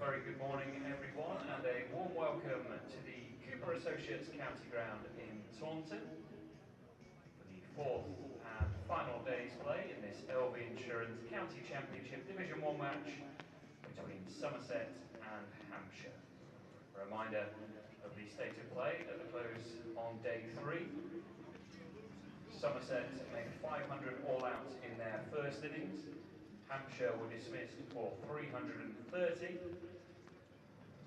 Very good morning everyone, and a warm welcome to the Cooper Associates County Ground in Taunton for the fourth and final day's play in this LV Insurance County Championship Division 1 match between Somerset and Hampshire. A reminder of the state of play at the close on day 3. Somerset made 500 all out in their first innings. Hampshire were dismissed for 330.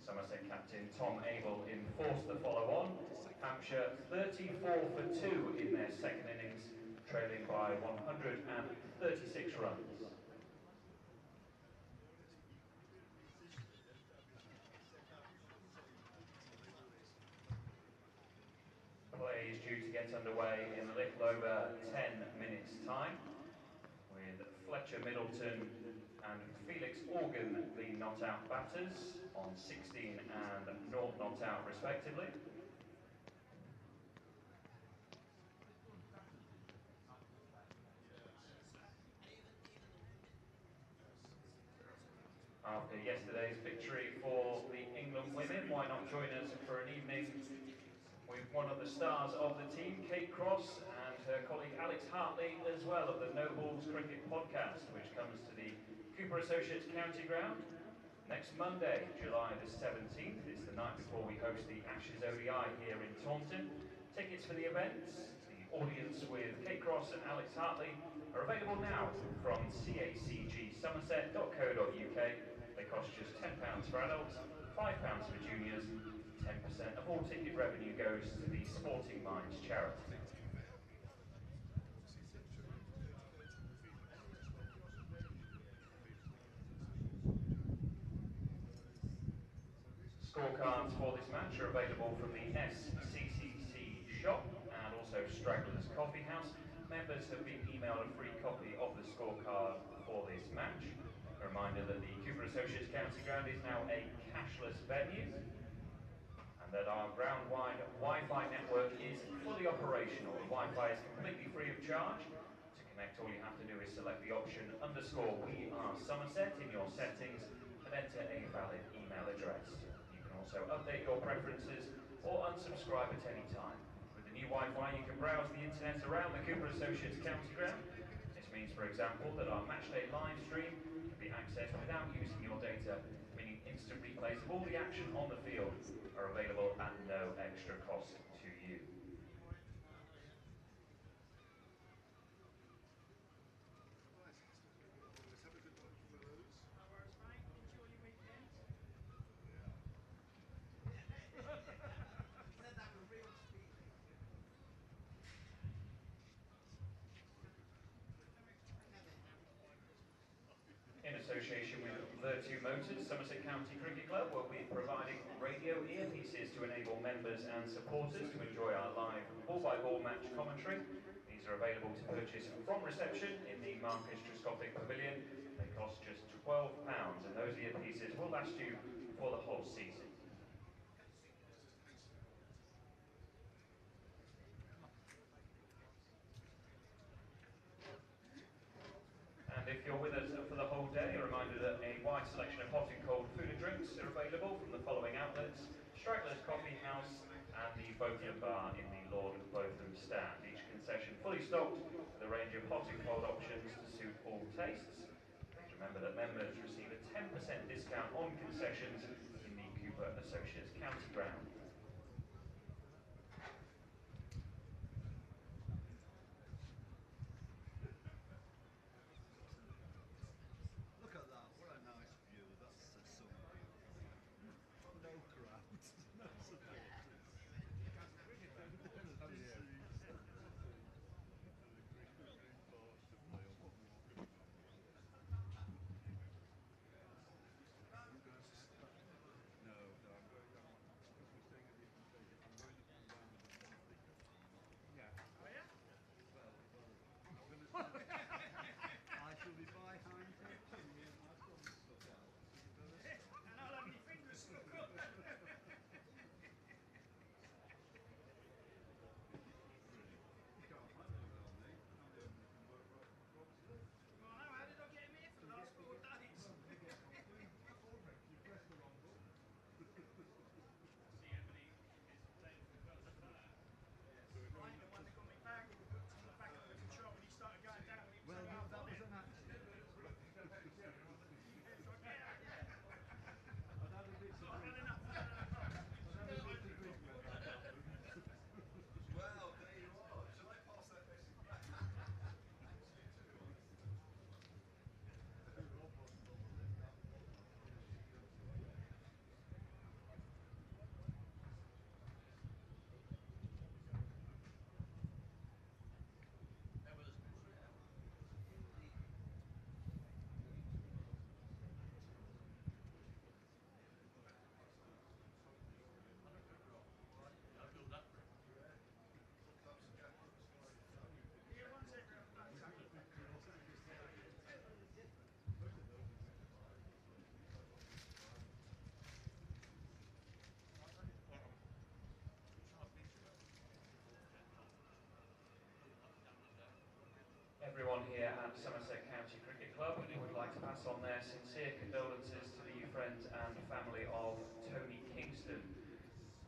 Somerset captain Tom Abel enforced the follow-on. Hampshire 34 for 2 in their second innings, trailing by 136 runs. Play is due to get underway in a little over 10 minutes' time, with Fletcher Middleton and Felix Organ the not-out batters on 16 and 0 not out respectively. After yesterday's victory for the England women, why not join us for an evening with one of the stars of the team, Kate Cross, and her colleague Alex Hartley, as well, of the No Balls Cricket podcast, which comes to the Cooper Associates County Ground next Monday, July the 17th. It's the night before we host the Ashes ODI here in Taunton. Tickets for the events, the audience with Kate Cross and Alex Hartley, are available now from cacgsomerset.co.uk. They cost just £10 for adults, £5 for juniors. 10% of all ticket revenue goes to the Sporting Minds charity. Scorecards for this match are available from the SCCC shop and also Stragglers Coffee House. Members have been emailed a free copy of the scorecard for this match. A reminder that the Cooper Associates County Ground is now a cashless venue, and that our ground-wide Wi-Fi network is fully operational. The Wi-Fi is completely free of charge. To connect, all you have to do is select the option _We Are Somerset in your settings and enter a valid email address. You can also update your preferences or unsubscribe at any time. With the new Wi-Fi, you can browse the internet around the Cooper Associates County Ground. This means, for example, that our matchday live stream can be accessed without using your data, meaning instant replays of all the action on the field are available at no extra cost to you. In association with Virtue Motors, Somerset County Cricket Club will be providing radio earpieces to enable members and supporters to enjoy our live ball-by-ball match commentary. These are available to purchase from reception in the Marcus Trescothic Pavilion. They cost just £12, and those earpieces will last you for the whole season. And if you're with us for the whole day, a reminder that a wide selection of hot and cold food and drinks are available from the following outlets: Stragglers Coffee House and the Botham Bar in the Lord Botham stand. Each concession fully stocked with a range of hot and cold options to suit all tastes. Please remember that members receive a 10% discount on concessions in the Cooper Associates County Ground. Look at that, what a nice view. That's the sun view. No crowds, no supporters. No,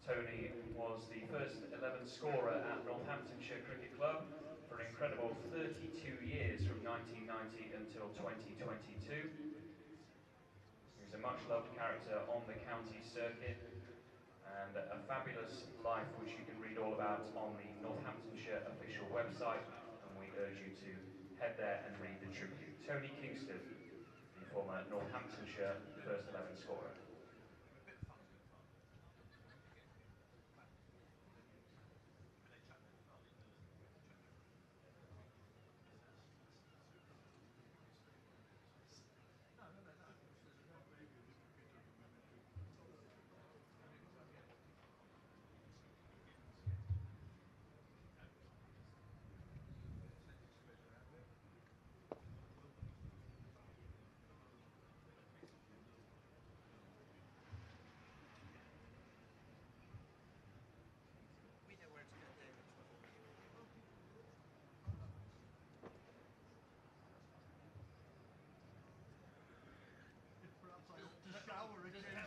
Tony was the first 11 scorer at Northamptonshire Cricket Club for an incredible 32 years from 1990 until 2022. He's a much loved character on the county circuit and a fabulous life which you can read all about on the Northamptonshire official website, and we urge you to head there and read the tribute. Tony Kingston, the former Northamptonshire first 11 scorer.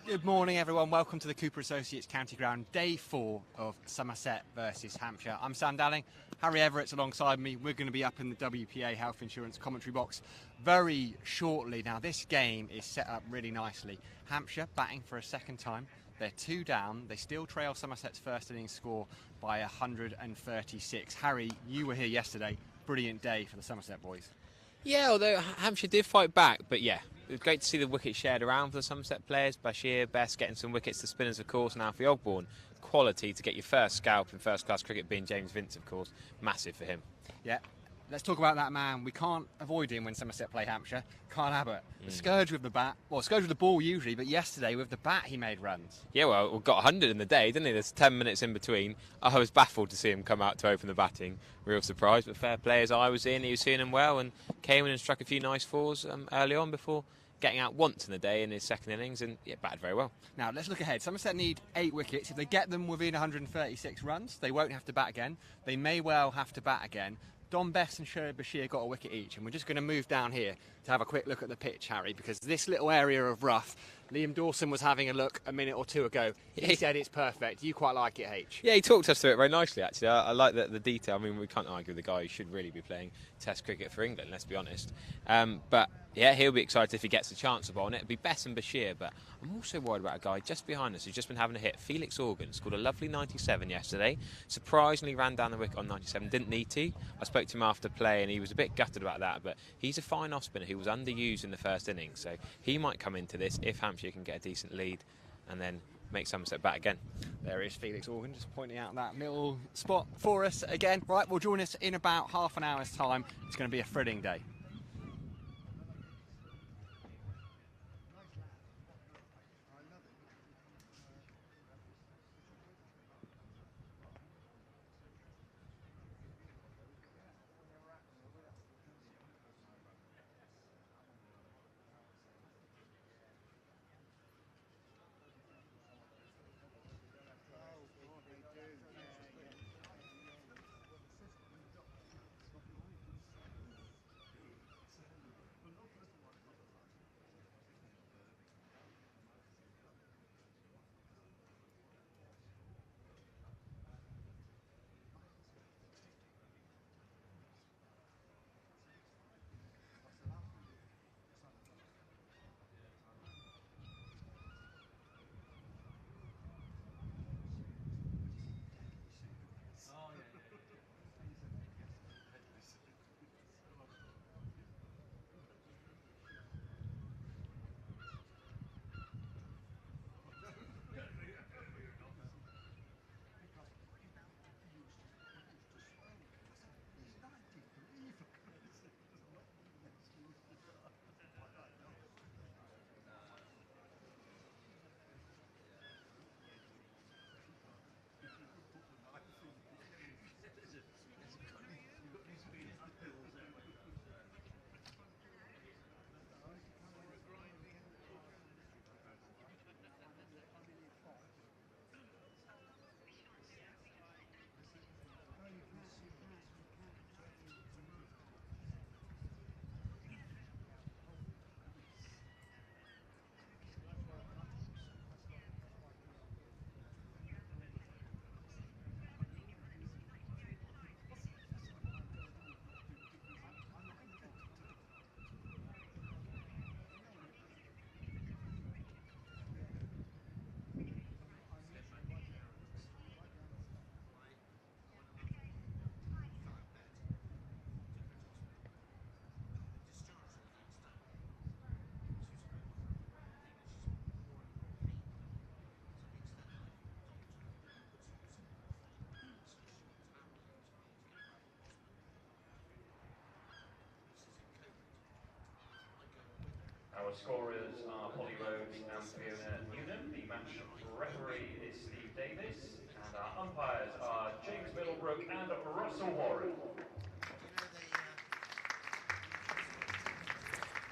Good morning, everyone. Welcome to the Cooper Associates County Ground, day 4 of Somerset versus Hampshire. I'm Sam Dalling. Harry Everett's alongside me. We're going to be up in the WPA Health Insurance commentary box very shortly. Now, this game is set up really nicely. Hampshire batting for a second time. They're 2 down. They still trail Somerset's first innings score by 136. Harry, you were here yesterday. Brilliant day for the Somerset boys. Yeah, although Hampshire did fight back, but yeah, it was great to see the wickets shared around for the Somerset players. Bashir, Best getting some wickets, the spinners, of course, and Alfie Ogborn. Quality to get your first scalp in first-class cricket, being James Vince, of course. Massive for him. Yeah, let's talk about that man. We can't avoid him when Somerset play Hampshire. Can't have it. The scourge with the bat. Well, scourge with the ball usually, but yesterday with the bat he made runs. Yeah, well, we got 100 in the day, didn't he? There's 10 minutes in between. I was baffled to see him come out to open the batting. Real surprise, but fair play as I was in. He was seeing him well and came in and struck a few nice fours early on before getting out once in the day in his second innings and batted very well. Now, let's look ahead. Somerset need 8 wickets. If they get them within 136 runs, they won't have to bat again. They may well have to bat again. Dom Best and Shoaib Bashir got a wicket each, and we're just going to move down here to have a quick look at the pitch, Harry, because this little area of rough, Liam Dawson was having a look a minute or two ago. He said it's perfect. You quite like it, H? Yeah, he talked us through it very nicely, actually. I like the detail. I mean, we can't argue with the guy who should really be playing Test cricket for England, let's be honest. But yeah, he'll be excited if he gets a chance to bowl on it. It'll be Bess and Bashir, but I'm also worried about a guy just behind us who's just been having a hit. Felix Organ scored a lovely 97 yesterday. Surprisingly ran down the wicket on 97. Didn't need to. I spoke to him after play and he was a bit gutted about that, but he's a fine off spinner who was underused in the first innings, so he might come into this if Hampshire can get a decent lead and then make Somerset bat again. There is Felix Organ just pointing out that middle spot for us again. Right, we'll join us in about half an hour's time. It's going to be a thrilling day. Our scorers are Holly Rhodes and Fiona Newman. The match referee is Steve Davis. And our umpires are James Middlebrook and Russell Warren.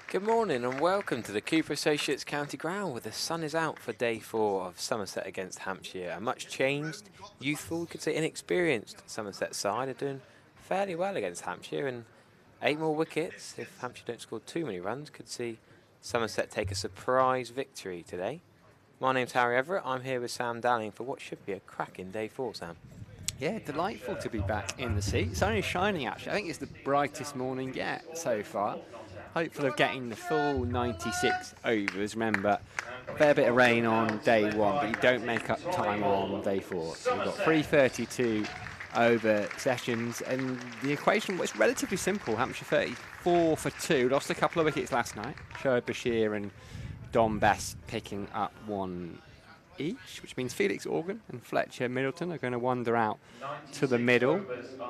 Good morning and welcome to the Cooper Associates County Ground, where the sun is out for day 4 of Somerset against Hampshire. A much changed, youthful, we could say inexperienced Somerset side are doing fairly well against Hampshire, and 8 more wickets, if Hampshire don't score too many runs, could see Somerset take a surprise victory today. My name's Harry Everett. I'm here with Sam Dalling for what should be a cracking day 4, Sam. Yeah, delightful to be back in the seat. It's only shining actually. I think it's the brightest morning yet so far. Hopeful of getting the full 96 overs. Remember, a fair bit of rain on day 1, but you don't make up time on day 4. So we've got 332 over sessions, and the equation was relatively simple. Hampshire 34 for 2, lost a couple of wickets last night. Shoaib Bashir and Dom Bess picking up 1 each, which means Felix Organ and Fletcher Middleton are going to wander out to the middle.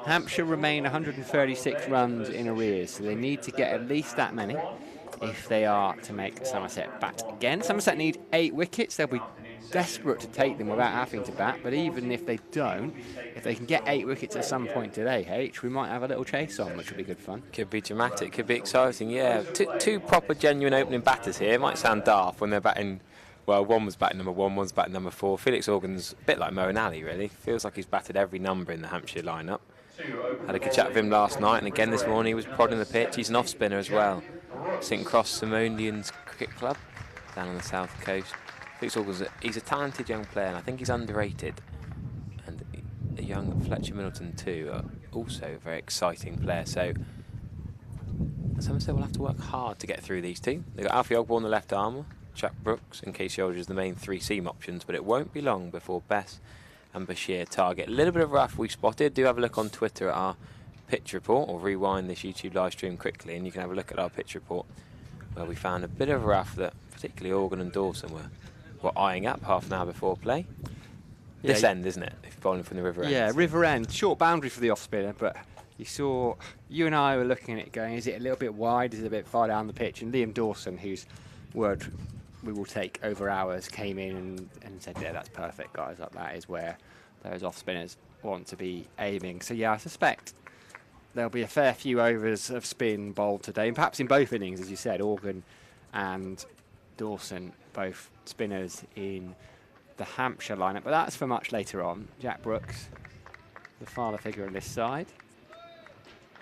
Hampshire remain 136 runs in arrears, so they need to get at least that many if they are to make Somerset bat again. Somerset need 8 wickets. They'll be desperate to take them without having to bat, but even if they don't, if they can get 8 wickets at some point today, H, we might have a little chase on, which will be good fun. Could be dramatic, could be exciting, yeah. Two proper, genuine opening batters here. It might sound daft when they're batting. Well, one was batting number 1, one's batting number 4. Felix Organ's a bit like Mo and Ali, really. Feels like he's batted every number in the Hampshire lineup. Had a good chat with him last night, and again this morning he was prodding the pitch. He's an off-spinner as well. St Cross Simonians Cricket Club down on the south coast. Felix Organ's he's a talented young player, and I think he's underrated. And a young Fletcher Middleton too, also a very exciting player. So Somerset will have to work hard to get through these two. They've got Alfie Ogborn, the left armour, Jack Brooks and Casey Aldridge, the main 3 seam options, but it won't be long before Bess and Bashir target. A little bit of rough we spotted. Do have a look on Twitter at our pitch report, or rewind this YouTube live stream quickly and you can have a look at our pitch report, where we found a bit of rough that particularly Organ and Dawson were eyeing up half an hour before play. Yeah, this end, isn't it? If you're bowling from the river end. Yeah, river end. Short boundary for the off spinner, but you and I were looking at it going, is it a little bit wide, is it a bit far down the pitch? And Liam Dawson, whose word we will take over hours, came in and said, yeah, that's perfect, guys. That is where those off spinners want to be aiming. So yeah, I suspect there'll be a fair few overs of spin bowled today, and perhaps in both innings, as you said. Organ and Dawson, both spinners in the Hampshire lineup, but that's for much later on. Jack Brooks, the father figure on this side,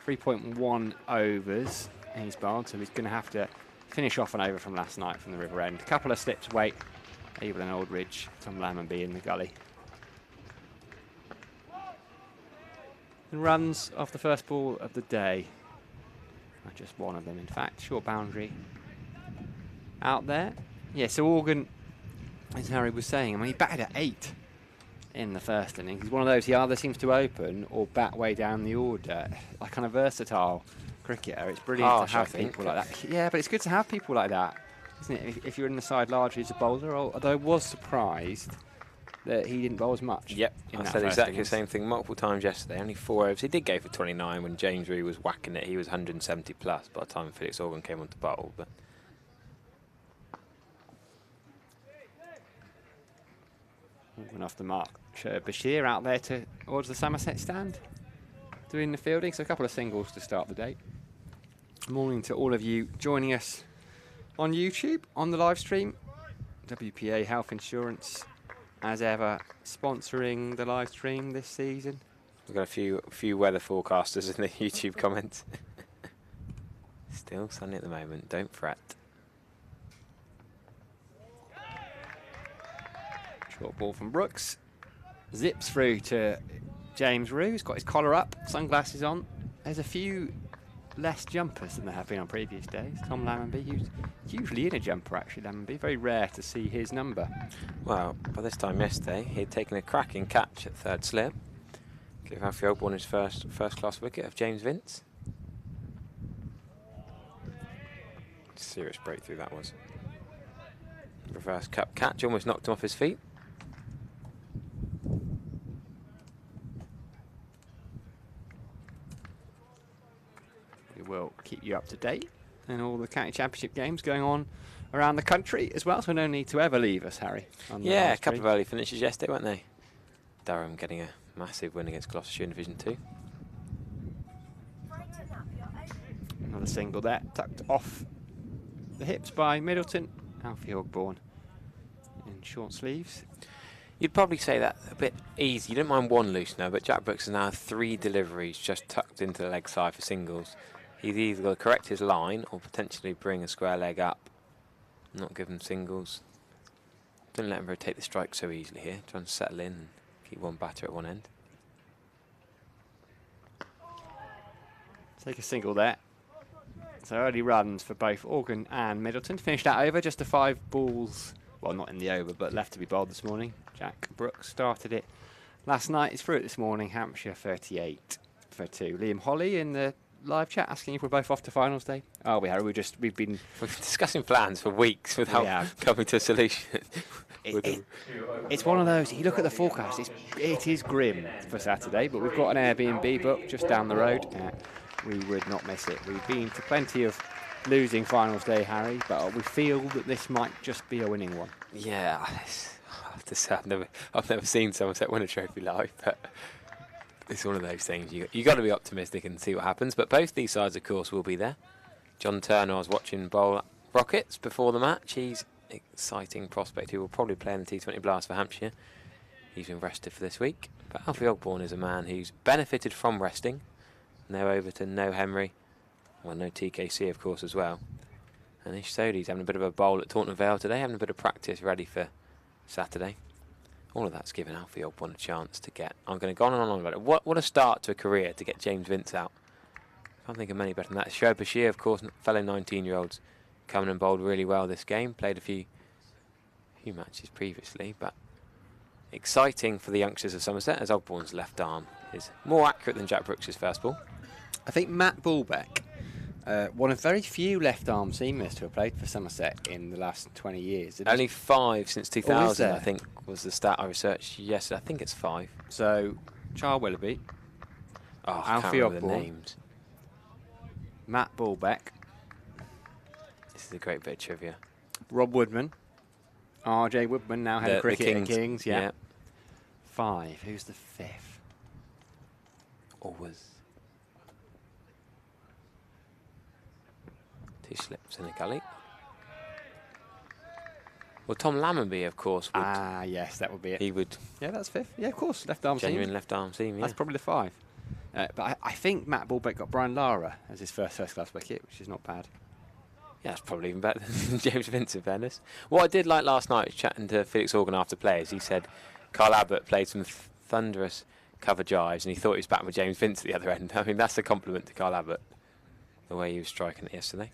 3.1 overs he's bowled, so he's going to have to finish off an over from last night from the river end. A couple of slips weight, Abel and Aldridge, Tom Lammonby in the gully. And runs off the first ball of the day. Just one of them, in fact. Short boundary out there. Yeah, so Organ, as Harry was saying, I mean, he batted at 8 in the first innings. He's one of those, he either seems to open or bat way down the order. Like kind of versatile cricketer. It's brilliant to have people like that. Yeah, but it's good to have people like that, isn't it? If you're in the side largely as a bowler, although I was surprised that he didn't bowl as much. Yep, I said exactly the same thing multiple times yesterday. Only 4 overs. He did go for 29 when James Reed was whacking it. He was 170 plus by the time Felix Organ came on to bowl. But Organ off the mark. Shoaib Bashir out there towards the Somerset stand, doing the fielding. So a couple of singles to start the day. Morning to all of you joining us on YouTube, on the live stream. WPA Health Insurance, as ever, sponsoring the live stream this season. We've got a few weather forecasters in the YouTube comments. Still sunny at the moment, don't fret. Short ball from Brooks. Zips through to James Rew. He's got his collar up, sunglasses on. There's a few less jumpers than there have been on previous days. Tom Lammonby, who's usually in a jumper actually, Lammonby. Very rare to see his number. Well, by this time yesterday, he'd taken a cracking catch at third slip. Give Alfie Ogborn his first class wicket of James Vince. Serious breakthrough that was. Reverse cup catch, almost knocked him off his feet. We will keep you up to date and all the county championship games going on around the country as well, so no need to ever leave us, Harry. Yeah, a couple of early finishes yesterday, weren't they? Durham getting a massive win against Gloucestershire in Division 2. Another single there, tucked off the hips by Middleton. Alfie Ogborn in short sleeves. You'd probably say that a bit easy. You don't mind one loose now, but Jack Brooks has now 3 deliveries just tucked into the leg side for singles. He's either got to correct his line or potentially bring a square leg up. Not give him singles. Don't let him rotate the strike so easily here. Try and settle in and keep one batter at one end. Take a single there. So early runs for both Organ and Middleton. Finished that over, just the 5 balls. Well, not in the over, but left to be bowled this morning. Jack Brooks started it last night. It's through it this morning. Hampshire 38 for 2. Liam Holly in the live chat asking if we're both off to finals day. Oh, we are. We've been discussing plans for weeks without coming to a solution. It's one of those. You look at the forecast. It is grim for Saturday, but we've got an Airbnb booked just down the road. We would not miss it. We've been to plenty of losing finals day, Harry, but we feel that this might just be a winning one. Yeah, I have to say I've never seen Somerset win a trophy live, but it's one of those things. You got to be optimistic and see what happens. But both these sides, of course, will be there. John Turner, I was watching bowl Rockets before the match. He's an exciting prospect who will probably play in the T20 Blast for Hampshire. He's been rested for this week. But Alfie Ogborn is a man who's benefited from resting. No Overton, no Henry. Well, no TKC, of course, as well. And Ish Sodhi's having a bit of a bowl at Taunton Vale today, having a bit of practice ready for Saturday. All of that's given Alfie Ogborn a chance to get... I'm going to go on and on about it. What a start to a career to get James Vince out. Can't think of many better than that. Shoaib Bashir, of course, fellow 19-year-olds, coming and bowled really well this game. Played a few matches previously, but exciting for the youngsters of Somerset as Ogborn's left arm is more accurate than Jack Brooks' first ball. I think Matt Bullbeck, one of very few left-arm seamers to have played for Somerset in the last 20 years. Only 5 since 2000, I think, was the stat I researched yesterday. I think it's 5. So, Charles Willoughby, Alfie Ogborn, Matt Bullbeck. This is a great bit of trivia. Rob Woodman, RJ Woodman, now head of cricket at Kings. Yeah. 5. Who's the 5th? Always. 2 slips in a gully. Well, Tom Lammonby, of course, would. Yes, that would be it. He would. Yeah, that's 5th. Yeah, of course, left-arm seam. Genuine left-arm seam, yeah. That's probably the 5. But I think Matt Bullbeck got Brian Lara as his first-class wicket, which is not bad. Yeah, that's probably even better than James Vince, in fairness. What I did like last night was chatting to Felix Organ after players. He said Carl Abbott played some thunderous cover drives and he thought he was back with James Vince at the other end. I mean, that's a compliment to Carl Abbott, the way he was striking it yesterday.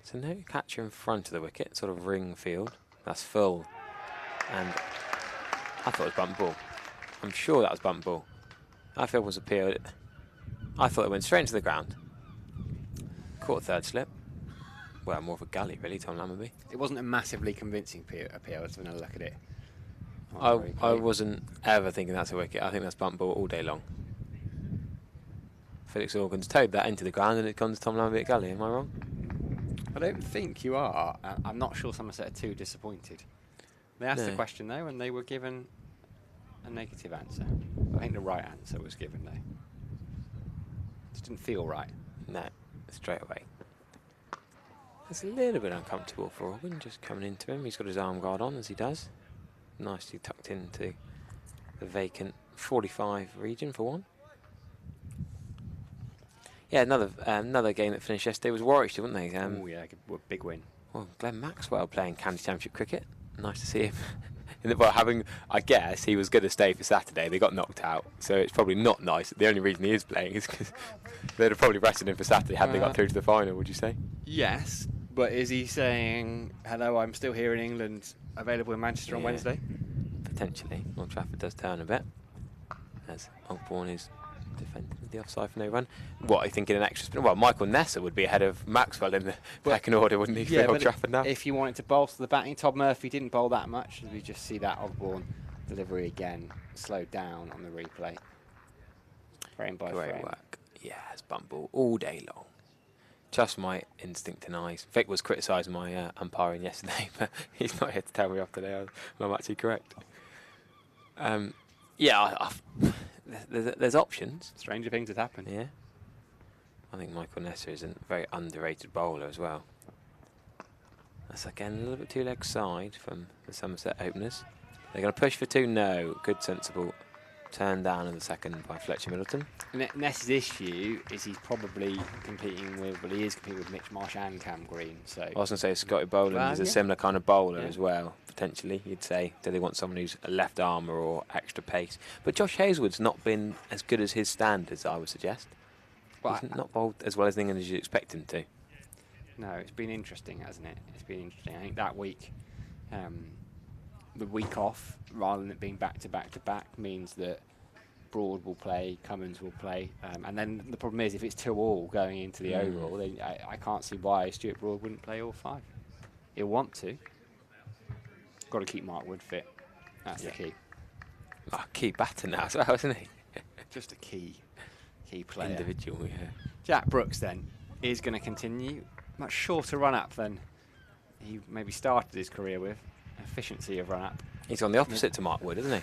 So no catcher in front of the wicket, sort of ring field. That's full. And I thought it was bump ball. I'm sure that was bump ball. I feel it was appealed. I thought it went straight into the ground. Caught a third slip. Well, more of a gully, really, Tom Lammonby. It wasn't a massively convincing appeal. Let's have another look at it. I wasn't ever thinking that's a wicket. I think that's bump ball all day long. Felix Organ's towed that into the ground and it's gone to Tom Lammonby at gully. Am I wrong? I don't think you are. I'm not sure Somerset are too disappointed. They asked the question, though, and they were given a negative answer. I think the right answer was given, though. Just didn't feel right. No, straight away. It's a little bit uncomfortable for Organ, just coming into him. He's got his arm guard on, as he does. Nicely tucked into the vacant 45 region for one. Yeah, another game that finished yesterday was Warwickshire, wasn't they? Oh yeah, big win. Well, Glenn Maxwell playing county championship cricket. Nice to see him. I guess he was going to stay for Saturday. They got knocked out, so it's probably not nice. The only reason he is playing is because they'd have probably rested him for Saturday had they got through to the final. Would you say? Yes, but is he saying, "Hello, I'm still here in England, available in Manchester on Wednesday"? Potentially. Old Trafford does turn a bit, as Ogborn is defending the offside for no run. What, I think in an extra spin? Well, Michael Nesser would be ahead of Maxwell in the second order, wouldn't he? Yeah, for Old Trafford now. If you wanted to bolster the batting, Todd Murphy didn't bowl that much. We just see that Ogborn delivery again, slowed down on the replay. Frame by frame. Great work. Yes, bunt ball all day long. Just my instinct and eyes. Vic was criticising my umpiring yesterday, but he's not here to tell me off today. I'm actually correct. Yeah, there's options. Stranger things have happened. Yeah. I think Michael Nesser is a very underrated bowler as well. That's again a little bit too leg side from the Somerset openers. They're going to push for 2. No, good sensible turn down in the second by Fletcher Middleton. Ness's issue is he's probably competing with, well, he is competing with Mitch Marsh and Cam Green. So I was going to say Scotty Boland Well, is a yeah. similar kind of bowler Yeah. as well, potentially. You'd say, do they want someone who's a left armour or extra pace? But Josh Hazelwood's not been as good as his standards, I would suggest. Well, He's not bowled as well as England as you'd expect him to. no, it's been interesting, hasn't it? It's been interesting. I think that week, the week off, rather than it being back to back to back, means that Broad will play, Cummins will play, and then the problem is if it's 2-2 going into the overall, then I can't see why Stuart Broad wouldn't play all 5. He'll want to. Got to keep Mark Wood fit. That's the key. Oh, key batter now as well, isn't he? Just a key player. Individual, yeah. Jack Brooks then is going to continue. Much shorter run up than he maybe started his career with. Efficiency of run up. He's on the opposite to Mark Wood, isn't he?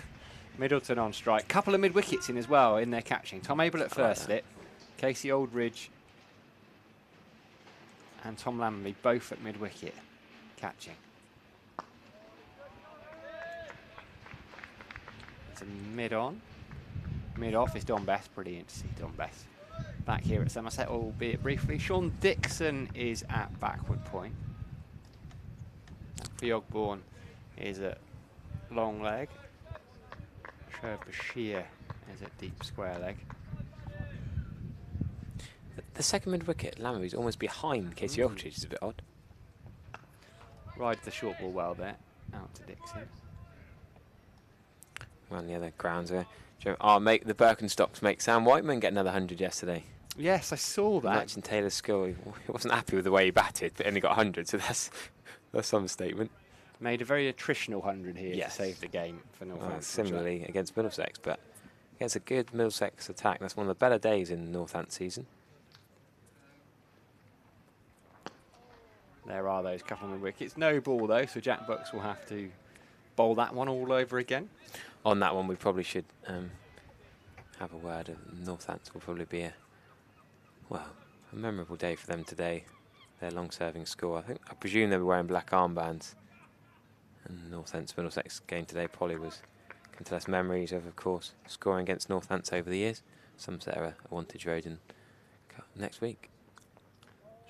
Middleton on strike. Couple of mid wickets in as well in their catching. Tom Abel at first slip. Casey Aldridge and Tom Lamley both at mid wicket catching. It's a mid on. Mid off is Don Best. Brilliant to see Don Best back here at Somerset, albeit briefly. Sean Dixon is at backward point. Fiogborn is at long leg. Sherb Bashir is at deep square leg. The second mid wicket, Lamley's almost behind Casey Aldridge, which is a bit odd. Rides the short ball well there. Out to Dixon. Around the other grounds there. Oh, mate, the Birkenstocks make Sam Whiteman get another 100 yesterday. Yes, I saw that. Matching Taylor's skill. He wasn't happy with the way he batted, but only got 100, so that's some statement. Made a very attritional 100 here Yes. to save the game for Northampton. Similarly against Middlesex, but against a good Middlesex attack. That's one of the better days in Northampton season. There are those couple of wickets. No ball though, so Jack Brooks will have to bowl that one all over again. On that one, we probably should have a word. Northampton will probably be a memorable day for them today. Their long-serving score. I presume they were wearing black armbands. And Northampton Middlesex game today probably can tell us memories of course, scoring against Northampton over the years. Somerset are a Wantage Road in next week.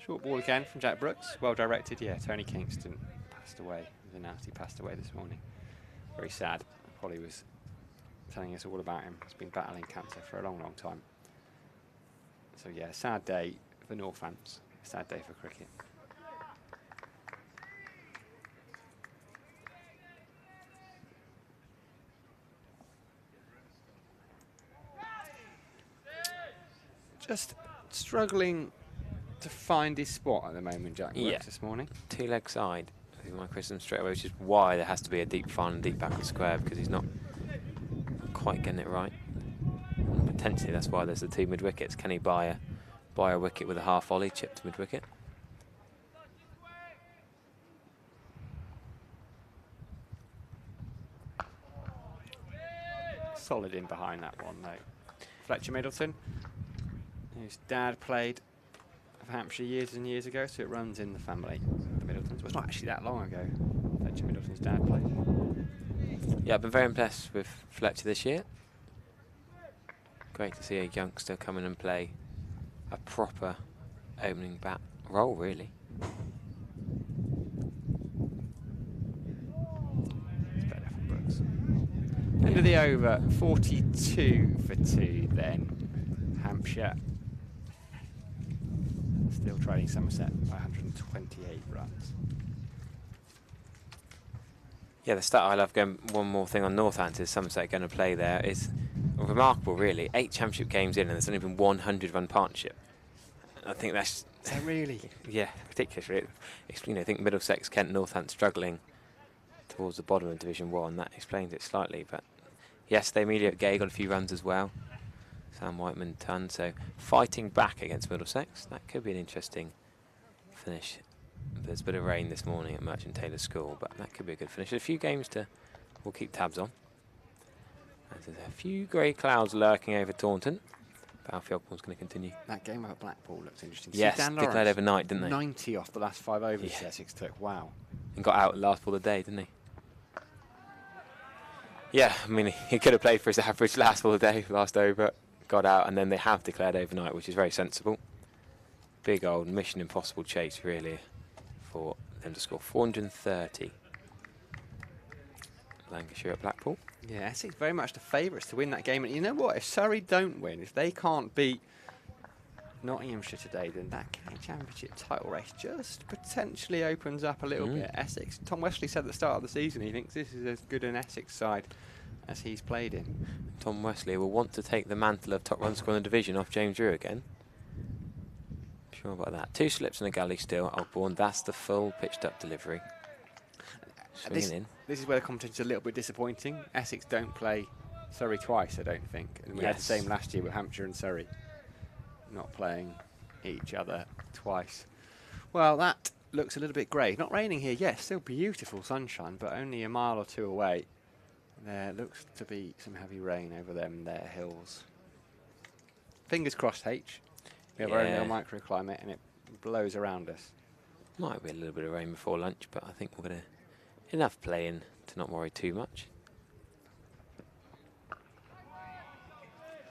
Short ball again from Jack Brooks. Well directed, yeah. Tony Kingston passed away. He passed away this morning. Very sad. Polly was telling us all about him. He's been battling cancer for a long, long time. So yeah, sad day for Northants. Sad day for cricket. Just struggling to find his spot at the moment, Jack Brooks, this morning. 2 leg side. I think my criticism straight away, which is why there has to be a deep final and deep backward square, because he's not quite getting it right. And potentially that's why there's the 2 mid wickets. Can he buy a wicket with a half volley chip to mid wicket? Solid in behind that one though. Fletcher Middleton, whose dad played for Hampshire years and years ago, so it runs in the family. The Middletons. Well, it's not actually that long ago. Fletcher Middleton's dad played. Yeah, I've been very impressed with Fletcher this year. Great to see a youngster come in and play a proper opening bat role, really. It's better for Brooks. End of the over, 42 for 2 then. Hampshire still trailing Somerset by 128 runs. Yeah, the stat I love, going one more thing on Northampton, is Somerset going to play there, is remarkable, really. 8 championship games in, and there's only been 100-run partnership. I think that's... Is that really? Yeah, ridiculous, really. I think Middlesex, Kent, Northampton struggling towards the bottom of Division 1. That explains it slightly, but yes, they immediately got a few runs as well. Sam Whiteman ton, so fighting back against Middlesex. That could be an interesting finish. There's a bit of rain this morning at Merchant Taylor School, but that could be a good finish. A few games we'll keep tabs on. There's a few grey clouds lurking over Taunton. But Alfie Ogborn's going to continue. That game at Blackpool looks interesting. Yes, Dan declared Lawrence, overnight, didn't they? 90 off the last 5 overs Yeah. Essex took. Wow. And got out last ball of the day, didn't he? Yeah, I mean, he could have played for his average last ball of the day, last over, got out, and then they have declared overnight, which is very sensible. Big old mission impossible chase, really, for them to score 430. Lancashire at Blackpool. Yeah, Essex very much the favourites to win that game. And you know what? If Surrey don't win, if they can't beat Nottinghamshire today, then that county championship title race just potentially opens up a little bit. Essex, Tom Wesley said at the start of the season he thinks this is as good an Essex side as he's played in. Tom Wesley will want to take the mantle of top run scorer in the division off James Drew again. Sure about that. 2 slips in the galley still. Ogborn, that's the full pitched up delivery. Swinging in. This is where the competition's a little bit disappointing. Essex don't play Surrey twice, I don't think. And we had the same last year with Hampshire and Surrey not playing each other twice. Well, that looks a little bit grey. Not raining here yet, still beautiful sunshine, but only a mile or two away. There looks to be some heavy rain over them there hills. Fingers crossed, H. We have our own little microclimate and it blows around us. Might be a little bit of rain before lunch, but I think we're going to enough playing to not worry too much.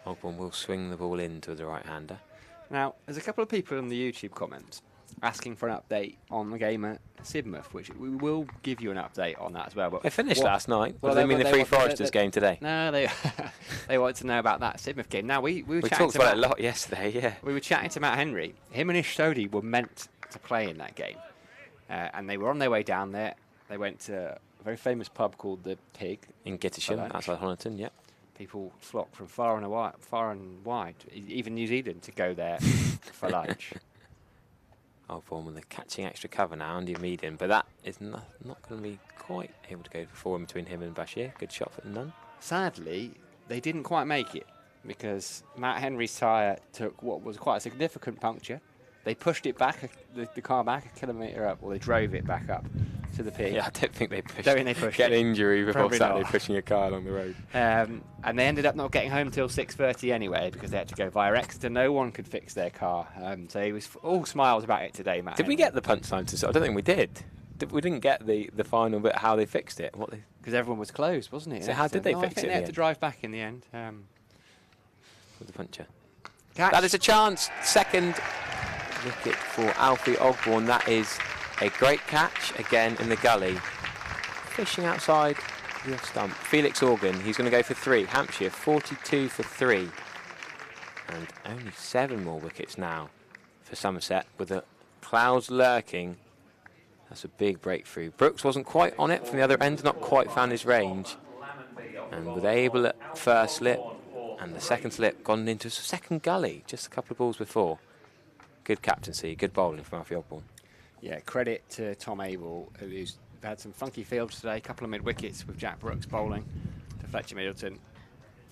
Ogborn will swing the ball into the right-hander. Now, there's a couple of people in the YouTube comments asking for an update on the game at Sidmouth, which we will give you an update on that as well. But They finished last night. Well, Does that mean the Free Foresters game today? No, they they wanted to know about that Sidmouth game. Now, we were chatting talked to about it a lot yesterday, yeah. We were chatting to Matt Henry. Him and Ish Sodhi were meant to play in that game. And they were on their way down there. They went to a very famous pub called the Pig. In Gittisham, outside Honiton, yeah. People flock from far and wide, even New Zealand, to go there for lunch. Ogborn with the catching extra cover now under your median, but that is not going to be quite able to go forward between him and Bashir. Good shot for none. Sadly, they didn't quite make it because Matt Henry's tyre took what was quite a significant puncture. They pushed it back, the car back a kilometre up, or they drove it back up to the Pig. Yeah, I don't think they pushed. it. Get an injury before Probably Saturday not. pushing a car along the road. And they ended up not getting home until 6:30 anyway because they had to go via Exeter. No one could fix their car. So he was all smiles about it today, Matt. Did we get the punchline to? I don't think we did. We didn't get the final bit how they fixed it. Because everyone was closed, wasn't it? So how did they fix I think it they in had the to end? drive back in the end. With the puncher. Catch. That is a chance. Second wicket for Alfie Ogborn. That is a great catch again in the gully. Fishing outside the off stump. Felix Organ, he's going to go for 3. Hampshire 42 for 3. And only 7 more wickets now for Somerset with the clouds lurking. That's a big breakthrough. Brooks wasn't quite on it from the other end, not quite found his range. And was able at first slip and the second slip gone into a second gully just a couple of balls before. Good captaincy, good bowling from Alfie Ogborn. Yeah, credit to Tom Abel, who's had some funky fields today. A couple of mid-wickets with Jack Brooks bowling to Fletcher Middleton.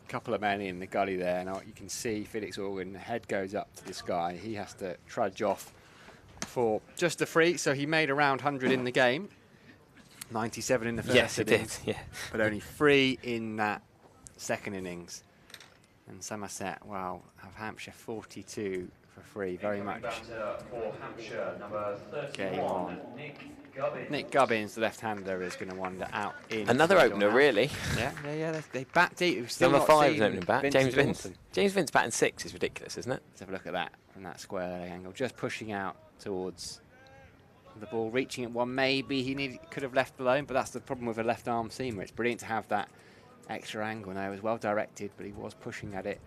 A couple of men in the gully there. Now you can see Felix Organ, head goes up to the sky. He has to trudge off for just a free, so he made around 100 in the game. 97 in the first Yes, he did, innings, yeah. but only 3 in that second innings. And Somerset, wow, have Hampshire 42 for 3, very much. For Hampshire, number 31, Game on. Nick Gubbins. Nick Gubbins, the left-hander, is going to wander out in. Another middle opener, now. really. Yeah. They bat deep. We've still Number not 5 is seen opening bat. Vincent James Vince. Orton. James Vince batting 6 is ridiculous, isn't it? Let's have a look at that from that square leg angle. Just pushing out towards the ball, reaching at one. Maybe he could have left alone, but that's the problem with a left arm seamer. It's brilliant to have that extra angle now. It was well directed, but he was pushing at it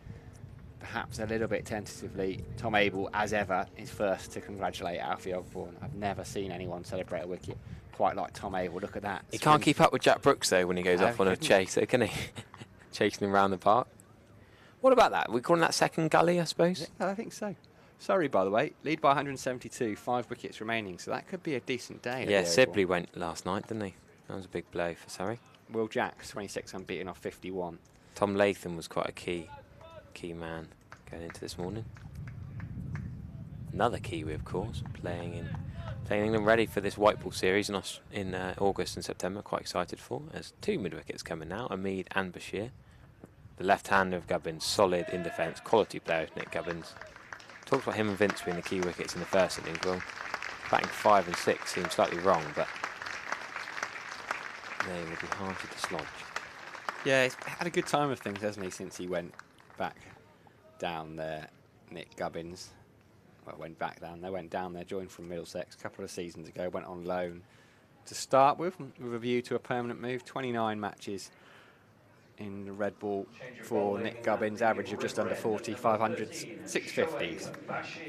perhaps a little bit tentatively. Tom Abel, as ever, is first to congratulate Alfie Ogborn. I've never seen anyone celebrate a wicket quite like Tom Abel. Look at that. He can't keep up with Jack Brooks, though, when he goes No, off on a couldn't. chase, can he? Chasing him around the park. What about that? We're calling that second gully, I suppose? Yeah, I think so. Surrey, by the way, lead by 172, 5 wickets remaining, so that could be a decent day. Yeah, at the Sibley Oval. went last night, didn't he? That was a big blow for Surrey. Will Jacks, 26 unbeaten off 51. Tom Latham was quite a key key man going into this morning. Another Kiwi, of course, playing England, ready for this white ball series in August and September. Quite excited for. There's 2 mid-wickets coming now, Amid and Bashir. The left-hander of Gubbins, solid in defence, quality players, Nick Gubbins. Talked about him and Vince being the key wickets in the first innings. Well, batting 5 and 6 seems slightly wrong, but they will be hard to dislodge. Yeah, he's had a good time of things, hasn't he, since he went back down there, Nick Gubbins. Well, went back down there, went down there, joined from Middlesex a couple of seasons ago, went on loan to start with a view to a permanent move. 29 matches in the red ball for Nick Gubbins, average of just under 40, 500s, 650s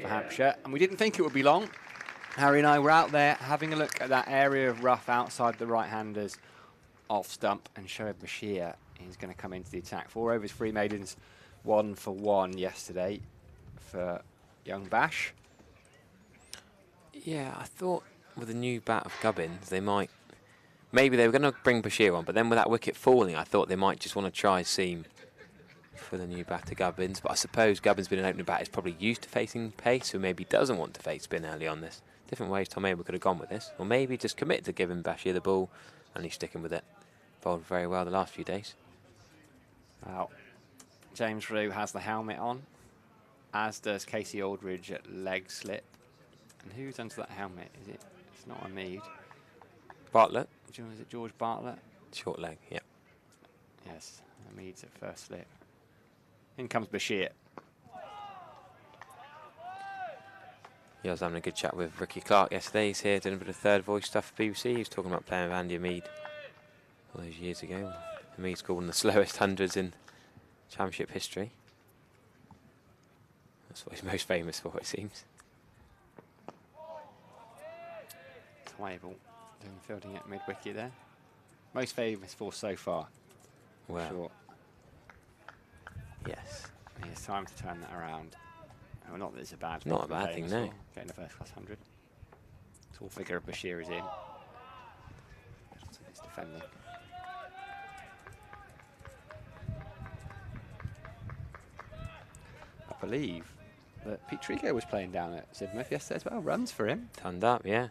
for Hampshire. And we didn't think it would be long. Harry and I were out there having a look at that area of rough outside the right-handers off stump, and Shoaib Bashir is going to come into the attack. 4 overs, 3 maidens, 1 for 1 yesterday for young Bash. Yeah, I thought with the new bat of Gubbins, maybe they were going to bring Bashir on, but then with that wicket falling, I thought they might just want to try seam for the new bat of Gubbins. But I suppose Gubbins being an opening bat is probably used to facing pace, so maybe doesn't want to face spin early on this. Different ways Tom Abel could have gone with this, or maybe just commit to giving Bashir the ball, and he's sticking with it. Bowled very well the last few days. Well, James Rew has the helmet on, as does Casey Aldridge at leg slip. And who's under that helmet? It's not Amid. Bartlett. Is it George Bartlett? Short leg, yeah. Yes, Amid's at first slip. In comes Bashir. Yeah, I was having a good chat with Ricky Clark yesterday. He's here doing a bit of third voice stuff for BBC. He was talking about playing with Andy Amid all those years ago. Amid scored one of the slowest hundreds in championship history. That's what he's most famous for, it seems. Twable doing fielding at mid-wicket there. Most famous for so far. Well, sure. Yes. It's time to turn that around. Oh, not that it's a bad Not a bad thing, no. Getting the first class 100. Tall figure of Bashir is in. It's defending. I believe that Pete Trigo was playing down at Sidmouth yesterday as well. Runs for him. Turned up, yeah.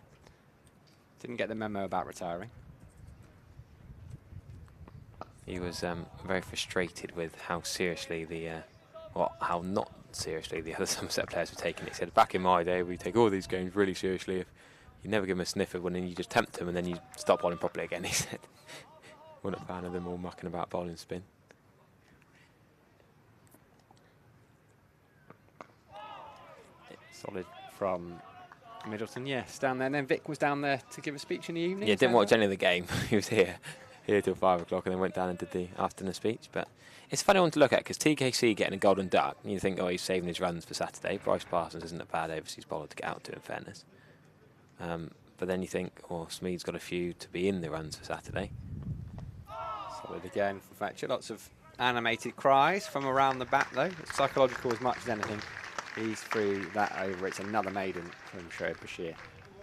Didn't get the memo about retiring. He was very frustrated with how seriously how not seriously the other Somerset players were taking it. He said, back in my day, we take all these games really seriously. If you never give them a sniff of one, and you just tempt them, and then you stop bowling properly again, he said. Wasn't a fan of them all mucking about bowling spin. Solid from Middleton, yes, down there. And then Vic was down there to give a speech in the evening. Yeah, didn't watch any of the game. He was here till 5 o'clock, and then went down and did the afternoon speech. But it's a funny one to look at, because TKC getting a golden duck, you think, oh, he's saving his runs for Saturday. Bryce Parsons isn't a bad overseas bowler to get out to, in fairness. But then you think, oh, Smead's got a few to be in the runs for Saturday. Solid again from Fletcher. Lots of animated cries from around the bat, though. It's psychological as much as anything. He's through that over. It's another maiden from Shoaib Bashir.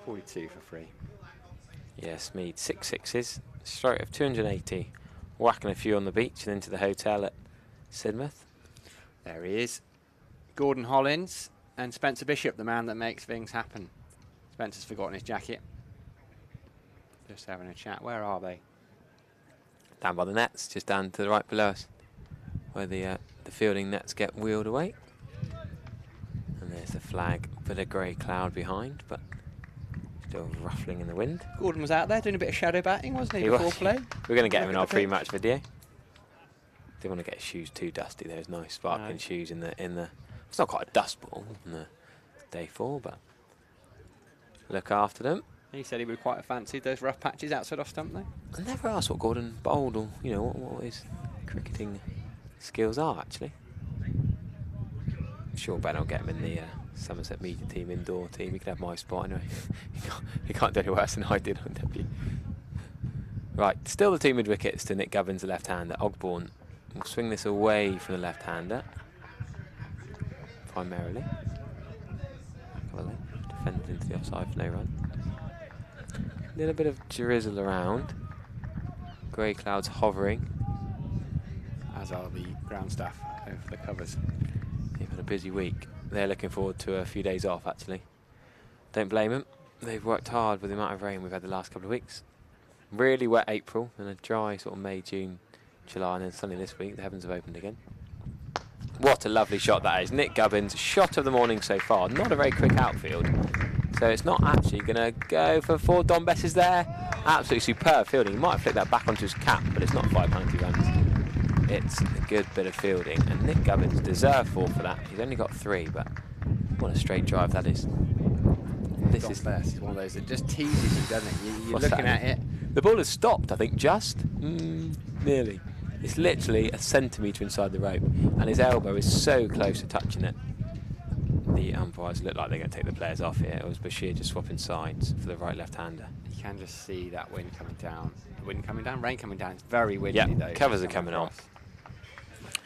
42 for free. Yeah, Smead, 6 sixes, strike of 280. Whacking a few on the beach and into the hotel at Sidmouth. There he is. Gordon Hollins and Spencer Bishop, the man that makes things happen. Spencer's forgotten his jacket. Just having a chat. Where are they? Down by the nets, just down to the right below us, where the fielding nets get wheeled away. And there's the flag, bit of grey cloud behind, but still ruffling in the wind. Gordon was out there doing a bit of shadow batting, wasn't he, before play? We're going to get him in our pre-match video. Didn't want to get his shoes too dusty. There's nice sparkling shoes in the. It's not quite a dust ball in the day 4, but look after them. He said he would quite have fancied those rough patches outside off stump, though. I never asked what Gordon bowled, or what his cricketing skills are actually. I'm sure Ben will get him in the Somerset media team, indoor team. He could have my spot anyway. he can't do any worse than I did on debut. Right, still the 2 mid wickets to Nick Gubbins, the left-hander. Ogbourne will swing this away from the left-hander, primarily. Defended into the offside for no run. A little bit of drizzle around. Grey clouds hovering as are the ground staff over the covers. They've had a busy week. They're looking forward to a few days off, actually. Don't blame them. They've worked hard with the amount of rain we've had the last couple of weeks. Really wet April and a dry sort of May, June, July, and then suddenly this week the heavens have opened again. What a lovely shot that is. Nick Gubbins, shot of the morning so far. Not a very quick outfield. So it's not actually going to go for 4. Don Bess is there. Absolutely superb fielding. He might have flicked that back onto his cap, but it's not 5 penalty runs. It's a good bit of fielding. And Nick Gubbins deserved 4 for that. He's only got 3, but what a straight drive that is. This Don is Bess is one of those that just teases you, doesn't it? You're What's looking that? at it. The ball has stopped, I think, just nearly. It's literally a centimetre inside the rope, and his elbow is so close to touching it. The umpires look like they're going to take the players off here. It was Bashir just swapping sides for the right left-hander. You can just see that wind coming down. The wind coming down, rain coming down. It's very windy, Yeah, though. covers are coming on.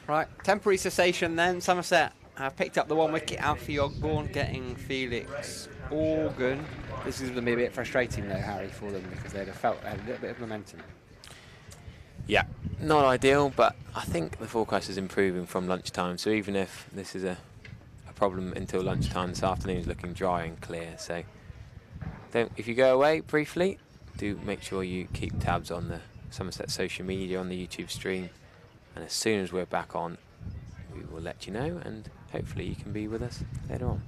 Right, temporary cessation then. Somerset have picked up the 1 wicket. Alfie Ogborn getting Felix Organ. This is going to be a bit frustrating, though, Harry, for them, because they'd have felt they had a little bit of momentum. Yeah, not ideal, but I think the forecast is improving from lunchtime. So even if this is a problem until lunchtime, this afternoon is looking dry and clear. So if you go away briefly, do make sure you keep tabs on the Somerset social media, on the YouTube stream. And as soon as we're back on, we will let you know, and hopefully you can be with us later on.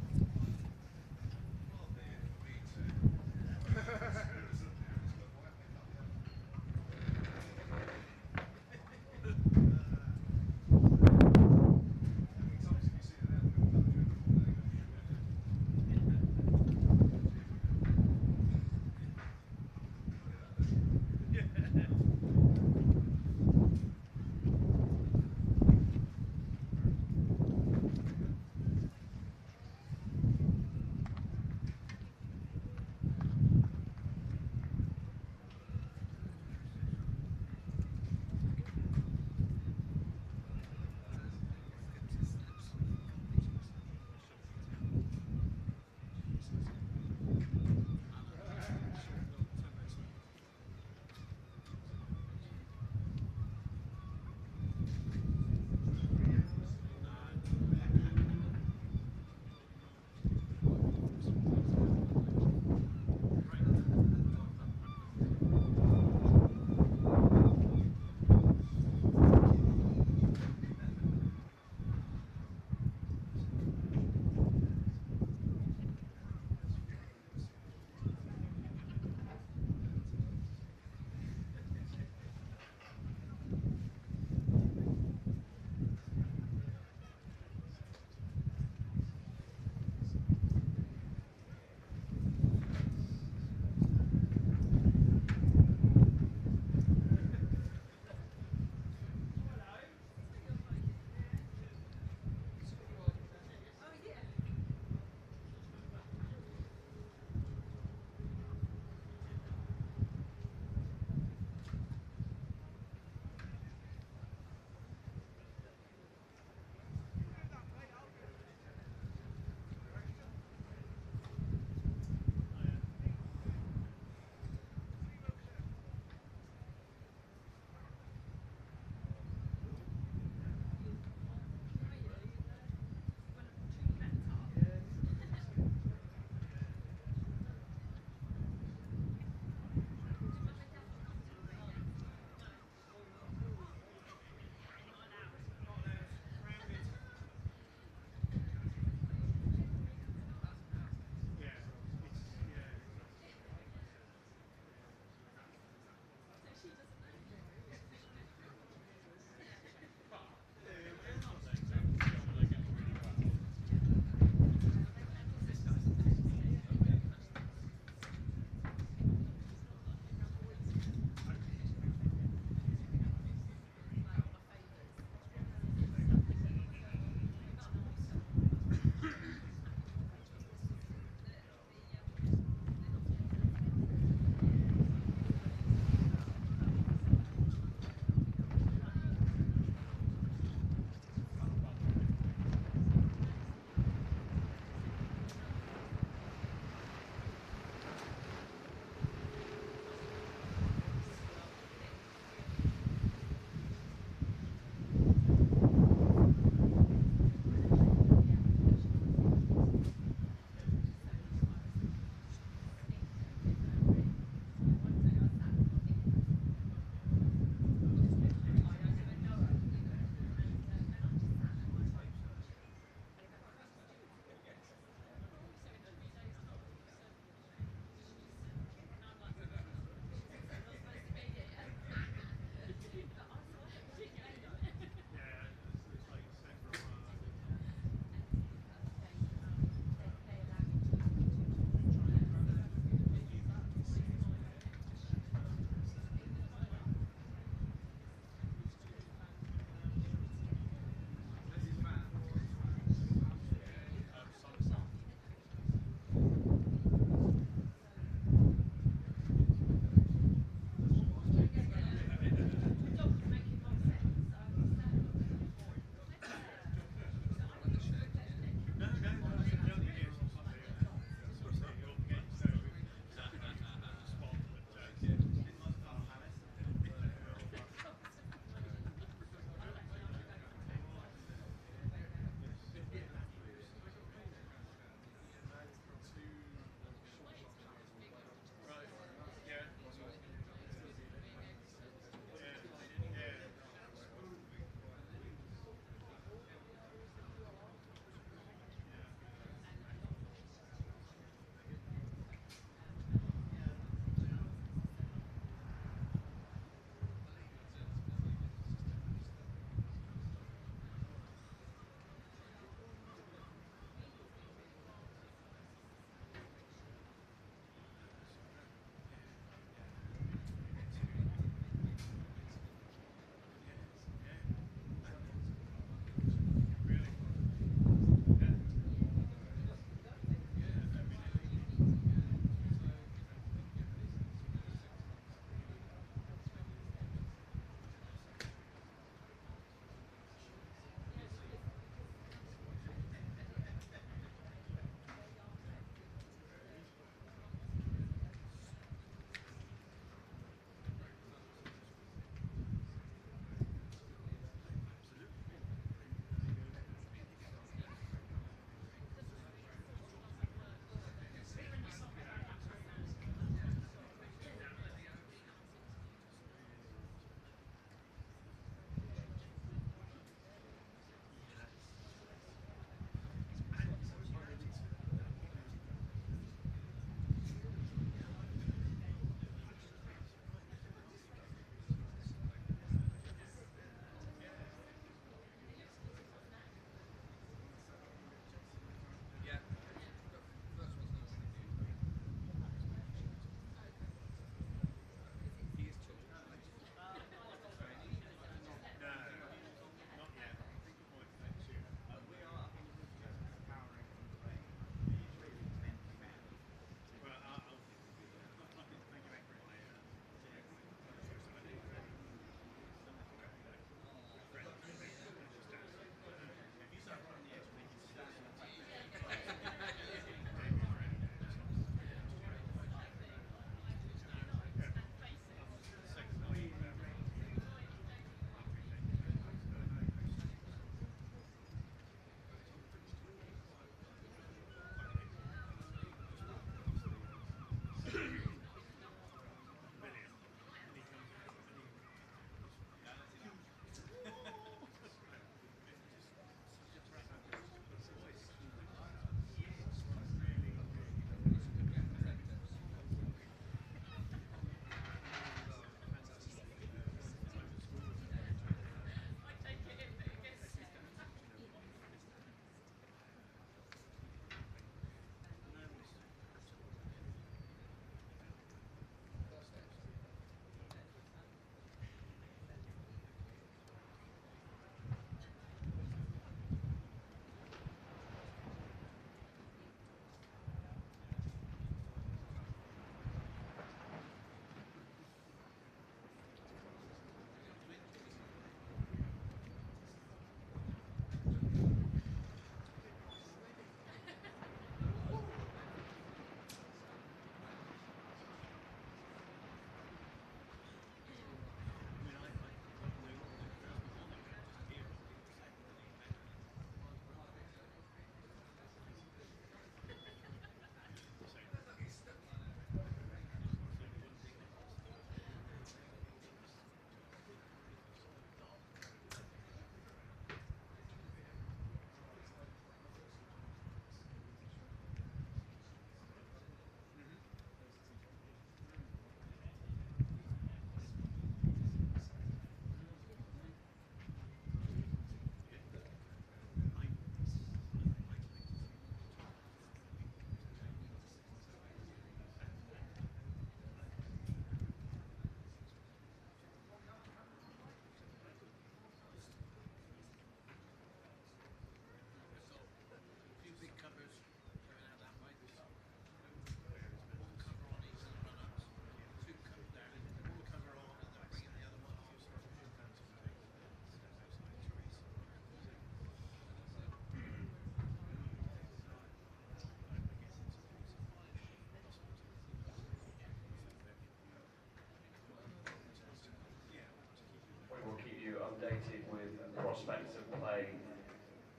updated with prospects of play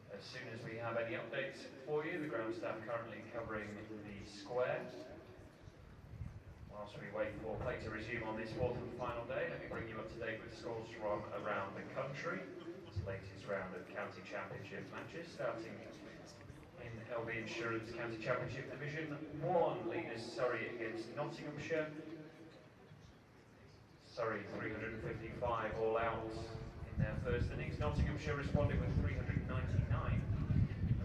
as soon as we have any updates for you. The ground staff currently covering the square. Whilst we wait for play to resume on this fourth and final day, let me bring you up to date with scores from around the country. This latest round of county championship matches, starting in LB Insurance County Championship Division 1. Leaders Surrey against Nottinghamshire. Surrey 355 all out in their first innings. Nottinghamshire responded with 399.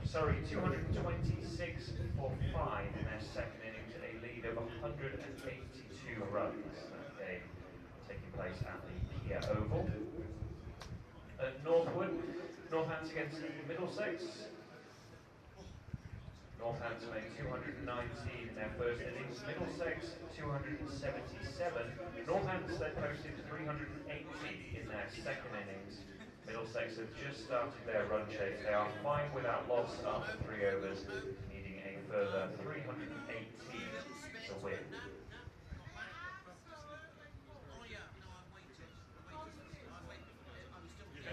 Surrey 226 for 5 in their second innings, a lead of 182 runs. That game taking place at the Kia Oval. At Northwood, Northants against Middlesex. Northants made 219 in their first innings, Middlesex 277. Northants then posted 380 in their second innings. Middlesex have just started their run chase. They are 5 without loss after 3 overs, needing a further 318 to win.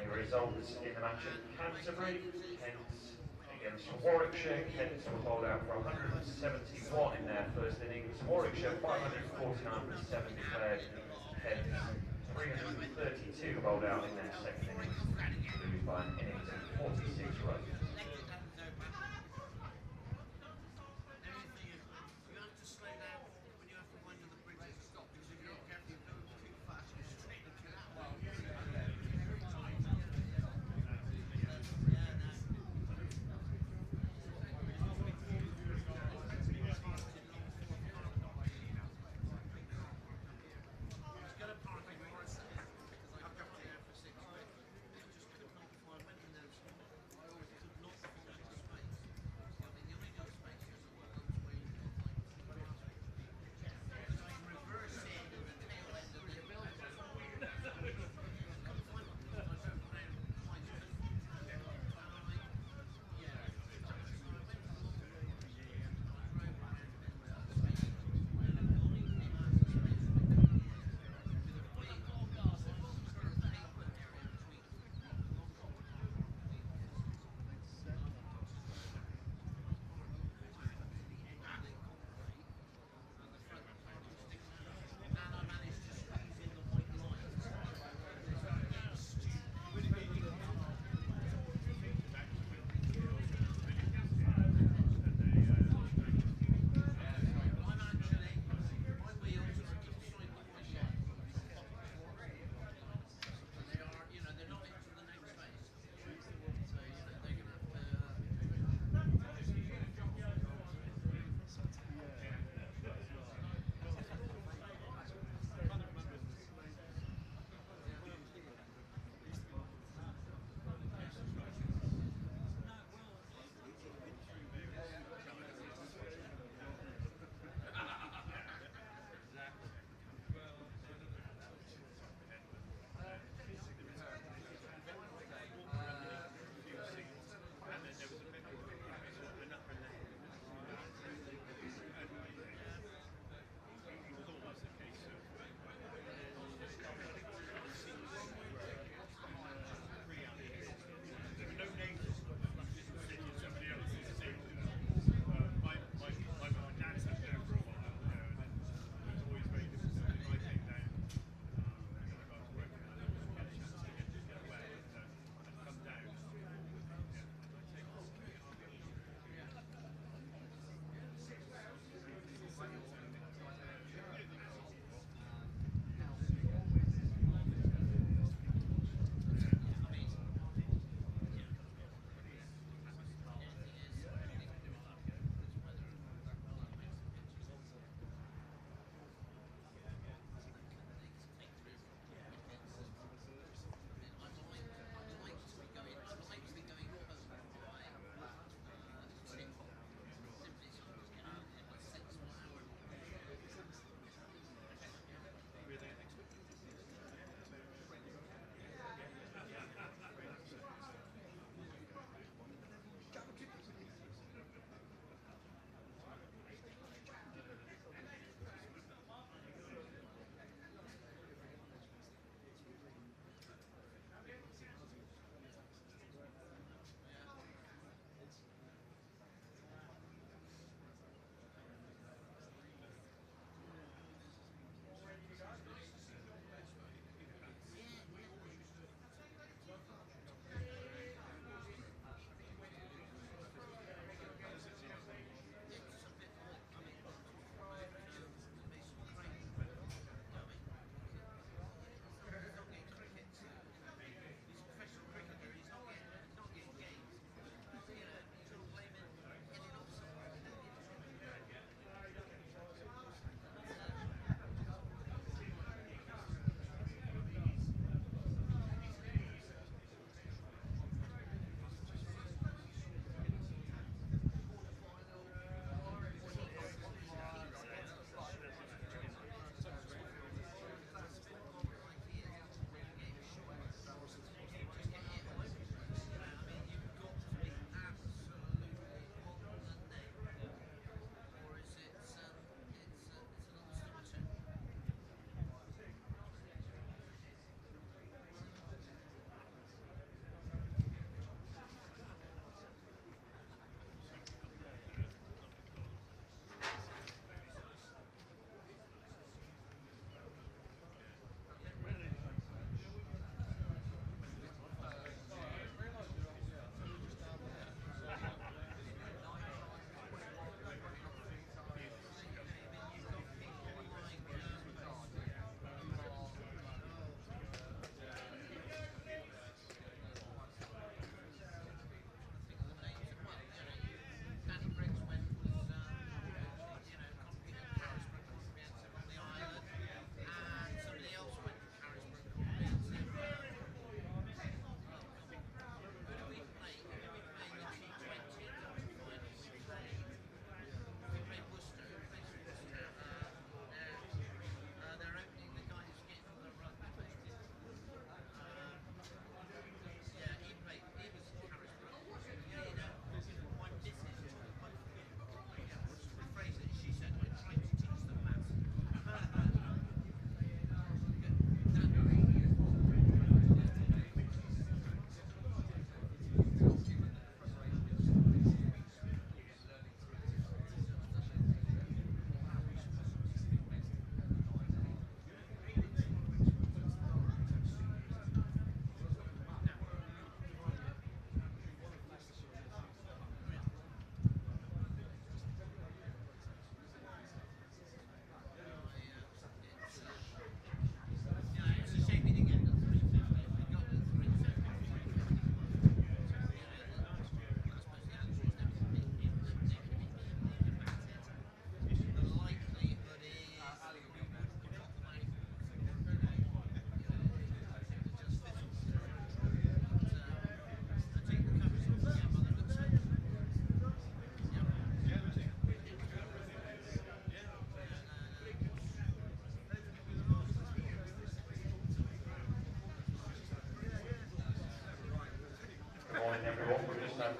The results in the match at Canterbury, Kent against Warwickshire. Kent will hold out for 171 in their first innings. Warwickshire 549 for 7 declared. Kent 332 bowled out in their second innings, lose by an innings of 46 runs.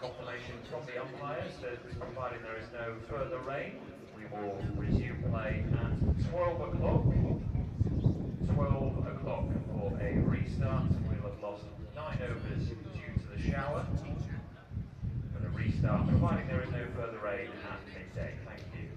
confirmation from the umpires that providing there is no further rain, we will resume play at 12 o'clock. 12 o'clock for a restart. We'll have lost 9 overs due to the shower. For a restart, providing there is no further rain at midday. Thank you.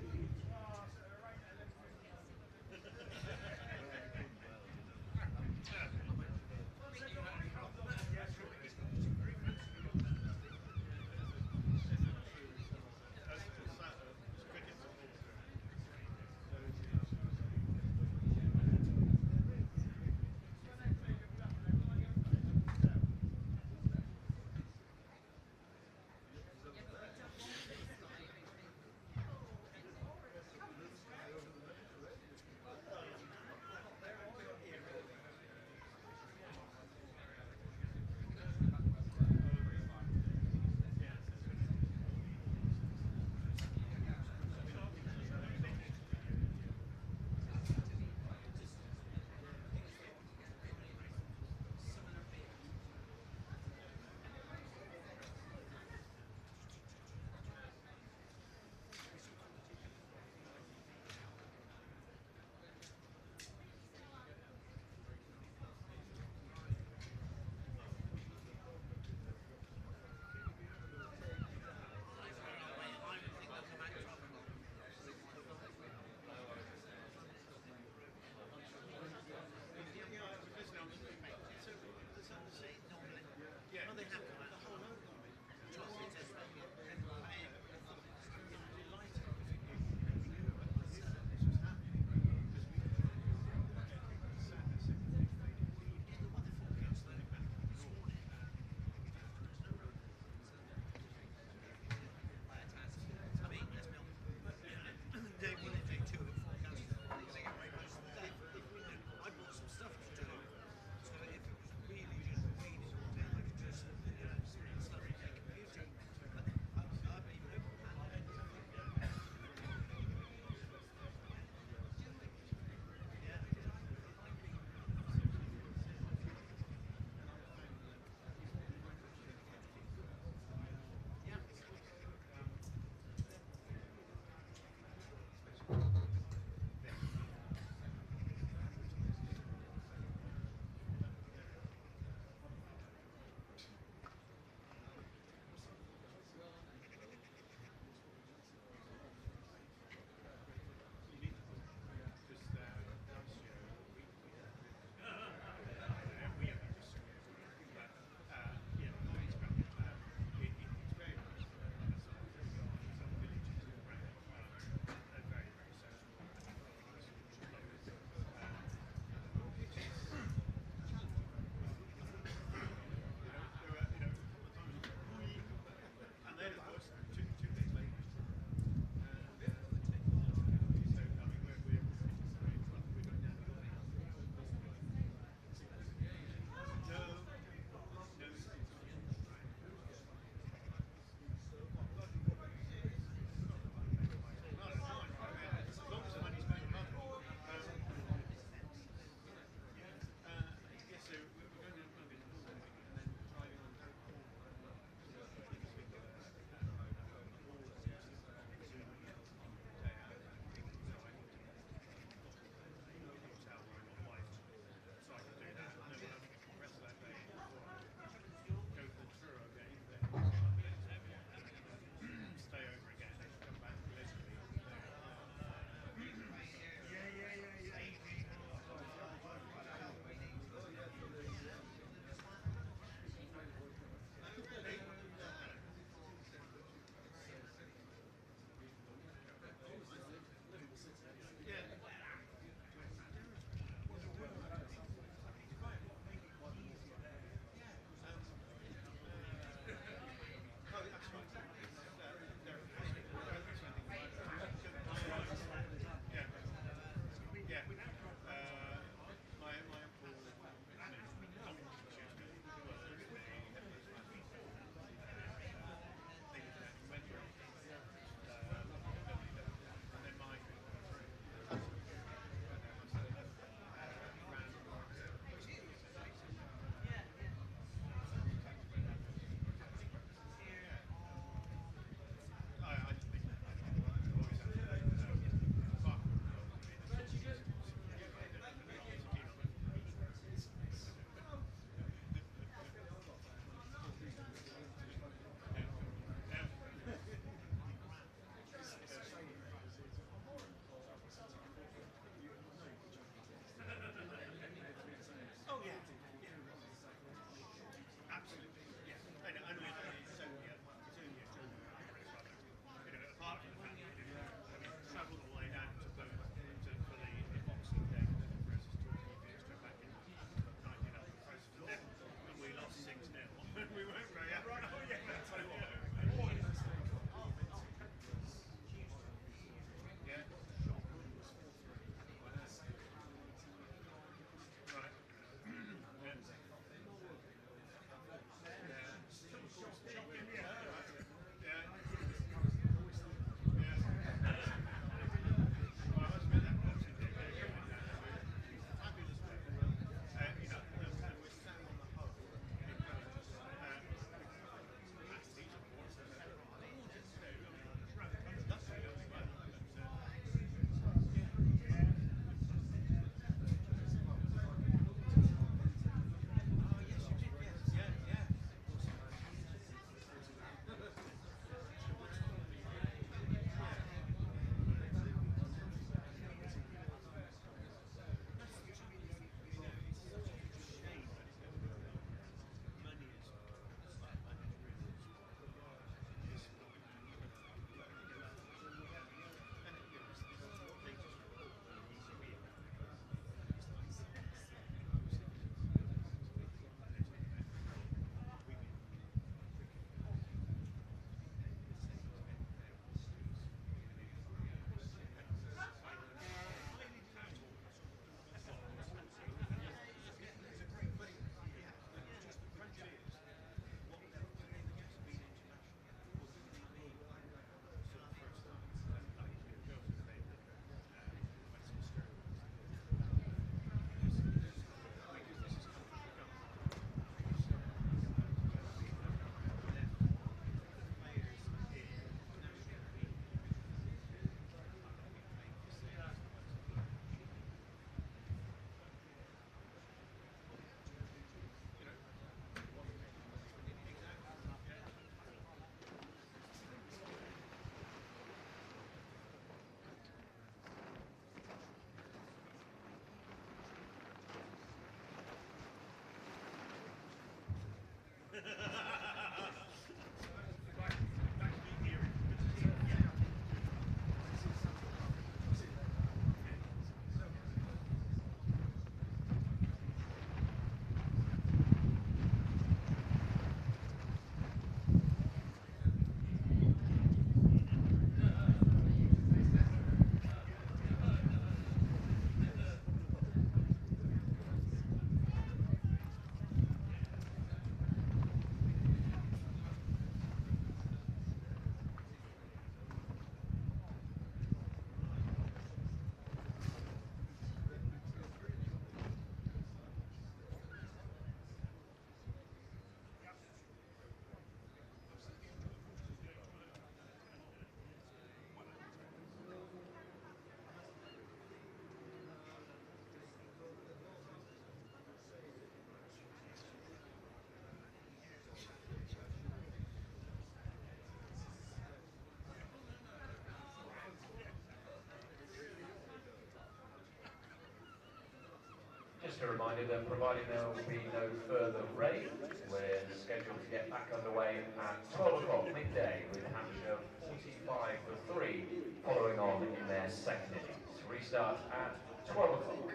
Just a reminder that providing there will be no further rain, we're scheduled to get back underway at 12 o'clock midday with Hampshire 45 for 3 following on in their second innings. Restart at 12 o'clock.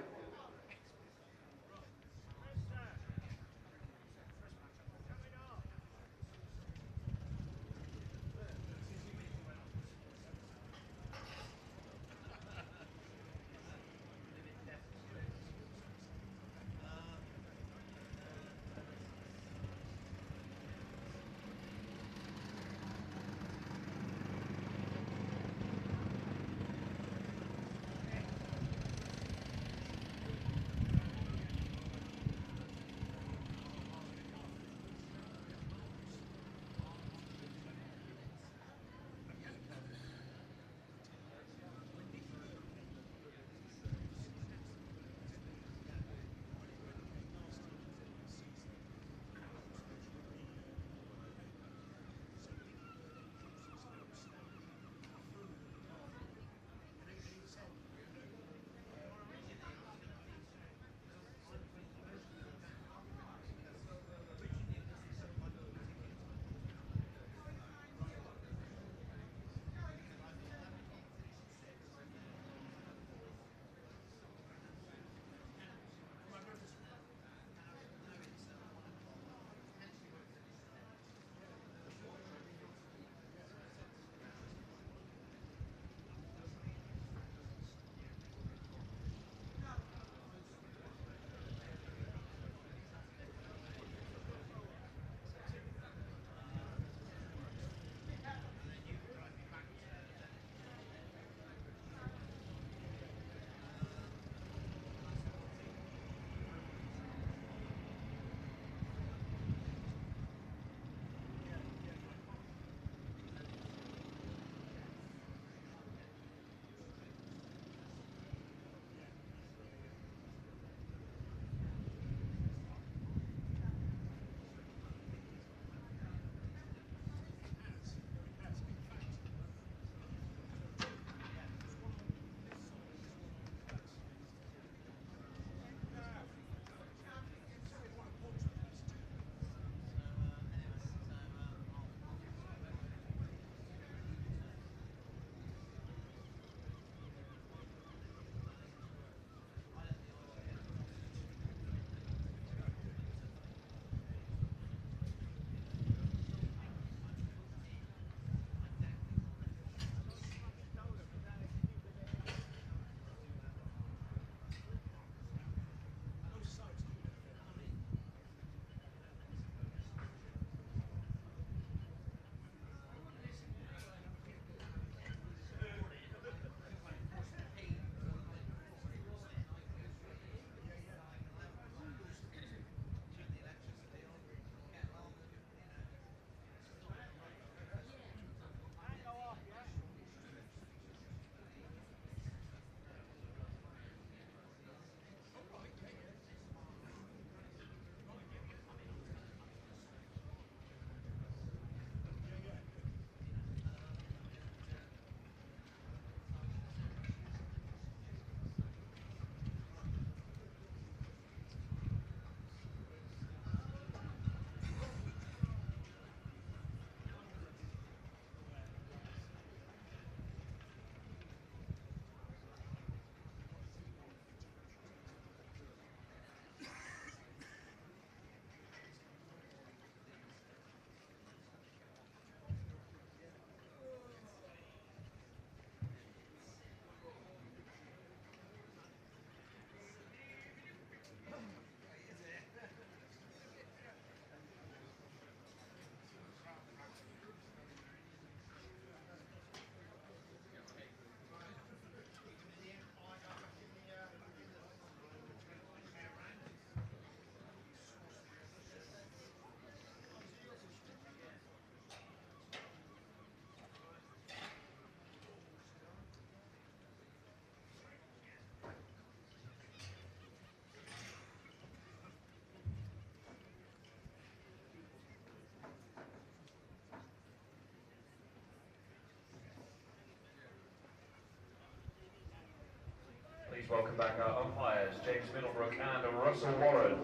Please welcome back our umpires, James Middlebrook and Russell Warren.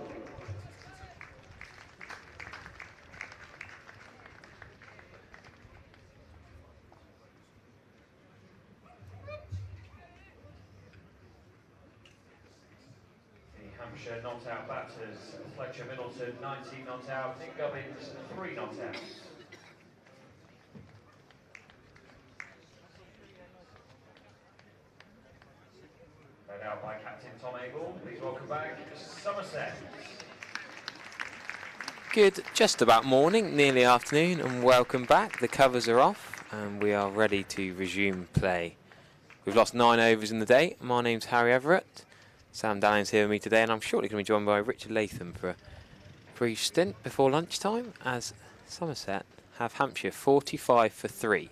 Hampshire not out batters, Fletcher Middleton 19 not out, Nick Gubbins 3 not out. Led out by Captain Tom Abel. Please welcome back Somerset. Good, just about morning, nearly afternoon, and welcome back. The covers are off and we are ready to resume play. We've lost 9 overs in the day. My name's Harry Everett. Sam Dalling's here with me today, and I'm shortly going to be joined by Richard Latham for a brief stint before lunchtime, as Somerset have Hampshire 45 for 3.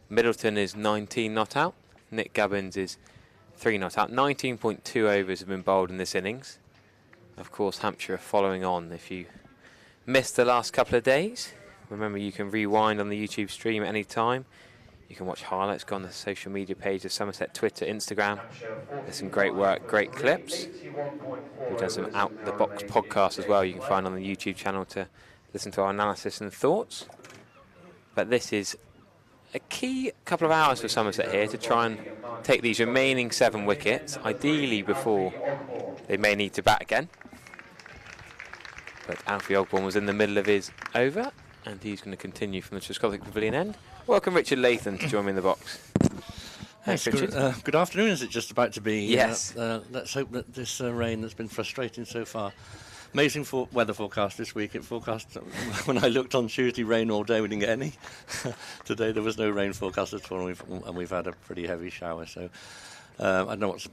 Middleton is 19 not out. Nick Gubbins is 3 not out. 19.2 overs have been bowled in this innings. Of course, Hampshire are following on. If you missed the last couple of days, remember you can rewind on the YouTube stream at any time. You can watch highlights, go on the social media page of Somerset, Twitter, Instagram. There's some great work, great clips. We've done some Out the Box podcasts as well you can find on the YouTube channel to listen to our analysis and thoughts. But this is a key couple of hours for Somerset here to try and take these remaining 7 wickets, ideally before they may need to bat again. But Alfie Ogborn was in the middle of his over, and he's going to continue from the Trescothick Pavilion end. Welcome Richard Latham to join me in the box. Thanks, Richard. Good afternoon, is it just about to be? Yes. Let's hope that this rain that's been frustrating so far. Amazing weather forecast this week. It forecast, when I looked on Tuesday, rain all day. We didn't get any. Today there was no rain forecast at all, and we've had a pretty heavy shower. So I don't know what's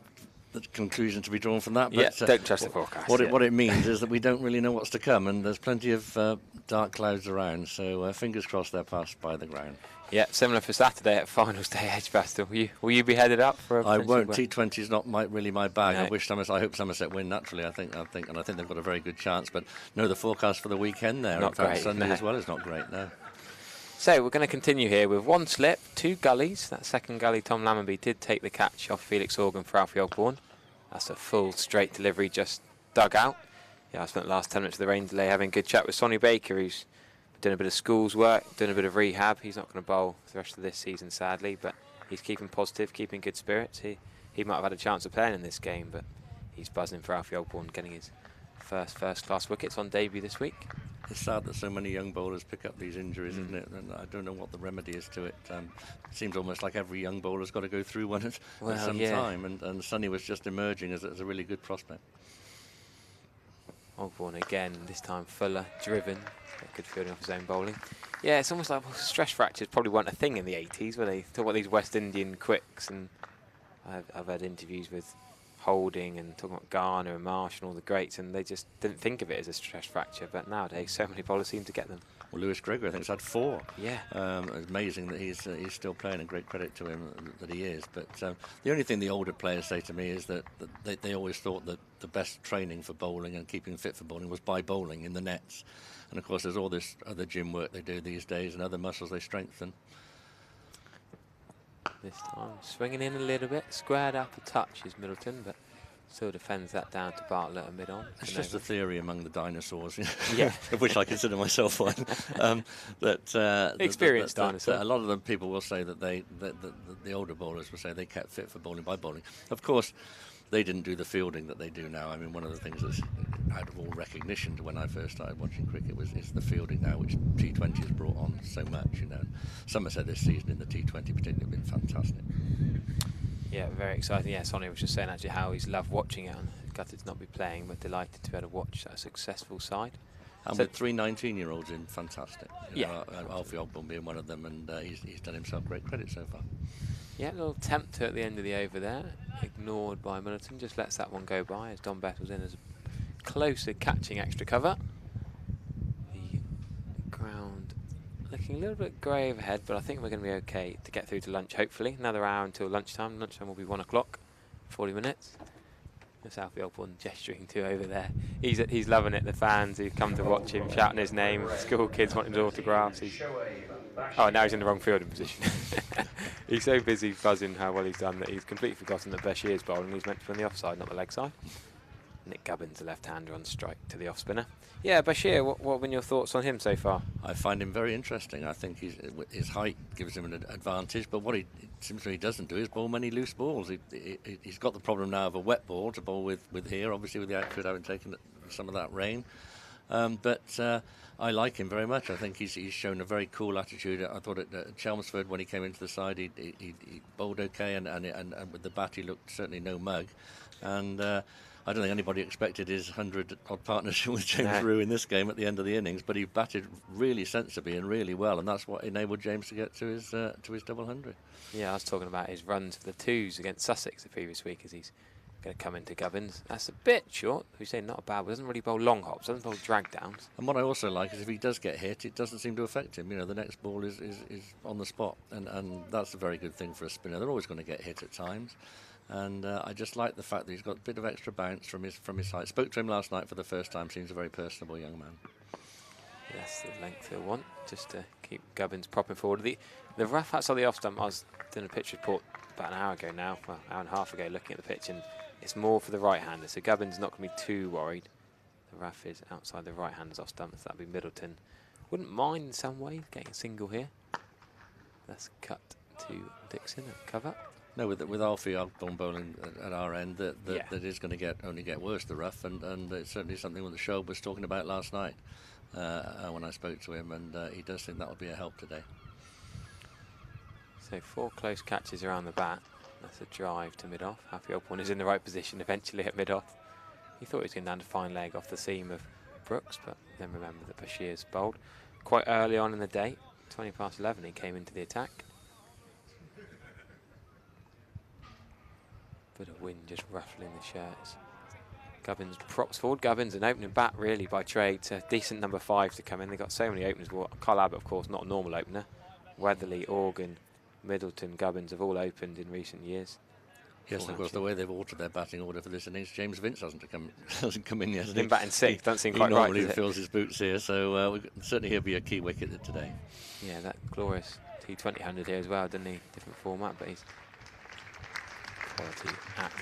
the conclusion to be drawn from that. But, don't trust the forecast. What it means is that we don't really know what's to come, and there's plenty of dark clouds around. So fingers crossed they're passed by the ground. Yeah, similar for Saturday at finals day, Edgbaston. Will you be headed up for? I won't. T20 is not really my bag. No. I hope Somerset win naturally. I think they've got a very good chance. But no, the forecast for the weekend there, Not in fact, great, Sunday no. as well, is not great. No. So we're going to continue here with 1 slip, 2 gullies. That second gully, Tom Lammonby did take the catch off Felix Organ for Alfie Ogborn. That's a full straight delivery, just dug out. Yeah, I spent the last 10 minutes of the rain delay having a good chat with Sonny Baker, who's doing a bit of schools work, doing a bit of rehab. He's not going to bowl for the rest of this season, sadly, but he's keeping positive, keeping good spirits. He might have had a chance of playing in this game, but he's buzzing for Alfie Ogborn, getting his first-class wickets on debut this week. It's sad that so many young bowlers pick up these injuries, isn't it? And I don't know what the remedy is to it. It seems almost like every young bowler's got to go through one at some time, and Sonny was just emerging as a really good prospect. Ogborn again, this time fuller, driven, got good fielding off his own bowling. Yeah, it's almost like stress fractures probably weren't a thing in the 80s, where they talk about these West Indian quicks, and I've had interviews with Holding and talking about Garner and Marsh and all the greats, and they just didn't think of it as a stress fracture, but nowadays so many bowlers seem to get them. Well, Lewis Gregory, I think, has had 4. Yeah. It's amazing that he's still playing, and great credit to him that he is. But the only thing the older players say to me is that they always thought that the best training for bowling and keeping fit for bowling was by bowling in the nets. And, of course, there's all this other gym work they do these days and other muscles they strengthen. This time swinging in a little bit, squared up a touch is Middleton, but still defends that down to Bartlett and mid-on. It's just a theory among the dinosaurs, yeah, of which I consider myself one. Experienced dinosaur. A lot of the people will say that the older bowlers will say they kept fit for bowling by bowling. Of course, they didn't do the fielding that they do now. I mean, one of the things that's out of all recognition to when I first started watching cricket is the fielding now, which T20 has brought on so much. You know, Somerset this season in the T20 particularly have been fantastic. Yeah, very exciting. Yeah, Sonny was just saying actually how he's loved watching it. Gutted to not be playing, but delighted to be able to watch that successful side. And with 3 19-year-olds in, fantastic. Yeah. Alfie Ogborn being one of them, and he's done himself great credit so far. Yeah, a little attempt at the end of the over there, ignored by Middleton, just lets that one go by as Don Bettles in as a closer catching extra cover. The ground looking a little bit grey overhead, but I think we're going to be okay to get through to lunch, hopefully. Another hour until lunchtime. Lunchtime will be 1 o'clock, 40 minutes. That's Alfie Ogborn gesturing to over there. He's loving it, the fans who come to watch him, shouting his name, school kids wanting his autographs. He's Oh, now he's in the wrong fielding position. He's so busy buzzing how well he's done that he's completely forgotten that Bashir's bowling. He's meant to be on the offside, not the leg side. Nick Gubbins, the left-hander, on strike to the off-spinner. Yeah, Bashir, what have been your thoughts on him so far? I find him very interesting. I think his height gives him an advantage, but what it seems to me he doesn't do is bowl many loose balls. He's got the problem now of a wet ball to bowl with here, obviously with the outfield having taken some of that rain. But I like him very much. I think he's shown a very cool attitude. I thought at Chelmsford when he came into the side, he bowled okay, and with the bat he looked certainly no mug. And I don't think anybody expected his 100-odd partnership with James Rew in this game at the end of the innings, but he batted really sensibly and really well, and that's what enabled James to get to his double 100. Yeah, I was talking about his runs for the twos against Sussex the previous week as he's going to come into Gubbins. That's a bit short. We say not bad, but doesn't really bowl long hops, doesn't bowl drag downs. And what I also like is if he does get hit, it doesn't seem to affect him. You know, the next ball is on the spot, and that's a very good thing for a spinner. They're always going to get hit at times. And I just like the fact that he's got a bit of extra bounce from his height. Spoke to him last night for the first time. Seems a very personable young man. That's the length he'll want, just to keep Gubbins propping forward. The rough outside the off stump, I was doing a pitch report about an hour ago now, well, hour and a half ago, looking at the pitch, and it's more for the right-hander, so Gubbins not going to be too worried. The rough is outside the right-hander's off stump, so that'll be Middleton. Wouldn't mind in some way getting a single here. That's cut to Dixon at cover. No, with Alfie Ogborn bowling at our end, that is going to only get worse, the rough, and it's certainly something that the show was talking about last night when I spoke to him, and he does think that will be a help today. So 4 close catches around the bat. That's a drive to mid-off. Alfie Ogborn is in the right position eventually at mid-off. He thought he was going down to fine leg off the seam of Brooks, but then remember that Bashir's bowled quite early on in the day. 20 past 11 he came into the attack. Bit of wind just ruffling the shirts. Gubbins props forward. Gubbins, an opening bat really by trade. It's a decent number 5 to come in. They've got so many openers. Well, Kyle Abbott, of course, not a normal opener. Weatherly, Organ, Middleton, Gubbins have all opened in recent years. Yes, and of course, the way they've altered their batting order for this innings, James Vince hasn't come in yet. He's been batting 6th, doesn't seem quite right. He normally right, fills his boots here, so certainly he'll be a key wicket today. Yeah, that glorious T20 100 here as well, didn't he? Different format, but he's quality.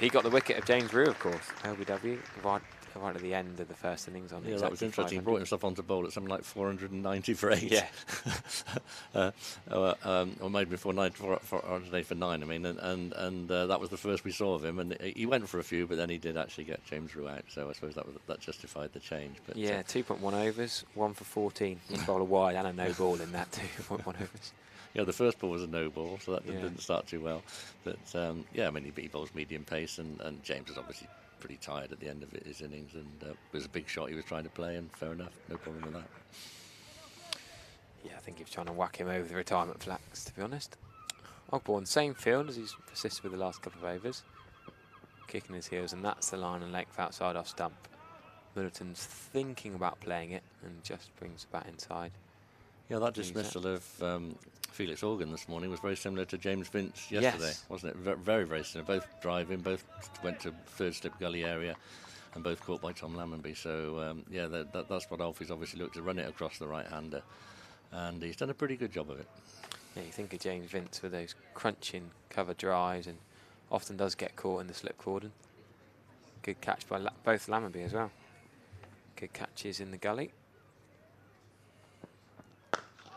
He got the wicket of James Rew, of course. LBW, right at the end of the first innings. On that was interesting. He brought himself onto bowl at something like 490 for 8. Yeah. Or maybe before 9 for 9. I mean, and that was the first we saw of him. And he went for a few, but then he did actually get James Rew out. So I suppose that justified the change. But yeah, 2.1 overs, 1 for 14. He bowled a wide and a no ball in that 2.1 overs. Yeah, the first ball was a no ball, so that didn't start too well. But yeah, I mean, he bowls medium pace, and James was obviously pretty tired at the end of his innings, and it was a big shot he was trying to play, and fair enough, no problem with that. Yeah, I think he was trying to whack him over the retirement flags, to be honest. Ogborn, same field as he's persisted with the last couple of overs. Kicking his heels, and that's the line and length outside off stump. Middleton's thinking about playing it, and just brings the bat inside. Yeah, that dismissal of Felix Organ this morning was very similar to James Vince yesterday, wasn't it? Very, very similar. Both driving, both went to third slip gully area, and both caught by Tom Lammonby. So, yeah, that's what Alfie's obviously looked to run it across the right-hander, and he's done a pretty good job of it. Yeah, you think of James Vince with those crunching cover drives, and often does get caught in the slip cordon. Good catch by both Lammonby as well. Good catches in the gully.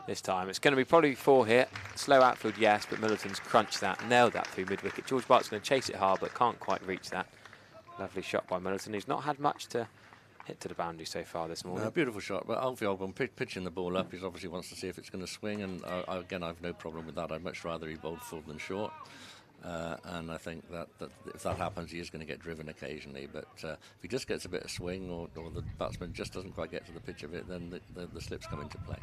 This time it's going to be probably 4 here. Slow outfield, yes, but Middleton's crunched that, nailed that through mid-wicket. George Bart's going to chase it hard, but can't quite reach that. Lovely shot by Middleton. He's not had much to hit to the boundary so far this morning. Beautiful shot, but Alfie Ogborn pitching the ball up. He obviously wants to see if it's going to swing, and again, I've no problem with that. I'd much rather he bowled full than short. And I think that if that happens, he is going to get driven occasionally. But if he just gets a bit of swing, or the batsman just doesn't quite get to the pitch of it, then the slips come into play.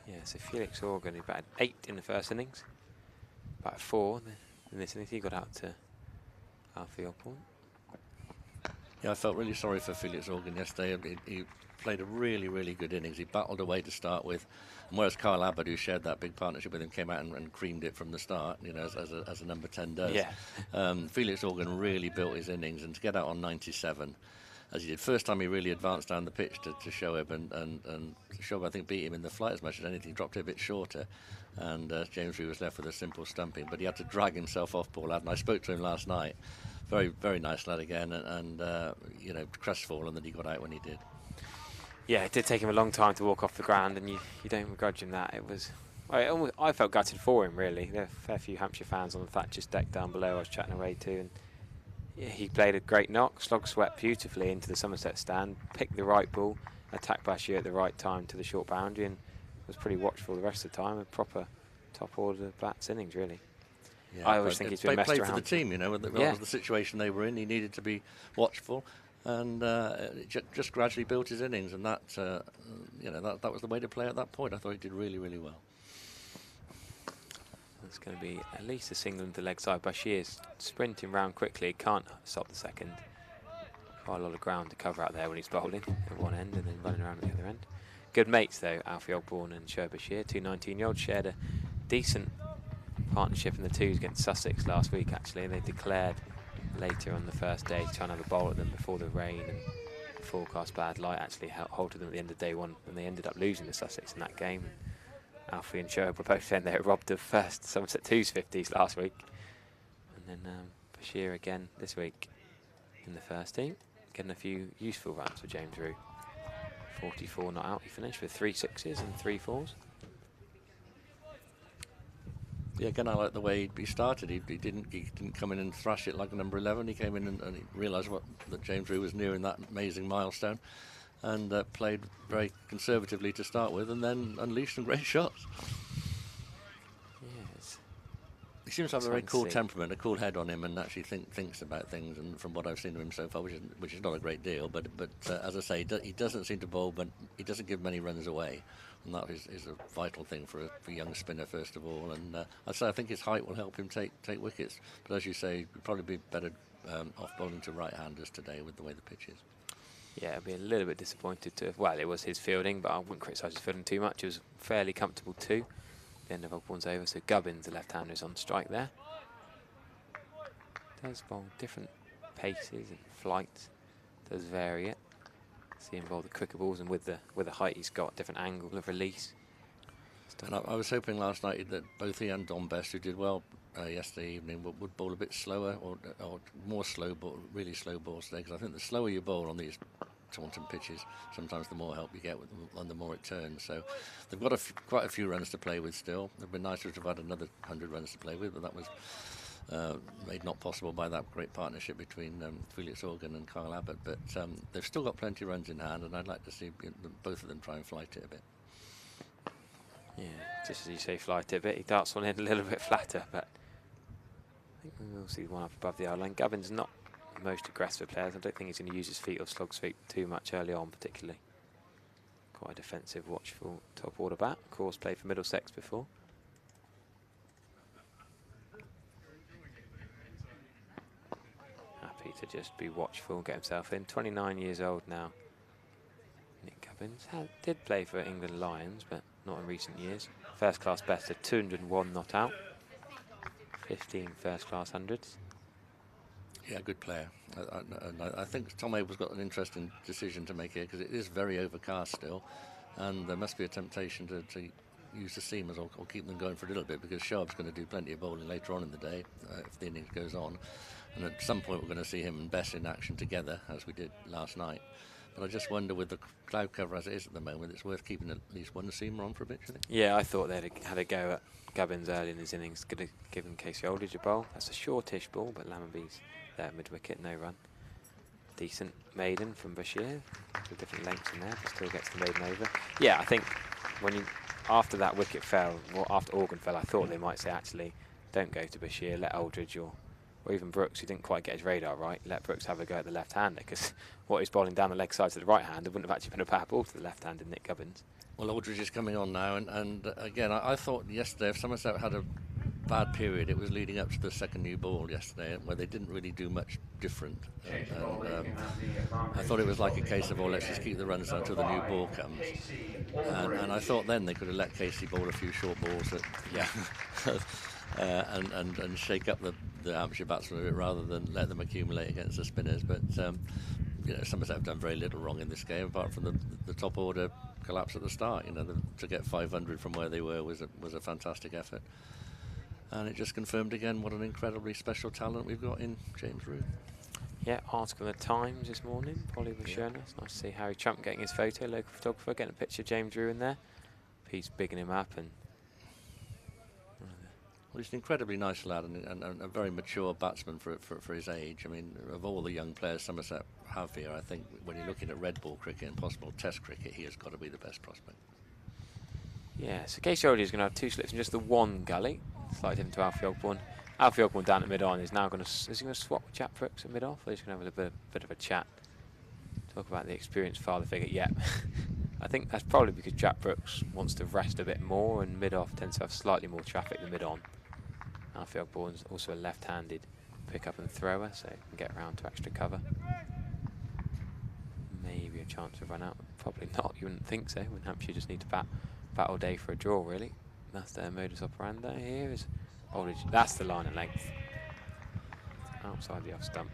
Yeah, so Felix Organ, he batted 8 in the first innings, batted 4 in this innings. He got out to Alfie Ogborn. Yeah, I felt really sorry for Felix Organ yesterday. He played a really, really good innings. He battled away to start with, and whereas Kyle Abbott, who shared that big partnership with him, came out and creamed it from the start, you know, as a number 10 does. Yeah. Felix Organ really built his innings, and to get out on 97. as he did. First time he really advanced down the pitch to Shoaib, and Shoaib, I think, beat him in the flight as much as anything, dropped it a bit shorter, and James Rew was left with a simple stumping, but he had to drag himself off ball out, and I spoke to him last night. Very, very nice lad again, and you know, crestfallen that he got out when he did. Yeah, it did take him a long time to walk off the ground, and you don't begrudge him that. It was, I felt gutted for him, really. There are a fair few Hampshire fans on the Thatcher's deck down below I was chatting away to, and yeah, he played a great knock, slog swept beautifully into the Somerset stand, picked the right ball, attacked Bashir at the right time to the short boundary, and was pretty watchful the rest of the time. A proper top-order bats innings, really. Yeah, I always think he's been messed around. Played for the team, you know, that was the situation they were in. He needed to be watchful, and just gradually built his innings, and that, you know, that was the way to play at that point. I thought he did really, really well. It's going to be at least a single into leg side. Bashir's sprinting round quickly, can't stop the second. Quite a lot of ground to cover out there when he's bowling at one end and then running around at the other end. Good mates though, Alfie Ogborn and Shoaib Bashir, two 19-year-olds, shared a decent partnership in the twos against Sussex last week actually. They declared later on the first day trying to have a bowl at them before the rain and the forecast bad light actually halted them at the end of day one, and they ended up losing to Sussex in that game. Alfie and Shoaib were both saying they were robbed of first Somerset 2's 50s last week. And then Bashir again this week in the first team, getting a few useful runs for James Rew. 44 not out, he finished with 3 6s and 3 4s. Yeah, again, I like the way he started. He didn't come in and thrash it like number 11. He came in and he realised that James Rew was nearing that amazing milestone, and played very conservatively to start with, and then unleashed some great shots. Yes. He seems to have a very cool temperament, a cool head on him, and actually thinks about things. And from what I've seen of him so far, which is not a great deal, but as I say, he doesn't seem to bowl, but he doesn't give many runs away, and that is a vital thing for a young spinner first of all. And I think his height will help him take wickets. But as you say, he'd probably be better off bowling to right-handers today with the way the pitch is. Yeah, I'd be a little bit disappointed to. Well, it was his fielding, but I wouldn't criticise his fielding too much. It was fairly comfortable too. The end of Ogborn's over, so Gubbins, the left-hander, is on strike there. Does bowl different paces and flights. Does vary it. See him bowl the quicker balls, and with the height he's got, different angle of release. And I was hoping last night that both he and Don Best, who did well yesterday evening, would bowl a bit slower or more slow ball, really slow balls today. Because I think the slower you bowl on these Taunton pitches, sometimes the more help you get and the more it turns. So they've got quite a few runs to play with still. It'd been nicer to have had another 100 runs to play with, but that was made not possible by that great partnership between Felix Organ and Kyle Abbott. But they've still got plenty of runs in hand, and I'd like to see both of them try and flight it a bit. Yeah, just as you say, flight it a bit. He darts one in a little bit flatter, but I think we will see one up above the eye line. Gubbins not the most aggressive player. I don't think he's going to use his feet or slog sweep too much early on, particularly. Quite a defensive, watchful top order bat. Of course, played for Middlesex before. Happy to just be watchful, get himself in. 29 years old now. Nick Gubbins did play for England Lions, but not in recent years. First class best of 201 not out. 15 first class hundreds. Yeah, good player. I think Tom Abel's got an interesting decision to make here, because it is very overcast still, and there must be a temptation to use the seamers or keep them going for a little bit, because Shoaib's going to do plenty of bowling later on in the day if the innings goes on, and at some point we're going to see him and Bess in action together as we did last night. But I just wonder, with the cloud cover as it is at the moment, it's worth keeping at least one seamer on for a bit, do you think? Yeah, I thought they'd had a go at Gubbins early in his innings, could have given Casey Aldridge a bowl. That's a shortish ball, but Lammonby's there mid-wicket, no run. Decent maiden from Bashir, with different lengths in there, but still gets the maiden over. Yeah, I think after that wicket fell, or after Organ fell, I thought they might say, actually, don't go to Bashir, let Aldridge or even Brooks, who didn't quite get his radar right, let Brooks have a go at the left-hander, because what he's bowling down the leg side to the right-hander wouldn't have actually been a bad ball to the left-handed Nick Gubbins. Well, Aldridge is coming on now, and again, I thought yesterday if Somerset had a bad period, it was leading up to the second new ball yesterday, where they didn't really do much different. I thought it was like a case of, let's just keep the runs until the new ball comes. And I thought then they could have let Casey bowl a few short balls and shake up the Hampshire batsmen a bit rather than let them accumulate against the spinners. But Somerset have done very little wrong in this game, apart from the top order collapse at the start. To get 500 from where they were was a fantastic effort, and it just confirmed again what an incredibly special talent we've got in James Rew. Yeah, article in the Times this morning, probably was showing us. Nice to see Harry Trump getting his photo, local photographer, getting a picture of James Rew in there. He's bigging him up. And well, he's an incredibly nice lad and a very mature batsman for his age. I mean, of all the young players Somerset have here, I think when you're looking at red ball cricket and possible test cricket, he has got to be the best prospect. Yeah, so Casey Oldie is going to have 2 slips in just the one gully. Slightly different to Alfie Ogborn. Alfie Ogborn down at mid-on is now going to... Is he going to swap with Jack Brooks at mid-off? Or is he going to have a bit of a chat? Talk about the experienced father figure. Yeah, I think that's probably because Jack Brooks wants to rest a bit more, and mid-off tends to have slightly more traffic than mid-on. Alfie Ogborn's also a left-handed pick-up and thrower, so he can get around to extra cover. Maybe a chance to run out. Probably not, you wouldn't think so, when Hampshire just need to bat all day for a draw, really. That's their modus operandi. Here is Aldridge. That's the line of length. Outside the off stump.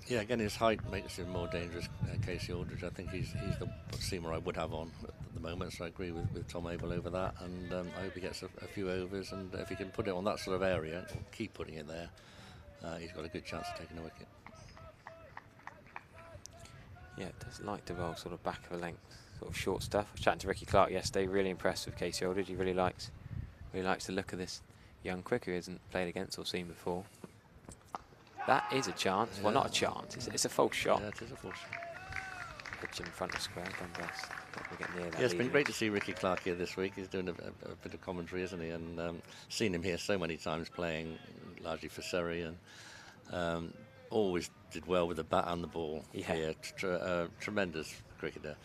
Yeah, again, his height makes him more dangerous, Casey Aldridge. I think he's the seamer I would have on at the moment, so I agree with Tom Abel over that, and I hope he gets a few overs, and if he can put it on that sort of area, or keep putting it there, he's got a good chance of taking a wicket. Yeah, it does like to roll sort of back of a length, sort of short stuff. I was chatting to Ricky Clark yesterday, really impressed with Casey Aldridge. He really likes the look of this young quicker he hasn't played against or seen before. That is a chance. Yeah. Well, not a chance. It's a false shot. Yeah, it is a false shot. Pitch in front of square, done best. Get near that. Yeah, it's been great to see Ricky Clark here this week. He's doing a bit of commentary, isn't he? And seen him here so many times playing, largely for Surrey, and always did well with the bat and the ball. Yeah. Here. Tremendous cricketer.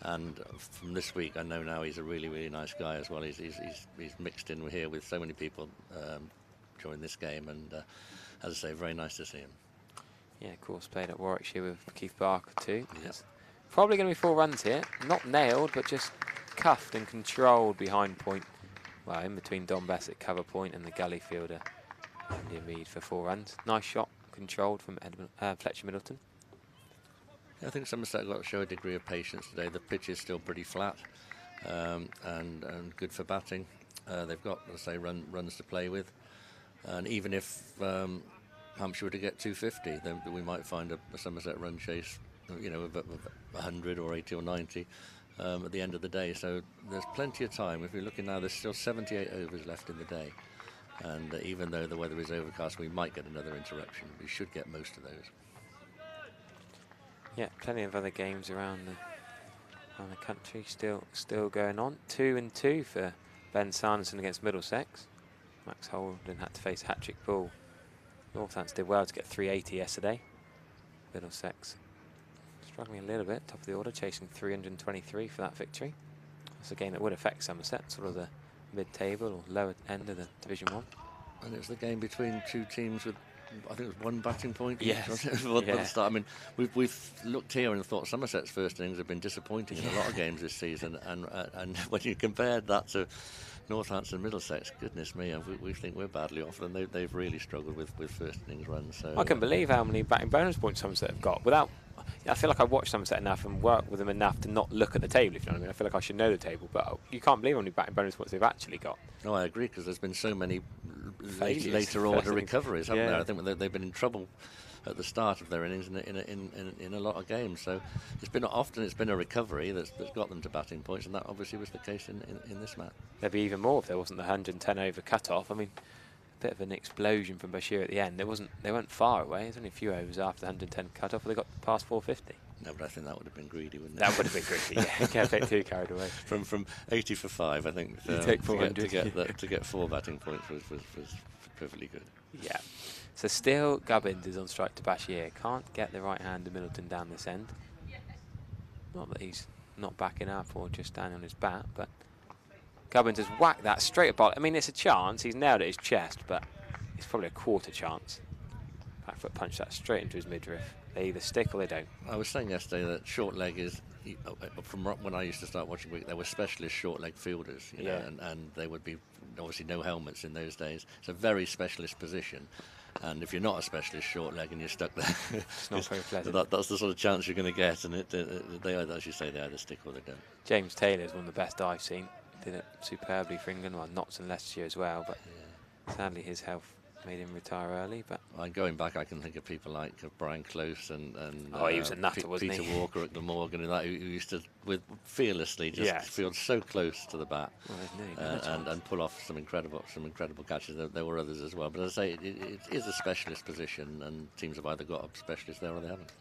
And from this week, I know now he's a really, really nice guy as well. He's mixed in here with so many people during this game, and as I say, very nice to see him. Yeah, of course, played at Warwickshire with Keith Barker too. Yep. Probably going to be 4 runs here. Not nailed, but just cuffed and controlled behind point. Well, in between Don Bessett, cover point, and the gully fielder, India Mead, for 4 runs. Nice shot, controlled from Fletcher Middleton. I think Somerset have got to show a degree of patience today. The pitch is still pretty flat and good for batting. They've got, let's say, runs to play with. And even if Hampshire were to get 250, then we might find a Somerset run chase, of 100 or 80 or 90 at the end of the day. So there's plenty of time. If you're looking now, there's still 78 overs left in the day. And even though the weather is overcast, we might get another interruption. We should get most of those. Yeah, plenty of other games around the country still going on. 2-2 for Ben Sanderson against Middlesex. Max Holden had to face a hat-trick ball. Northants did well to get 380 yesterday. Middlesex struggling a little bit, top of the order, chasing 323 for that victory. That's a game that would affect Somerset, sort of the mid-table or lower end of the Division 1. And it's the game between 2 teams with, I think it was 1 batting point. Yes. At the start. I mean, we've looked here and thought Somerset's first innings have been disappointing in a lot of games this season, and when you compared that to Northampton, Middlesex, goodness me, we think we're badly off, and they've really struggled with first innings runs. So I can believe how many batting bonus points Somerset have got without. I feel like I've watched Somerset enough and worked with them enough to not look at the table, if you know what I mean. I feel like I should know the table, but you can't believe how many batting bonus points they've actually got. No, I agree, because there's been so many later order recoveries, haven't there? I think they've been in trouble at the start of their innings in a lot of games. So it's been a recovery that's got them to batting points, and that obviously was the case in this match. There'd be even more if there wasn't the 110 over cut-off. I mean, a bit of an explosion from Bashir at the end. They weren't far away. There's only a few overs after the 110 cut-off. They got past 450. No, but I think that would have been greedy, wouldn't it? That would have been greedy, yeah. Can't get too carried away. From 80 for 5, I think. You take 400. To get 4 batting points was perfectly good. Yeah. So still Gubbins is on strike to Bashir. Can't get the right hand of Middleton down this end. Not that he's not backing up or just standing on his bat, but Gubbins has whacked that straight at ball. I mean, it's a chance. He's nailed at his chest, but it's probably a quarter chance. Back foot punch that straight into his midriff. They either stick or they don't. I was saying yesterday that short leg is, from when I used to start watching cricket, there were specialist short leg fielders, you know, and they would be obviously no helmets in those days. It's a very specialist position, And if you're not a specialist short leg and you're stuck there, It's not very pleasant. That's the sort of chance you're going to get, and they either, as you say, they either stick or they don't. James Taylor is one of the best I've seen. Did it superbly for England. Well, Notts and Leicestershire as well, but sadly his health made him retire early. But Going back, I can think of people like Brian Close and he was a nutter, wasn't Peter he? Walker at Glamorgan, and that who used to fearlessly just feel so close to the bat, and pull off some incredible catches. There were others as well, but as I say, it is a specialist position, and teams have either got a specialist there or they haven't.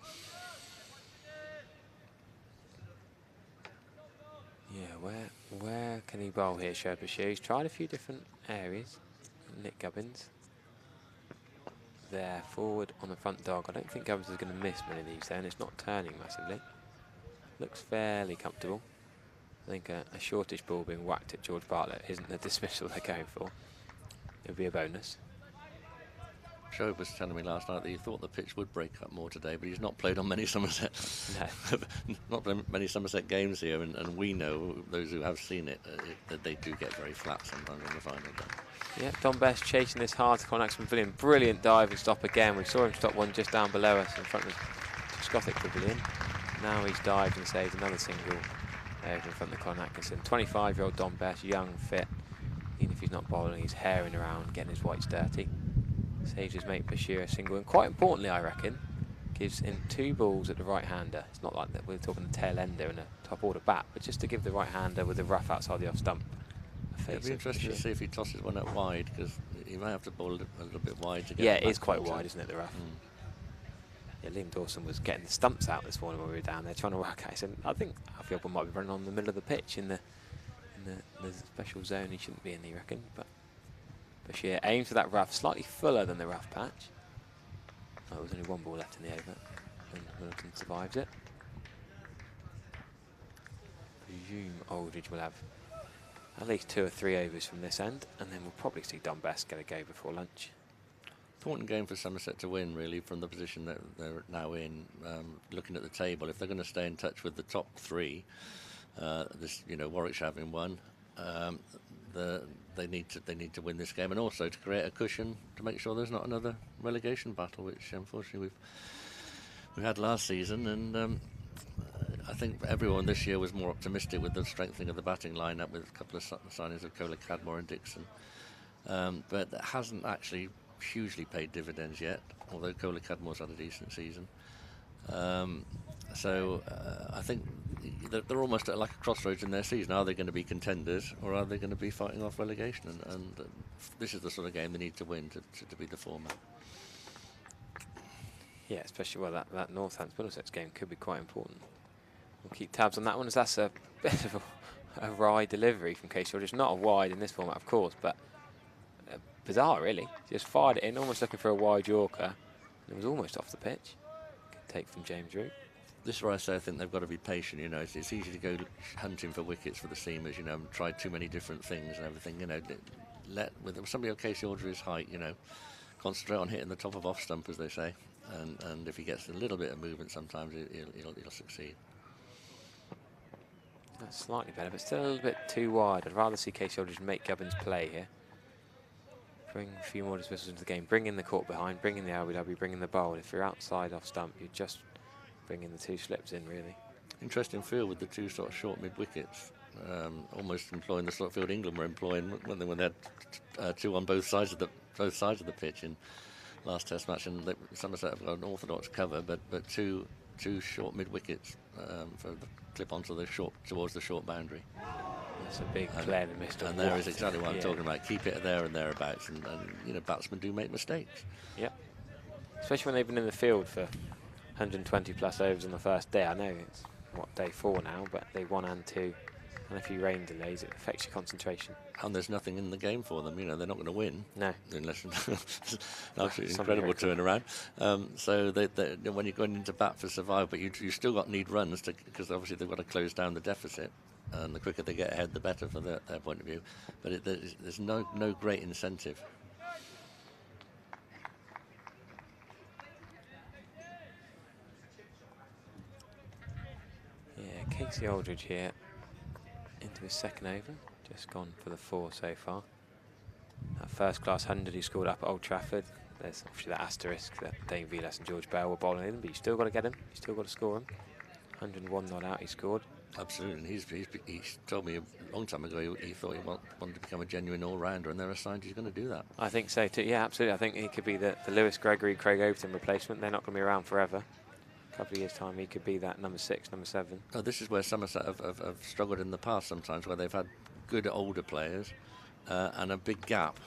Yeah, where can he bowl here, Bashir? He's tried a few different areas. Nick Gubbins. There, forward on the front dog. I don't think Gubbins is going to miss many of these there, and it's not turning massively. Looks fairly comfortable. I think a shortish ball being whacked at George Bartlett isn't the dismissal they're going for. It would be a bonus. Shoaib was telling me last night that he thought the pitch would break up more today, but he's not played on many Somerset, not many Somerset games here, and we know, those who have seen it, that they do get very flat sometimes on the final day. Yeah, Don Best chasing this hard to Connex Pavilion. Brilliant dive and stop again. We saw him stop one just down below us in front of the Gothic Pavilion. Now he's dived and saved another single over in front of the Colin Atkinson. 25-year-old Don Best, young, fit. Even if he's not bowling, he's herring around, getting his whites dirty. Saves his mate Bashir a single, and quite importantly, I reckon, gives him 2 balls at the right-hander. It's not like that we're talking the tail ender and a top-order bat, but just to give the right-hander with the rough outside the off-stump a face. It'd be interesting to see if he tosses one out wide, because he may have to bowl a little bit wide to get. Yeah, it is quite wide, isn't it, the rough? Yeah, Liam Dawson was getting the stumps out this morning when we were down there trying to work out. He said, I think Alfie might be running on the middle of the pitch in the special zone. He shouldn't be in, he reckon, but Bashir aims for that rough, slightly fuller than the rough patch. Oh, there's only 1 ball left in the over, and Middleton survives it. Presume Aldridge will have at least 2 or 3 overs from this end, and then we'll probably see Don Best get a go before lunch. Important game for Somerset to win, really, from the position that they're now in. Looking at the table, if they're going to stay in touch with the top 3, Warwickshire having won. They need to win this game, and also to create a cushion to make sure there's not another relegation battle, which unfortunately we had last season. And I think everyone this year was more optimistic with the strengthening of the batting lineup, with a couple of signings of Kohler, Cadmore and Dixon. But that hasn't actually hugely paid dividends yet, although Kohler Cadmore's had a decent season. So I think they're almost at like a crossroads in their season. Are they going to be contenders, or are they going to be fighting off relegation? And this is the sort of game they need to win to be the former. Yeah, especially that Northampton Middlesex game could be quite important. We'll keep tabs on that one, as that's a bit of a wry delivery from Case George. It's not a wide in this format, of course, but bizarre, really. Just fired it in, almost looking for a wide Yorker. And it was almost off the pitch. Good take from James Root. This is where I say I think they've got to be patient. You know, it's easy to go hunting for wickets for the seamers. You know, and try too many different things and everything. You know, with somebody of Casey Aldridge's height, you know, concentrate on hitting the top of off stump, as they say. And if he gets a little bit of movement, sometimes he'll succeed. That's slightly better, but still a little bit too wide. I'd rather see Casey Aldridge make Gubbins play here. Bring a few more dismissals into the game. Bring in the court behind. Bring in the LBW. Bring in the bowl. If you're outside off stump, you just bring in the 2 slips in, really. Interesting field with the 2 sort of short mid wickets, almost employing the sort of field England were employing when they had 2 on both sides of the pitch in last Test match. And Somerset have got an orthodox cover, but 2 short mid wickets for the clip onto the towards the short boundary. That's a big play that missed. And there is exactly what I'm talking about. Keep it there and thereabouts, and you know, batsmen do make mistakes. Yep. Especially when they've been in the field for 120 plus overs on the first day. I know it's day 4 now, but day 1 and 2, and a few rain delays. It affects your concentration. And there's nothing in the game for them. You know, they're not going to win. No, unless it's absolutely incredible turnaround. So when you're going into bat for survival, but you still need runs because obviously they've got to close down the deficit. And the quicker they get ahead, the better for their point of view. But there's no great incentive. Yeah, Casey Aldridge here into his 2nd over. Just gone for the 4 so far. That first class 100 he scored up at Old Trafford. there's obviously that asterisk that Dave Vilas and George Bell were bowling in, but you still got to get him. You still got to score him. 101 not out he scored. Absolutely, and he's told me a long time ago he thought he wanted to become a genuine all-rounder, and there are signs he's going to do that. I think so too. Yeah, absolutely. I think he could be the Lewis Gregory, Craig Overton replacement. They're not going to be around forever. A couple of years' time, he could be that number 6, number 7. Oh, this is where Somerset have struggled in the past sometimes, where they've had good older players and a big gap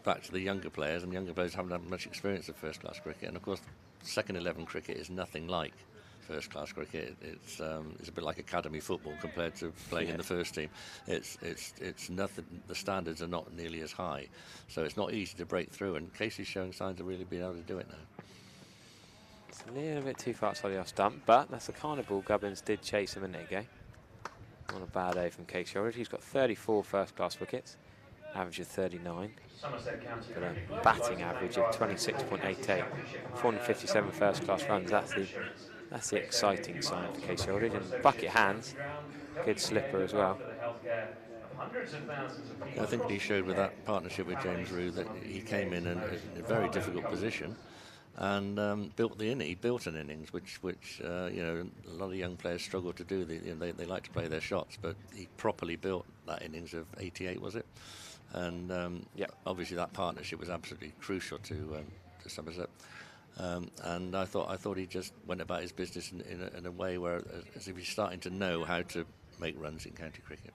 back to the younger players, and younger players haven't had much experience of first-class cricket. And of course, second 11 cricket is nothing like first-class cricket. It's a bit like academy football compared to playing in the first team. It's nothing. The standards are not nearly as high, so it's not easy to break through. And Casey's showing signs of really being able to do it now. It's a little bit too far outside the off stump, but that's the kind of ball Gubbins did chase him a nigga. On a bad day from Casey Aldridge. He's got 34 first-class wickets, average of 39. Got a batting average of 26.88, 457 first-class runs. That's the exciting side for Casey Aldridge. And bucket hands, good slipper as well. I think he showed with that partnership with James Rew that he came in a very difficult position and built the inning. He built an innings, which you know, a lot of young players struggle to do. They like to play their shots, but he properly built that innings of 88, was it? And obviously that partnership was absolutely crucial to Somerset. And I thought he just went about his business in a way where, as if he's starting to know how to make runs in county cricket.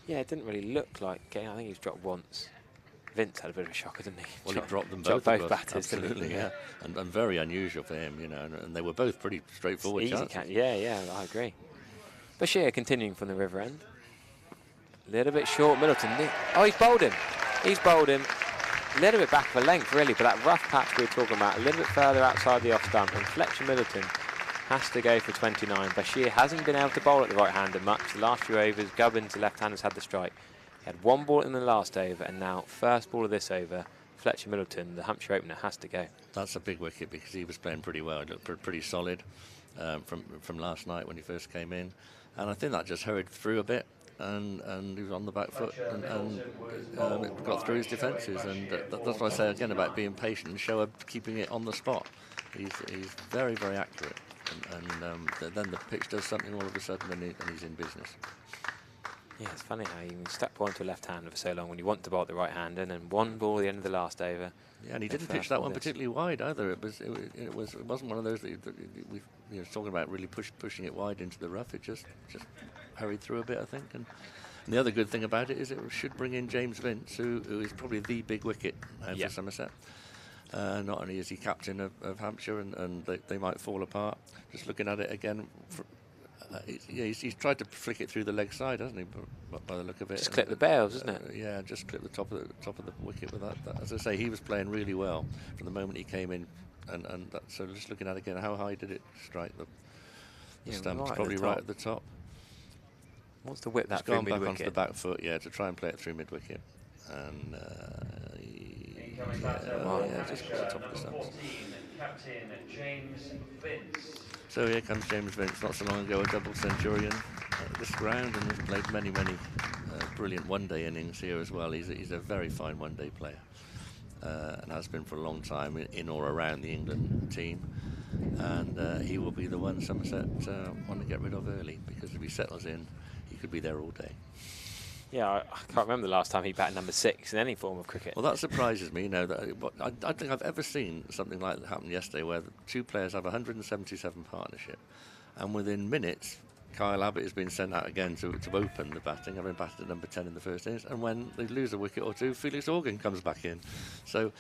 Yeah, it didn't really look like getting. I think he's dropped once. Vince had a bit of a shocker, didn't he? Well, he dropped them both batters, absolutely, yeah. And very unusual for him, you know. And they were both pretty straightforward chances. Yeah, I agree. Bashir continuing from the river end. A little bit short, Middleton. Oh, he's bowled him. He's bowled him. A little bit back of a length, really, but that rough patch we were talking about, a little bit further outside the off stump, and Fletcher Middleton has to go for 29. Bashir hasn't been able to bowl at the right-hander much. The last few overs, Gubbins, the left-handers, had the strike. He had one ball in the last over, and now first ball of this over, Fletcher Middleton, the Hampshire opener, has to go. That's a big wicket because he was playing pretty well. He looked pretty solid from last night when he first came in, and I think that just hurried through a bit. And he was on the back foot and it got through his defences, and that's what I say again about being patient and Shoaib keeping it on the spot. He's very, very accurate, and then the pitch does something all of a sudden and he's in business. Yeah, it's funny how you can step onto a left-hander for so long when you want to bowl at the right-hander, and then one ball at the end of the last over. Yeah, and he didn't pitch that one particularly wide either. It wasn't one of those that we talking about really pushing it wide into the rough. It just hurried through a bit, I think. And the other good thing about it is it should bring in James Vince, who is probably the big wicket for Somerset. Not only is he captain of Hampshire, and they might fall apart. Just looking at it again. He's tried to flick it through the leg side, hasn't he? By the look of it, just clip the bails, isn't it? Yeah, just clip the top of the wicket with that. As I say, he was playing really well from the moment he came in, and so just looking at it again, how high did it strike the stump? Right probably right at the top. Wants to whip that through mid-wicket. Back onto the back foot, to try and play it through mid-wicket, and just got the top of the stumps. Captain James Vince. So here comes James Vince, not so long ago a double centurion at this ground, and has played many brilliant one-day innings here as well. He's a very fine one-day player, and has been for a long time in or around the England team, and he will be the one Somerset want to get rid of early, because if he settles in, he could be there all day. Yeah, I can't remember the last time he batted number 6 in any form of cricket. Well, that surprises me. I don't think I've ever seen something like that happen yesterday, where the two players have 177 partnership, and within minutes, Kyle Abbott has been sent out again to open the batting, having batted at number 10 in the first innings, and when they lose a wicket or two, Felix Organ comes back in. So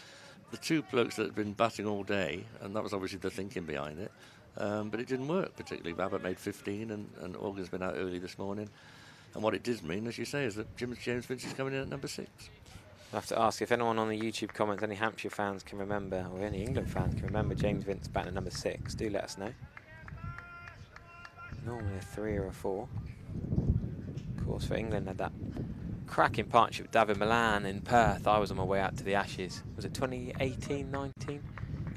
the two blokes that have been batting all day, and that was obviously the thinking behind it, but it didn't work particularly. Abbott made 15, and Organ's been out early this morning. And what it does mean, as you say, is that James Vince is coming in at number 6. I have to ask if anyone on the YouTube comments, any Hampshire fans can remember, or any England fans can remember James Vince batting at number 6. Do let us know. Normally a 3 or a 4. Of course, for England, had that cracking partnership with David Milan in Perth. I was on my way out to the Ashes. Was it 2018, 19?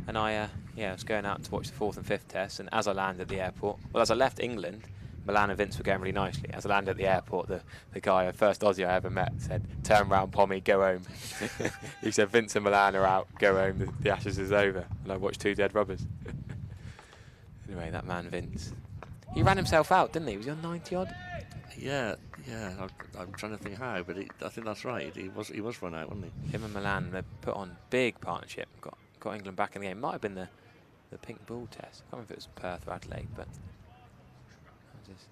And I was going out to watch the 4th and 5th tests. And as I landed at the airport, as I left England, Milan and Vince were going really nicely. As I landed at the airport, the guy, first Aussie I ever met, said, "Turn round, Pommy, go home." He said, "Vince and Milan are out, go home, the Ashes is over." And I watched two dead rubbers. Anyway, that man Vince, he ran himself out, didn't he? Was he on 90 odd? Yeah. I'm trying to think how, but I think that's right. He was run out, wasn't he? Him and Milan, they put on big partnership. Got England back in the game. Might have been the pink ball test. I can't remember if it was Perth or Adelaide, but that was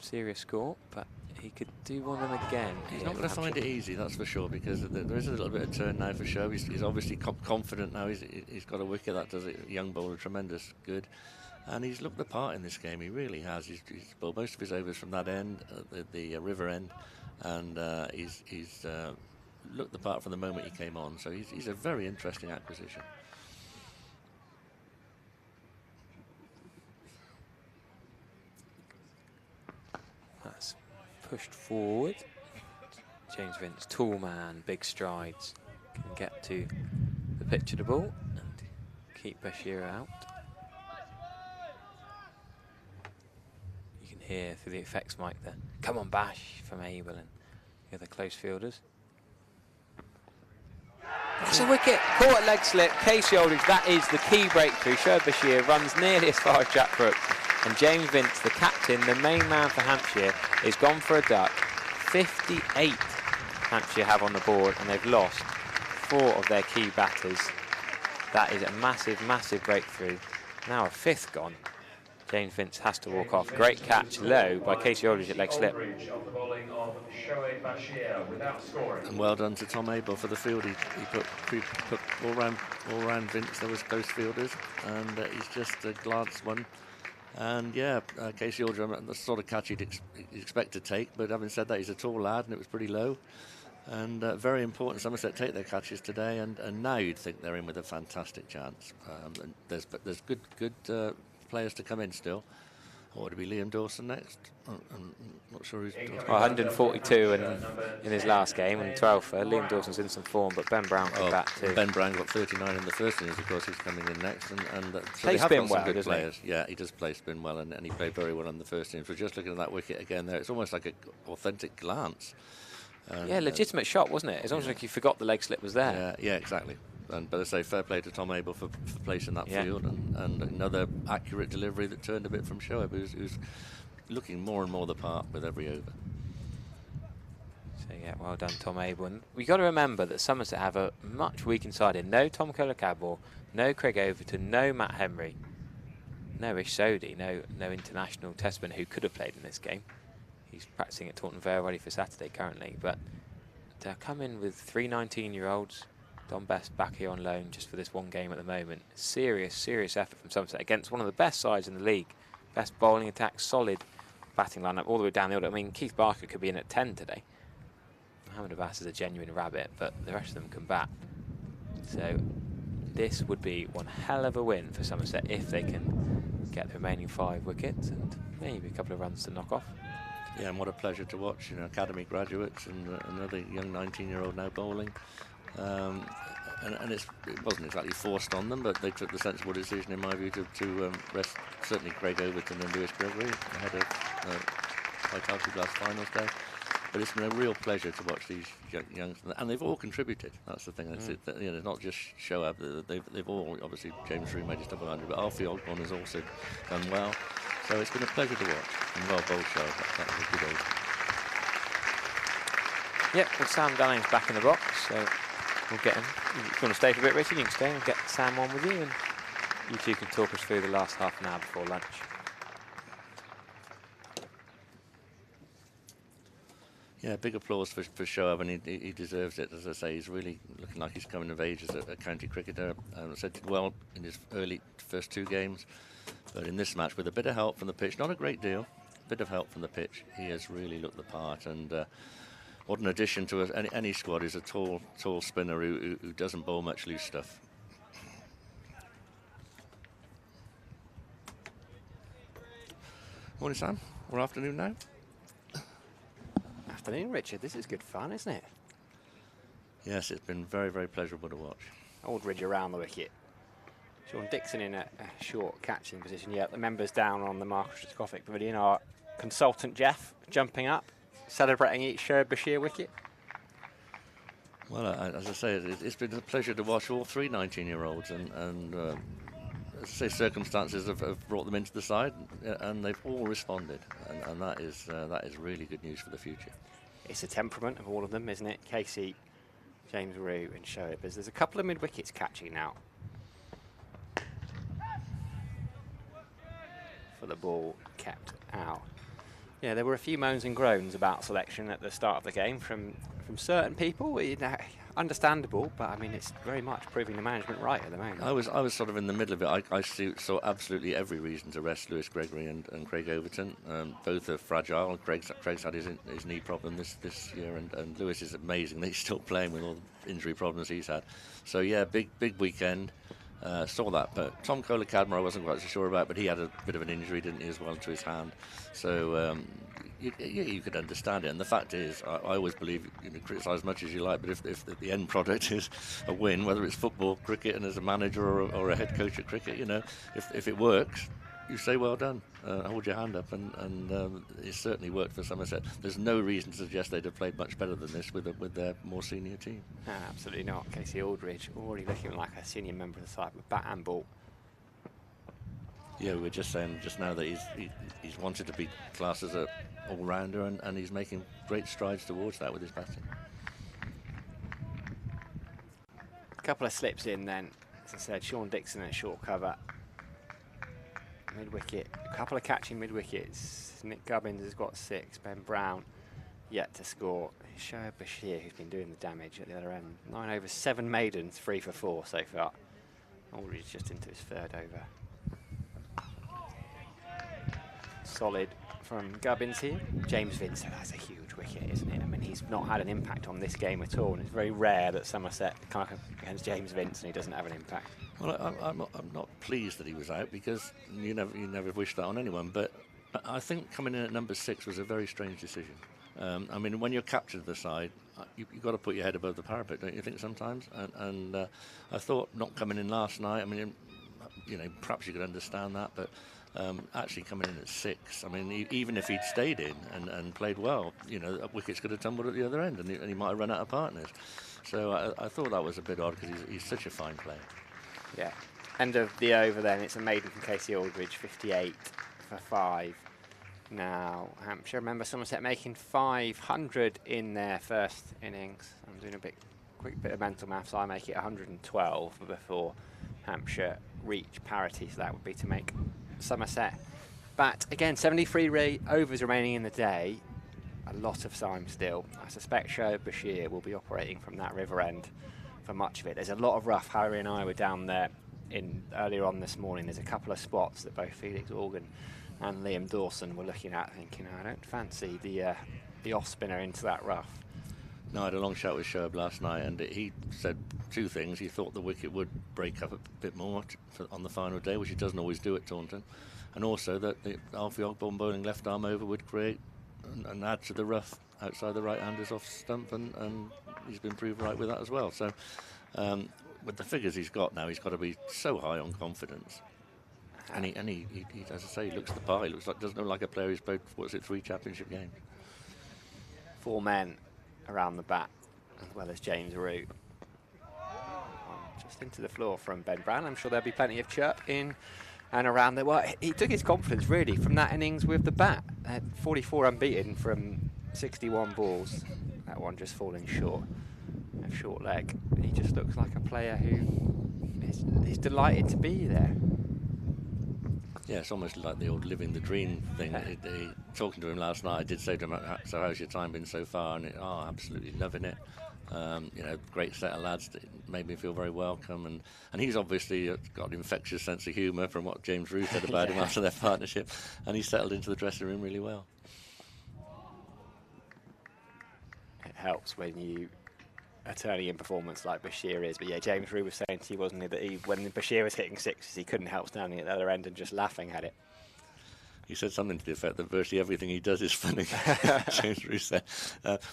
a serious score. But he could do one of them again. He's not going to find it easy, that's for sure, because there is a little bit of turn now for show. He's obviously confident now. He's got a wicket. That does it. Young bowler, tremendous good. And he's looked the part in this game. He really has. He's bowled most of his overs from that end, the river end, and he's looked the part from the moment he came on. So he's a very interesting acquisition. That's pushed forward. James Vince, tall man, big strides, can get to the pitch of the ball and keep Bashir out. Here through the effects mic, the "come on Bash" from Abel and the other close fielders. That's a wicket, caught at leg slip. Casey Aldridge, that is the key breakthrough. Shoaib Bashir runs nearly as far as Jack Brooks, and James Vince, the captain, the main man for Hampshire, is gone for a duck. 58 Hampshire have on the board, and they've lost 4 of their key batters. That is a massive, massive breakthrough. Now a 5th gone. James Vince has to walk off. Great catch low by Casey Aldridge at leg slip. And well done to Tom Abel for the field. He put all round Vince. There was close fielders, and he's just glanced one. And yeah, Casey Aldridge, the sort of catch he'd expect to take. But having said that, he's a tall lad, and it was pretty low. And very important, Somerset take their catches today, and now you'd think they're in with a fantastic chance. And there's good players to come in still. Or would it be Liam Dawson next? I'm not sure who's... 142 in his last game, and 12 for Liam Dawson's in some form, but Ben Brown came back too. Ben Brown got 39 in the first innings, of course. He's coming in next, and so plays they have spin got some well, good doesn't players. Yeah, he does play spin well, and he played very well in the first innings. We're just looking at that wicket again there. It's almost like an authentic glance. Yeah, legitimate shot, wasn't it? It's almost like you forgot the leg slip was there. Yeah, exactly. But I say fair play to Tom Abel for placing that field, and another accurate delivery that turned a bit from Shoaib, who's looking more and more the part with every over. So yeah, well done Tom Abel. And we've got to remember that Somerset have a much weakened side in. No Tom Kohler-Cabell, no Craig Overton, no Matt Henry, no Ish Sodhi, no international testman who could have played in this game. He's practicing at Taunton Vale ready for Saturday currently, but to come in with 3 19-year-olds, Don Best back here on loan just for this one game at the moment. Serious effort from Somerset against one of the best sides in the league. Best bowling attack, solid batting lineup all the way down the order. I mean, Keith Barker could be in at 10 today. Mohammed Abbas is a genuine rabbit, but the rest of them can bat. So this would be one hell of a win for Somerset if they can get the remaining 5 wickets and maybe a couple of runs to knock off. Yeah, and what a pleasure to watch. You know, academy graduates and another young 19-year-old now bowling. And it wasn't exactly forced on them, but they took the sensible decision, in my view, to rest certainly Craig Overton and Lewis Gregory ahead of Vitality Glass Finals Day. But it's been a real pleasure to watch these young, and they've all contributed. That's the thing. That's it. You know, it's not just Shoaib. They've all, obviously, James Rew made his double 100, but Alfie Ogborn has also done well. So it's been a pleasure to watch. And well bowled Shoaib. That was a good over. Yep, well, Sam Dalling's back in the box, so we'll get him. If you want to stay for a bit, Richard, you can stay and get Sam on with you, and you two can talk us through the last half an hour before lunch. Yeah, big applause for Shoaib, and he deserves it. As I say, he's really looking like he's coming of age as a county cricketer. I said did well in his first 2 games, but in this match, with a bit of help from the pitch, not a great deal, a bit of help from the pitch, he has really looked the part. And what an addition to any squad is a tall spinner who doesn't bowl much loose stuff. Morning, Sam. Or afternoon now. Afternoon, Richard. This is good fun, isn't it? Yes, it's been very, very pleasurable to watch. Aldridge around the wicket. Sean Dixon in a short catching position. Yeah, the members down on the Marcus Trescothic pavilion are consultant Jeff jumping up, celebrating each Bashir wicket? Well, as I say, it's been a pleasure to watch all three 19-year-olds, and as I say, circumstances have brought them into the side, and they've all responded, and that is really good news for the future. It's the temperament of all of them, isn't it? Casey, James Rue and Shoaib. There's a couple of mid-wickets catching now for the ball kept out. Yeah, there were a few moans and groans about selection at the start of the game from certain people. Understandable, but I mean, it's very much proving the management right at the moment. I was sort of in the middle of it. I saw absolutely every reason to rest Lewis Gregory and Craig Overton. Both are fragile. Craig's had his knee problem this year, and Lewis is amazing that he's still playing with all the injury problems he's had. So yeah, big weekend. Saw that, but Tom Kohler-Cadmer I wasn't quite so sure about, but he had a bit of an injury, didn't he, as well, to his hand. So you could understand it. And the fact is, I always believe, criticise as much as you like, but if the end product is a win, whether it's football, cricket, and as a manager or a head coach at cricket, if it works, you say well done, hold your hand up, and it certainly worked for Somerset. There's no reason to suggest they'd have played much better than this with their more senior team. No, absolutely not. Casey Aldridge already looking like a senior member of the side with bat and ball. Yeah, we were just saying just now that he's wanted to be classed as an all-rounder, and he's making great strides towards that with his batting. A couple of slips in then, as I said, Sean Dixon at short cover. Mid-wicket, a couple of catching mid-wickets. Nick Gubbins has got 6, Ben Brown yet to score. Shoaib Bashir, who's been doing the damage at the other end. 9 overs, 7 maidens, 3 for 4 so far. Aldridge just into his 3rd over. Solid from Gubbins here. James Vincent, that's a huge wicket, isn't it? I mean, he's not had an impact on this game at all, and it's very rare that Somerset come against James Vincent, he doesn't have an impact. Well, I'm not pleased that he was out, because you never wish that on anyone, but I think coming in at number 6 was a very strange decision. I mean, when you're captured to the side, you've got to put your head above the parapet, don't you think, sometimes? And I thought not coming in last night, I mean, perhaps you could understand that, but actually coming in at 6, I mean, even if he'd stayed in and played well, wickets could have tumbled at the other end, and he might have run out of partners. So I thought that was a bit odd, because he's such a fine player. Yeah. End of the over then. It's a maiden from Casey Aldridge, 58 for 5. Now, Hampshire, remember Somerset making 500 in their first innings. I'm doing a quick bit of mental maths. I make it 112 before Hampshire reach parity, so that would be to make Somerset bat. Again, 73 overs remaining in the day. A lot of time still. I suspect Shoaib Bashir will be operating from that river end for much of it. There's a lot of rough. Harry and I were down there earlier on this morning. There's a couple of spots that both Felix Organ and Liam Dawson were looking at, thinking, I don't fancy the off spinner into that rough. No, I had a long chat with Shoaib last night, and he said 2 things. He thought the wicket would break up a bit more on the final day, which it doesn't always do at Taunton, and also that the Alfie Ogborn bowling left arm over would create and add to the rough outside the right-handers off stump, and he's been proved right with that as well. So with the figures he's got now, he's got to be so high on confidence. And he as I say, he looks the part. He doesn't look like a player who's played 3 championship games. 4 men around the bat, as well as James Rue. Just into the floor from Ben Brown. I'm sure there'll be plenty of chirp in and around there. Well, he took his confidence really from that innings with the bat. 44 unbeaten from 61 balls. That one just falling short. A short leg. He just looks like a player who is delighted to be there. Yeah, it's almost like the old living the dream thing. Talking to him last night, I did say to him, so how's your time been so far? And absolutely loving it. Great set of lads that made me feel very welcome. And he's obviously got an infectious sense of humour from what James Rue said about him after their partnership. And he settled into the dressing room really well. It helps when you are turning in performance like Bashir is. But yeah, James Rue was saying to you, wasn't he, that when Bashir was hitting 6s, he couldn't help standing at the other end and just laughing at it. He said something to the effect that virtually everything he does is funny. James Rue said.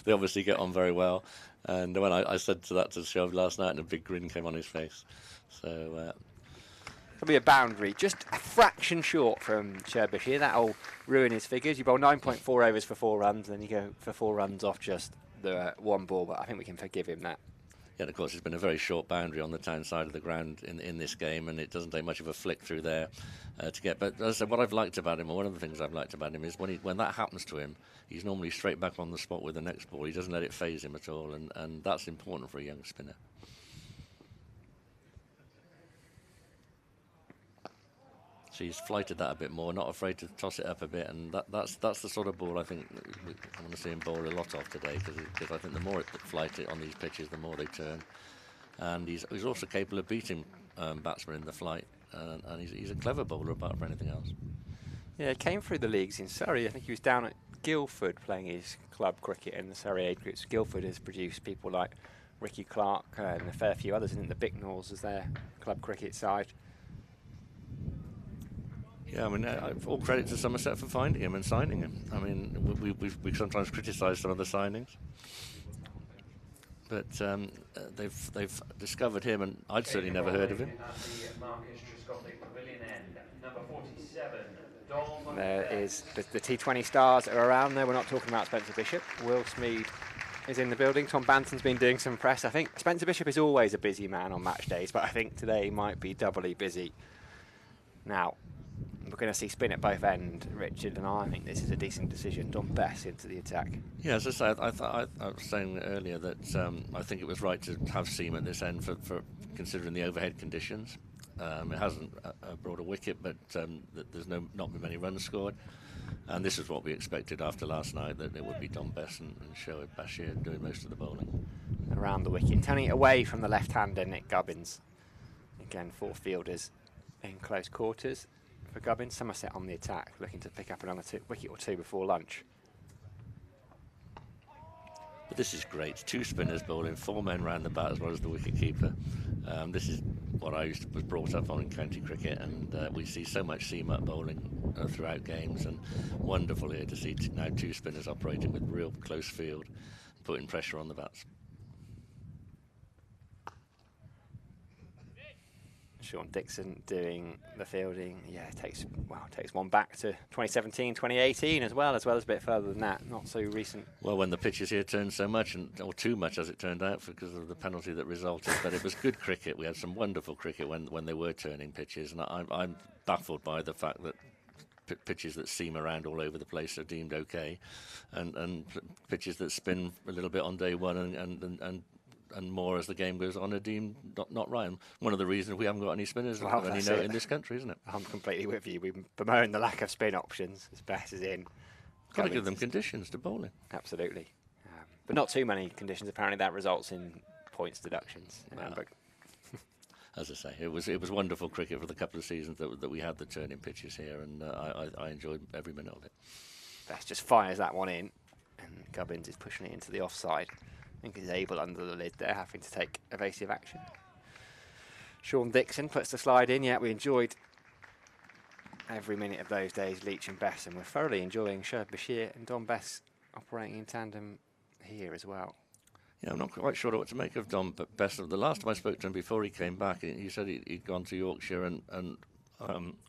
They obviously get on very well. And when I said that to Shoaib last night, and a big grin came on his face. So There'll be a boundary, just a fraction short from Bashir. That'll ruin his figures. You bowl 9.4 overs for 4 runs, and then you go for 4 runs off just the 1 ball, but I think we can forgive him that. Yeah, and of course, it's been a very short boundary on the town side of the ground in this game, and it doesn't take much of a flick through there to get. But as I said, what I've liked about him, or one of the things I've liked about him, is when that happens to him, he's normally straight back on the spot with the next ball. He doesn't let it phase him at all, and that's important for a young spinner. So he's flighted that a bit more, not afraid to toss it up a bit, and that's the sort of ball I think I want to see him bowl a lot of today, because I think the more it flight it on these pitches, the more they turn. And he's also capable of beating batsmen in the flight, and he's a clever bowler apart from anything else. Yeah, he came through the leagues in Surrey. I think he was down at Guildford playing his club cricket in the Surrey age groups. Guildford has produced people like Ricky Clark and a fair few others, and the Bicknells as their club cricket side. Yeah, I mean, all credit to Somerset for finding him and signing him. I mean, we sometimes criticise some of the signings, but they've discovered him, and I'd certainly never heard of him. There is the T20 stars are around there. We're not talking about Spencer Bishop. Will Smead is in the building. Tom Banton's been doing some press. I think Spencer Bishop is always a busy man on match days, but I think today he might be doubly busy. Now, we're going to see spin at both ends, Richard, and I think this is a decent decision. Dom Bess into the attack. Yeah, as I say, I was saying earlier that I think it was right to have seam at this end for considering the overhead conditions. It hasn't brought a wicket, but there's not been many runs scored. And this is what we expected after last night, that it would be Dom Bess and Shoaib Bashir doing most of the bowling. Around the wicket, turning it away from the left-hander, Nick Gubbins. Again, 4 fielders in close quarters for Gubbins. Somerset on the attack, looking to pick up another wicket or 2 before lunch. But this is great. 2 spinners bowling, 4 men round the bat as well as the wicket keeper. This is what I was brought up on in county cricket, and we see so much seam-up bowling throughout games, and wonderful here to see now 2 spinners operating with real close field, putting pressure on the bats. Sean Dixon doing the fielding. Yeah, takes one back to 2017, 2018 as well as a bit further than that. Not so recent. Well, when the pitches here turned so much, or too much as it turned out, because of the penalty that resulted. But it was good cricket. We had some wonderful cricket when they were turning pitches, and I'm baffled by the fact that pitches that seam around all over the place are deemed okay, and pitches that spin a little bit on day one and more as the game goes on are deemed not right. And one of the reasons we haven't got any spinners in this country, isn't it? I'm completely with you. We bemoan the lack of spin options as Bess is in. Got to give them conditions to bowl in. Absolutely. But not too many conditions. Apparently that results in points deductions. But as I say, it was wonderful cricket for the couple of seasons that we had the turning pitches here, and I enjoyed every minute of it. Bess just fires that one in, and Gubbins is pushing it into the offside. I think he's able under the lid there, having to take evasive action. Sean Dixon puts the slide in. Yeah, we enjoyed every minute of those days, Leach and Bess, and we're thoroughly enjoying Shoaib Bashir and Dom Bess operating in tandem here as well. Yeah, I'm not quite sure what to make of Dom Bess. The last time I spoke to him before he came back, he said he'd gone to Yorkshire and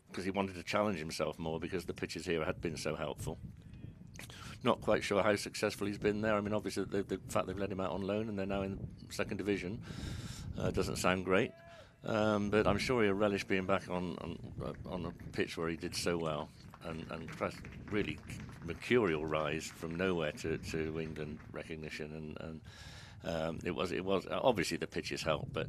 because he wanted to challenge himself more because the pitches here had been so helpful. Not quite sure how successful he's been there. I mean, obviously, the fact they've let him out on loan and they're now in second division doesn't sound great. But I'm sure he'll relish being back on a pitch where he did so well and really mercurial rise from nowhere to England recognition. And it was obviously the pitches help, but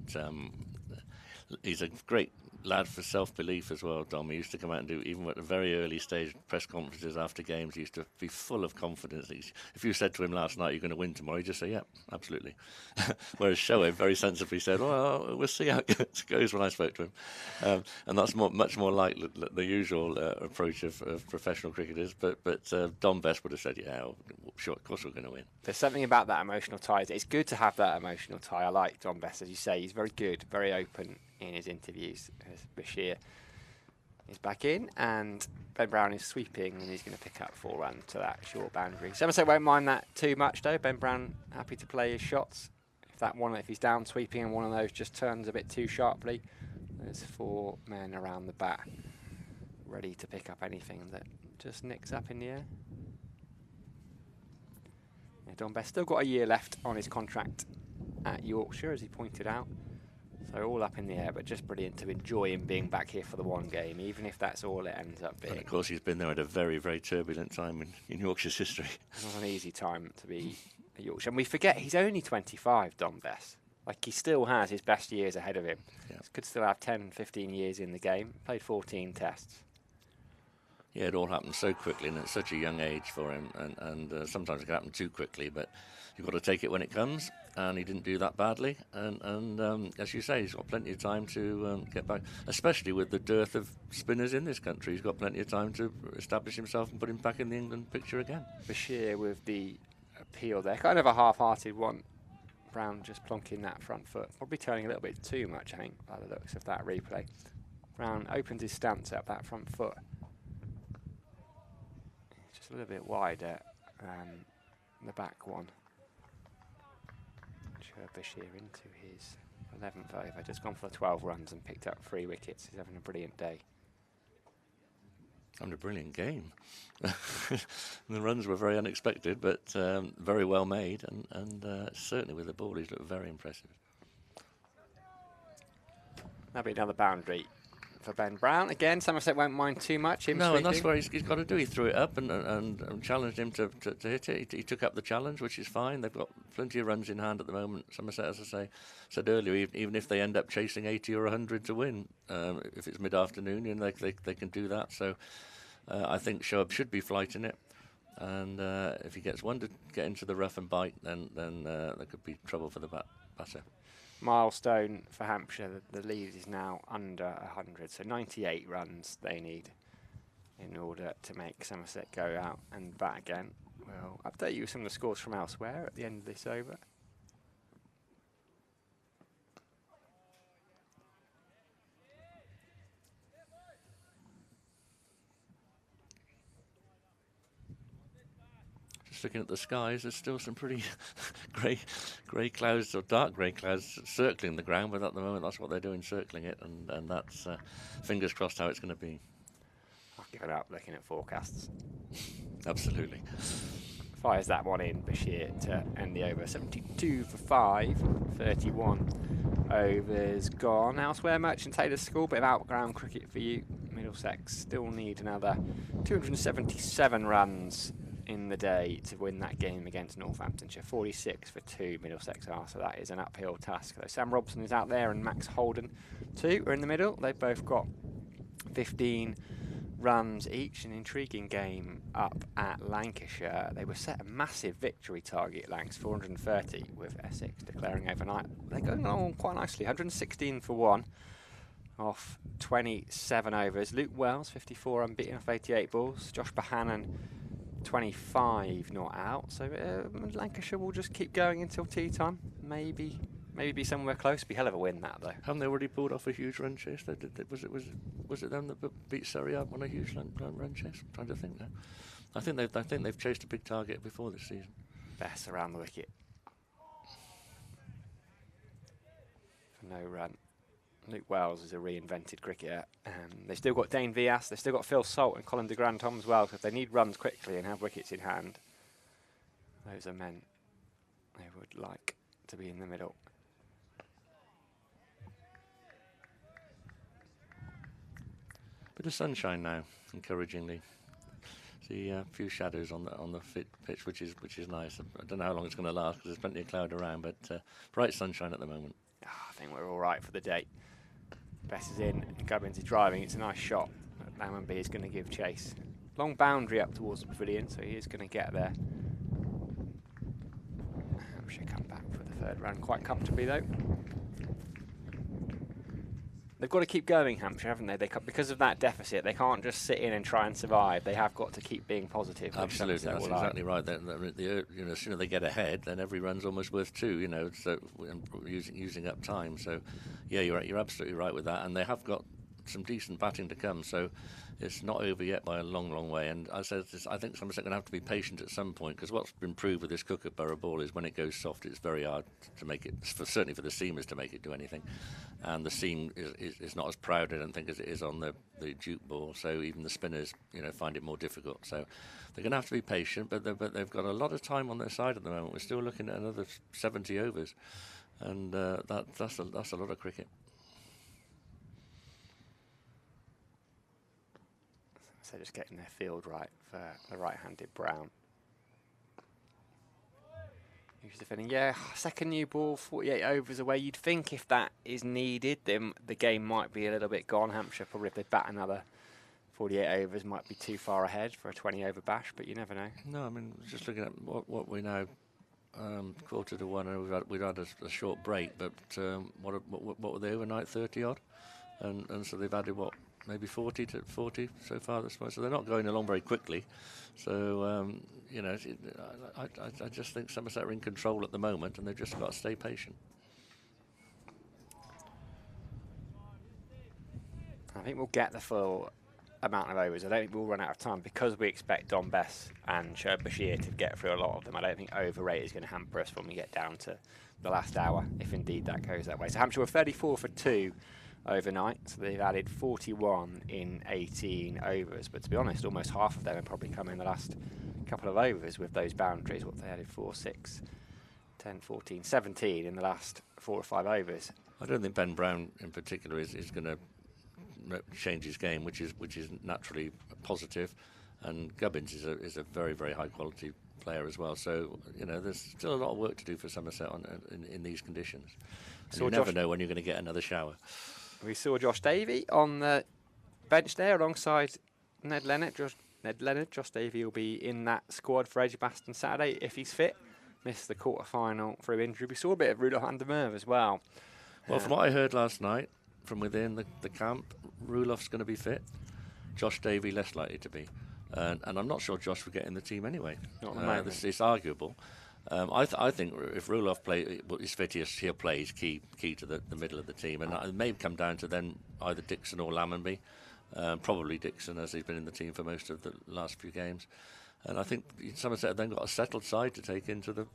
he's a great lad for self-belief as well, Dom. He used to come out and do, even at a very early stage, press conferences after games. He used to be full of confidence. If you said to him last night, you're going to win tomorrow, he'd just say, yeah, absolutely. Whereas Shoaib very sensibly said, well, we'll see how it goes when I spoke to him. And that's much more like the usual approach of professional cricketers. But Dom Bess would have said, yeah, sure, of course we're going to win. There's something about that emotional tie. It's good to have that emotional tie. I like Dom Bess, as you say. He's very good, very open in his interviews. As Bashir is back in, and Ben Brown is sweeping, and he's going to pick up 4 runs to that short boundary. Somerset won't mind that too much, though. Ben Brown happy to play his shots. If he's down sweeping and one of those just turns a bit too sharply, There's 4 men around the bat, ready to pick up anything that just nicks up in the air. Yeah, Don Best still got a year left on his contract at Yorkshire, as he pointed out. So all up in the air, but just brilliant to enjoy him being back here for the one game, even if that's all it ends up being. And of course, he's been there at a very, very turbulent time in Yorkshire's history. It's not an easy time to be at Yorkshire. And we forget he's only 25, Don Best. Like, he still has his best years ahead of him. Yeah. He could still have 10, 15 years in the game. Played 14 tests. Yeah, it all happened so quickly and at such a young age for him. And sometimes it can happen too quickly, but you've got to take it when it comes. And he didn't do that badly. And as you say, he's got plenty of time to get back, especially with the dearth of spinners in this country. He's got plenty of time to establish himself and put him back in the England picture again. Bashir with the appeal there. Kind of a half-hearted one. Brown just plonking that front foot. Probably turning a little bit too much, I think, by the looks of that replay. Brown opens his stance up, that front foot. Just a little bit wider, the back one. Bashir into his 11th over. Just gone for 12 runs and picked up 3 wickets. He's having a brilliant day. And a brilliant game. The runs were very unexpected, but very well made, and certainly with the ball, he's looked very impressive. That'll be another boundary for Ben Brown. Again, Somerset won't mind too much. No, and that's what he's got to do. He threw it up and challenged him to hit it. He took up the challenge, which is fine. They've got plenty of runs in hand at the moment. Somerset, as I said earlier, even if they end up chasing 80 or 100 to win, if it's mid-afternoon, you know, they can do that. So I think Shoaib should be flighting it. And if he gets one to get into the rough and bite, then there could be trouble for the batter. Milestone for Hampshire. The lead is now under 100, so 98 runs they need in order to make Somerset go out and bat again. We'll update you with some of the scores from elsewhere at the end of this over. Looking at the skies, there's still some pretty grey clouds or dark grey clouds circling the ground, but at the moment that's what they're doing, circling it, and that's fingers crossed how it's going to be. I've given up looking at forecasts. Absolutely. Fires that one in, Bashir, to end the over. 72 for 5, 31 overs gone. Elsewhere, Merchant Taylor's School, bit of outground cricket for you. Middlesex still need another 277 runs in the day to win that game against Northamptonshire. 46 for 2 Middlesex are, so that is an uphill task. Though Sam Robson is out there and Max Holden too are in the middle. They've both got 15 runs each. An intriguing game up at Lancashire. They were set a massive victory target, Lancs, 430, with Essex declaring overnight. They're going along quite nicely, 116 for 1 off 27 overs. Luke Wells, 54 unbeaten off 88 balls. Josh Bohannon, 25 not out, so Lancashire will just keep going until tea time. Maybe be somewhere close. Be hell of a win that though. Haven't they already pulled off a huge run chase? Was it them that beat Surrey up on a huge run chase? I'm trying to think now. I think they've chased a big target before this season. Best around the wicket for no run. Luke Wells is a reinvented cricketer. They've still got Dane Vias, they've still got Phil Salt and Colin de Grantom as well, so if they need runs quickly and have wickets in hand, those are men they would like to be in the middle. Bit of sunshine now, encouragingly. See a few shadows on the pitch, which is nice. I don't know how long it's going to last because there's plenty of cloud around, but bright sunshine at the moment. I think we're all right for the day. Bess is in, Gubbins is driving. It's a nice shot. Lammonby is going to give chase. Long boundary up towards the pavilion, so he is going to get there. Hampshire come back for the third round quite comfortably, though. They've got to keep going, Hampshire, haven't they? Because of that deficit, they can't just sit in and try and survive. They have got to keep being positive. Absolutely, that's exactly right. As soon as they get ahead, then every run's almost worth 2. You know, so using up time. So, yeah, you're absolutely right with that. And they have got some decent batting to come. So it's not over yet by a long, long way. And I think Somerset are going to have to be patient at some point, because what's been proved with this Kookaburra ball is when it goes soft, it's very hard to make it, certainly for the seamers, to make it do anything. And the seam is not as proud, I don't think, as it is on the Duke ball. So even the spinners, find it more difficult. So they're going to have to be patient, but they've got a lot of time on their side at the moment. We're still looking at another 70 overs, and that's a lot of cricket. So just getting their field right for the right-handed Brown. Who's defending? Yeah, second new ball, 48 overs away. You'd think if that is needed, then the game might be a little bit gone. Hampshire, probably if they bat another 48 overs, might be too far ahead for a 20-over bash, but you never know. No, I mean, just looking at what we now, 1:45, and we've had a short break, but what were they, overnight, 30-odd? And so they've added, maybe 40 so far this morning. So they're not going along very quickly. So, I just think Somerset are in control at the moment, and they've just got to stay patient. I think we'll get the full amount of overs. I don't think we'll run out of time, because we expect Don Bess and Shoaib Bashir to get through a lot of them. I don't think over rate is going to hamper us when we get down to the last hour, if indeed that goes that way. So Hampshire were 34 for 2 overnight, so they've added 41 in 18 overs. But to be honest, almost half of them have probably come in the last couple of overs with those boundaries. What they added, 4, 6, 10, 14, 17 in the last 4 or 5 overs. I don't think Ben Brown in particular is going to change his game, which is naturally positive, and Gubbins is a very, very high quality player as well. So there's still a lot of work to do for Somerset in these conditions. And you never know when you're going to get another shower. We saw Josh Davey on the bench there alongside Ned Leonard. Josh Davey will be in that squad for Edgbaston Saturday if he's fit. Missed the quarter-final through injury. We saw a bit of Rudolf van der Merwe as well. Well, from what I heard last night from within the camp, Rudolf's going to be fit. Josh Davey less likely to be. And I'm not sure Josh will get in the team anyway. Not at the moment. It's arguable. I think if Rudolf is fit, he'll play. He's key to the middle of the team. And it may come down to then either Dixon or Lammonby. Probably Dixon, as he's been in the team for most of the last few games. And I think Somerset have then got a settled side to take into the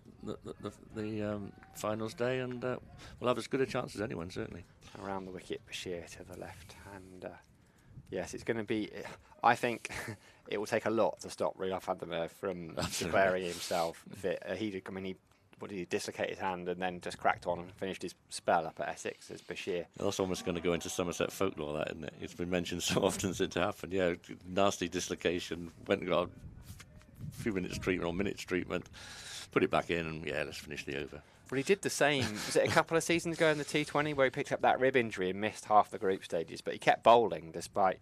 finals day, and we'll have as good a chance as anyone, certainly. Around the wicket, Bashir to the left, and yes, it's going to be. I think it will take a lot to stop Rudolf van der Merwe from declaring himself fit. He dislocate his hand and then just cracked on and finished his spell up at Essex as Bashir. That's almost going to go into Somerset folklore, that, isn't it? It's been mentioned so often since it happened. Yeah, nasty dislocation. Went and got a few minutes treatment or minutes treatment, put it back in, and let's finish the over. Well, he did the same. Was it a couple of seasons ago in the T20 where he picked up that rib injury and missed half the group stages, but he kept bowling despite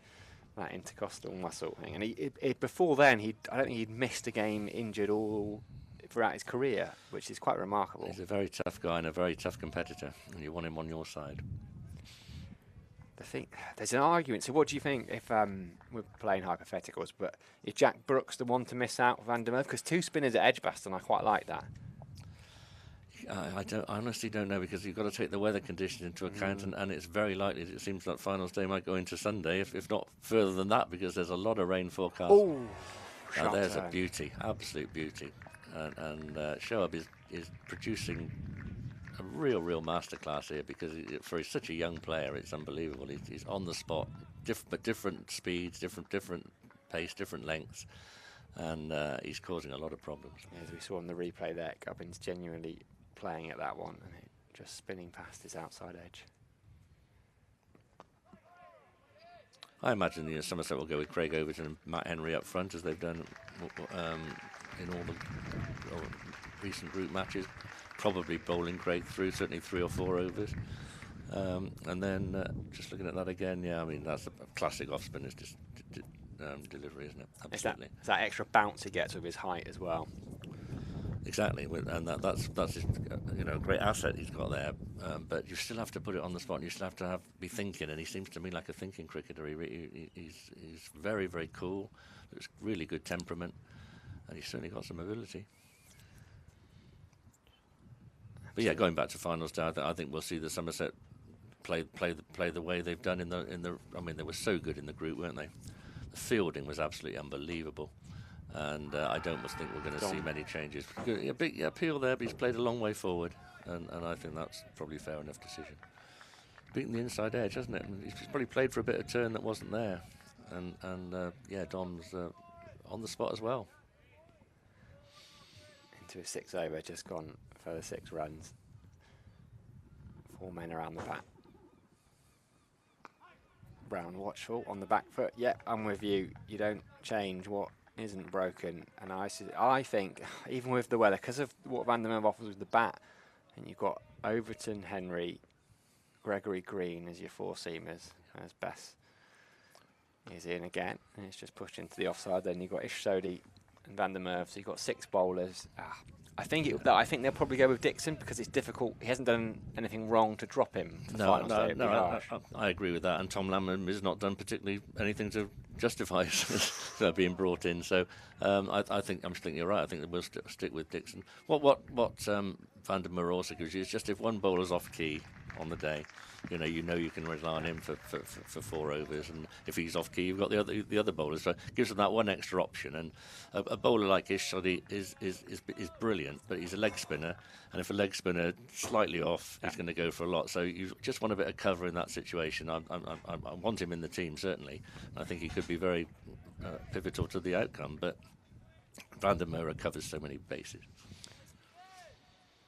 that intercostal muscle thing. And he before then, I don't think he'd missed a game injured all throughout his career, which is quite remarkable. He's a very tough guy and a very tough competitor, and you want him on your side. There's an argument. So what do you think if we're playing hypotheticals, but is Jack Brooks the one to miss out Van der Merwe? Because 2 spinners at Edgbaston, I quite like that. I honestly don't know, because you've got to take the weather conditions into account, and it's very likely that it seems like finals day might go into Sunday, if not further than that, because there's a lot of rain forecast. Oh, there's a beauty, absolute beauty, and Shoaib is producing a real masterclass here, because for such a young player, it's unbelievable. He's on the spot, different speeds, different pace, different lengths, and he's causing a lot of problems. As we saw on the replay there, Gubbins genuinely playing at that one, and it just spinning past his outside edge. I imagine Somerset will go with Craig Overton and Matt Henry up front, as they've done in all the recent group matches. Probably bowling Craig through certainly 3 or 4 overs, and then just looking at that again, that's a classic off spinner's delivery, isn't it? Absolutely. It's that extra bounce he gets with his height as well. Exactly, and that's his, a great asset he's got there. But you still have to put it on the spot. And you still have to be thinking, and he seems to me like a thinking cricketer. He's very, very cool. Looks really good temperament, and he's certainly got some ability. But going back to finals day, I think we'll see the Somerset play the way they've done in the. I mean, they were so good in the group, weren't they? The fielding was absolutely unbelievable, and I don't think we're going to see many changes. A big appeal there, but he's played a long way forward, and I think that's probably a fair enough decision. Beating the inside edge, hasn't it? And he's probably played for a bit of turn that wasn't there, and Dom's on the spot as well. Into a 6 over, just gone for the 6 runs. 4 men around the back. Brown watchful on the back foot. Yeah, I'm with you. You don't change what isn't broken. And I think, even with the weather, because of what Van der Merwe offers with the bat, and you've got Overton, Henry, Gregory Green as your 4-seamers, as Bess is in again, and it's just pushed into the offside. Then you've got Ishsodi and Van der Merwe, so you've got 6 bowlers. I think they'll probably go with Dixon because it's difficult. He hasn't done anything wrong to drop him. I agree with that. And Tom Lamb has not done particularly anything to justify his being brought in. So I think you're right. I think that we'll stick with Dixon. What Van der Merwe also gives you is just if one bowler's off key on the day, you know you can rely on him for 4 overs, and if he's off key, you've got the other bowlers. So it gives them that one extra option. And a bowler like Ishsodi is brilliant, but he's a leg spinner, and if a leg spinner slightly off, he's going to go for a lot. So you just want a bit of cover in that situation. I want him in the team certainly. I think he could be very pivotal to the outcome. But Van der Merwe covers so many bases.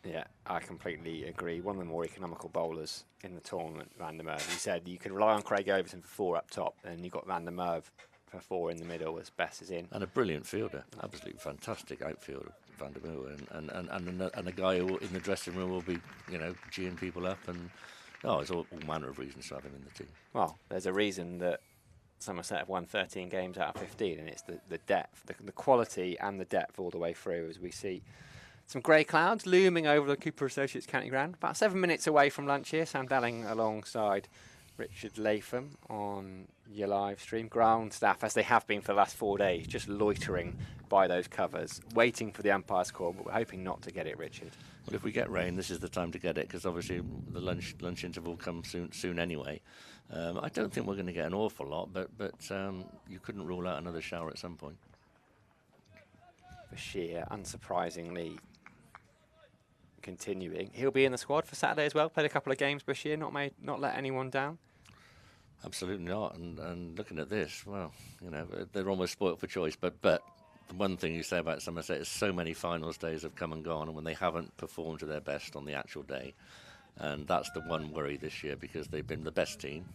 Yeah, I completely agree. One of the more economical bowlers in the tournament, Van der Merwe. He said you could rely on Craig Overton for 4 up top, and you've got Van der Merwe for 4 in the middle as Bess is in. And a brilliant fielder, absolutely fantastic outfielder, Van der Merwe, and a guy who in the dressing room will be, geeing people up, and there's all manner of reasons to have him in the team. Well, there's a reason that Somerset have won 13 games out of 15, and it's the depth, the quality and the depth all the way through, as we see some grey clouds looming over the Cooper Associates County Ground. About 7 minutes away from lunch here. Sam Dalling alongside Richard Latham on your live stream. Ground staff, as they have been for the last 4 days, just loitering by those covers, waiting for the umpire's call, but we're hoping not to get it, Richard. Well, if we get rain, this is the time to get it, because obviously the lunch interval comes soon anyway. I don't think we're going to get an awful lot, but you couldn't rule out another shower at some point. Bashir, unsurprisingly, continuing. He'll be in the squad for Saturday as well. Played a couple of games, Bashir, not let anyone down. Absolutely not. And looking at this, well, they're almost spoilt for choice. But the one thing you say about Somerset is so many finals days have come and gone, and when they haven't performed to their best on the actual day, and that's the one worry this year, because they've been the best team.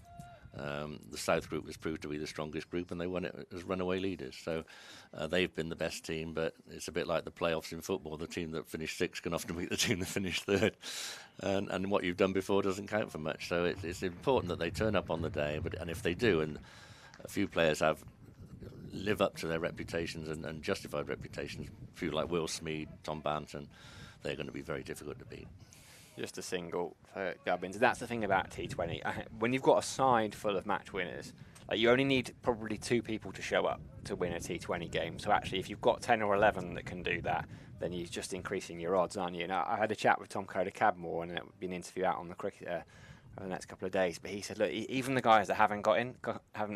The South group was proved to be the strongest group, and they won it as runaway leaders. So they've been the best team, but it's a bit like the playoffs in football. The team that finished 6th can often beat the team that finished 3rd, and what you've done before doesn't count for much. So it's important that they turn up on the day, and if they do, and a few players live up to their reputations and justified reputations, a few like Will Smead, Tom Banton, they're going to be very difficult to beat. Just a single for Gubbins. That's the thing about T20. When you've got a side full of match winners, you only need probably 2 people to show up to win a T20 game. So actually, if you've got 10 or 11 that can do that, then you're just increasing your odds, aren't you? And I had a chat with Tom Coder-Cadmore, and it'll be an interview out on the Cricketer over the next couple of days. But he said, look, even the guys that haven't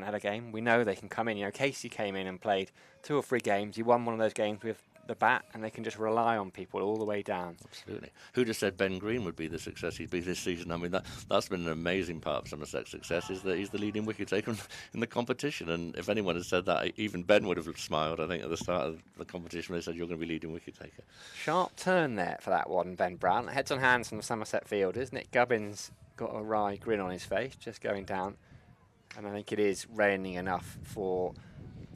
had a game, we know they can come in. Casey came in and played 2 or 3 games. He won one of those games with the bat, and they can just rely on people all the way down. Absolutely. Who'd have said Ben Green would be the success he's been this season? I mean, that's been an amazing part of Somerset's success, is that he's the leading wicket taker in the competition. And if anyone had said that, even Ben would have smiled, I think, at the start of the competition when they said you're going to be leading wicket taker. Sharp turn there for that one, Ben Brown. Heads on hands from the Somerset fielders. Nick Gubbins got a wry grin on his face, just going down. And I think it is raining enough for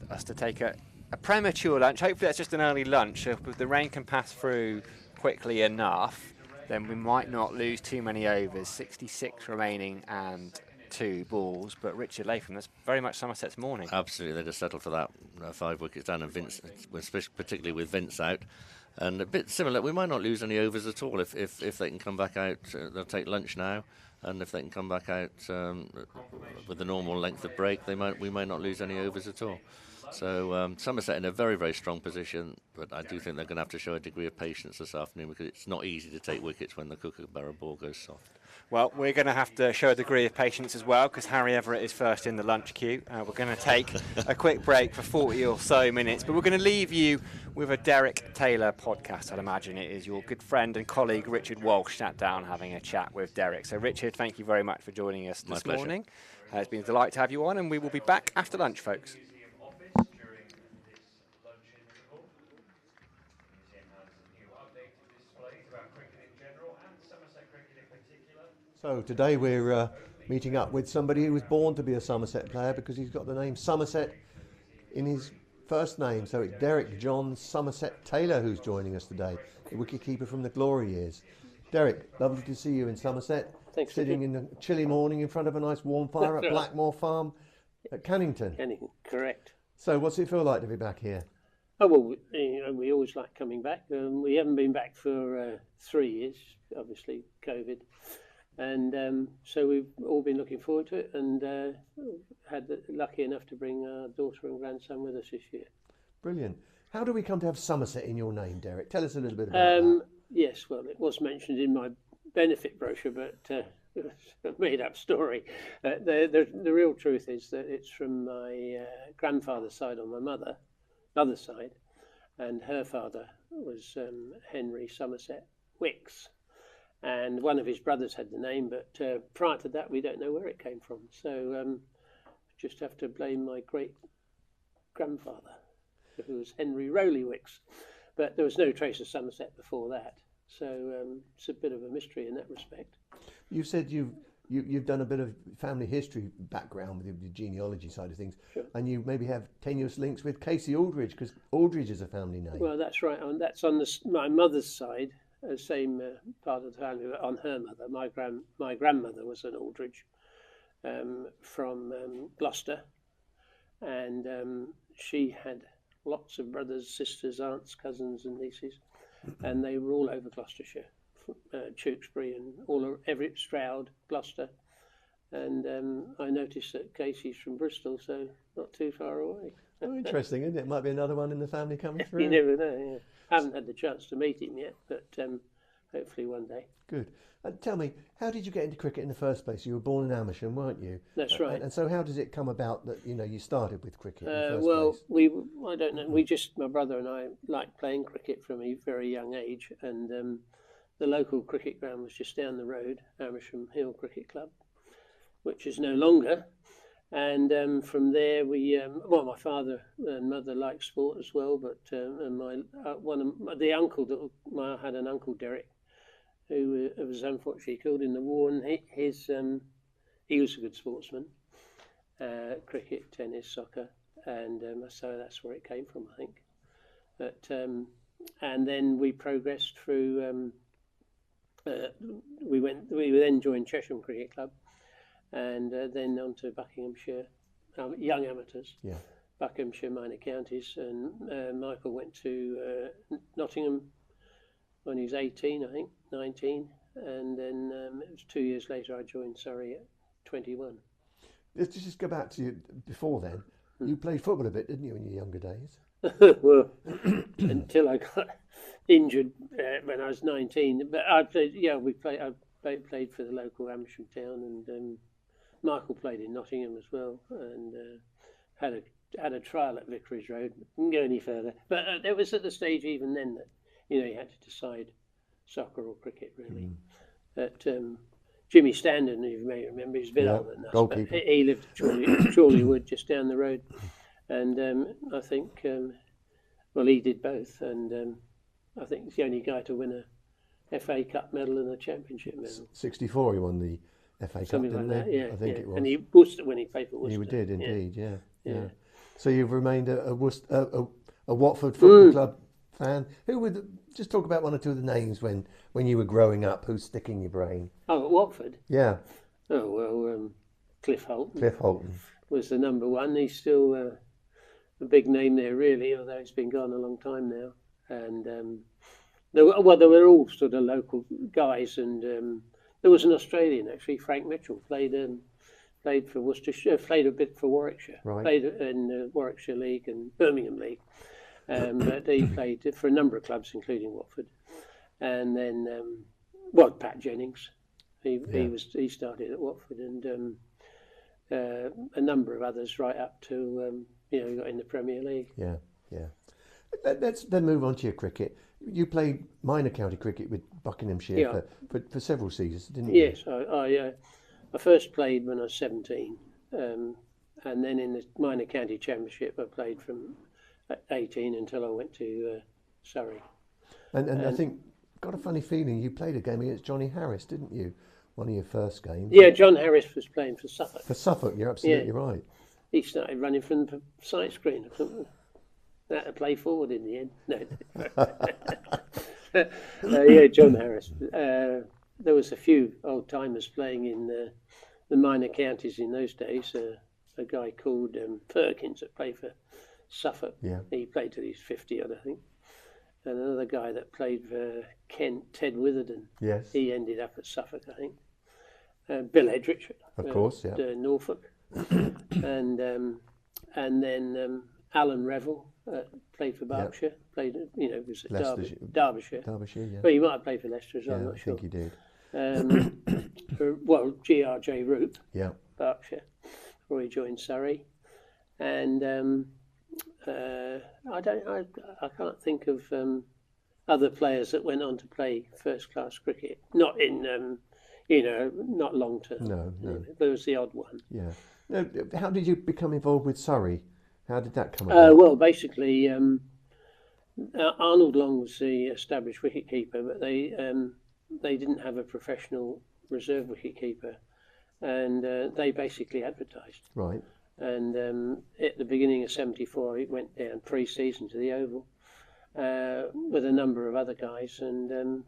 us to take a premature lunch. Hopefully that's just an early lunch. If the rain can pass through quickly enough, then we might not lose too many overs. 66 remaining and 2 balls. But Richard Latham, that's very much Somerset's morning. Absolutely, they just settled for that 5 wickets down, and Vince, particularly with Vince out. And a bit similar, we might not lose any overs at all if they can come back out. They'll take lunch now, and if they can come back out with the normal length of break, we may not lose any overs at all. So Somerset in a very, very strong position, but I do think they're going to have to show a degree of patience this afternoon because it's not easy to take wickets when the Kookaburra ball goes soft. Well, we're going to have to show a degree of patience as well because Harry Everett is first in the lunch queue. We're going to take a quick break for 40 or so minutes, but we're going to leave you with a Derek Taylor podcast. I'd imagine it is your good friend and colleague Richard Walsh sat down having a chat with Derek. So Richard, thank you very much for joining us this morning. It's been a delight to have you on, and we will be back after lunch, folks. So today we're meeting up with somebody who was born to be a Somerset player because he's got the name Somerset in his first name. So it's Derek John Somerset Taylor who's joining us today, the wicketkeeper from the glory years. Derek, lovely to see you in Somerset. Thanks. Sitting in a chilly morning in front of a nice warm fire at Blackmore Farm at Cannington. Cannington, correct. So what's it feel like to be back here? Oh, well, we always like coming back. We haven't been back for 3 years, obviously, COVID. And so we've all been looking forward to it and lucky enough to bring our daughter and grandson with us this year. Brilliant. How do we come to have Somerset in your name, Derek? Tell us a little bit about that. Yes, well, it was mentioned in my benefit brochure, but it's a made-up story. The real truth is that it's from my grandfather's side on my mother's side, and her father was Henry Somerset Wicks. And one of his brothers had the name, but prior to that, we don't know where it came from. So just have to blame my great-grandfather, who was Henry Rowley Wicks. But there was no trace of Somerset before that. So it's a bit of a mystery in that respect. You said you've done a bit of family history background with the genealogy side of things. Sure. And you maybe have tenuous links with Casey Aldridge, because Aldridge is a family name. Well, that's right. And that's on my mother's side. Same part of the family, but on her mother. My grandmother was an Aldridge from Gloucester, and she had lots of brothers, sisters, aunts, cousins, and nieces, and they were all over Gloucestershire, Tewkesbury, and every Stroud, Gloucester, and I noticed that Casey's from Bristol, so not too far away. Oh, interesting, isn't it? Might be another one in the family coming through. You never know. Yeah. Haven't had the chance to meet him yet, but hopefully one day. Good. Tell me, how did you get into cricket in the first place? You were born in Amersham, weren't you? That's right. And so how does it come about that you started with cricket in the first well, place? I don't know. My brother and I liked playing cricket from a very young age, and the local cricket ground was just down the road, Amersham Hill Cricket Club, which is no longer. And from there, my father and mother liked sport as well. But and I had an uncle Derek, who was unfortunately killed in the war, and he was a good sportsman, cricket, tennis, soccer, and so that's where it came from, I think. But and then we progressed through. We then joined Chesham Cricket Club. And then on to Buckinghamshire, young amateurs, Buckinghamshire minor counties. And Michael went to Nottingham when he was 18, I think, 19. And then it was 2 years later I joined Surrey at 21. Let's just go back to you before then. You played football a bit, didn't you, in your younger days? Well, until I got injured when I was 19. But I played. Yeah, I played for the local Hampshire town, and Michael played in Nottingham as well, and had a trial at Vicarage Road. Didn't go any further, but it was at the stage even then that you had to decide soccer or cricket really. That Jimmy Standen, you may remember, he's a bit older than us, goalkeeper. But he lived at Chorley Wood, just down the road, and I think he did both, and I think he's the only guy to win a FA Cup medal and a Championship medal. 64, he won the FA Cup, Something didn't like he? that, yeah. I think it was. And when he played for Worcester. He did indeed, yeah. Yeah. So you've remained a Watford Football Club fan. Who would just talk about one or two of the names when you were growing up? Who's sticking in your brain? Oh, at Watford. Yeah. Oh well, Cliff Holton. Cliff Holton was the number one. He's still a big name there, really, although he's been gone a long time now. And they were all sort of local guys, and there was an Australian actually, Frank Mitchell, played played for Worcestershire, played a bit for Warwickshire, Right. played in the Warwickshire League and Birmingham League. But he played for a number of clubs, including Watford. And then, Pat Jennings, he started at Watford, and a number of others right up to got in the Premier League. Yeah. Let's then move on to your cricket. You played minor county cricket with Buckinghamshire for several seasons, didn't you? Yes, I first played when I was 17, and then in the minor county championship I played from 18 until I went to Surrey. And I think, got a funny feeling you played a game against Johnny Harris, didn't you? One of your first games. Yeah, John Harris was playing for Suffolk. For Suffolk, you're absolutely right. He started running from the sight screen. I had to play forward in the end. No. John Harris. There was a few old timers playing in the minor counties in those days. A guy called Perkins that played for Suffolk. Yeah. He played till he's 50 odd, I think. And another guy that played for Kent, Ted Witherden. Yes. He ended up at Suffolk, I think. Bill Edrich, of course, yeah. Norfolk, and then Alan Revel played for Berkshire. Played, was at Derbyshire. Derbyshire, yeah. Well, he might have played for Leicester as well. I'm not sure. I think he did. G.R.J. Root, Yeah. Berkshire, before he joined Surrey, and I can't think of other players that went on to play first class cricket. Not in not long term. No. There was the odd one. Yeah. Now, how did you become involved with Surrey? How did that come about? Well, basically, Arnold Long was the established wicketkeeper, but they didn't have a professional reserve wicketkeeper, and they basically advertised. Right. And at the beginning of '74, he went down pre-season to the Oval with a number of other guys, and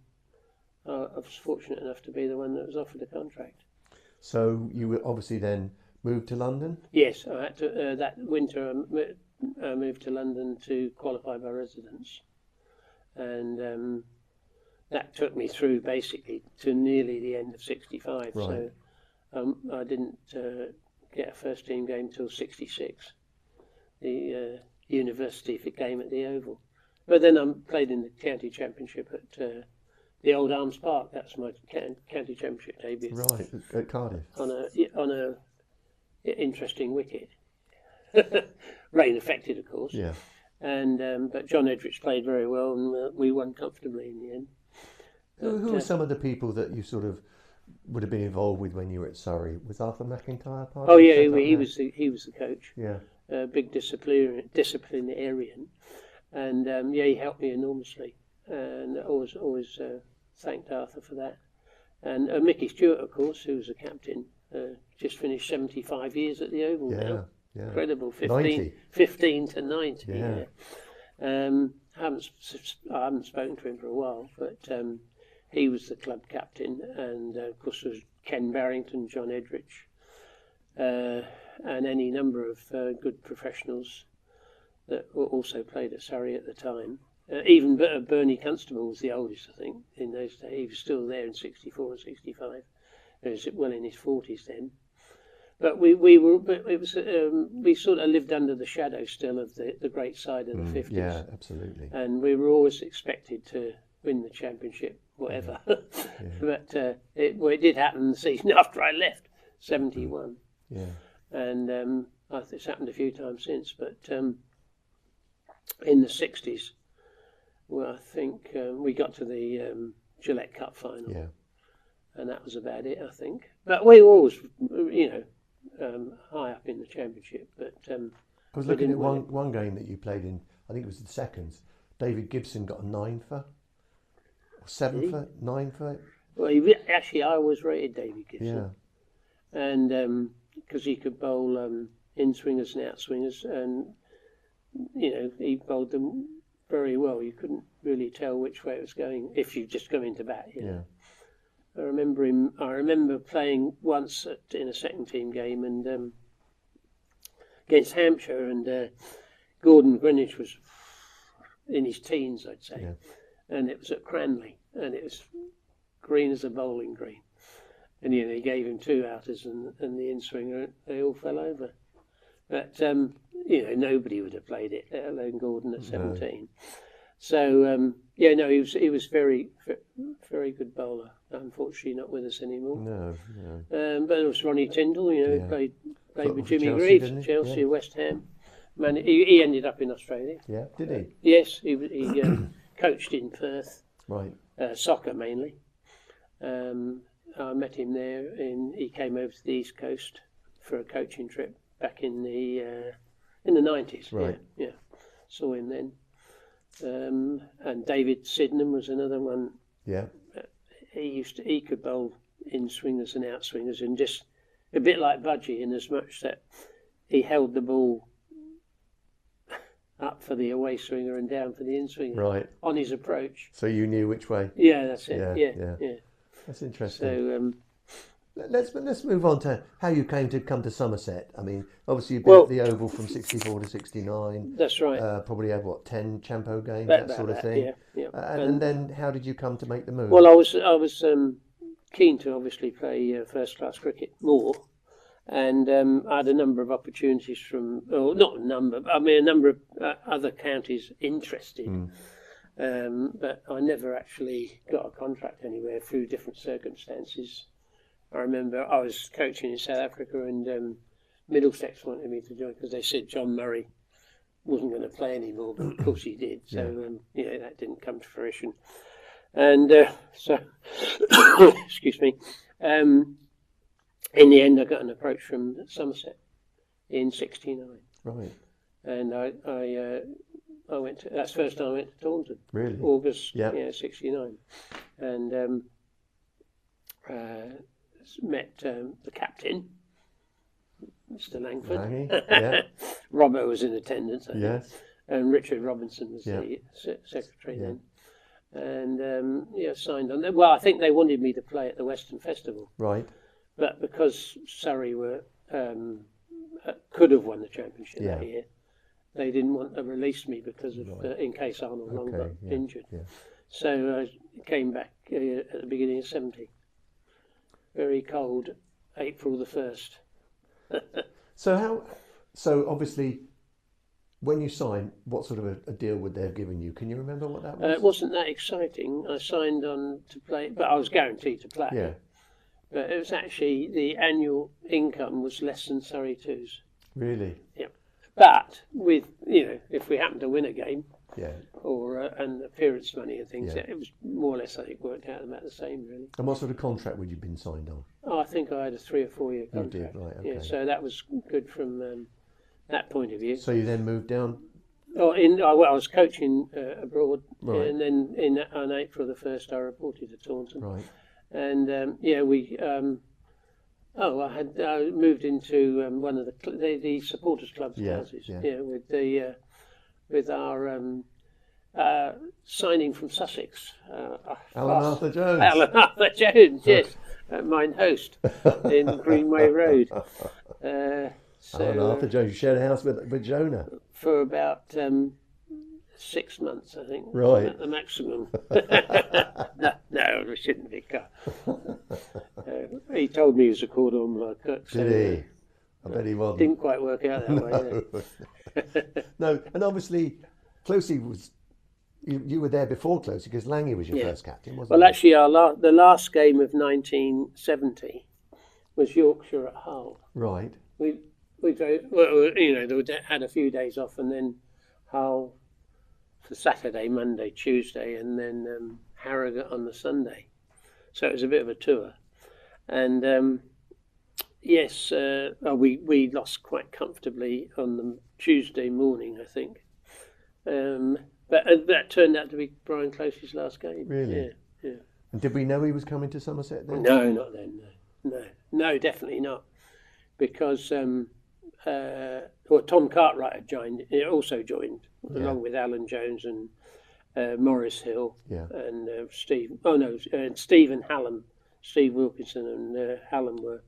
I was fortunate enough to be the one that was offered a contract. So you were obviously then moved to London? Yes, I had to. That winter, I moved to London to qualify by residence, and that took me through basically to nearly the end of '65. Right. So I didn't get a first team game till '66, the university game at the Oval. But then I played in the county championship at the Old Arms Park. That's my county championship debut. Right, at Cardiff. On a interesting wicket, rain affected, of course. Yeah. And but John Edrich played very well, and we won comfortably in the end. Who were some of the people that you sort of would have been involved with when you were at Surrey? Was Arthur McIntyre part? Oh yeah, he was the coach. Yeah. Big disciplinarian, and he helped me enormously, and always thanked Arthur for that. And Mickey Stewart, of course, who was the captain, just finished 75 years at the Oval now. Yeah. Incredible, 15 to 90. Yeah. I haven't spoken to him for a while, but he was the club captain, and of course there was Ken Barrington, John Edrich, and any number of good professionals that also played at Surrey at the time. Even Bernie Constable was the oldest, I think, in those days. He was still there in '64 and '65. He was well in his 40s then. But we sort of lived under the shadow still of the great side of the 50s. Yeah, absolutely. And we were always expected to win the championship, whatever. Yeah. But it did happen the season after I left, '71. Yeah. And I think it's happened a few times since. But in the '60s, well, I think we got to the Gillette Cup final. Yeah. And that was about it, I think. But we were always, high up in the championship. But I was looking at one game that you played in. I think it was the seconds. David Gibson got a 9 for, or 7 for, 9 for. Well, actually, I always rated David Gibson. Yeah. And because he could bowl in swingers and out swingers, and he bowled them very well. You couldn't really tell which way it was going if you just come into bat. Yeah. I remember playing once in a second team game and against Hampshire, and Gordon Greenwich was in his teens, I'd say, and it was at Cranley, and it was green as a bowling green, and he gave him 2 outers and the in-swinger, they all fell over. But nobody would have played it, let alone Gordon at 17. So he was very, very good bowler. Unfortunately, not with us anymore. No. But there was Ronnie Tyndall. Played with Jimmy Chelsea, Greaves didn't at he? Chelsea, Yeah. West Ham. He ended up in Australia. Yeah, did he? Yes, he coached in Perth, Right. soccer mainly. I met him there, he came over to the East Coast for a coaching trip back in the 90s. Right. Yeah. Saw him then. And David Sydenham was another one. Yeah. He could bowl in swingers and out swingers, and just a bit like Budgie, in as much that he held the ball up for the away swinger and down for the in swinger. Right. On his approach. So you knew which way. Yeah, that's it. Yeah. Yeah. That's interesting. So let's move on to how you came to Somerset. I mean, obviously you've been at the Oval from 64 to 69. That's right. Probably had 10 Champo games, About that sort of that, thing. Yeah. And then how did you come to make the move? Well, I was keen to obviously play first class cricket more, and I had a number of opportunities not a number, but I mean a number of other counties interested. But I never actually got a contract anywhere through different circumstances. I remember I was coaching in South Africa, and Middlesex wanted me to join because they said John Murray wasn't going to play anymore, but of course he did. So that didn't come to fruition. And so, excuse me. In the end, I got an approach from Somerset in '69. Right. And I went to, that's the first time I went to Taunton. Really? August, Yeah. 69. And met the captain, Mr. Langford. Langy, yeah. Robert was in attendance, I think. Yes. And Richard Robinson was Yeah. the secretary Yeah. then. And signed on. Well, I think they wanted me to play at the Western Festival, Right. but because Surrey were could have won the championship Yeah. that year, they didn't want to release me because of Right. in case Arnold Long Okay, got yeah, injured. yeah. So I came back at the beginning of '70. Very cold, April the 1st. So obviously, when you signed, what sort of a deal would they have given you? Can you remember what that was? It wasn't that exciting. I signed on to play, but I was guaranteed to play. Yeah. But it was actually, the annual income was less than Surrey 2's. Really? Yeah. But with, if we happened to win a game, Yeah. or and appearance money and things, Yeah. it was more or less, I think, worked out about the same, really. And what sort of contract would you have been signed on? Oh, I think I had a 3 or 4 year You contract. did, right, okay. Yeah, so that was good from that point of view. So you then moved down? Oh, I was coaching abroad, Right. and then on April the 1st, I reported to Taunton. Right. And we. I moved into one of the supporters club's Yeah, houses. yeah. With our signing from Sussex. Alan Arthur Jones. Alan Arthur Jones, yes, mine host in Greenway Road. Alan Arthur Jones. You shared a house with Jonah. For about 6 months, I think. Right. At the maximum. no, it shouldn't be. He told me he was a cordon bleu cook. So Did he? I bet he wasn't. Didn't quite work out that way. No, and obviously, Closey was. You were there before Closey because Langy was your first captain, wasn't Well, he? actually, the last game of 1970 was Yorkshire at Hull. Right. We drove. Well, they had a few days off, and then Hull for Saturday, Monday, Tuesday, and then Harrogate on the Sunday. So it was a bit of a tour, and yes, we lost quite comfortably on the Tuesday morning, I think. But that turned out to be Brian Closey's last game. Really? Yeah. And did we know he was coming to Somerset then? No, not then. No, definitely not, because Tom Cartwright had joined. He also joined along with Alan Jones and Maurice Hill and Stephen Hallam. Steve Wilkinson and Hallam were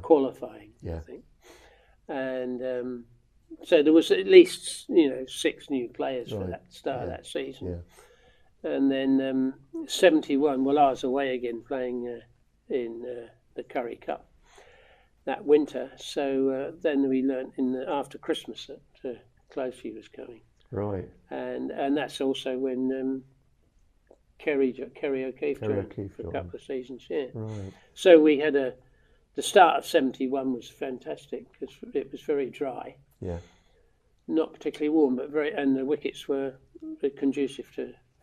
qualifying, I think, and so there was at least 6 new players for that start of that season. And then 71. Well, I was away again playing in the Currie Cup that winter. So then we learnt after Christmas that Closey was coming. Right. And that's also when Kerry O'Keefe joined for a couple of seasons. Yeah. Right. So we had the start of '71 was fantastic because it was very dry. Yeah. Not particularly warm, but and the wickets were conducive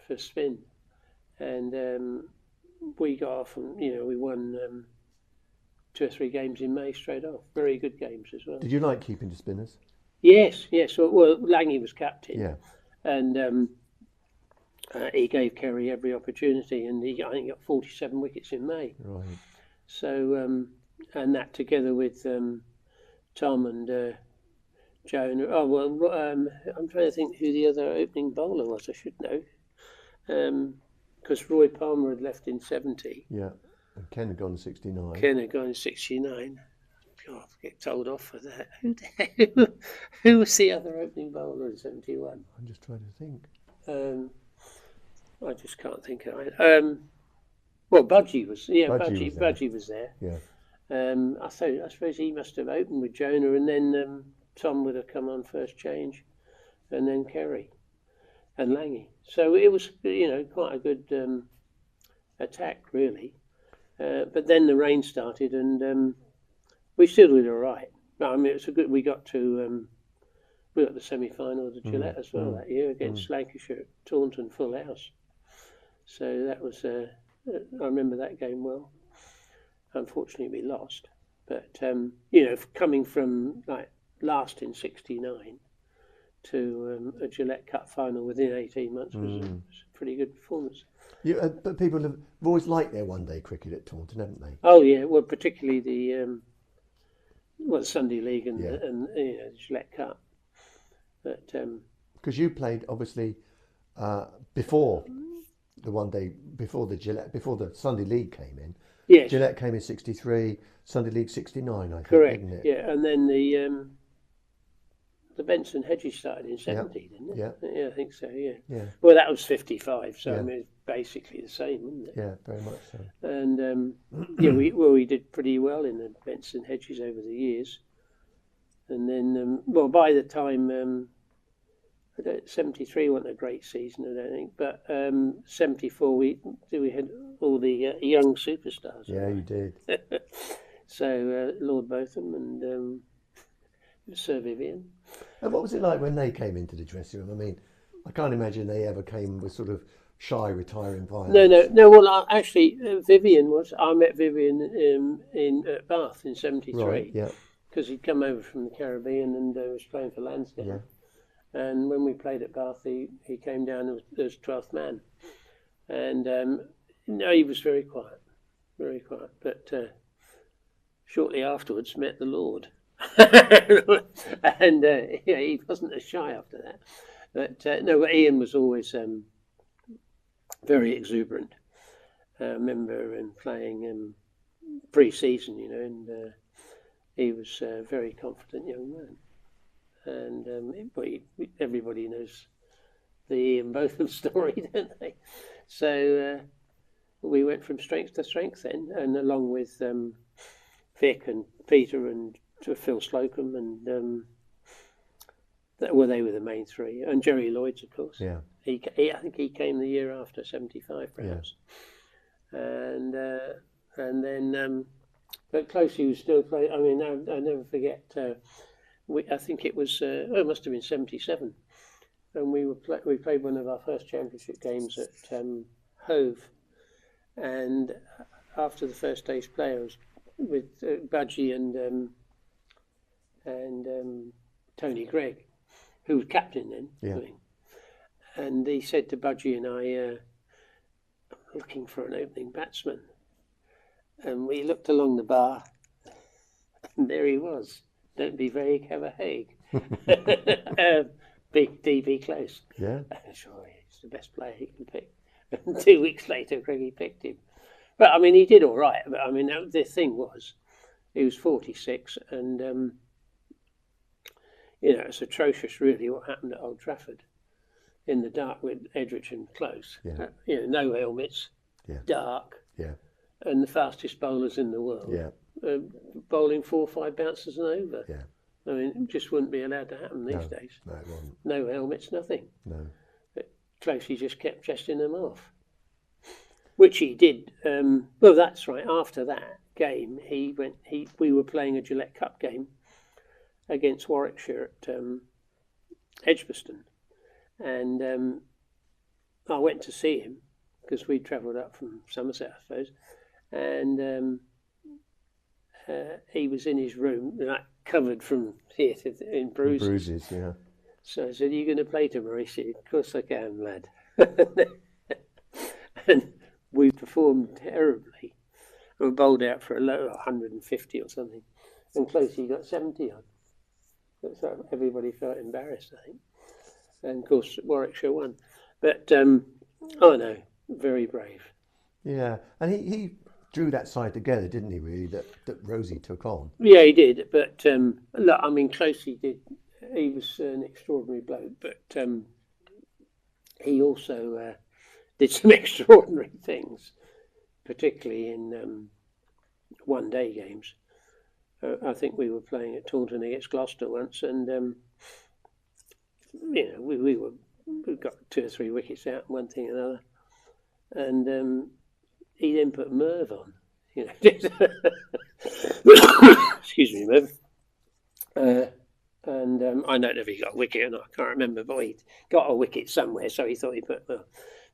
for spin. And we got off and, we won 2 or 3 games in May straight off. Very good games as well. Did you like keeping the spinners? Yes. Well, Lange was captain. Yeah. And he gave Kerry every opportunity, and I think got 47 wickets in May. Right. So, and that together with Tom and Joan. Oh, well, I'm trying to think who the other opening bowler was. I should know. Because Roy Palmer had left in '70. Yeah, and Ken had gone in '69. Ken had gone in '69. God, I get told off for that. Who was the other opening bowler in '71? I'm just trying to think. I just can't think of it. Well, Budgie was. Yeah, Budgie was there. Yeah. I suppose he must have opened with Jonah, and then Tom would have come on first change, and then Kerry and Lange. So it was, quite a good attack, really. But then the rain started, and we still did all right. I mean, it's a good. We got the semi-final of the Gillette as well that year against Lancashire at Taunton, full house. So that was. I remember that game well. Unfortunately, we lost. But coming from like last in '69 to a Gillette Cup final within 18 months was a pretty good performance. But people have always liked their one-day cricket at Taunton, haven't they? Oh yeah, well particularly the Sunday League and the Gillette Cup. But because you played obviously before the one-day, before the Sunday League came in. Yes. Gillette came in '63, Sunday League '69, I think. Correct. Didn't it? Yeah, and then the Benson Hedges started in '70, didn't it? Yeah, I think so. Yeah. Yeah. Well, that was '55, so Yeah. I mean, it's basically the same, wasn't it? Yeah, very much so. And we did pretty well in the Benson Hedges over the years, and then by the time 73 wasn't a great season, I don't think, but 74 we had all the young superstars. Yeah, you did. So Lord Botham and Sir Vivian. And what was it like when they came into the dressing room? I mean, I can't imagine they ever came with sort of shy, retiring violence. No. Well, actually, Vivian was. I met Vivian at Bath in '73. Right. Yeah. Because he'd come over from the Caribbean and was playing for Lansdowne. Yeah. And when we played at Bath, he came down as 12th man. And he was very quiet. But shortly afterwards, met the Lord. And he wasn't as shy after that. But Ian was always very exuberant. I remember him playing pre-season, and he was a very confident young man. And everybody knows the Ian Botham story, don't they? So we went from strength to strength then, and along with Vic and Peter and Phil Slocum, and they were the main three, and Jerry Lloyd's, of course. Yeah. I think he came the year after '75, perhaps. Yeah. And then, but Closey was still playing. I mean, I never forget. I think it was. It must have been '77, and we played one of our first championship games at Hove, and after the first day's play, I was with Budgie and Tony Gregg, who was captain then. Yeah. And he said to Budgie and I, looking for an opening batsman. And we looked along the bar, and there he was. Don't be vague, have a Hague. Big DB Close. Yeah. Sure, he's the best player he can pick. And 2 weeks later, Greggy picked him. But I mean, he did all right. But I mean, the thing was, he was 46, and it's atrocious, really, what happened at Old Trafford in the dark with Edrich and Close. Yeah. No helmets, Yeah. dark. Yeah. and the fastest bowlers in the world, bowling 4 or 5 bounces and over. Yeah. I mean, it just wouldn't be allowed to happen these days. No, it wasn't. No helmets, nothing. No. Closey just kept chesting them off, which he did. Well, that's right. After that game, we were playing a Gillette Cup game against Warwickshire at Edgbaston, and I went to see him because we travelled up from Somerset, I suppose, and he was in his room, like, covered from here in bruises. Bruises, yeah. So I said, "Are you going to play tomorrow?" He said, "Of course I can, lad." And we performed terribly. We bowled out for a low 150 or something, and Closey got 70 on. So everybody felt embarrassed, I think. And of course, Warwickshire won. But oh no, very brave. Yeah, and he drew that side together, didn't he? Really, that Rosie took on. Yeah, he did. But look, I mean, Closey did. He was an extraordinary bloke, but he also did some extraordinary things, particularly in one-day games. I think we were playing at Taunton against Gloucester once, and you know, we got 2 or 3 wickets out, one thing and another, and he then put Merv on. You know, excuse me, Merv. And I don't know if he got a wicket or not, I can't remember, but he got a wicket somewhere, so he thought he put well.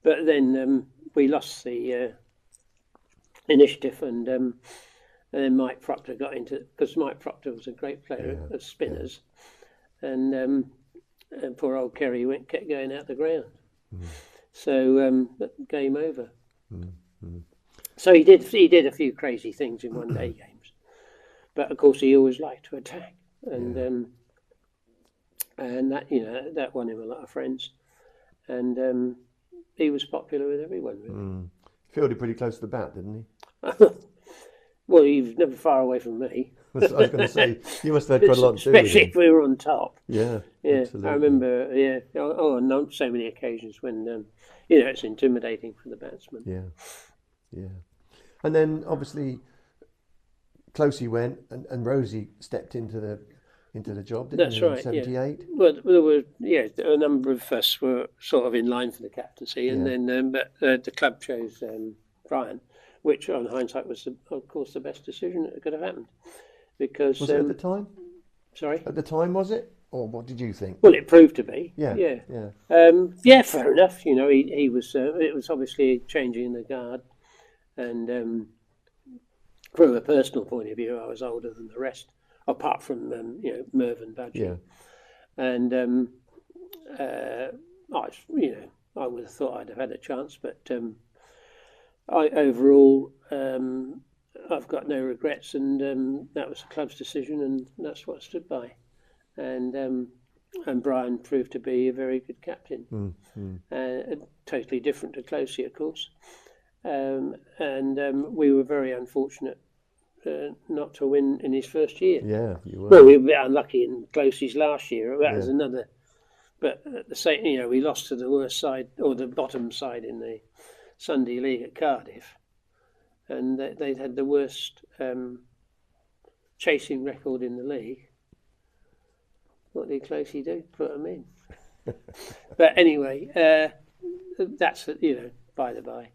But then we lost the initiative, and then Mike Proctor got into, because Mike Proctor was a great player of spinners, and poor old Kerry kept going out the ground. So game over. So he did a few crazy things in one-day games, but of course he always liked to attack, and that, you know, that won him a lot of friends, and he was popular with everyone, really. Fielded pretty close to the bat, didn't he? Well, he was never far away from me. I was going to say, you must have had quite a lot to do with him. Especially if we were on top. Yeah, yeah. absolutely. I remember, on so many occasions when, you know, it's intimidating for the batsman. Yeah. And then obviously, Closey went, and Rosie stepped into the job, didn't That's he, right, in 78? Yeah. Well, there were, a number of us were sort of in line for the captaincy, and then but the club chose Brian, which on hindsight was, of course, the best decision that could have happened. Because was it at the time? Sorry? At the time, was it? Or what did you think? Well, it proved to be. Yeah. Fair enough. You know, he was. It was obviously changing the guard, and from a personal point of view, I was older than the rest, apart from Merv and Budgie. Yeah. And I would have thought I'd have had a chance, but overall, I've got no regrets, and that was the club's decision, and that's what I stood by. And Brian proved to be a very good captain, totally different to Closey, of course. And we were very unfortunate not to win in his first year. Yeah, you were. Well, we were a bit unlucky in Closey's last year. That was another. But at the same, we lost to the worst side, or the bottom side in the Sunday League at Cardiff, and they'd had the worst chasing record in the league. What did Closey do? Put them in. But anyway, that's by the by.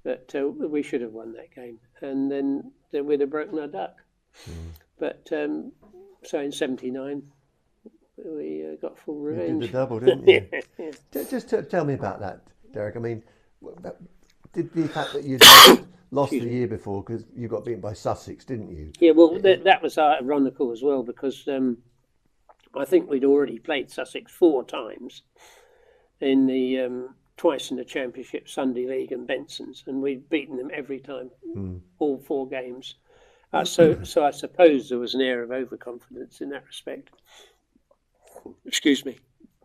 But we should have won that game, and then we'd have broken our duck. But so in '79, we got full revenge. You did the double, didn't you? Just tell me about that, Derek. I mean, did the fact that you lost the year before because you got beaten by Sussex, didn't you? Yeah, well, that was ironical as well, because I think we'd already played Sussex 4 times in the twice in the Championship, Sunday League and Benson's, and we'd beaten them every time, all 4 games. So I suppose there was an air of overconfidence in that respect. Excuse me.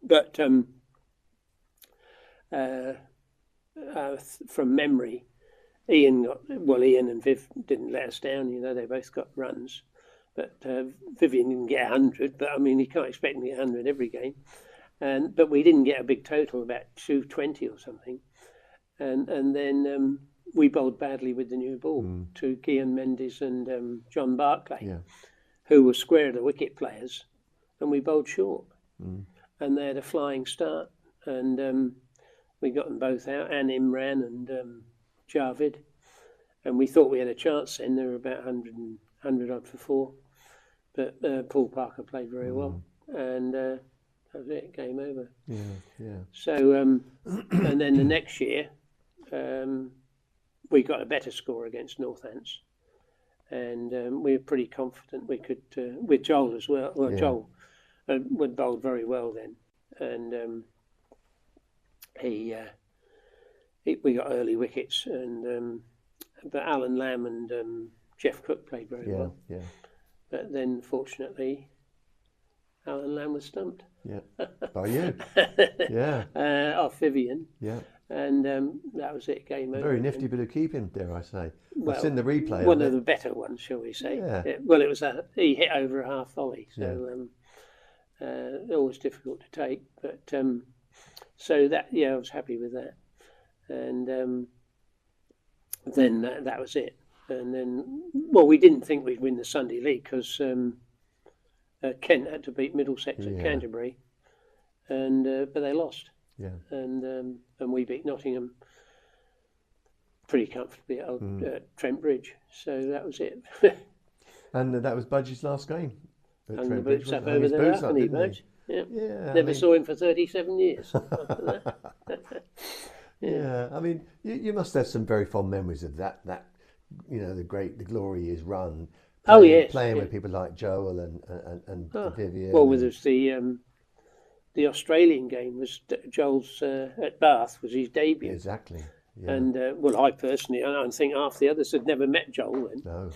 But from memory, Ian and Viv didn't let us down. They both got runs. But Vivian didn't get 100, but I mean, you can't expect him to get 100 every game. But we didn't get a big total, about 220 or something. And then we bowled badly with the new ball to Guion Mendes and John Barclay, who were square of the wicket players, and we bowled short. And they had a flying start, and we got them both out, and Imran and Javid, and we thought we had a chance then. They were about 100 odd for 4, but Paul Parker played very well, and that was it, game over. So, and then the next year, we got a better score against Northants, and we were pretty confident we could, with Joel as well. Well, Joel would bowled very well then, and we got early wickets, and but Alan Lamb and Jeff Cook played very well. But then, fortunately, Alan Lamb was stumped. By you. Off Vivian. And that was it, game over. Very nifty bit of keeping, dare I say. Well, I've seen the replay. One of the better ones, shall we say. Well, it was he hit over a half volley, so always difficult to take. But so that, I was happy with that. And then that was it. And then, well, we didn't think we'd win the Sunday League because Kent had to beat Middlesex at Canterbury, and but they lost. And we beat Nottingham pretty comfortably at Trent Bridge. So that was it. And that was Budgie's last game. At And Trent the boots Bridge, up wasn't it? over Hung his there, boots up, hasn't he, didn't Budge? Yeah, Never saw him for 37 years. I mean, you must have some very fond memories of that the glory years run. Playing with people like Joel and Vivian. Well, with us, the Australian game was Joel's at Bath was his debut. Exactly. And well, I personally, I think half the others had never met Joel then. No.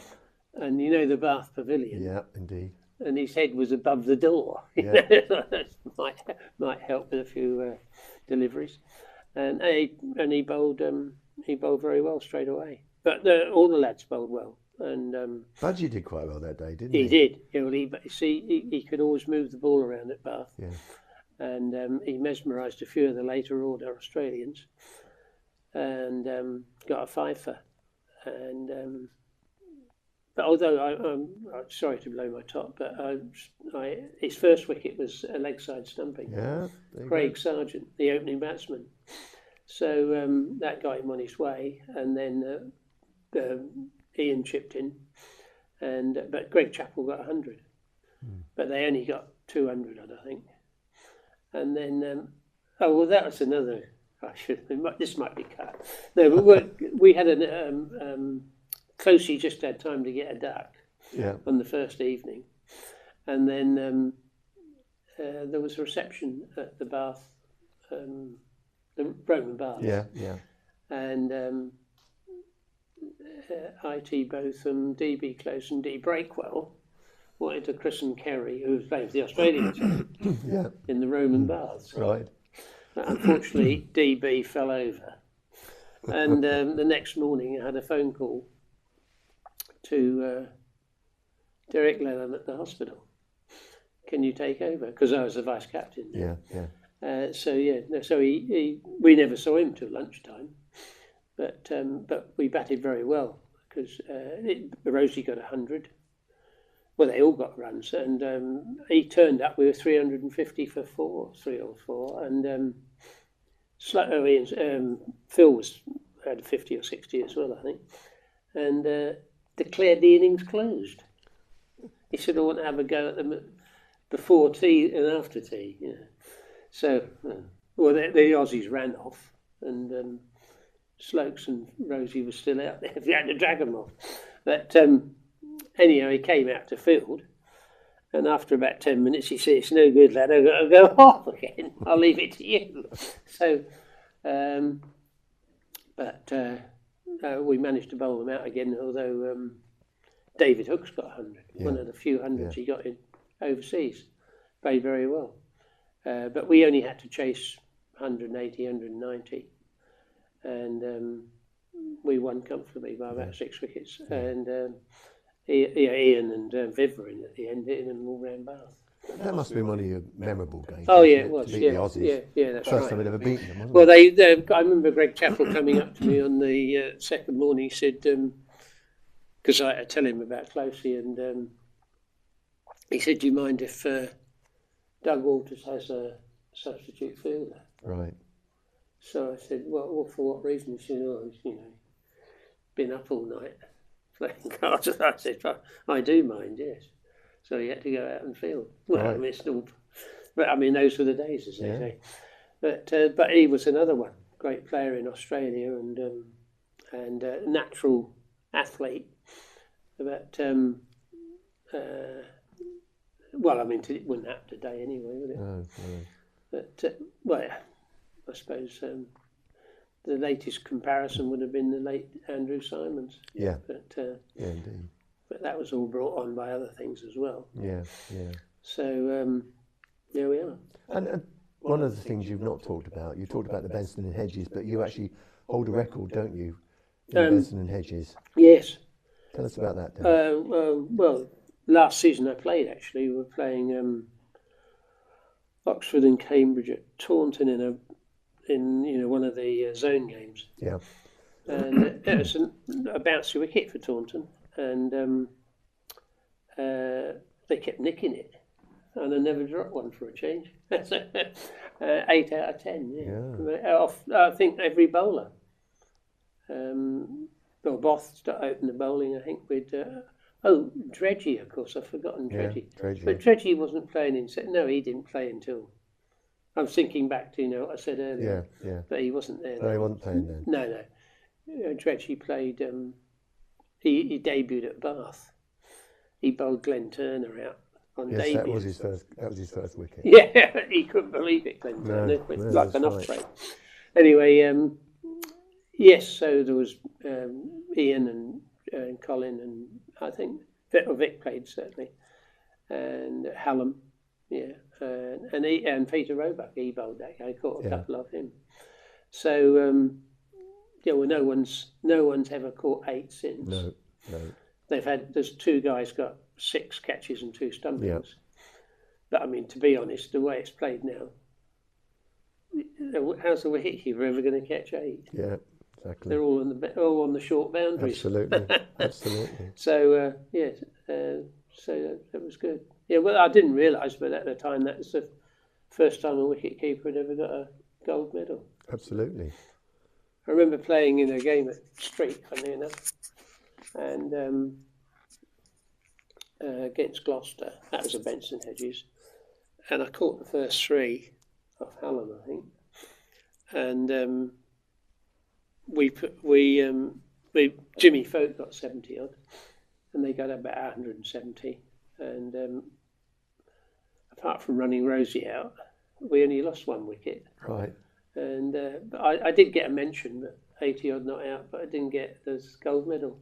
And you know the Bath Pavilion. Yeah, indeed. And his head was above the door. might help with a few deliveries. And he bowled very well straight away. But all the lads bowled well. And Budgie did quite well that day, didn't he? He did. He could always move the ball around at Bath. Yeah. And he mesmerised a few of the later order Australians, and got a fifer. And but although I'm sorry to blow my top, but his first wicket was a leg side stumping. Yeah. Craig Sargent, the opening batsman. So that got him on his way, and then Ian chipped in, but Greg Chappell got 100, but they only got 200, I think. And then, that was another. This might be cut. No, but we had Closey just had time to get a duck on the first evening, and then there was a reception at the Bath, the Roman Bath. And IT Botham, DB Close, and D Breakwell wanted to christen Kerry, who was playing for the Australian team, in the Roman Baths. Right. But unfortunately, DB fell over. And the next morning, I had a phone call to Derek Lennon at the hospital. Can you take over? Because I was the vice captain. So we never saw him till lunchtime. But we batted very well because Rosie got 100. Well, they all got runs, and he turned up. We were 350 for 3 or 4, and Phil had 50 or 60 as well, I think, and declared the innings closed. He said, "I want to have a go at them before tea and after tea." So, the Aussies ran off, and Slokes and Rosie was still out there. We had to drag them off, but. Anyhow, he came out to field, and after about 10 minutes, he said, "It's no good, lad. I've got to go off again. I'll leave it to you." So, we managed to bowl them out again. Although David Hook's got 100, one of the few hundreds he got in overseas, played very well. But we only had to chase 180, 190, and we won comfortably by about 6 wickets. And Ian and Viv were in at the end, in an all-round Bath. That must have been one of your memorable games. Oh yeah, wasn't it was. To beat Yeah, the Aussies. yeah, that's First right. time I'd ever beaten them, wasn't Well, it? I remember Greg Chappell coming up to me on the second morning. He said, because I tell him about Closey, and he said, "Do you mind if Doug Walters has a substitute fielder?" Right. So I said, "Well, for what reason?" He said, "Oh, been up all night playing cards." I said, "I do mind, yes." So he had to go out and field. Well, Right. I mean, it's still, but I mean, those were the days, as they Yeah. say. But he was another one, great player in Australia, and natural athlete. But well, I mean, it wouldn't happen today anyway, would it? No. But well, I suppose the latest comparison would have been the late Andrew Simons. Yeah. But Yeah, indeed. but that was all brought on by other things as well. Yeah. So there we are. And one of the things you've not talked about, you talked about the Benson and Hedges, but you actually hold a record, don't you? In the Benson and Hedges. Yes. Tell us about that, Dan. Well, last season I played actually. We were playing Oxford and Cambridge at Taunton in one of the zone games. Yeah. And it was a bouncy wicket for Taunton, and they kept nicking it, and I never dropped one for a change. 8 out of 10. Yeah. I think every bowler. Well, Both opened the bowling. I think with Dredgy, of course. I've forgotten Dredgy. Yeah, Dredgy. But Dredgy wasn't playing in. No, he didn't play until. I'm thinking back to what I said earlier. Yeah. But he wasn't there. No, he wasn't playing then. No. Dredgy played. He debuted at Bath. He bowled Glenn Turner out on Yes, debut. that was his first wicket. Yeah, he couldn't believe it, Glenn Turner, No, like an that's off break. Anyway, yes, so there was Ian and Colin, and I think Vic played certainly, and Hallam, yeah, and Peter Roebuck, he bowled that. I caught a couple of him. So well, no one's ever caught 8 since. No. There's 2 guys got 6 catches and 2 stumpings. Yeah. But I mean, to be honest, the way it's played now, how's the wicketkeeper ever going to catch 8? Yeah, exactly. They're all on the short boundaries. Absolutely. So so that was good. Yeah, well, I didn't realise, but at the time that was the first time a wicketkeeper had ever got a gold medal. Absolutely. I remember playing in a game at Street, funny enough, and against Gloucester. That was a Benson Hedges, and I caught the first 3 off Hallam, I think, and Jimmy Folk got 70 odd, and they got about 170, and apart from running Rosie out, we only lost 1 wicket. Right. And I did get a mention, but 80 odd not out, but I didn't get the gold medal.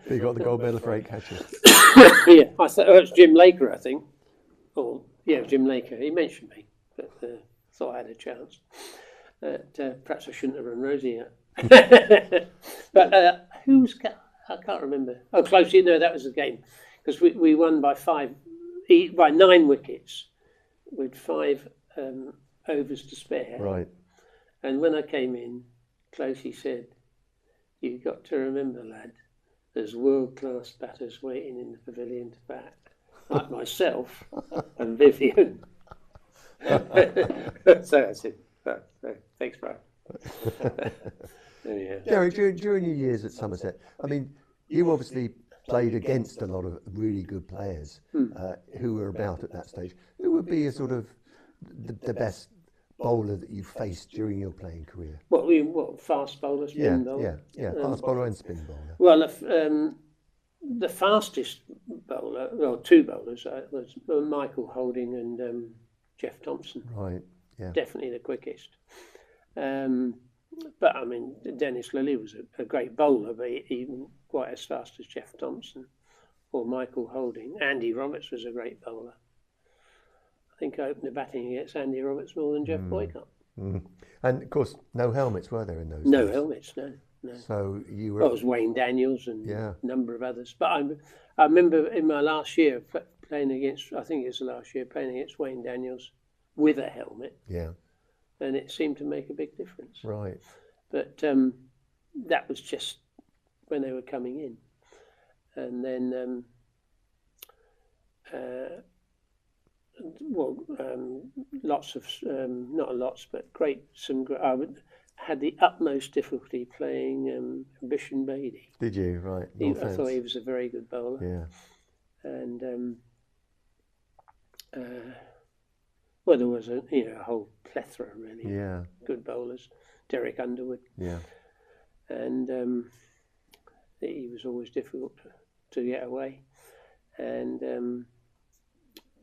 You got the gold medal for 8 catches. Yeah, I thought it was Jim Laker, I think. Jim Laker. He mentioned me, but thought I had a chance. Perhaps I shouldn't have run Rosie out. But I can't remember. Oh, Closey. No, that was the game because we won by 9 wickets with 5 overs to spare. Right. And when I came in, Closey said, "You've got to remember, lad, there's world-class batters waiting in the pavilion to bat, like myself and Vivian." So I said, "Thanks, bro." Yeah. Derek, during your years at Somerset, I mean, you obviously played against a lot of really good players who were about at that stage. Who would be a sort of the best bowler that you faced during your playing career? What fast bowler, spin bowler? Yeah, fast bowler and spin bowler. Well, the fastest bowler, 2 bowlers, was Michael Holding and Jeff Thompson. Right, yeah. Definitely the quickest. But I mean, Dennis Lilly was a great bowler, but even quite as fast as Jeff Thompson or Michael Holding. Andy Roberts was a great bowler. I think I opened the batting against Andy Roberts more than Jeff Boycott. Mm. And of course, no helmets were there in those No days? helmets, no. So you were... Well, it was Wayne Daniels and Yeah. a number of others. But I remember in my last year playing against, I think it was last year, playing against Wayne Daniels with a helmet. Yeah. And it seemed to make a big difference. Right. But that was just when they were coming in. And then, lots of, not lots, but I had the utmost difficulty playing Ambition Beatty. Did you? Right. No I thought he was a very good bowler. Yeah. And well, there was a whole plethora really. Yeah. Good bowlers, Derek Underwood. Yeah. And he was always difficult to get away. And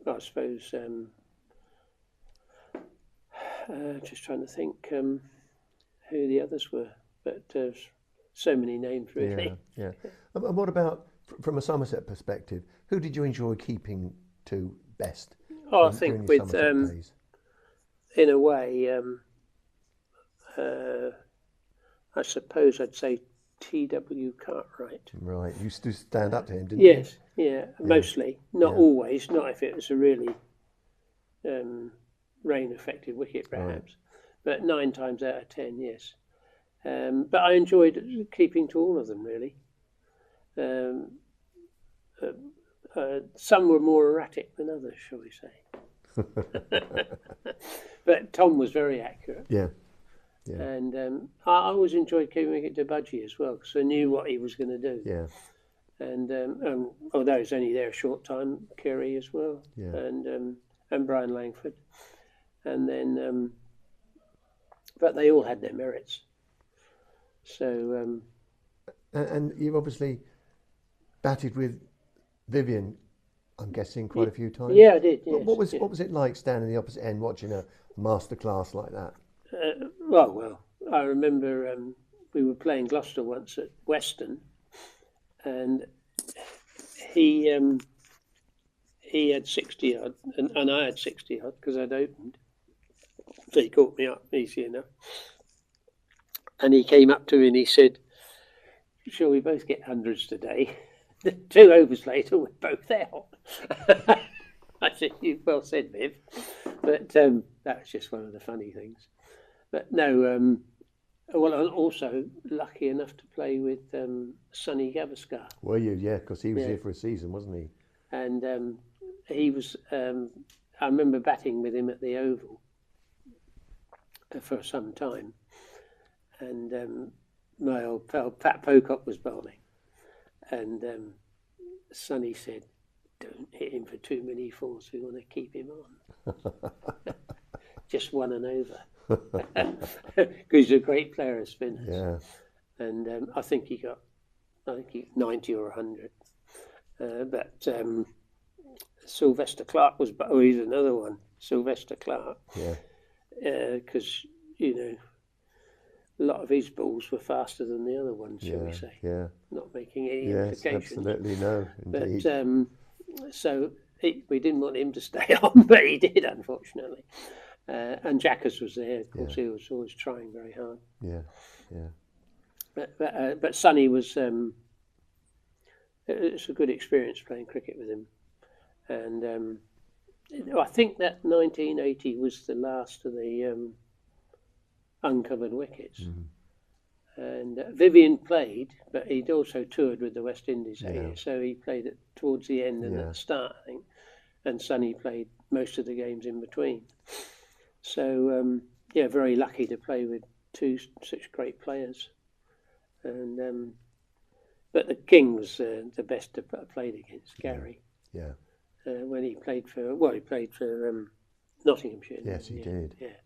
I suppose just trying to think who the others were, but so many names really. Yeah. And what about from a Somerset perspective? Who did you enjoy keeping to best? I think with in a way, I suppose I'd say T.W. Cartwright. Right, you used to stand up to him, didn't you? Yes, yeah, mostly. Not always, not if it was a really rain-affected wicket, perhaps. But 9 times out of 10, yes. But I enjoyed keeping to all of them, really. Some were more erratic than others, shall we say. But Tom was very accurate. Yeah. And I always enjoyed keeping it to Budgie as well, because I knew what he was going to do. Yeah. And although he's only there a short time, Kerry as well. Yeah. And Brian Langford. And then, but they all had their merits. So. And you've obviously batted with Vivian, I'm guessing, quite a few times. Yeah, I did. Yes, what was it like standing the opposite end watching a masterclass like that? Well, I remember we were playing Gloucester once at Weston, and he had 60 odd, and I had 60 odd because I'd opened, so he caught me up easy enough. And he came up to me and he said, "Shall we both get hundreds today?" 2 overs later, we're both out. I said, "You well said, Viv," but that was just one of the funny things. But no, well, I'm also lucky enough to play with Sonny Gavaskar. Were you? Yeah, because he was here for a season, wasn't he? And he was, I remember batting with him at the Oval for some time. And my old pal Pat Pocock was bowling. And Sonny said, "Don't hit him for too many fours, we want to keep him on." Just 1 and over. Because he's a great player of spinners. Yeah. And I think he got 90 or 100. But Sylvester Clark was, he's another one, Sylvester Clark. Yeah. Because, a lot of his balls were faster than the other ones, shall we say. Yeah. Not making any implications. implications. Absolutely, no, indeed. But so we didn't want him to stay on, but he did, unfortunately. And Jackers was there, of course. He was always trying very hard. Yeah. But Sonny was. It's a good experience playing cricket with him, and I think that 1980 was the last of the uncovered wickets. Mm-hmm. And Vivian played, but he'd also toured with the West Indies that year, so he played it towards the end and at the start, I think. And Sonny played most of the games in between. So very lucky to play with 2 such great players. And but the King was the best to played against, Gary. Yeah. When he played for Nottinghamshire. Yes, he did. Yeah.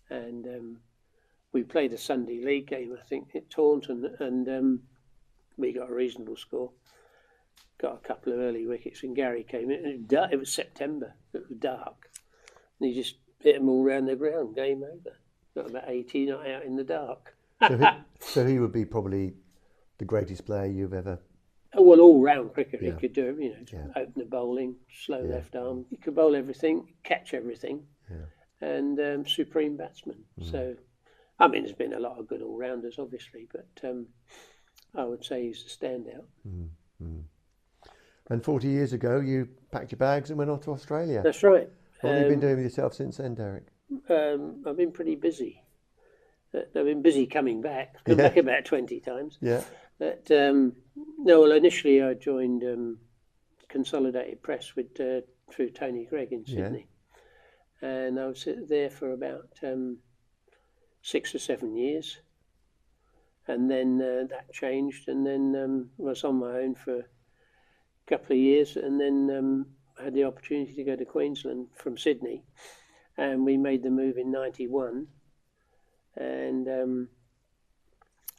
And we played a Sunday league game, I think, at Taunton, and we got a reasonable score. Got a couple of early wickets, and Gary came in. And it was September. It was dark, and he just hit them all round the ground. Game over. Got about 18 not out in the dark. So he would be probably the greatest player you've ever. Well, all round cricket, he could do opener bowling, slow left arm. He could bowl everything, catch everything, and supreme batsman. So, I mean, there's been a lot of good all rounders, obviously, but I would say he's a standout. And 40 years ago, you packed your bags and went off to Australia. That's right. What have you been doing with yourself since then, Derek? I've been pretty busy. I've been busy coming back. Come back about 20 times. Yeah. But no, well, initially I joined Consolidated Press with through Tony Gregg in Sydney, and I was there for about 6 or 7 years, and then that changed, and then was on my own for a couple of years, and then I had the opportunity to go to Queensland from Sydney, and we made the move in '91, and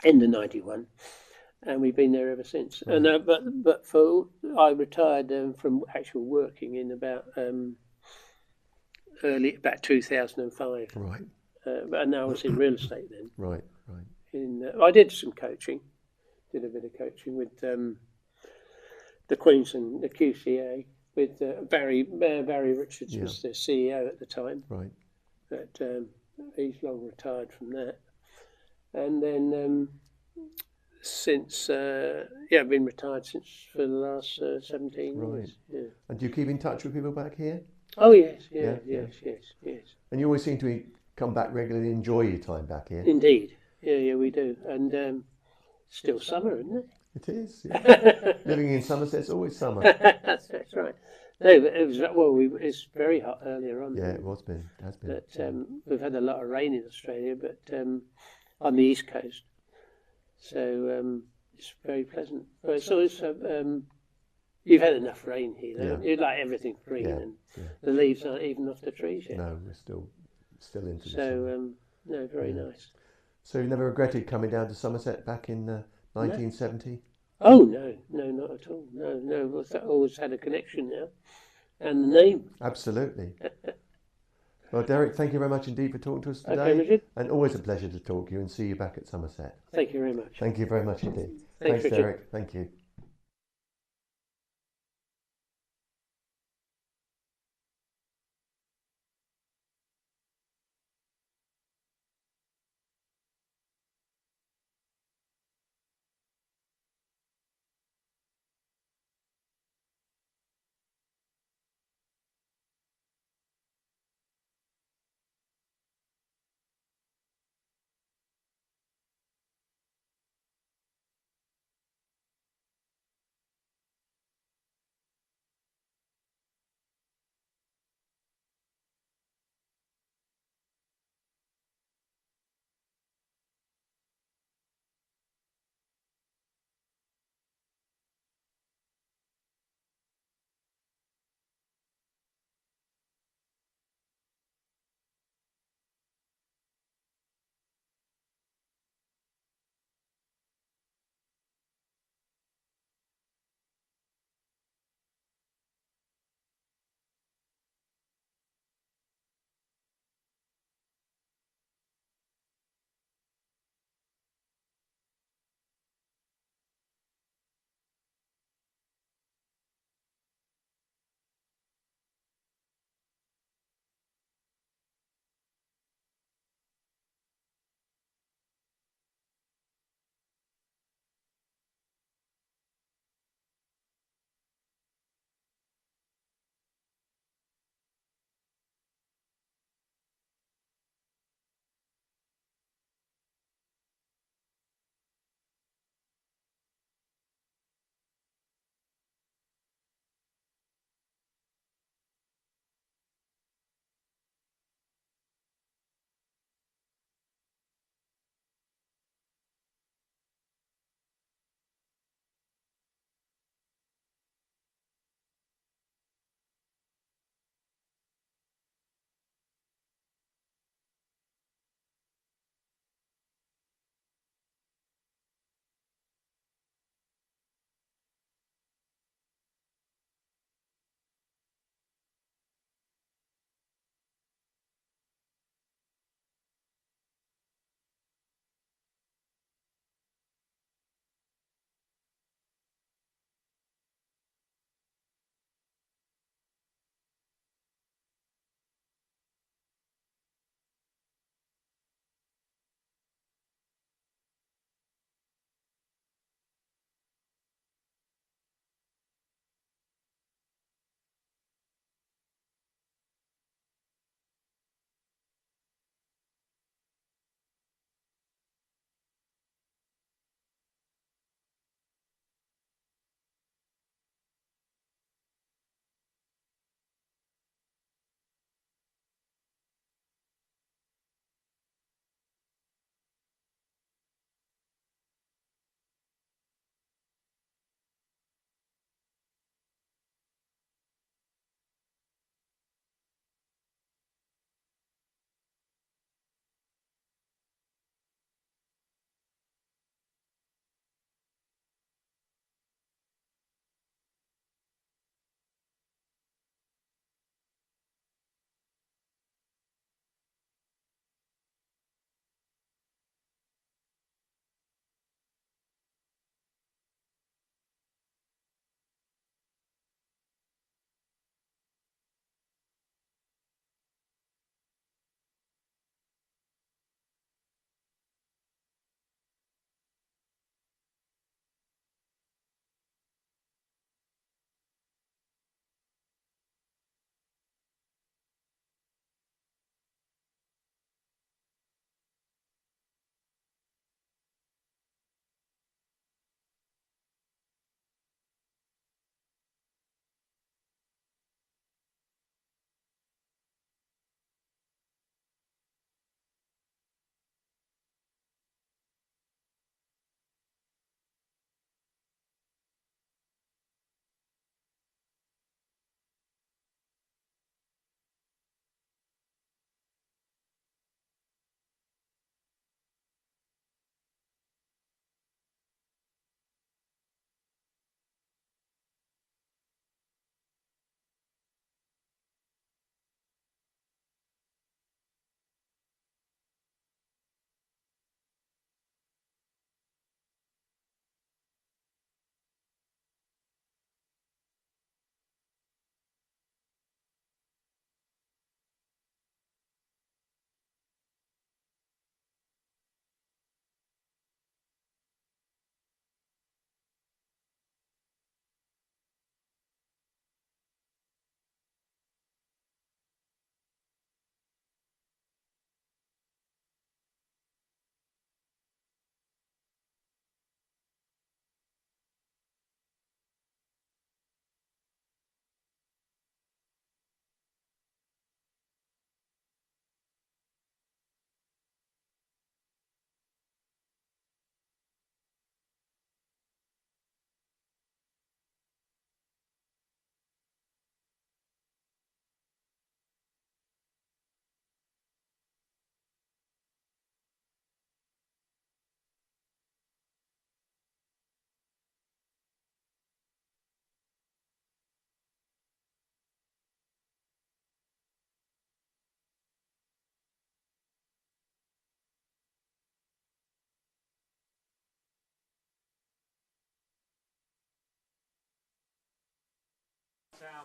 end of '91. And we've been there ever since. Right. And but I retired from actual working in about about 2005. Right. But now I was in real estate then. Right. I did some coaching, did a bit of coaching with the Queensland, the QCA, with Barry Richards was the CEO at the time. Right. But he's long retired from that, and then. Since I've been retired for the last 17 years. Yeah. And do you keep in touch with people back here? Oh yes, yes. And you always seem to come back regularly, enjoy your time back here. Indeed, yeah, we do. And still summer, isn't it? It is. Yeah. Living in Somerset, it's always summer. That's right. No, but it's very hot earlier on. Yeah, it has been. But we've had a lot of rain in Australia, but on the east coast. So it's very pleasant. But it's also you've had enough rain here. Though. You like everything green, and the leaves aren't even off the trees yet. No, we're still into the So summer. no, very nice. So you never regretted coming down to Somerset back in 1970? Oh no, not at all. No. I've always had a connection now, and the name. Absolutely. Well, Derek, thank you very much indeed for talking to us today. Okay, Richard. And always a pleasure to talk to you and see you back at Somerset. Thank you very much. Thank you very much indeed. Thanks, Richard. Derek. Thank you.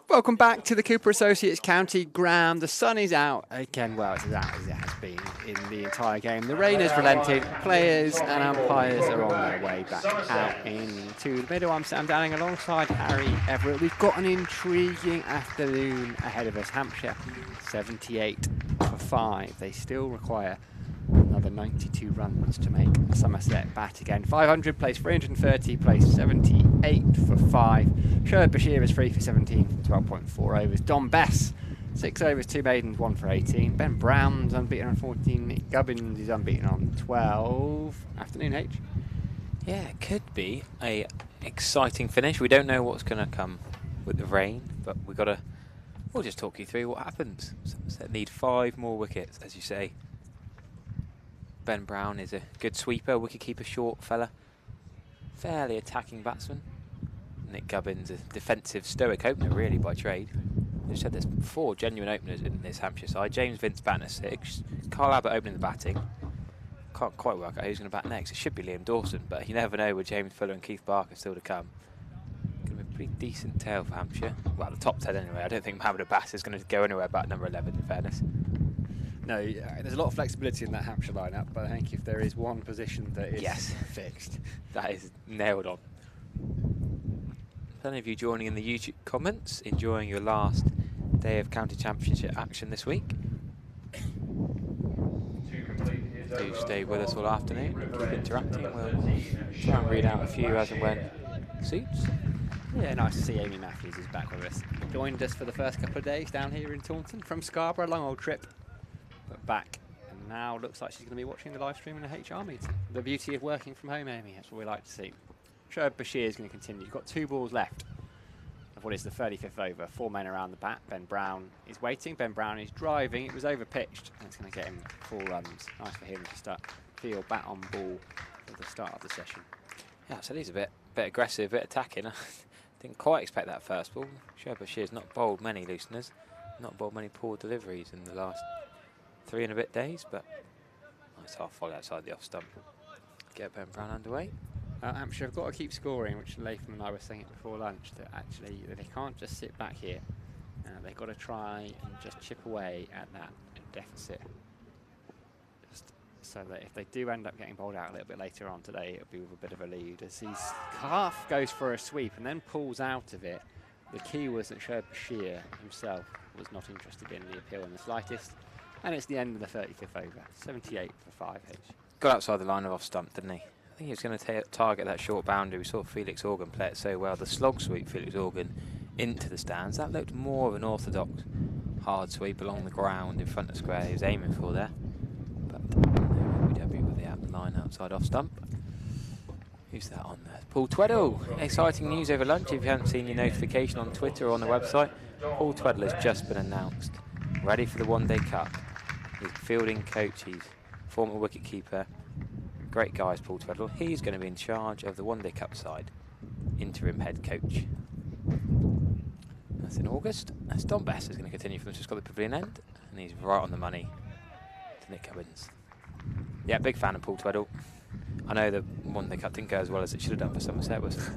Welcome back to the Cooper Associates County Ground. The sun is out again. Well, it's as out as it has been in the entire game. The rain has relented. Players and umpires are on their way back out into the middle. I'm Sam Downing alongside Harry Everett. We've got an intriguing afternoon ahead of us. Hampshire 78 for 5. They still require another 92 runs to make Somerset bat again. 500 plays 330, plays 78 for 5. Sherwood Bashir is 3 for 17 from 12.4 overs. Don Bess, 6 overs, 2 maidens, 1 for 18. Ben Brown's unbeaten on 14. Nick Gubbins is unbeaten on 12. Afternoon, H. Yeah, it could be a exciting finish. We don't know what's going to come with the rain, but we'll just talk you through what happens. Somerset need 5 more wickets, as you say. Ben Brown is a good sweeper, wicketkeeper, short fella, fairly attacking batsman. Nick Gubbins, a defensive stoic opener really by trade. We've said there's 4 genuine openers in this Hampshire side. James Vince batting at 6, Carl Abbott opening the batting. Can't quite work out who's going to bat next. It should be Liam Dawson, but you never know with James Fuller and Keith Barker still to come. Going to be a pretty decent tail for Hampshire. Well, the top 10 anyway. I don't think Mohamed Abbas is going to go anywhere but number 11 in fairness. No, there's a lot of flexibility in that Hampshire lineup, but I think if there is one position that is fixed, that is nailed on. Plenty of you joining in the YouTube comments, enjoying your last day of county championship action this week. Do stay with us all afternoon, keep interacting. We'll try and read out a few as and when suits. Yeah, nice to see Amy Matthews is back with us. Joined us for the first couple of days down here in Taunton from Scarborough, long old trip. But back, and now looks like she's going to be watching the live stream in a HR meeting. The beauty of working from home, Amy, that's what we like to see. Sherwood Bashir is going to continue. You've got 2 balls left of what is the 35th over. 4 men around the bat. Ben Brown is waiting. Ben Brown is driving. It was over pitched, and it's going to get him 4 runs. Nice for him to start feel bat on ball at the start of the session. Yeah, so he's a bit aggressive, a bit attacking. I didn't quite expect that first ball. Sherwood Bashir's not bowled many looseners, not bowled many poor deliveries in the last 3 and a bit days, but nice half volley outside the off stump. Get Ben Brown underway. Hampshire have got to keep scoring, which Latham and I were saying it before lunch, that actually they can't just sit back here. They've got to try and just chip away at that deficit. Just so that if they do end up getting bowled out a little bit later on today, it'll be with a bit of a lead. As his half goes for a sweep and then pulls out of it. The key was that Sherwood Bashir himself was not interested in the appeal in the slightest. And it's the end of the 35th over. 78 for 5 H. Got outside the line of off stump, didn't he? I think he was going to target that short boundary. We saw Felix Organ play it so well. The slog sweep, Felix Organ, into the stands. That looked more of an orthodox hard sweep along the ground in front of square he was aiming for there. But we debut with the line outside off stump. Who's that on there? Paul Tweddle. Exciting news over lunch. If you haven't seen your notification on Twitter or on the website, Paul Tweddle has just been announced. Ready for the One Day Cup. He's fielding coach, he's former wicketkeeper. Great guy is Paul Tweddle. He's going to be in charge of the One Day Cup side. Interim head coach. That's in August. That's Don Bess is going to continue from just got the pavilion end. And he's right on the money to Nick Gubbins. Yeah, big fan of Paul Tweddle. I know the One Day Cup didn't go as well as it should have done for Somerset. Was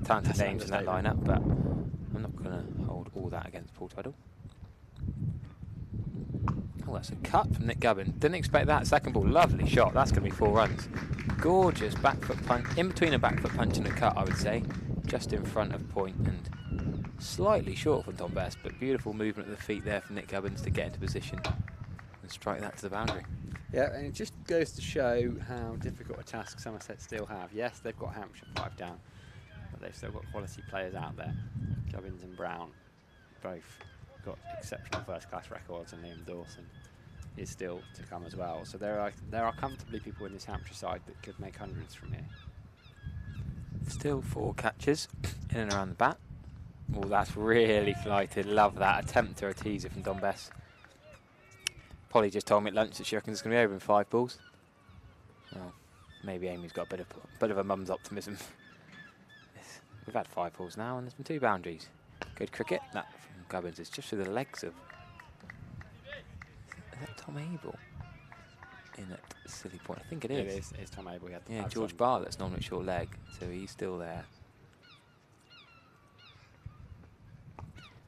talented names in that lineup, but I'm not going to hold all that against Paul Tweddle. Oh, that's a cut from Nick Gubbins. Didn't expect that. Second ball, lovely shot. That's going to be 4 runs. Gorgeous back foot punch. In between a back foot punch and a cut, I would say. Just in front of point and slightly short from Don Bess, but beautiful movement of the feet there from Nick Gubbins to get into position and strike that to the boundary. Yeah, and it just goes to show how difficult a task Somerset still have. Yes, they've got Hampshire 5 down, but they've still got quality players out there. Gubbins and Brown both got exceptional first-class records, and Liam Dawson is still to come as well. So there are comfortably people in this Hampshire side that could make hundreds from here. Still 4 catches in and around the bat. Oh, that's really flighted. Love that. Attempt or a teaser from Don Bess. Polly just told me at lunch that she reckons it's going to be over in 5 balls. Well, maybe Amy's got a bit of a mum's optimism. We've had 5 balls now, and there's been 2 boundaries. Good cricket. That from Gubbins is just through the legs of. Is that Tom Abel in at silly point? I think it is. It's Tom Abel. Yeah, George Bartlett's normally short leg, so he's still there.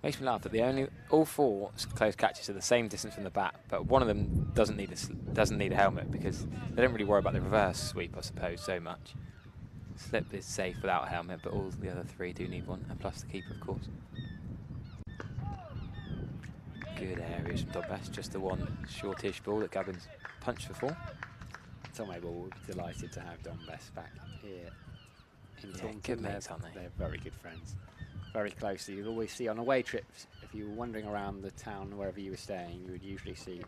Makes me laugh that all four close catches are the same distance from the bat, but one of them doesn't need a helmet because they don't really worry about the reverse sweep, I suppose, so much. Slip is safe without a helmet, but all the other three do need one, and plus the keeper, of course. Good areas from Dobbest, just the one shortish ball that Gubbins punched for 4. Tom Abel will be delighted to have Don Best back here in Taunton. Good mates, aren't they? They're very good friends. Very closely. You'd always see on away trips, if you were wandering around the town wherever you were staying, you would usually see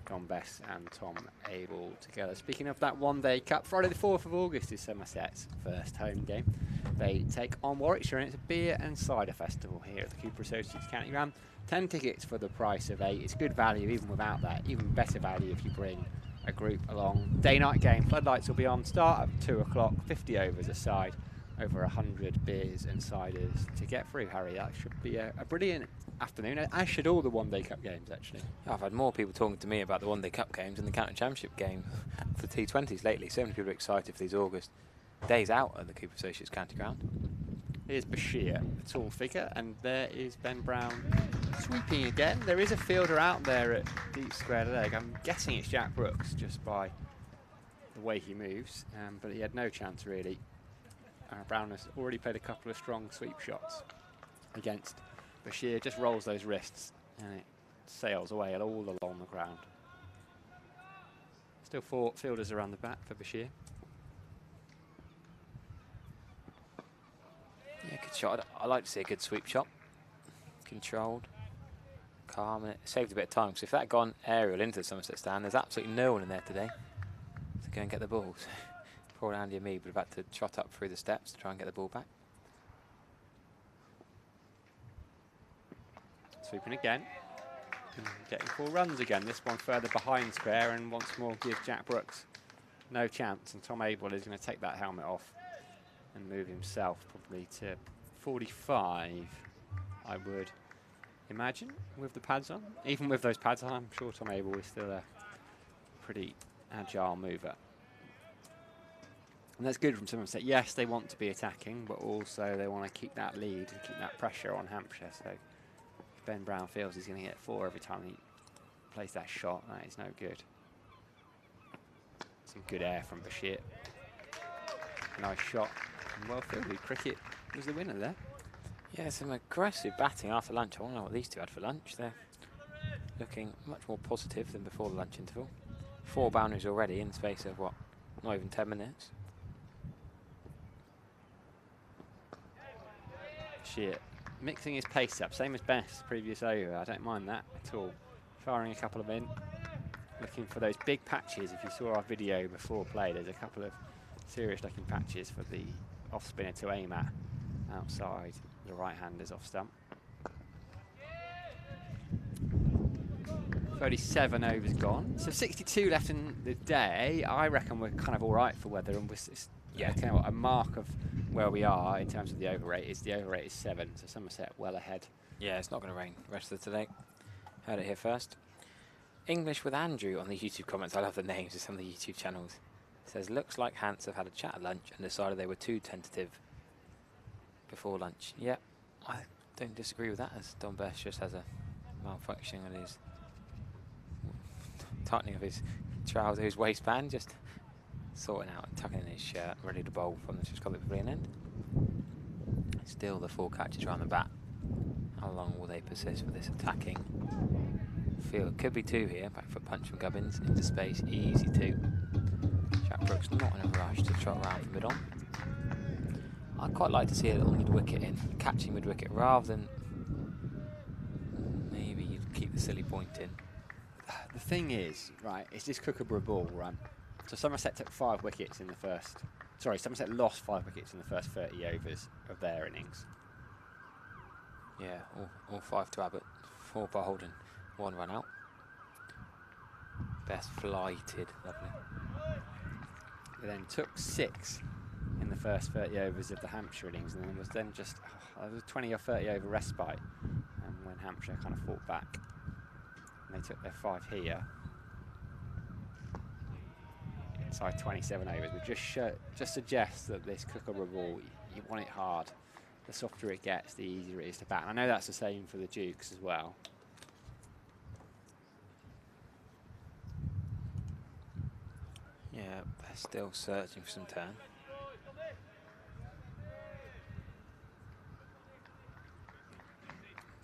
Don Best and Tom Abel together. Speaking of that one-day cup, Friday the 4th of August is Somerset's first home game. They take on Warwickshire, and it's a beer and cider festival here at the Cooper Associates County Ground. 10 tickets for the price of 8. It's good value even without that. Even better value if you bring a group along. Day-night game. Floodlights will be on. Start at 2 o'clock. 50 overs aside. Over 100 beers and ciders to get through, Harry. That should be a brilliant afternoon, as should all the one-day cup games, actually. I've had more people talking to me about the one-day cup games than the county championship game for the T20s lately. So many people are excited for these August days out at the Cooper Associates County Ground. Here's Bashir, a tall figure, and there is Ben Brown sweeping again. There is a fielder out there at deep square leg. I'm guessing it's Jack Brooks just by the way he moves, but he had no chance really. Brown has already played a couple of strong sweep shots against Bashir. Just rolls those wrists and it sails away all along the ground. Still 4 fielders around the bat for Bashir. Yeah, good shot. I like to see a good sweep shot. Controlled, calm, and it saved a bit of time. Because if that had gone aerial into the Somerset stand, there's absolutely no one in there today to go and get the balls. Poor Andy and me would have had to trot up through the steps to try and get the ball back. Sweeping again. Getting 4 runs again. This one further behind square, and once more gives Jack Brooks no chance. And Tom Abel is going to take that helmet off and move himself probably to 45, I would imagine, with the pads on. Even with those pads on, I'm sure Tom Abel is still a pretty agile mover. And that's good from Somerset. Yes, they want to be attacking, but also they want to keep that lead and keep that pressure on Hampshire. So if Ben Brown feels he's going to get 4 every time he plays that shot, that is no good. Some good air from Bashir. Nice shot. And well fielded. Cricket was the winner there. Yeah, some aggressive batting after lunch. I wonder what these two had for lunch. They're looking much more positive than before the lunch interval. 4 boundaries already in the space of, what, not even 10 minutes. Bashir mixing his pace up, same as Best previous over. I don't mind that at all. Firing a couple of in, looking for those big patches. If you saw our video before play, there's a couple of serious looking patches for the off spinner to aim at outside the right handers off stump. 37 overs gone, so 62 left in the day. I reckon we're kind of all right for weather, and it's kind of a mark of where we are in terms of the over rate. The over rate is 7, so Somerset well ahead. Yeah, it's not going to rain the rest of the today. Heard it here first. English with Andrew on the YouTube comments. I love the names of some of the YouTube channels. It says, looks like Hans have had a chat at lunch and decided they were too tentative before lunch. Yeah, I don't disagree with that, as Don Best just has a malfunction on his tightening of his trousers, his waistband, just sorting out and tucking in his shirt, ready to bowl from the Scotland Pavilion end. Still the 4 catches around the bat. How long will they persist with this attacking field? It could be 2 here. Back foot punch from Gubbins into space, easy 2. Jack Brooks not in a rush to trot around for mid-on. I'd quite like to see a little mid-wicket in, catching mid-wicket rather than maybe you'd keep the silly point in. The thing is, right, it's this Kookaburra ball, right? So Somerset took 5 wickets in the first. Sorry, Somerset lost 5 wickets in the first 30 overs of their innings. Yeah, all 5 to Abbott, 4 bowled and 1 run out. Best flighted, lovely. They then took 6 in the first 30 overs of the Hampshire innings, and then was then just there was a 20 or 30 over respite, and when Hampshire kind of fought back, and they took their 5 here. Inside 27 overs, which just suggests that this Kookaburra ball, you want it hard. the softer it gets, the easier it is to bat. And I know that's the same for the Dukes as well. Yeah, they're still searching for some turn.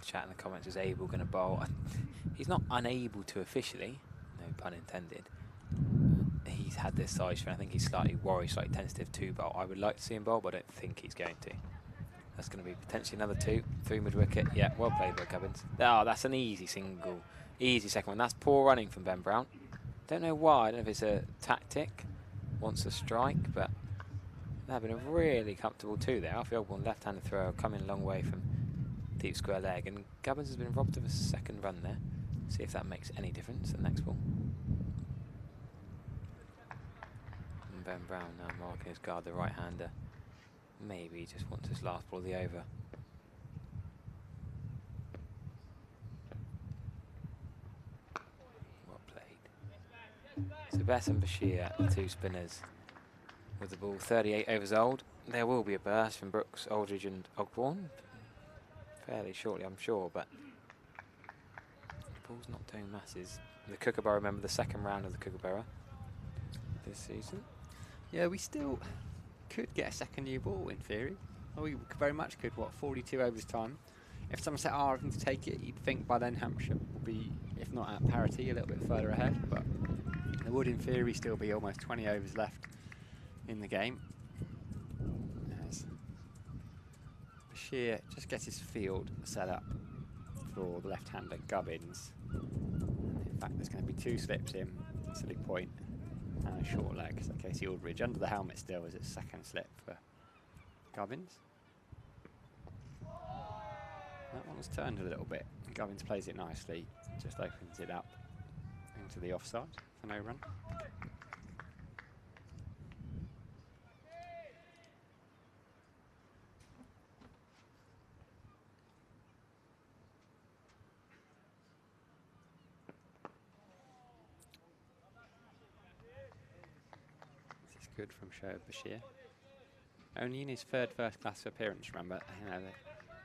Chat in the comments, is Abel going to bowl? He's not unable to officially, no pun intended. He's had this side strain. I think he's slightly worried, slightly tentative to bowl. I would like to see him bowl, but I don't think he's going to. That's going to be potentially another 2, 3 mid-wicket. Yeah, well played by Gubbins. Oh, that's an easy single, easy second one. That's poor running from Ben Brown. Don't know why. I don't know if it's a tactic, wants a strike, but that been a really comfortable 2 there. Off the old one, left-handed throw, coming a long way from deep square leg, and Gubbins has been robbed of a second run there. See if that makes any difference. The next ball. And Ben Brown now marking his guard, the right-hander. Maybe he just wants his last ball of the over. Well played. So Bess and Bashir, the 2 spinners, with the ball 38 overs old. There will be a burst from Brooks, Aldridge and Ogborn. Fairly shortly, I'm sure, but the ball's not doing masses. The Kookaburra, remember, the second round of the Kookaburra this season. Yeah, we still could get a second new ball in theory. Well, we very much could. What, 42 overs time? If Somerset are looking to take it, you'd think by then Hampshire will be, if not at parity, a little bit further ahead. But there would, in theory, still be almost 20 overs left in the game. As Bashir just gets his field set up for the left-hander Gubbins. In fact, there's going to be 2 slips in, silly point, and a short leg. So Casey Aldridge under the helmet still as its second slip for Gubbins. That one's turned a little bit. Gubbins plays it nicely, just opens it up into the offside for no run. This is good from Shoaib Bashir. Only in his 3rd first-class appearance, remember. You know,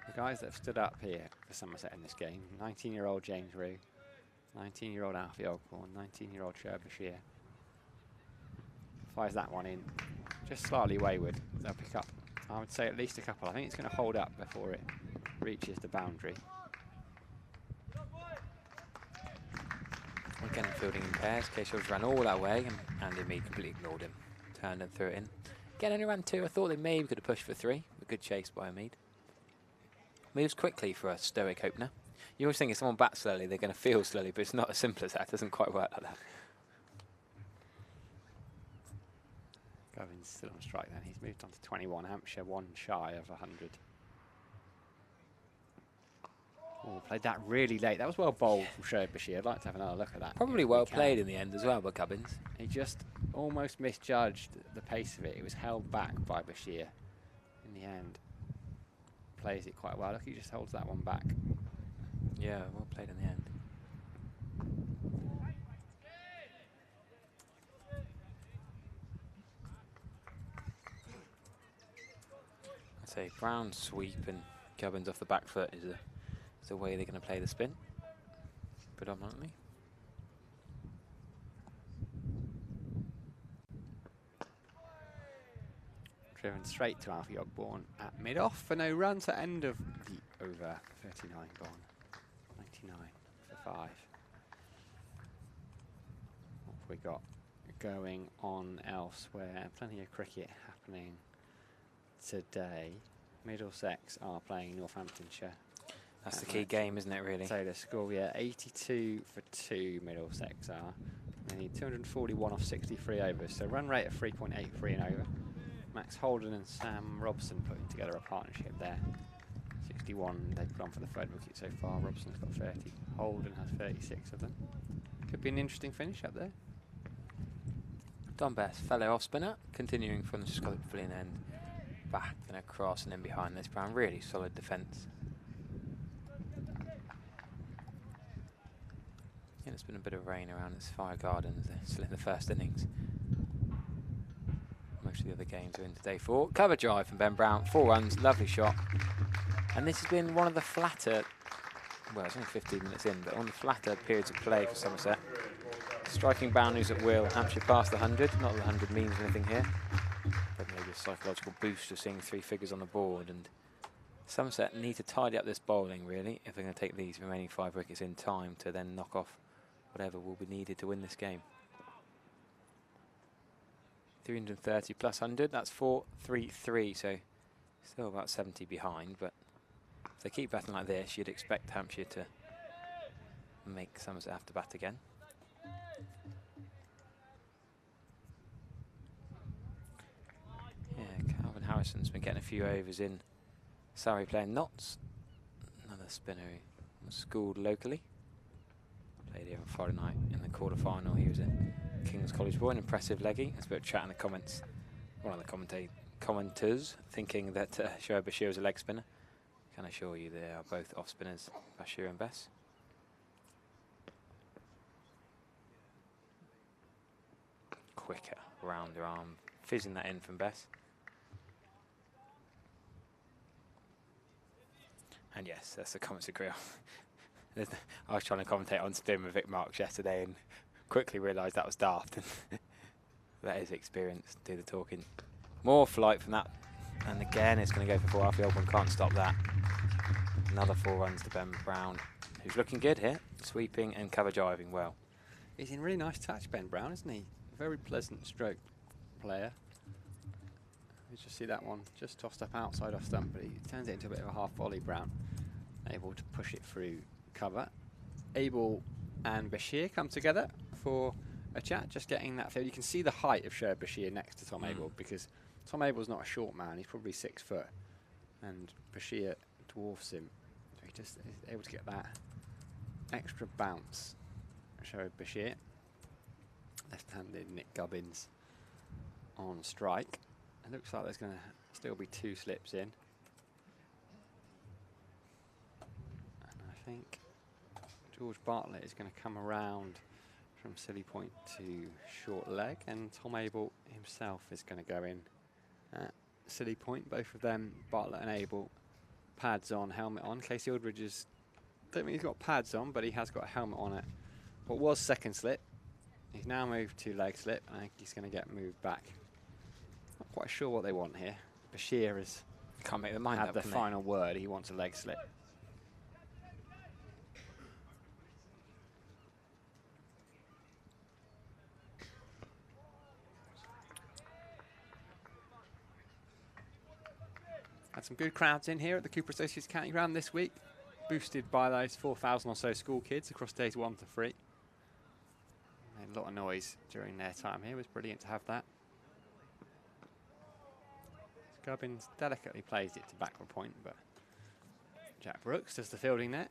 the guys that have stood up here for Somerset in this game, 19-year-old James Rue, 19-year-old Alfie Ogborn, 19-year-old Shoaib Bashir. Fires that one in, just slightly wayward. They'll pick up, I would say, at least a couple. I think it's going to hold up before it reaches the boundary. Again, fielding in pairs. Casey ran all that way, and Andy Mead completely ignored him. Turned and threw it in. Again, only ran 2. I thought they maybe could have pushed for 3. A good chase by Mead. Moves quickly for a stoic opener. You always think if someone bats slowly, they're going to field slowly, but it's not as simple as that. It doesn't quite work like that. Gubbins still on strike then. He's moved on to 21. Hampshire 1 shy of 100. Oh, played that really late. That was well bowled from Shoaib Bashir. I'd like to have another look at that. Probably well played in the end as well by Gubbins. He just almost misjudged the pace of it. It was held back by Bashir in the end. Plays it quite well. Look, he just holds that one back. Yeah, well played in the end. I'd say Brown sweep and Gubbins off the back foot is the way they're going to play the spin, predominantly. Driven straight to Alfie Ogborn at mid-off for no run, so end of the over. 39 gone. 99 for 5. What have we got going on elsewhere? Plenty of cricket happening today. Middlesex are playing Northamptonshire. That's the key game, isn't it, really? So the score, yeah, 82 for 2 Middlesex are. They need 241 off 63 overs, so run rate of 3.83 and over. Max Holden and Sam Robson putting together a partnership there. 61 they've put on for the 3rd wicket so far. Robson's got 30. Holden has 36 of them. Could be an interesting finish up there. Don Best, fellow off spinner, continuing from the Scottish Pavilion end. Back and across and then behind this Brown. Really solid defence. Yeah, there's been a bit of rain around this Fire Gardens. They're still in the 1st innings. most of the other games are into day 4. Cover drive from Ben Brown, 4 runs, lovely shot. And this has been one of the flatter, well, it's only 15 minutes in, but one of the flatter periods of play for Somerset. Striking boundaries at will. Hampshire past the 100. Not that the 100 means anything here, but maybe a psychological boost of seeing 3 figures on the board. And Somerset need to tidy up this bowling, really, if they're going to take these remaining 5 wickets in time to then knock off whatever will be needed to win this game. 330 plus 100, that's 433, so still about 70 behind, but if they keep batting like this, you'd expect Hampshire to make Somerset have to bat again. Yeah, Calvin Harrison's been getting a few overs in Surrey playing knots. Another spinner who was schooled locally. Played here on Friday night in the quarter-final. He was a King's College boy, an impressive leggy. There's a bit of chat in the comments. One of the commenters thinking that Shoaib Bashir is a leg spinner. Can assure you they are both off spinners, Bashir and Bess. Quicker rounder arm, fizzing that in from Bess. And yes, that's the comments agree. I was trying to commentate on spin with Vic Marks yesterday and quickly realised that was daft. That is experience, do the talking. More flight from that, and again it's going to go for 4 half. The old one can't stop that. Another 4 runs to Ben Brown, who's looking good here, sweeping and cover driving well. He's in really nice touch, Ben Brown, isn't he? Very pleasant stroke player. You just see that one just tossed up outside off stump, but he turns it into a bit of a half volley. Brown able to push it through cover. Abel and Bashir come together for a chat, just getting that feel. You can see the height of Shoaib Bashir next to Tom Abel, because Tom Abel's not a short man, he's probably 6 foot, and Bashir dwarfs him. So he just is able to get that extra bounce. Shoaib Bashir, left-handed Nick Gubbins on strike. It looks like there's going to still be 2 slips in. And I think George Bartlett is going to come around from silly point to short leg, and Tom Abel himself is going to go in at silly point. Both of them, Bartlett and Abel, pads on, helmet on. Casey Aldridge is, don't think he's got pads on, but he has got a helmet on it. What was second slip, he's now moved to leg slip. I think he's going to get moved back. Not quite sure what they want here. Bashir has Can't make their mind had up, the can final word. He wants a leg slip. Had some good crowds in here at the Cooper Associates County Ground this week, boosted by those 4,000 or so school kids across days 1 to 3. Made a lot of noise during their time here. It was brilliant to have that. Gubbins delicately plays it to backward point, but Jack Brooks does the fielding there.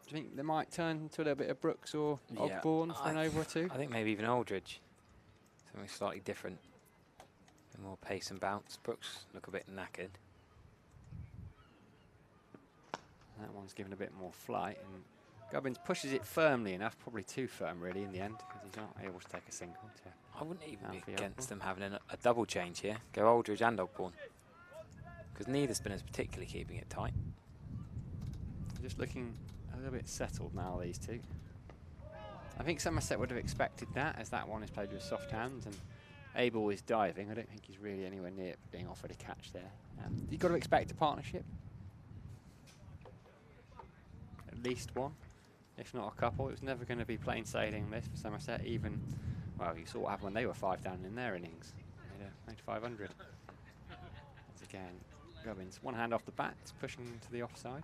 Do you think they might turn to a little bit of Brooks or Ogborn for an over or 2? I think maybe even Aldridge. Something slightly different. A bit more pace and bounce. Brooks look a bit knackered. That one's given a bit more flight, and Gubbins pushes it firmly enough, probably too firm really in the end, because he's not able to take a single. I wouldn't even be against them having a double change here. Go Aldridge and Ogborn, because neither spinner's particularly keeping it tight. Just looking a little bit settled now, these two. I think Somerset would have expected that, as that one is played with soft hands, and Abel is diving. I don't think he's really anywhere near being offered a catch there. You've got to expect a partnership. At least one, if not a couple. It was never going to be plain sailing this for Somerset, even, well, you saw what happened when they were 5 down in their innings. Made 500. Once again, Gubbins, one hand off the bat, pushing to the offside.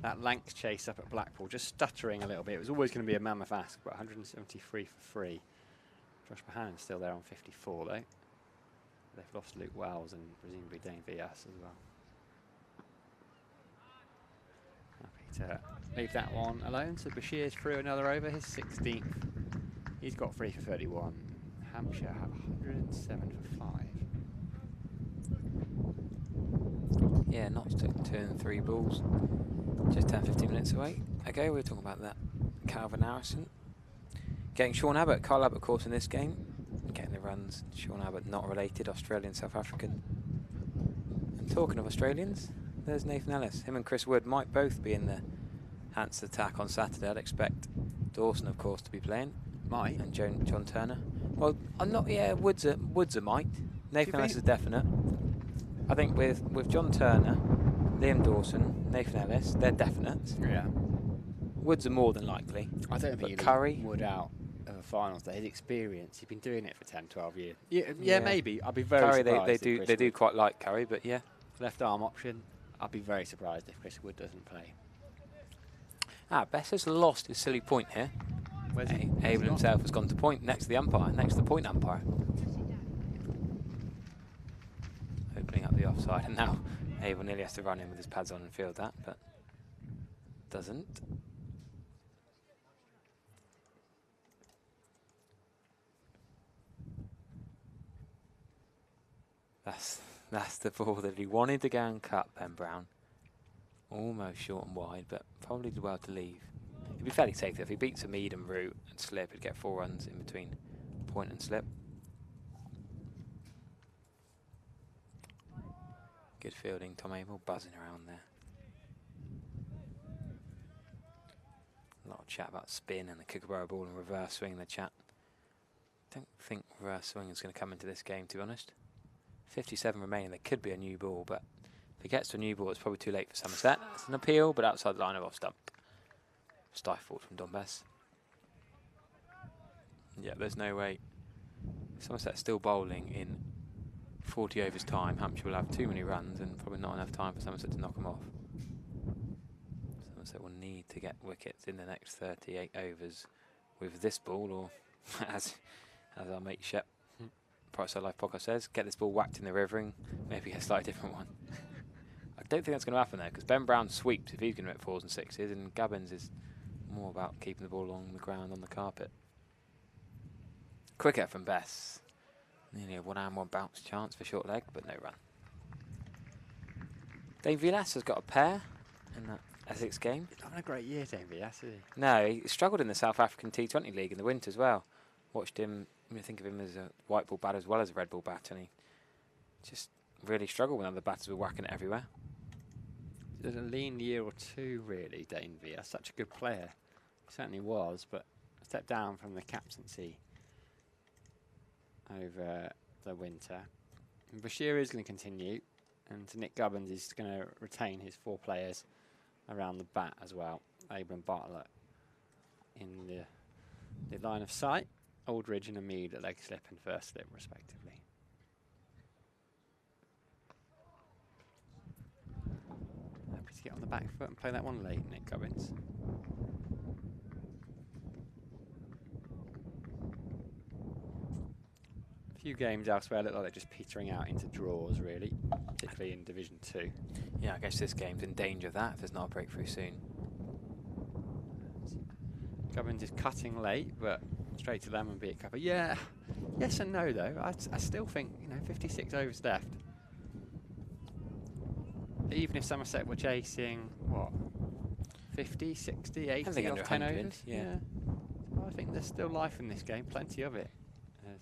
That Lanks chase up at Blackpool, just stuttering a little bit. It was always going to be a mammoth ask, but 173 for free. Josh Bohannon's still there on 54 though. They've lost Luke Wells and presumably Dane Vias as well. Happy to leave that one alone. So Bashir's through another over, his 16th. He's got 3 for 31. Hampshire have 107 for 5. Yeah, Notts took 2 and 3 balls. Just 10-15 minutes ago, we were talking about that Calvin Harrison Getting Sean Abbott, Kyle Abbott, of course, in this game. Getting the runs. Sean Abbott, not related, Australian, South African. And talking of Australians, there's Nathan Ellis. Him and Chris Wood might both be in the Hants attack on Saturday. I'd expect Dawson, of course, to be playing. Might. And John Turner. Well, I'm not. Yeah, Woods a might. Nathan Ellis is definite. I think with John Turner, Liam Dawson, Nathan Ellis, they're definite. Yeah. Woods are more than likely. I don't think But you'd Curry leave Wood out of a finals. His experience, he's been doing it for 10, 12 years. Yeah, maybe. I'd be very Curry, surprised. they do quite like Curry, but yeah. Left arm option. I'd be very surprised if Chris Wood doesn't play. Bess has lost his silly point here. Where's he? Abel himself has gone to point next to the umpire, next to the point umpire. Opening up the offside, and now Abel nearly has to run in with his pads on and field that, but doesn't. That's the ball that he wanted to go and cut, Ben Brown. Almost short and wide, but probably did well to leave. He'd be fairly safe if he beats a medium route and slip. He'd get 4 runs in between point and slip. Good fielding, Tom Abel buzzing around there. A lot of chat about spin and the Kookaburra ball and reverse swing in the chat. Don't think reverse swing is going to come into this game, to be honest. 57 remaining. There could be a new ball, but if it gets to a new ball, it's probably too late for Somerset. It's an appeal, but outside the line of off stump. Stifled from Don Bess. Yeah, there's no way. Somerset's still bowling in 40 overs time. Hampshire will have too many runs and probably not enough time for Somerset to knock them off. Somerset will need to get wickets in the next 38 overs with this ball, or as our mate Shep, Price Life Podcast says, get this ball whacked in the rivering, maybe get a slightly different one. I don't think that's going to happen though, because Ben Brown sweeps if he's going to hit 4s and 6s, and Gubbins is more about keeping the ball along the ground on the carpet. Quick out from Bess. Nearly a 1 1 bounce chance for short leg, but no run. Dave Vilas has got a pair in that Essex game. He's having a great year, Dave Vilas, is he? No, he struggled in the South African T20 League in the winter as well. Watched him, think of him as a white ball batter as well as a red ball batter, and he just really struggled when other batters were whacking it everywhere. There's a lean year or two, really, Dane Vilas. Such a good player. He certainly was, but stepped down from the captaincy over the winter. And Bashir is going to continue, and Nick Gubbins is going to retain his 4 players around the bat as well. Abel and Bartlett in the line of sight. Aldridge and Amid at leg slip and first slip, respectively. Happy to get on the back foot and play that one late, Nick Gubbins. A few games elsewhere look like they're just petering out into draws, really, particularly in Division 2. Yeah, I guess this game's in danger of that if there's not a breakthrough soon. Gubbins is cutting late, but straight to lemon beat cover. Yeah, yes and no though. I still think 56 overs left. Even if Somerset were chasing what 50, 60, 80 off 10 overs, yeah. Well, I think there's still life in this game, plenty of it. As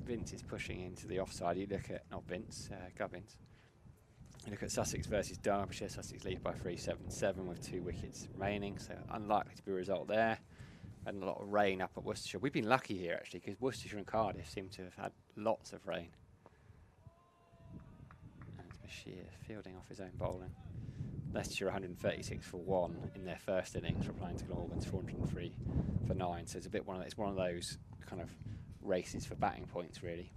Vince is pushing into the offside. You look at Gubbins. You look at Sussex versus Derbyshire. Sussex lead by 3-7-7 with 2 wickets remaining, so unlikely to be a result there. And a lot of rain up at Worcestershire. We've been lucky here actually, because Worcestershire and Cardiff seem to have had lots of rain. And Bashir fielding off his own bowling. Leicestershire 136 for 1 in their first innings, replying to Glamorgan's 403 for 9. So it's one of those kind of races for batting points really.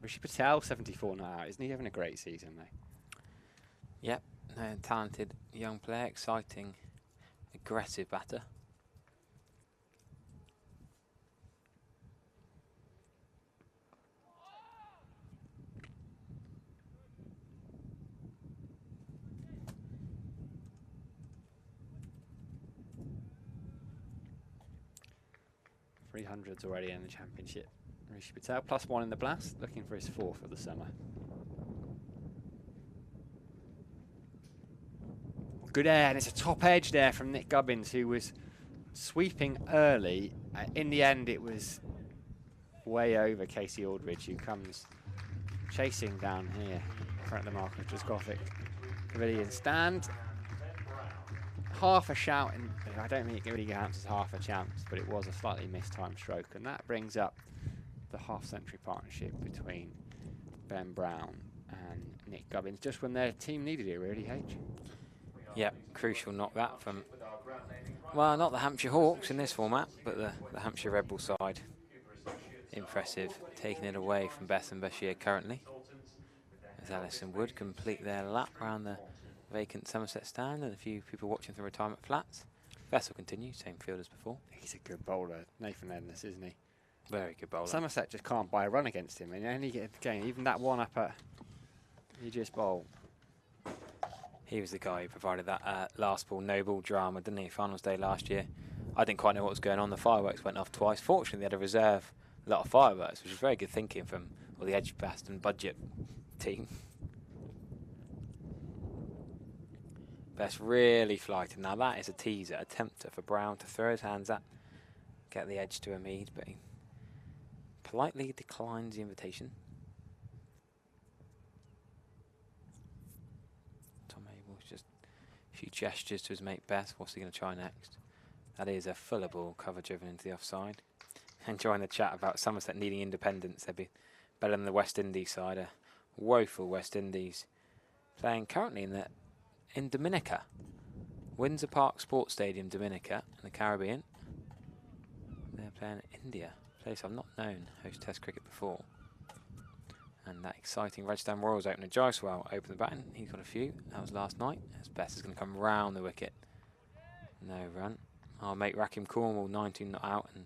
Rishi Patel 74 now. Isn't he having a great season though? Yep, talented young player, exciting, aggressive batter. .300s already in the championship. Rishi Patel +1 in the blast, looking for his 4th of the summer. Good air, and it's a top edge there from Nick Gubbins, who was sweeping early in the end, it was way over Casey Aldridge, who comes chasing down here in front of the Marcus Draskovic Pavilion stand. Half a shout, and I don't think it really counts as half a chance, but it was a slightly mistimed stroke, and that brings up the half-century partnership between Ben Brown and Nick Gubbins, just when their team needed it, really, H. Yeah, crucial knock that from, well, not the Hampshire Hawks in this format, but the Hampshire Red Bull side. Impressive, taking it away from Beth and Bashir currently, as Alison Wood complete their lap around the vacant Somerset stand and a few people watching from retirement flats. Beth will continue, same field as before. He's a good bowler, Nathan Ennis, isn't he? Very good bowler. Somerset just can't buy a run against him in any game, even that one up at just bowl. He was the guy who provided that last ball, no ball drama, didn't he? Finals day last year. I didn't quite know what was going on. The fireworks went off twice. Fortunately, they had a reserve lot of fireworks, which was very good thinking from the Edgbaston budget team. Best really flighted. Now that is a teaser, a tempter for Brown to throw his hands at, get the edge to Hamid, but he politely declines the invitation. Tom Abel's just a few gestures to his mate Beth. What's he going to try next? That is a fuller ball, cover driven into the offside. Enjoying the chat about Somerset needing independence. They'd be better than the West Indies side, a woeful West Indies, playing currently in Dominica, Windsor Park Sports Stadium, Dominica, in the Caribbean. They're playing India, a place I've not known host Test cricket before. And that exciting Rajasthan Royals opener, Jaiswal, opened the batting. He's got a few. That was last night. As Best is going to come round the wicket. No run. Our mate Rakim Cornwall, 19 not out, and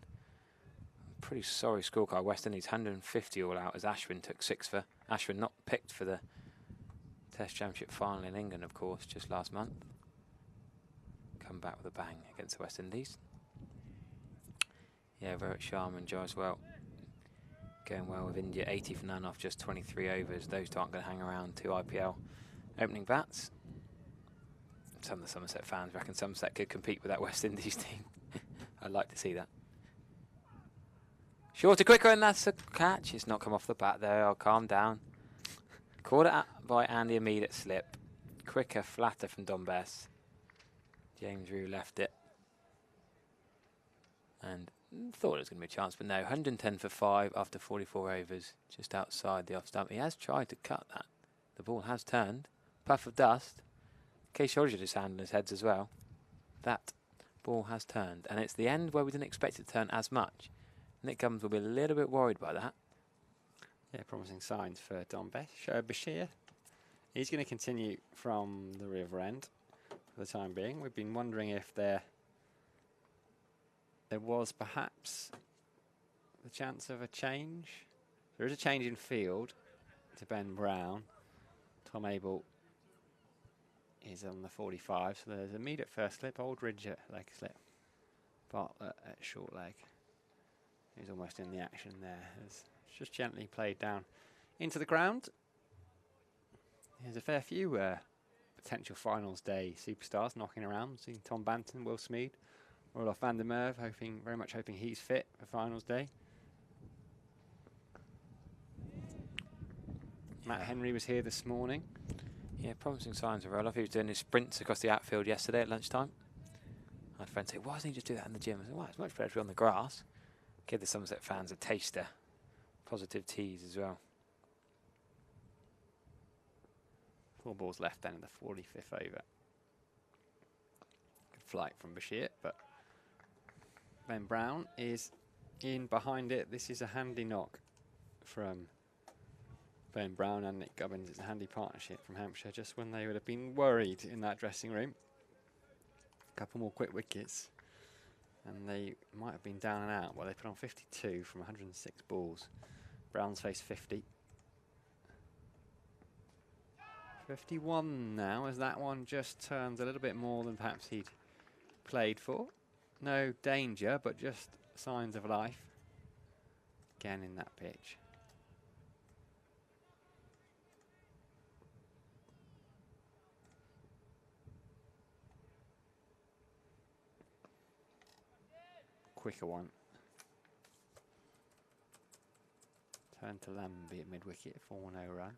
pretty sorry scorecard. West Indies 150 all out as Ashwin took 6 for. Ashwin not picked for the Test Championship final in England, of course, just last month. Come back with a bang against the West Indies. Yeah, Rohit Sharma and Jaiswal going well with India. 80 for none off just 23 overs. Those aren't going to hang around. 2 IPL opening bats. Some of the Somerset fans reckon Somerset could compete with that West Indies team. I'd like to see that. Shorter, quicker, and that's a catch. It's not come off the bat there. I'll calm down. Caught it by Andy Hamid at slip. Quicker, flatter from Don Bess. James Rue left it. And thought it was going to be a chance, but no. 110 for 5 after 44 overs, just outside the off stump. He has tried to cut that. The ball has turned. Puff of dust. Case Hodgett is handling his heads as well. That ball has turned. And it's the end where we didn't expect it to turn as much. Nick Gubbins will be a little bit worried by that. Yeah, promising signs for Don Bashir. He's going to continue from the river end for the time being. We've been wondering if there was perhaps the chance of a change. There is a change in field to Ben Brown. Tom Abel is on the 45, so there's Hamid at first slip, Aldridge at leg slip, Bartlett at short leg. He's almost in the action there. It's just gently played down into the ground. There's a fair few potential finals day superstars knocking around. Seeing Tom Banton, Will Smead, Roelof van der Merwe, very much hoping he's fit for finals day. Matt Henry was here this morning. Yeah, promising signs of Roelof. He was doing his sprints across the outfield yesterday at lunchtime. I had friends say, why doesn't he just do that in the gym? I said, well, it's much better to be on the grass. Give the Somerset fans a taster. Positive tease as well. 4 balls left then in the 45th over. Good flight from Bashir, but Ben Brown is in behind it. This is a handy knock from Ben Brown and Nick Gubbins. It's a handy partnership from Hampshire, just when they would have been worried in that dressing room. A couple more quick wickets, and they might have been down and out. Well, they put on 52 from 106 balls. Brown's faced 50. 51 now, as that one just turns a little bit more than perhaps he'd played for. No danger, but just signs of life. Again in that pitch. Quicker one Turn to Lambie at mid-wicket, 4-0 run.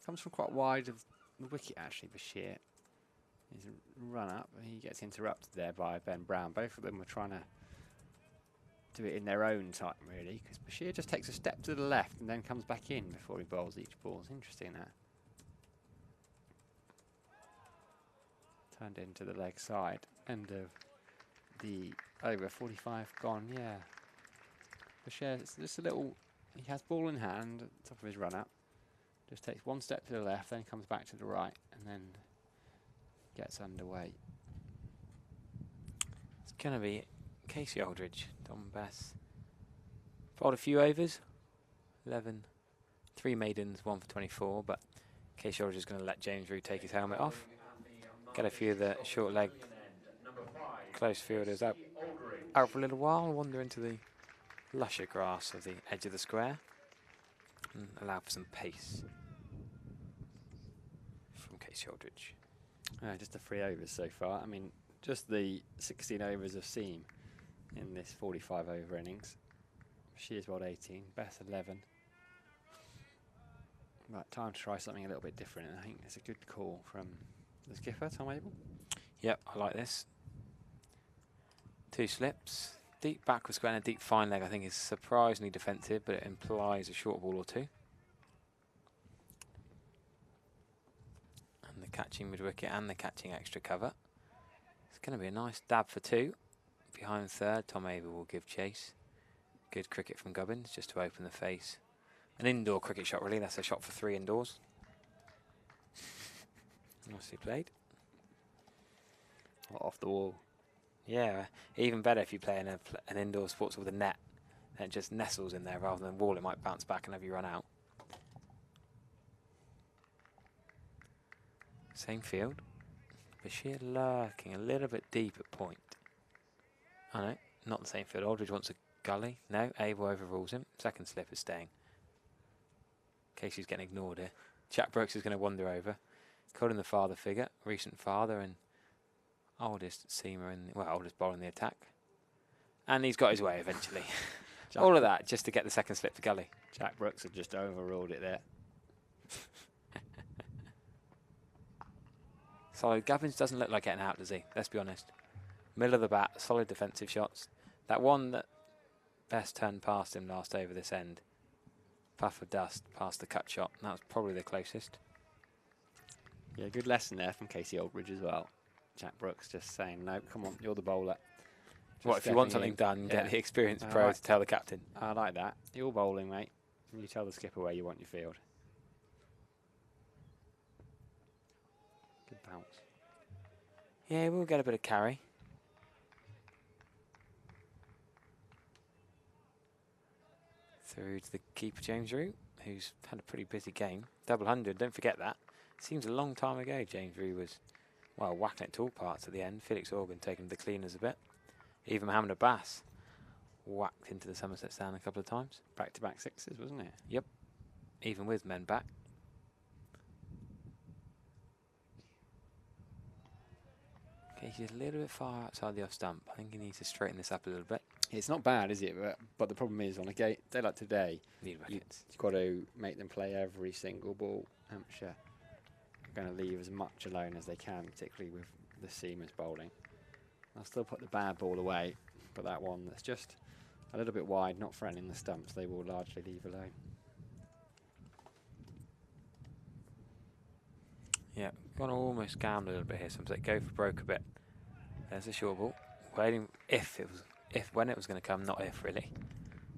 Comes from quite wide of the wicket actually, Bashir. He's a run up, and he gets interrupted there by Ben Brown. Both of them were trying to do it in their own time, really, because Bashir just takes a step to the left and then comes back in before he bowls each ball. It's interesting that. Turned into the leg side. End of the over. 45 gone, yeah. Bashir, it's just a little, he has ball in hand at the top of his run up. Just takes one step to the left, then comes back to the right, and then gets underway. It's going to be Casey Aldridge, Dom Bess. Bowled a few overs, 11, 3 maidens, 1 for 24, but Casey Aldridge is going to let James Rew take his helmet off. Get a few of the short leg close fielders out for a little while, wander into the lusher grass of the edge of the square and allow for some pace from Casey Aldridge. Just the 3 overs so far. I mean, just the 16 overs of seam in this 45 over innings. She is bowled 18, Beth 11. Right, time to try something a little bit different. I think it's a good call from the skipper, Tom Abel. Yep, I like this. 2 slips. Deep backward square and a deep fine leg I think is surprisingly defensive, but it implies a short ball or 2. And the catching mid-wicket and the catching extra cover. It's going to be a nice dab for 2. Behind third, Tom Abel will give chase. Good cricket from Gubbins just to open the face. An indoor cricket shot really, that's a shot for 3 indoors. Nicely played. Off the wall. Yeah, even better if you play in an indoor sports with a net. Then it just nestles in there rather than wall. It might bounce back and have you run out. Same field. Bashir lurking a little bit deep at point. Oh no, not the same field. Aldridge wants a gully. No, Abel overrules him. Second slip is staying. Casey's getting ignored here. Jack Brooks is going to wander over. Calling the father figure, recent father and oldest seamer in, well, oldest bowler in the attack. And he's got his way eventually. All of that just to get the second slip to gully. Jack Brooks had just overruled it there. Solid. Gubbins doesn't look like getting out, does he? Let's be honest. Middle of the bat, solid defensive shots. That one that Best turned past him last over this end. Puff of dust past the cut shot. That was probably the closest. Yeah, good lesson there from Casey Aldridge as well. Jack Brooks just saying, no, come on, you're the bowler. What, if you want something done, get the experienced pro to tell the captain. I like that. You're bowling, mate. And you tell the skipper where you want your field. Good bounce. Yeah, we'll get a bit of carry. Through to the keeper, James Rew, who's had a pretty busy game. Double 100, don't forget that. Seems a long time ago James Rew was, well, whacking it to all parts at the end. Felix Organ taking the cleaners a bit. Even Mohammed Abbas whacked into the Somerset stand a couple of times. Back-to-back sixes, wasn't it? Yep. Even with men back. Okay, he's a little bit far outside the off stump. I think he needs to straighten this up a little bit. It's not bad, is it? But the problem is, on a day like today, Need wickets. you've got to make them play every single ball. Hampshire are going to leave as much alone as they can, particularly with the seamers bowling. I'll still put the bad ball away, but that one that's just a little bit wide, not threatening the stumps, they will largely leave alone. Yeah, gone almost gamble a little bit here. Somerset go for broke a bit. There's a short ball. Waiting when it was going to come, not if really.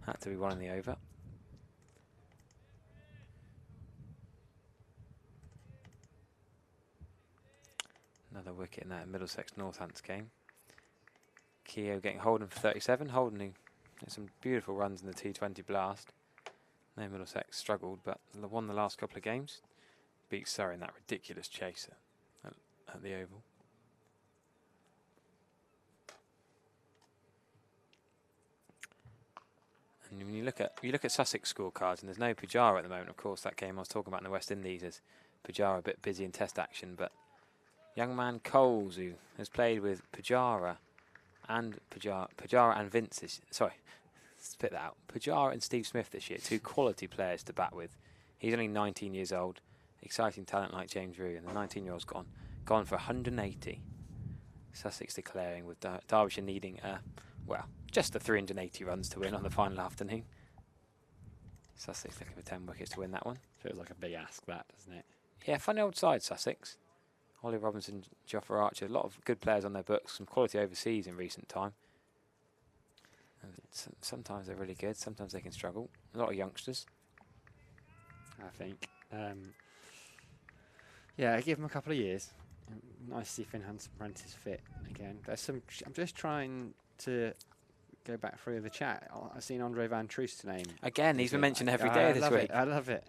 Had to be one in the over. Another wicket in that Middlesex Northants game. Keogh getting Holden for 37. Holden who had some beautiful runs in the T20 blast. No, Middlesex struggled, but won the last couple of games. Beat Surrey in that ridiculous chaser at the Oval. And when you look at Sussex scorecards, and there's no Pujara at the moment. Of course, that game I was talking about in the West Indies has Pajara a bit busy in test action, but young man Coles, who has played with Pajara and Vince sorry, spit that out. Pajara and Steve Smith this year, 2 quality players to bat with. He's only 19 years old, exciting talent like James Rue, and the 19-year-old's gone for 180. Sussex declaring, with Derbyshire needing, just the 380 runs to win on the final afternoon. Sussex looking for 10 wickets to win that one. Feels like a big ask, that, doesn't it? Yeah, funny old side, Sussex. Ollie Robinson, Jofra Archer, a lot of good players on their books, some quality overseas in recent time. And sometimes they're really good, sometimes they can struggle. A lot of youngsters. I think. Yeah, give them a couple of years. Nice to see Finn Hansen-Prentice fit again. There's some. I'm just trying to go back through the chat. I've seen Andre Van Troost name. Again, he's been mentioned every day this week. I love it.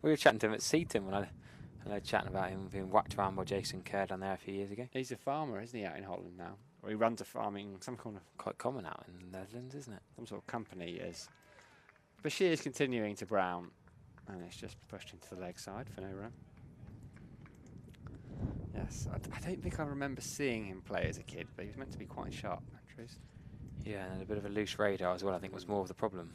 We were chatting to him at Seaton when I chatting about him being whacked around by Jason Kerr down there a few years ago. He's a farmer, isn't he, out in Holland now? Or he runs a farming, some kind of... Quite common out in the Netherlands, isn't it? Some sort of company is. Bashir is continuing to brown, and it's just pushed into the leg side for no run. Yes, I don't think I remember seeing him play as a kid, but he was meant to be quite sharp, Andrews. Yeah, and a bit of a loose radar as well, I think, was more of the problem.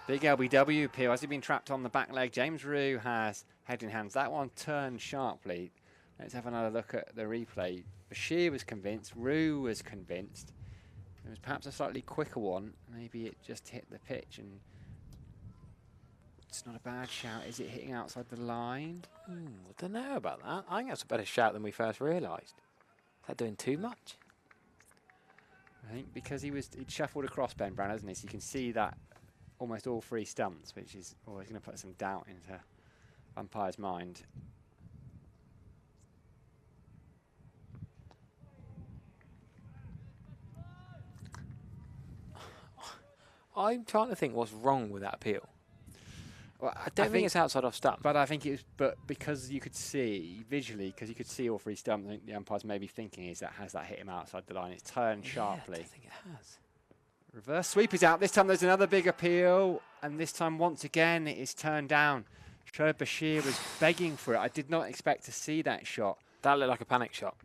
Big LBW appeal. Has he been trapped on the back leg? James Rue has head in hands. That one turned sharply. Let's have another look at the replay. Bashir was convinced. Rue was convinced. It was perhaps a slightly quicker one. Maybe it just hit the pitch, and it's not a bad shout. Is it hitting outside the line? I don't know about that. I think that's a better shout than we first realised. Is that doing too much? I think because he'd shuffled across Ben Brown, hasn't he? So you can see that almost all 3 stumps, which is always going to put some doubt into umpire's mind. I'm trying to think what's wrong with that appeal. Well, I don't think it's outside off stump. But I think it was, but because you could see visually, because you could see all 3 stumps, I think the umpire's maybe thinking has that hit him outside the line? It's turned sharply. I think it has. Reverse sweep is out. This time there's another big appeal, and this time once again it is turned down. Shoaib Bashir was begging for it. I did not expect to see that shot. That looked like a panic shot.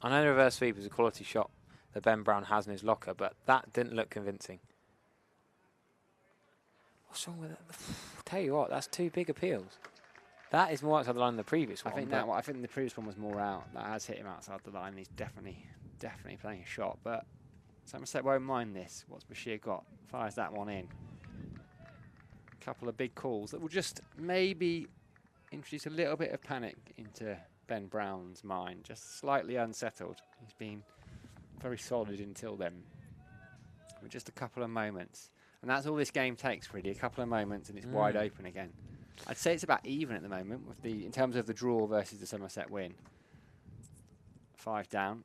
I know the reverse sweep is a quality shot that Ben Brown has in his locker, but that didn't look convincing. What's wrong with it? I'll tell you what, that's 2 big appeals. That is more outside the line than the previous one. I think the previous one was more out. That has hit him outside the line. He's definitely playing a shot, but Somerset won't mind this. What's Bashir got? Fires that one in. Couple of big calls that will just maybe introduce a little bit of panic into Ben Brown's mind. Just slightly unsettled. He's been very solid until then. With just a couple of moments. And that's all this game takes, really. A couple of moments and it's wide open again. I'd say it's about even at the moment with in terms of the draw versus the Somerset win. 5 down.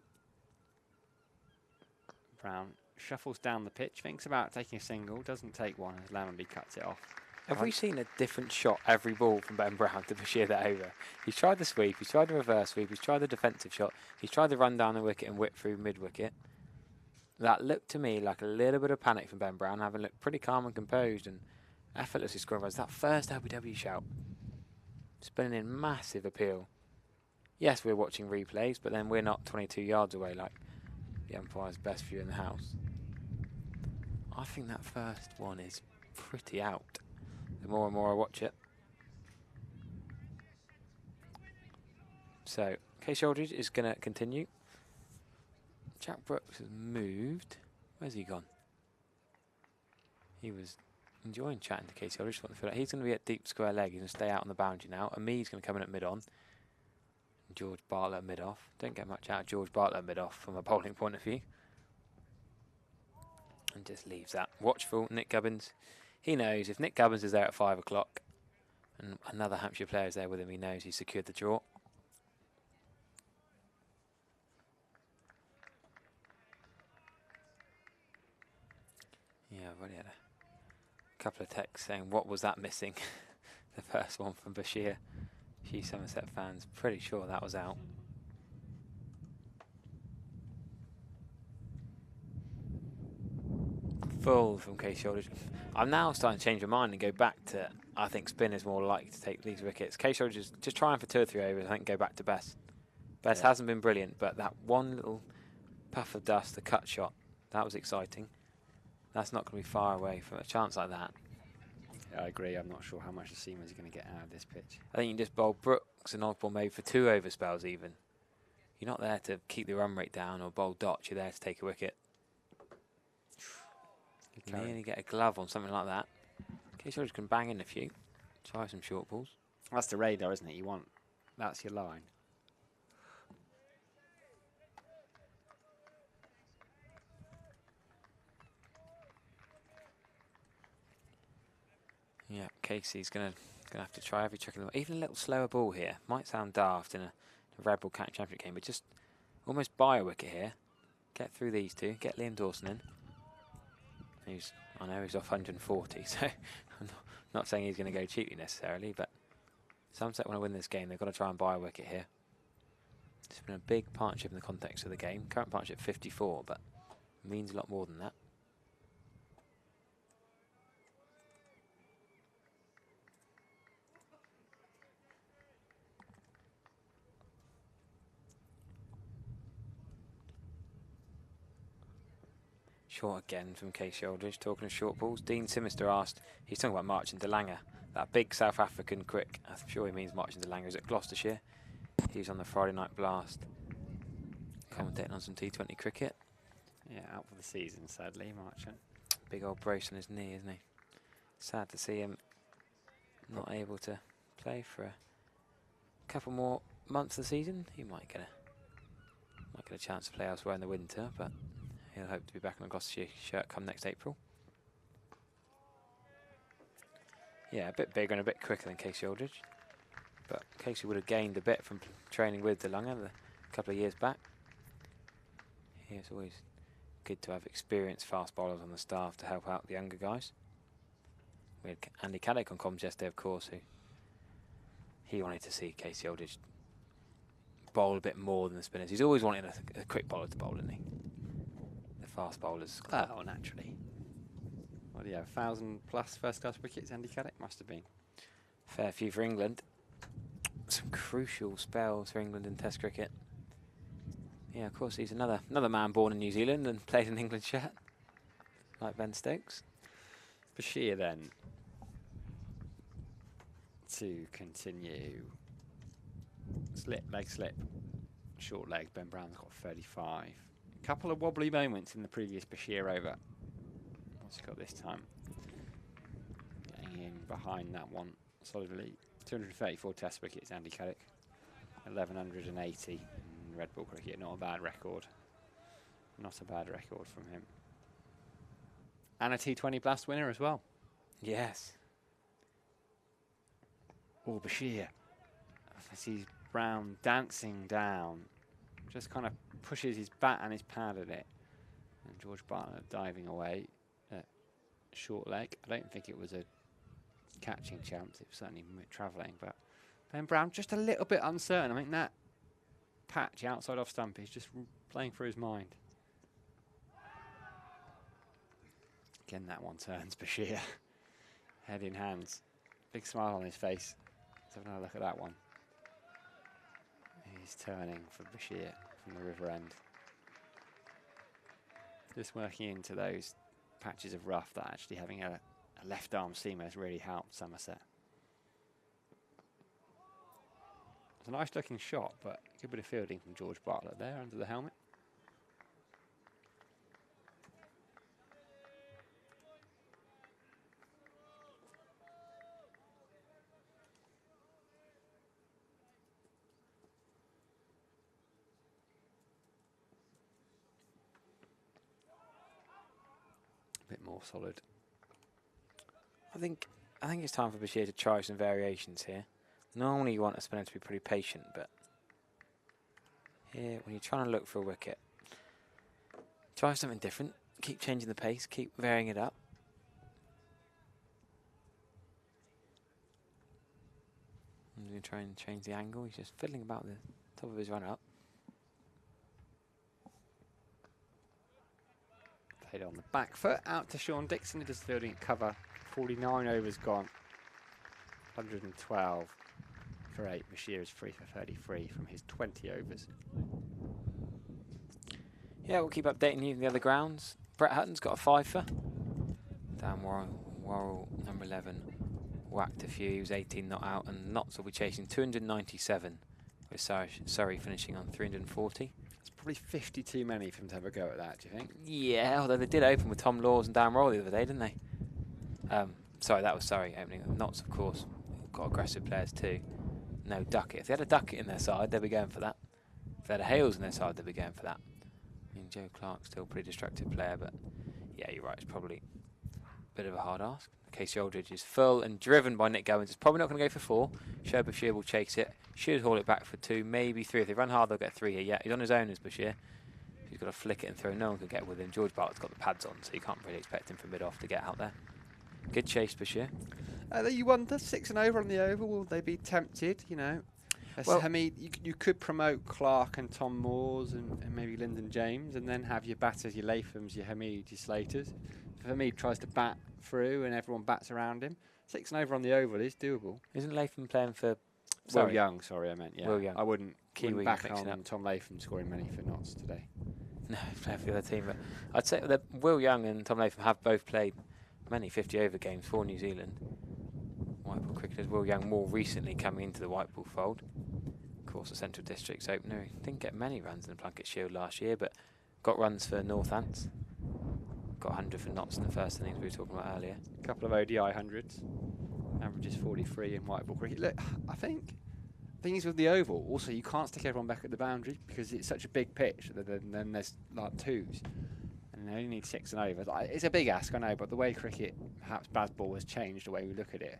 Brown shuffles down the pitch, thinks about taking a single, doesn't take one as Lammonby cuts it off. Have we seen a different shot every ball from Ben Brown to Bashir that over? He's tried the sweep, he's tried the reverse sweep, he's tried the defensive shot, he's tried the run down the wicket and whip through mid-wicket. That looked to me like a little bit of panic from Ben Brown, having looked pretty calm and composed and effortlessly scoring runs. That first LBW shout, spinning in massive appeal. Yes, we're watching replays, but then we're not 22 yards away like the umpire's best view in the house. I think that first one is pretty out. The more and more I watch it. So, Case Aldridge is going to continue. Jack Brooks has moved. Where's he gone? He was enjoying chatting to Casey Aldridge. He's going to be at deep square leg. He's going to stay out on the boundary now. And Me's going to come in at mid-on. George Bartlett at mid-off. Don't get much out of George Bartlett at mid-off from a bowling point of view. And just leaves that. Watchful, Nick Gubbins. He knows if Nick Gubbins is there at 5 o'clock and another Hampshire player is there with him, he knows he's secured the draw. Yeah, I've already had a couple of texts saying, what was that missing? The first one from Bashir. Few Somerset fans pretty sure that was out. full from Case Shoulders. I'm now starting to change my mind and go back to, I think spin is more likely to take these wickets. Case Shoulders just trying for 2 or 3 overs, I think go back to Bess. Bess hasn't been brilliant, but that one little puff of dust, the cut shot, that was exciting. That's not going to be far away from a chance like that. Yeah, I agree. I'm not sure how much the seamers are going to get out of this pitch. I think you can just bowl Brooks and Osborne maybe for 2 over spells even. You're not there to keep the run rate down or bowl dots, you're there to take a wicket. You nearly get a glove on something like that. Case Shoulders can bang in a few. Try some short balls. That's the radar, isn't it? You want, that's your line. Yeah, Casey's gonna have to try every trick in the even a little slower ball here. Might sound daft in a Red Bull County Championship game, but just almost buy a wicket here. Get through these two. Get Liam Dawson in. I know he's off 140, so I'm not saying he's going to go cheaply necessarily, but Somerset want to win this game. They've got to try and buy a wicket here. It's been a big partnership in the context of the game. Current partnership 54, but it means a lot more than that. Short again from Case Shoulders. Talking of short balls, Dean Simister asked, he's talking about Martin de Lange, that big South African quick. I'm sure he means Martin de Lange is at Gloucestershire. He's on the Friday Night Blast, commentating on some T20 cricket. Yeah, out for the season, sadly, Marchant. Big old brace on his knee, isn't he? Sad to see him not able to play for a couple more months of the season. He might get a chance to play elsewhere in the winter, but he'll hope to be back on the Gloucestershire shirt come next April. Yeah, a bit bigger and a bit quicker than Casey Aldridge. But Casey would have gained a bit from training with De Lange a couple of years back. Yeah, it's always good to have experienced fast bowlers on the staff to help out the younger guys. We had Andy Caddick on comms yesterday, of course, who he wanted to see Casey Aldridge bowl a bit more than the spinners. He's always wanted a quick bowler to bowl, isn't he? The fast bowlers. Oh, naturally. What do you have, 1,000+ first-class wickets, Andy Caddick? Must have been. Fair few for England. Some crucial spells for England in Test cricket. Yeah, of course, he's another man born in New Zealand and played in England shirt, like Ben Stokes. Bashir then to continue. Leg slip, short leg. Ben Brown's got 35. A couple of wobbly moments in the previous Bashir over. What's he got this time? Getting in behind that one solidly. 234 Test wickets, Andy Caddick. 1,180 in Red Bull cricket. Not a bad record. Not a bad record from him. And a T20 Blast winner as well. Yes. Oh, Bashir. I see Brown dancing down. Just kind of pushes his bat and his pad at it. And George Bartlett diving away. Short leg. I don't think it was a catching chance. It was certainly travelling. But Ben Brown just a little bit uncertain. I think that patch outside off stump is just playing through his mind. Again, that one turns Bashir. Head in hands. Big smile on his face. Let's have another look at that one. He's turning for Bashir from the river end. Just working into those patches of rough that actually having a left arm seamer has really helped Somerset. It's a nice looking shot, but a good bit of fielding from George Bartlett there under the helmet. Bit more solid. I think it's time for Bashir to try some variations here. Normally you want a spinner to be pretty patient, but here when you're trying to look for a wicket, try something different. Keep changing the pace, keep varying it up. I'm going to try and change the angle. He's just fiddling about the top of his run up. Played on the back foot, out to Sean Dixon, who does the fielding at cover. 49 overs gone. 112 for 8. Bashir is 3 for 33 from his 20 overs. Yeah, we'll keep updating you on the other grounds. Brett Hutton's got a fifer. Dan Worrell, number 11, whacked a few. He was 18 not out, and Notts will be chasing 297, with Surrey finishing on 340. It's probably 50 too many for him to have a go at that, do you think? Yeah, although they did open with Tom Laws and Dan Worrell the other day, didn't they? Sorry, that was Surrey opening. Notts, of course, got aggressive players too. No Duckett. If they had a Duckett in their side, they'd be going for that. If they had a Hales in their side, they'd be going for that. I mean, Joe Clark's still a pretty destructive player, but yeah, you're right, it's probably a bit of a hard ask. Casey Aldridge is full and driven by Nick Goins. It's probably not going to go for 4. Shoaib Bashir will chase it. Should haul it back for 2, maybe 3. If they run hard, they'll get 3 here. Yeah, he's on his own as Bashir. He's got to flick it and throw. No one can get with him. George Bartlett's got the pads on, so you can't really expect him from mid-off to get out there. Good chase, Bashir. You wonder, 6 and over on the over, will they be tempted, you know? Well, Hamid, you could promote Clark and Tom Moores and maybe Lyndon James, and then have your batters, your Lathams, your Hamid, your Slaters. If Hamid tries to bat through and everyone bats around him, 6 and over on the oval is doable. Isn't Latham playing for... Will Young, sorry, I meant, yeah. Will Young. I wouldn't back mixing on up. Tom Latham scoring many for Notts today. No, he's playing for the other team, but I'd say that Will Young and Tom Latham have both played many 50-over games for New Zealand. Whiteball cricketers. Will Young more recently coming into the Whiteball fold. Of course, the Central District's opener. He didn't get many runs in the Plunket Shield last year, but got runs for Northants. Got 100 for Notts in the first innings we were talking about earlier. A couple of ODI hundreds. Averages 43 in Whiteball cricket. Look, I think things with the oval, also you can't stick everyone back at the boundary because it's such a big pitch that then there's like 2s. And they only need 6 and over. It's a big ask, I know, but the way cricket, perhaps Bazball, has changed the way we look at it.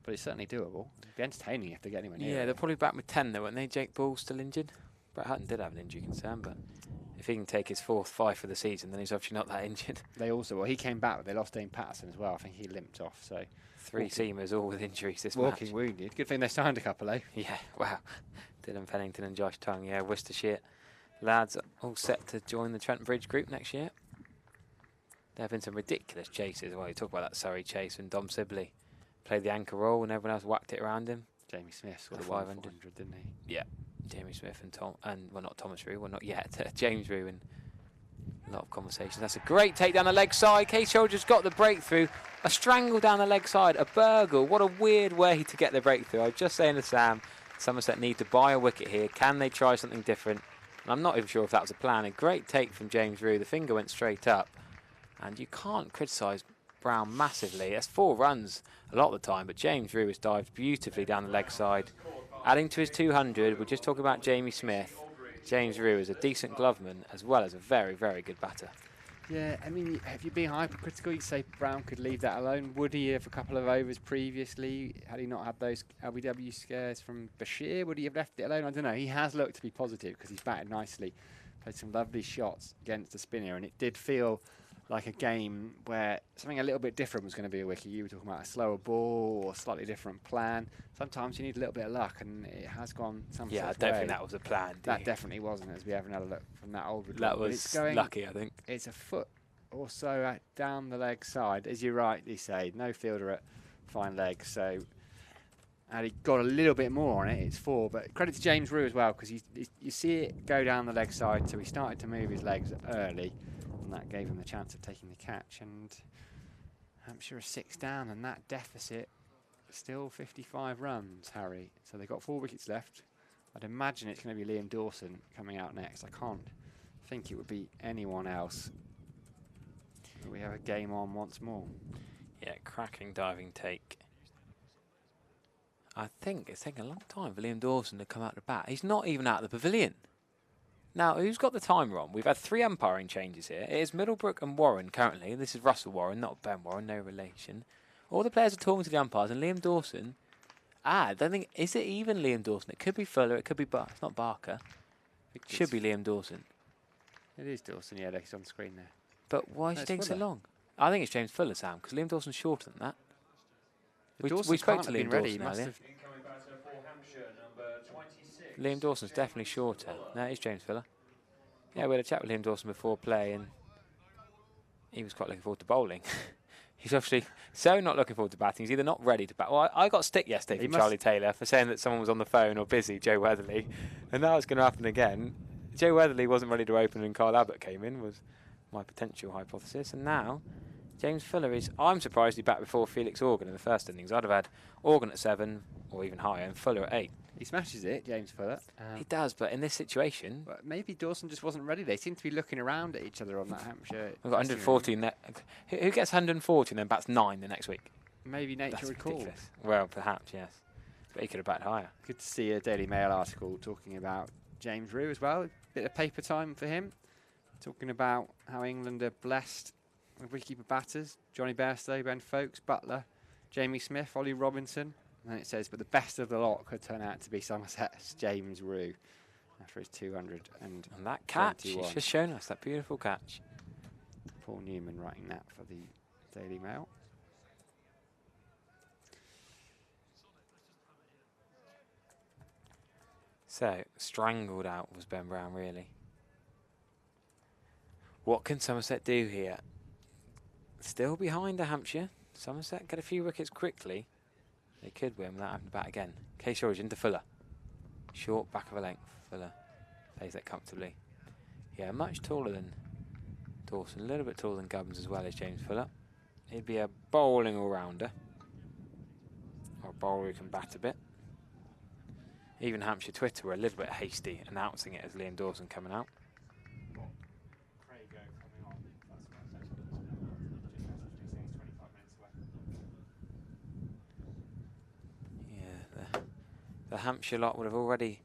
But it's certainly doable. It'd be entertaining if they get anyone near. Yeah, they're probably back with 10 though, weren't they? Jake Ball still injured. Brett Hutton did have an injury concern, but if he can take his 4th 5 for the season, then he's obviously not that injured. They also, well, he came back, but they lost Dane Patterson as well. I think he limped off. So 3 seamers all with injuries this walking match. Wounded. Good thing they signed a couple, eh? Yeah, wow. Dylan Pennington and Josh Tongue. Yeah, Worcestershire lads all set to join the Trent Bridge group next year. There have been some ridiculous chases. Well, you talk about that Surrey chase when Dom Sibley played the anchor role and everyone else whacked it around him. Jamie Smith scored The a 500, 400, didn't he? Yeah, Jamie Smith and well, not Thomas Rue, well, not yet, James Rue, and a lot of conversations. That's a great take down the leg side. Case Soldier's got the breakthrough. A strangle down the leg side, a burgle. What a weird way to get the breakthrough. I was just saying to Sam, Somerset need to buy a wicket here. Can they try something different? And I'm not even sure if that was a plan. A great take from James Rue. The finger went straight up. And you can't criticise Brown massively. That's 4 runs a lot of the time, but James Rue has dived beautifully down the leg side. Adding to his 200, we're just talking about Jamie Smith. James Rue is a decent gloveman as well as a very, very good batter. Yeah, I mean, if you're being hypercritical, you say Brown could leave that alone. Would he have a couple of overs previously? Had he not had those LBW scares from Bashir, would he have left it alone? I don't know. He has looked to be positive because he's batted nicely. Played some lovely shots against the spinner, and it did feel like a game where something a little bit different was going to be a wicket. You were talking about a slower ball or a slightly different plan. Sometimes you need a little bit of luck, and it has gone some Yeah, I sort of don't way. think that was a plan. That definitely wasn't, as we have another look from that old report. That But was it's going, lucky, I think. It's a foot or so down the leg side, as you rightly say. No fielder at fine leg, so and he got a little bit more on it. It's 4, but credit to James Rue as well, because you see it go down the leg side, so he started to move his legs early, and that gave him the chance of taking the catch. And Hampshire are 6 down, and that deficit still 55 runs, Harry. So they've got 4 wickets left. I'd imagine it's going to be Liam Dawson coming out next. I can't think it would be anyone else. But we have a game on once more. Yeah, cracking diving take. I think it's taken a long time for Liam Dawson to come out the bat. He's not even out of the pavilion. Now, who's got the timer on? We've had 3 umpiring changes here. It is Middlebrook and Warren currently. This is Russell Warren, not Ben Warren, no relation. All the players are talking to the umpires, and Liam Dawson... I don't think... Is it even Liam Dawson? It could be Fuller, it could be... It's not Barker. It should be Liam Dawson. It is Dawson, yeah, he's on screen there. But why is No, it it's taking so Fuller. long? I think it's James Fuller, Sam, because Liam Dawson's shorter than that. Dawson We spoke can't to have Liam been ready, Dawson must earlier. have- Incoming batter for Hampshire, number 26. Liam Dawson's definitely shorter. No, it's James Fuller. Yeah, we had a chat with Liam Dawson before play, and he was quite looking forward to bowling. He's obviously so not looking forward to batting. He's either not ready to bat. Well, I got stick yesterday from Charlie Taylor for saying that someone was on the phone or busy, Joe Weatherly, and now it's going to happen again. Joe Weatherly wasn't ready to open and Carl Abbott came in, was my potential hypothesis, and now James Fuller is, I'm surprised he batted before Felix Organ in the first innings. I'd have had Organ at 7 or even higher and Fuller at 8. He smashes it, James Fuller. He does, but in this situation... But maybe Dawson just wasn't ready. They seem to be looking around at each other on that Hampshire. We've got 114. Who gets 140 and then bats 9 the next week? Maybe nature would call. Well, perhaps, yes. But he could have batted higher. Good to see a Daily Mail article talking about James Rew as well. Bit of paper time for him. Talking about how England are blessed with wicketkeeper batters. Johnny Bairstow, Ben Folkes, Butler, Jamie Smith, Ollie Robinson. And then it says, but the best of the lot could turn out to be Somerset's James Rew after his 200. And that catch, he's just shown us that beautiful catch. Paul Newman writing that for the Daily Mail. So, strangled out was Ben Brown, really. What can Somerset do here? Still behind the Hampshire. Somerset get a few wickets quickly. They could win without having to bat again. Case George into Fuller. Short back of a length. Fuller plays that comfortably. Yeah, much taller than Dawson. A little bit taller than Gubbins as well as James Fuller. He'd be a bowling all-rounder. Or a bowler who can bat a bit. Even Hampshire Twitter were a little bit hasty announcing it as Liam Dawson coming out. The Hampshire lot would have already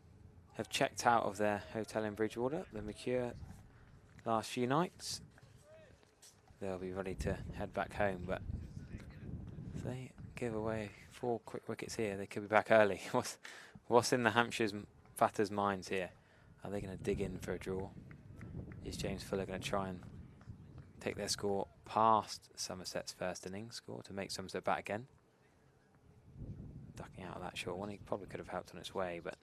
have checked out of their hotel in Bridgewater, the Mercure, last few nights. They'll be ready to head back home, but if they give away 4 quick wickets here, they could be back early. What's in the Hampshire's batters' minds here? Are they going to dig in for a draw? Is James Fuller going to try and take their score past Somerset's first innings score to make Somerset bat again? Ducking out of that short one, he probably could have helped on its way, but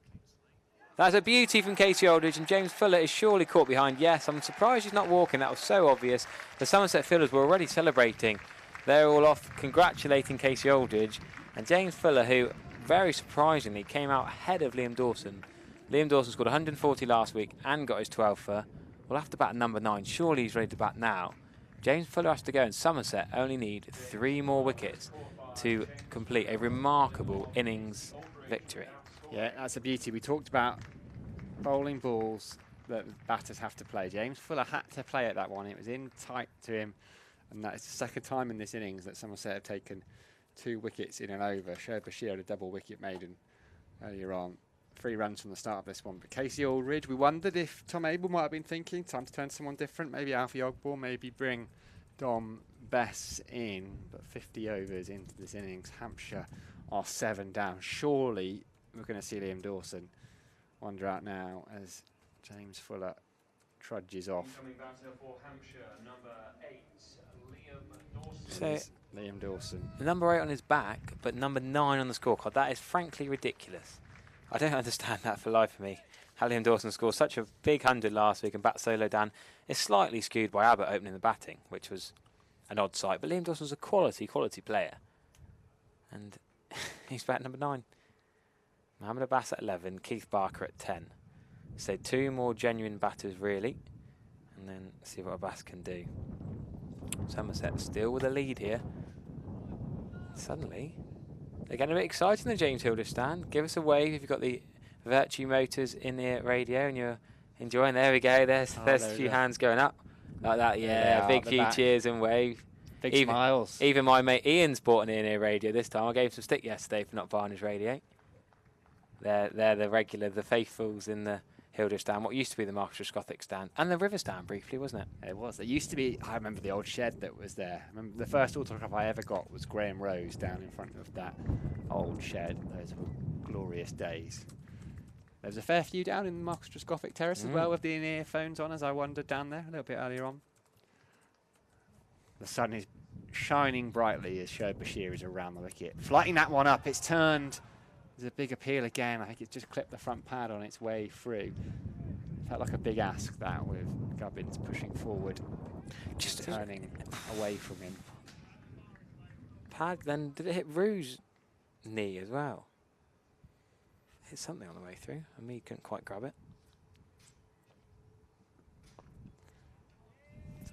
that's a beauty from Casey Aldridge, and James Fuller is surely caught behind. Yes, I'm surprised he's not walking. That was so obvious. The Somerset fielders were already celebrating. They're all off congratulating Casey Aldridge, and James Fuller, who very surprisingly came out ahead of Liam Dawson. Liam Dawson scored 140 last week and got his 12th for. We'll have to bat number 9. Surely he's ready to bat now. James Fuller has to go, and Somerset only need 3 more wickets to complete a remarkable innings victory. Yeah, that's a beauty. We talked about bowling balls that batters have to play. James Fuller had to play at that one. It was in tight to him, and that is the second time in this innings that Somerset have taken 2 wickets in an over. Shoaib Bashir had a double wicket maiden earlier on. 3 runs from the start of this one. But Casey Aldridge, we wondered if Tom Abel might have been thinking, time to turn someone different, maybe Alfie Ogbourne, maybe bring Dom Bess in, but 50 overs into this innings. Hampshire are 7 down. Surely we're going to see Liam Dawson wander out now as James Fuller trudges off. Coming batter for Hampshire, number 8, Liam Dawson. So Liam Dawson. Number 8 on his back, but number 9 on the scorecard. That is frankly ridiculous. I don't understand that for life for me. How Liam Dawson scored such a big 100 last week and bat so low down is slightly skewed by Abbott opening the batting, which was an odd sight, but Liam Dawson was a quality player. And he's batting number 9. Mohamed Abbas at 11, Keith Barker at 10. So 2 more genuine batters, really. And then see what Abbas can do. Somerset still with a lead here. Suddenly, they're getting a bit excited in the James Hilder stand. Give us a wave if you've got the Virtue Motors in-ear radio and you're enjoying. There we go, there's a few hands going up. Like that, yeah, big few cheers and wave. Big smiles. Even my mate Ian's bought an in-ear radio this time. I gave him some stick yesterday for not buying his radio. They're the regular, the faithfuls in the Hilder stand, what used to be the Marcus Gothic stand, and the River stand briefly, wasn't it? It was. It used to be, I remember the old shed that was there. I remember the first autograph I ever got was Graham Rose down in front of that old shed. Those were glorious days. There was a fair few down in the Marcus Gothic terrace as well with the in-ear phones on as I wandered down there a little bit earlier on. The sun is shining brightly as Shoaib Bashir is around the wicket. Flighting that one up, it's turned. There's a big appeal again. I think it's just clipped the front pad on its way through. Felt like a big ask that with Gubbins pushing forward Just turning away from him. Pad, then did it hit Rue's knee as well? Hit something on the way through, and me couldn't quite grab it.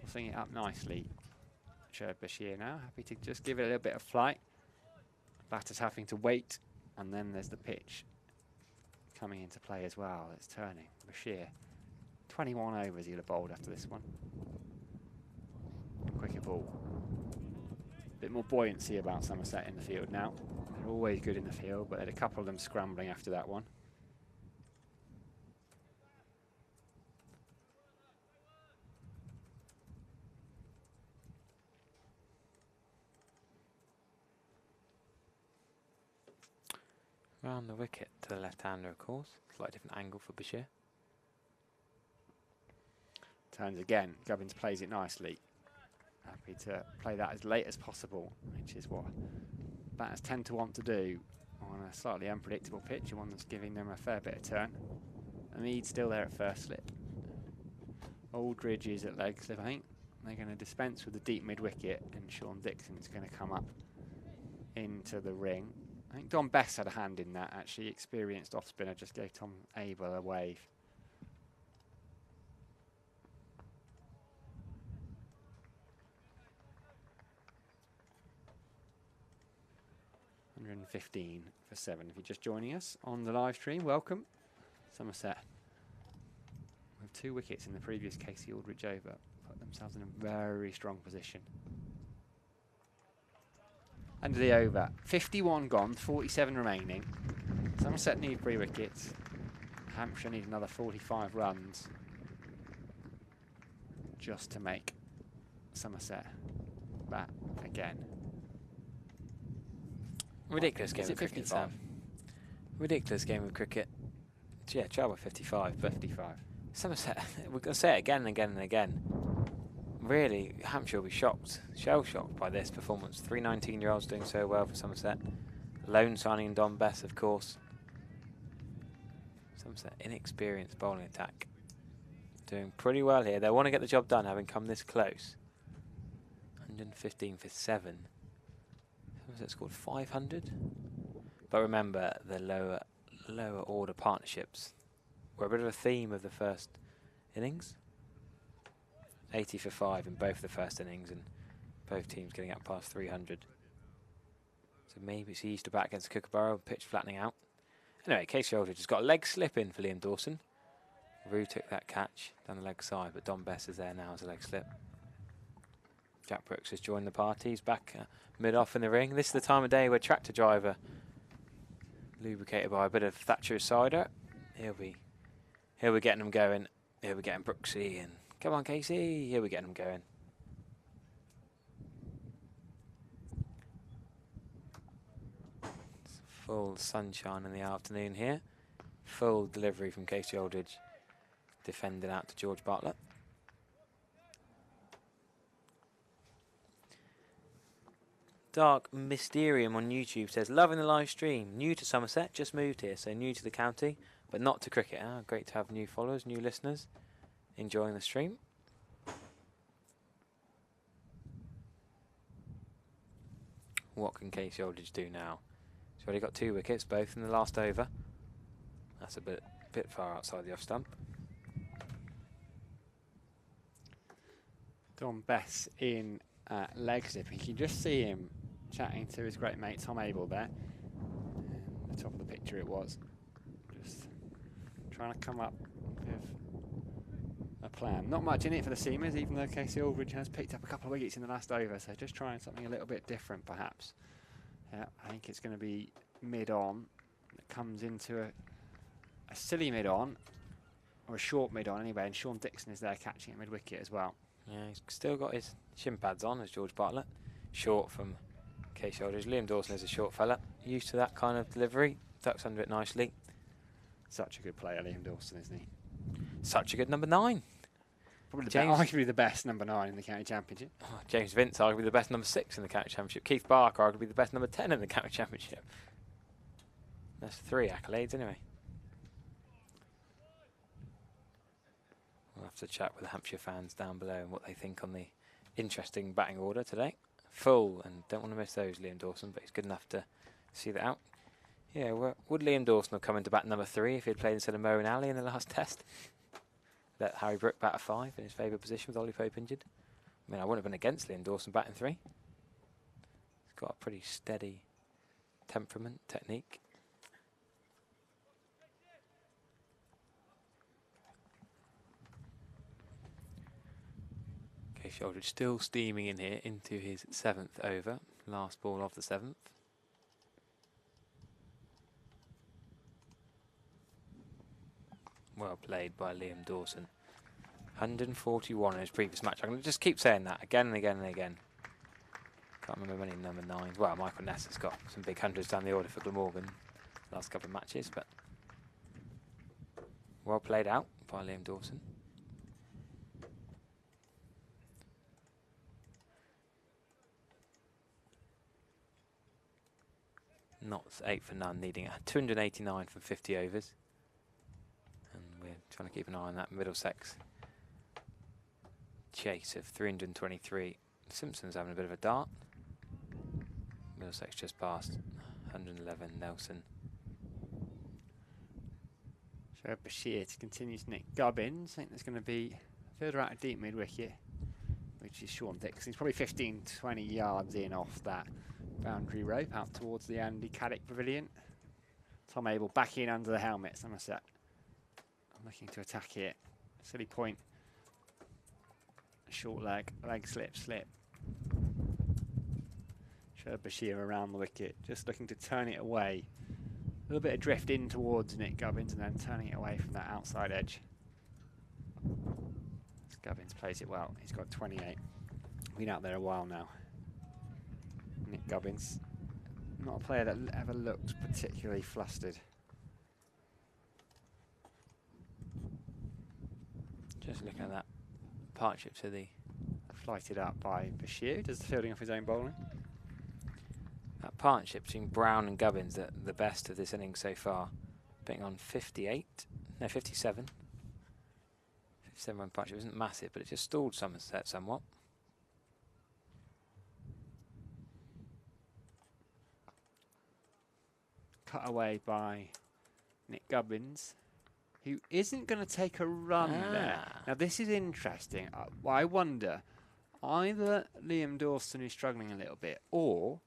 Tossing it up nicely. Shoaib Bashir now, happy to just give it a little bit of flight. Batter's having to wait, and then there's the pitch coming into play as well. It's turning. Bashir, 21 overs he'll have bowled after this one. Quicker ball. Bit more buoyancy about Somerset in the field now. They're always good in the field, but there are a couple of them scrambling after that one. Round the wicket to the left-hander, of course. Slightly different angle for Bashir. Turns again. Gubbins plays it nicely. Happy to play that as late as possible, which is what batters tend to want to do on a slightly unpredictable pitch, one that's giving them a fair bit of turn. Mead's still there at first slip. Aldridge is at leg slip, I think. They're going to dispense with the deep mid-wicket, and Sean Dixon's going to come up into the ring. I think Don Bess had a hand in that, actually. Experienced off-spinner just gave Tom Abel a wave. $115 for 7. If you're just joining us on the live stream, welcome. Somerset, with 2 wickets in the previous Casey Aldridge over, put themselves in a very strong position. End of the over. 51 gone, 47 remaining. Somerset need 3 wickets. Hampshire need another 45 runs just to make Somerset bat again. Ridiculous game of cricket. 55? Ridiculous game of cricket. Yeah, trial by 55. But 55. Somerset, we're going to say it again and again and again. Really, Hampshire will be shocked, shell-shocked by this performance. 3 19-year-olds doing so well for Somerset. Lone signing Don Bess, of course. Somerset, inexperienced bowling attack. Doing pretty well here. They want to get the job done, having come this close. 115 for 7. Somerset scored 500. But remember, the lower order partnerships were a bit of a theme of the first innings. 80 for 5 in both the first innings, and both teams getting up past 300. So maybe it's easy to bat against Kookaburra, pitch flattening out. Anyway, Casey Aldridge has got a leg slip in for Liam Dawson. Rue took that catch down the leg side, but Don Bess is there now as a leg slip. Jack Brooks has joined the party. He's back mid-off in the ring. This is the time of day where tractor driver, lubricated by a bit of Thatcher's cider, he'll be getting them going. He'll be getting Brooksy and come on, Casey. Here we're getting them going. It's full sunshine in the afternoon here. Full delivery from Casey Aldridge. Defending out to George Bartlett. Dark Mysterium on YouTube says, loving the live stream. New to Somerset, just moved here, so new to the county, but not to cricket. Great to have new followers, new listeners. Enjoying the stream. What can Casey Aldridge do now? He's already got 2 wickets, both in the last over. That's a bit far outside the off stump. Don Bess in leg slip. You can just see him chatting to his great mate Tom Abel there. The top of the picture it was. Just trying to come up with a plan. Not much in it for the seamers, even though Casey Aldridge has picked up a couple of wickets in the last over, so just trying something a little bit different perhaps. I think it's going to be mid-on. It comes into a silly mid-on, or a short mid-on anyway, and Sean Dixon is there catching it mid-wicket as well. Yeah, he's still got his shin pads on as George Bartlett. Short from Casey Aldridge. Liam Dawson is a short fella, used to that kind of delivery, ducks under it nicely. Such a good player, Liam Dawson, isn't he? Such a good number 9. Probably James, arguably the best number 9 in the county championship. Oh, James Vince, arguably the best number 6 in the county championship. Keith Barker, arguably the best number 10 in the county championship. That's 3 accolades anyway. Well, have to chat with the Hampshire fans down below and what they think on the interesting batting order today. Full, and don't want to miss those, Liam Dawson, but he's good enough to see that out. Yeah, would Liam Dawson have come into bat number 3 if he'd played instead of Mo and Ali in the last test? Let Harry Brook bat a 5 in his favourite position with Ollie Pope injured. I mean, I wouldn't have been against Liam Dawson batting 3. He's got a pretty steady temperament, technique. Casey Aldridge still steaming in here into his 7th over, last ball of the 7th. Well played by Liam Dawson. 141 in his previous match. I'm going to just keep saying that again and again and again. Can't remember many number 9s. Well, Michael Ness has got some big hundreds down the order for Glamorgan last couple of matches, but well played out by Liam Dawson. Notts 8 for none, needing 289 from 50 overs. And we're trying to keep an eye on that Middlesex chase of 323. Simpson's having a bit of a dart. Middlesex just passed 111. Nelson. So Bashir to continue to Nick Gubbins. I think there's going to be further out of deep mid wicket, which is Sean Dixon. He's probably 15 to 20 yards in off that boundary rope out towards the Andy Caddick Pavilion. Tom Abel back in under the helmet. Somerset looking to attack here. Silly point. Short leg slip. Shoaib Bashir around the wicket, just looking to turn it away. A little bit of drift in towards Nick Gubbins and then turning it away from that outside edge. Gubbins plays it well. He's got 28. Been out there a while now. Nick Gubbins, not a player that ever looked particularly flustered. Just looking at that partnership to the... Flighted up by Bashir, does the fielding off his own bowling. That partnership between Brown and Gubbins, the best of this innings so far, being on 57. 57 run partnership isn't massive, but it just stalled Somerset somewhat. Cut away by Nick Gubbins, who isn't going to take a run there. Now this is interesting. I wonder, either Liam Dawson is struggling a little bit, or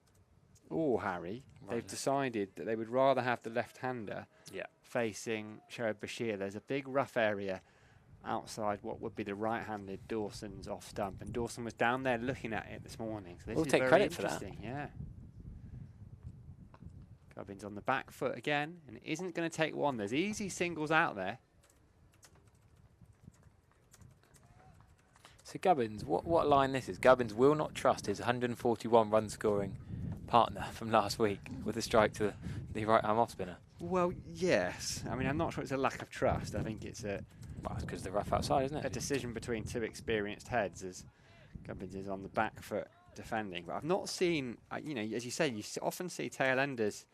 Harry, they've decided that they would rather have the left-hander facing Shoaib Bashir. There's a big rough area outside what would be the right-handed Dawson's off stump, and Dawson was down there looking at it this morning. So this we'll is take very credit for that. interesting. Yeah. Gubbins on the back foot again, and it isn't going to take one. There's easy singles out there. So Gubbins, what line this is? Gubbins will not trust his 141 run scoring partner from last week with a strike to the right arm off spinner. Well, yes. I mean, I'm not sure it's a lack of trust. I think it's because the rough outside, isn't it? A decision between two experienced heads as Gubbins is on the back foot defending. But I've not seen, you know, as you say, you often see tail enders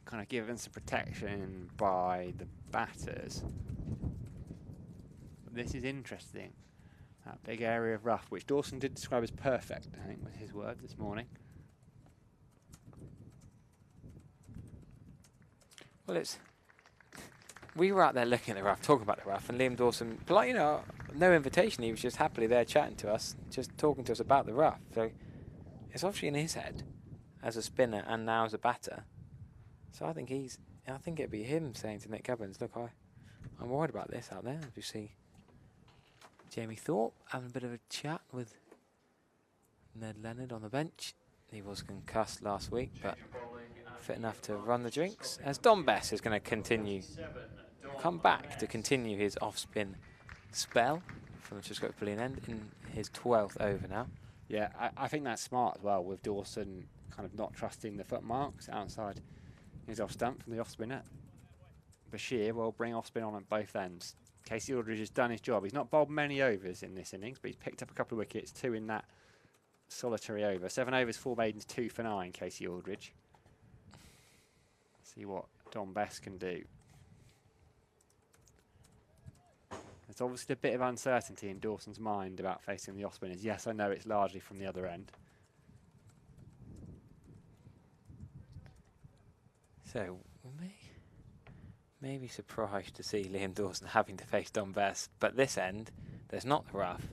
kind of given some protection by the batters. But this is interesting. That big area of rough, which Dawson did describe as perfect, I think was his word this morning. Well, we were out there looking at the rough, talking about the rough, and Liam Dawson, like, you know, no invitation. He was just happily there chatting to us, just talking to us about the rough. So it's obviously in his head as a spinner and now as a batter. So I think it'd be him saying to Nick Gubbins, look, I'm worried about this out there. As you see Jamie Thorpe having a bit of a chat with Ned Leonard on the bench. He was concussed last week, but fit enough to run the drinks. As Don Bess is going to come back to continue his off-spin spell from the Chiscope Pavilion end in his 12th over now. Yeah, I think that's smart as well, with Dawson kind of not trusting the footmarks outside his off stump from the off spinner. Bashir will bring off spin on at both ends. Casey Aldridge has done his job. He's not bowled many overs in this innings, but he's picked up a couple of wickets, 2 in that solitary over. 7 overs, 4 maidens, 2 for 9, Casey Aldridge. See what Don Bess can do. There's obviously a bit of uncertainty in Dawson's mind about facing the off-spinners. Yes, I know it's largely from the other end. So, maybe surprised to see Liam Dawson having to face Don Best, but this end, there's not the rough,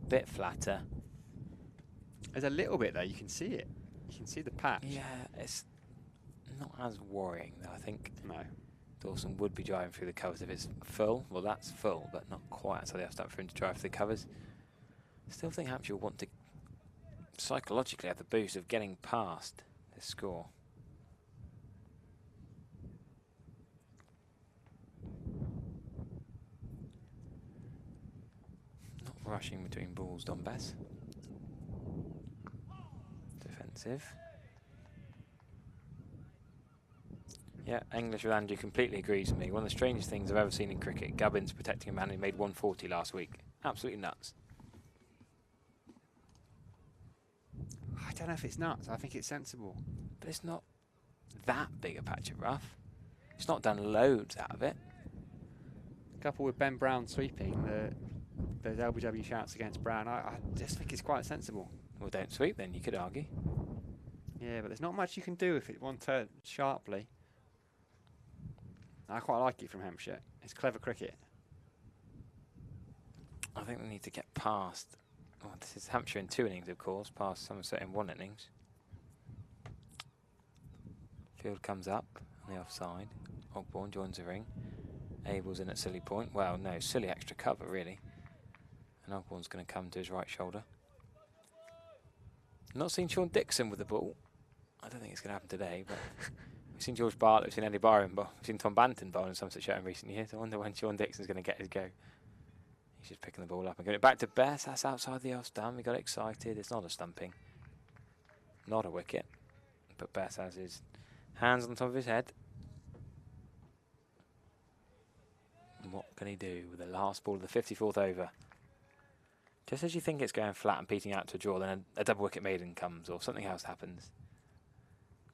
bit flatter. There's a little bit there, you can see it. You can see the patch. Yeah, it's not as worrying though, I think. No. Dawson would be driving through the covers if it's full. Well, that's full, but not quite, so they have to for him to drive through the covers. Still think Hampshire will want to psychologically have the boost of getting past this score. Not rushing between balls, Don Bess. Defensive. Yeah, English with Andrew completely agrees with me. One of the strangest things I've ever seen in cricket. Gubbins protecting a man who made 140 last week. Absolutely nuts. I don't know if it's nuts. I think it's sensible. But it's not that big a patch of rough. It's not done loads out of it. Couple with Ben Brown sweeping, those LBW shouts against Brown, I just think it's quite sensible. Well, don't sweep then, you could argue. Yeah, but there's not much you can do if it one turns sharply. I quite like it from Hampshire. It's clever cricket. I think they need to get past. Oh, this is Hampshire in 2 innings, of course, past Somerset in 1 innings. Field comes up on the offside. Ogborn joins the ring. Abel's in at silly point. Well, no, silly extra cover, really. And Ogborn's going to come to his right shoulder. Not seen Sean Dixon with the ball. I don't think it's going to happen today, but we've seen George Bartlett, we've seen Eddie Byron, but we've seen Tom Banton bowl in Somerset show in recent years. I wonder when Sean Dixon's going to get his go. He's just picking the ball up and getting it back to Bess. That's outside the off stump. We got excited. It's not a stumping. Not a wicket. But Bess has his hands on top of his head. And what can he do with the last ball of the 54th over? Just as you think it's going flat and peaking out to a draw, then a double wicket maiden comes or something else happens.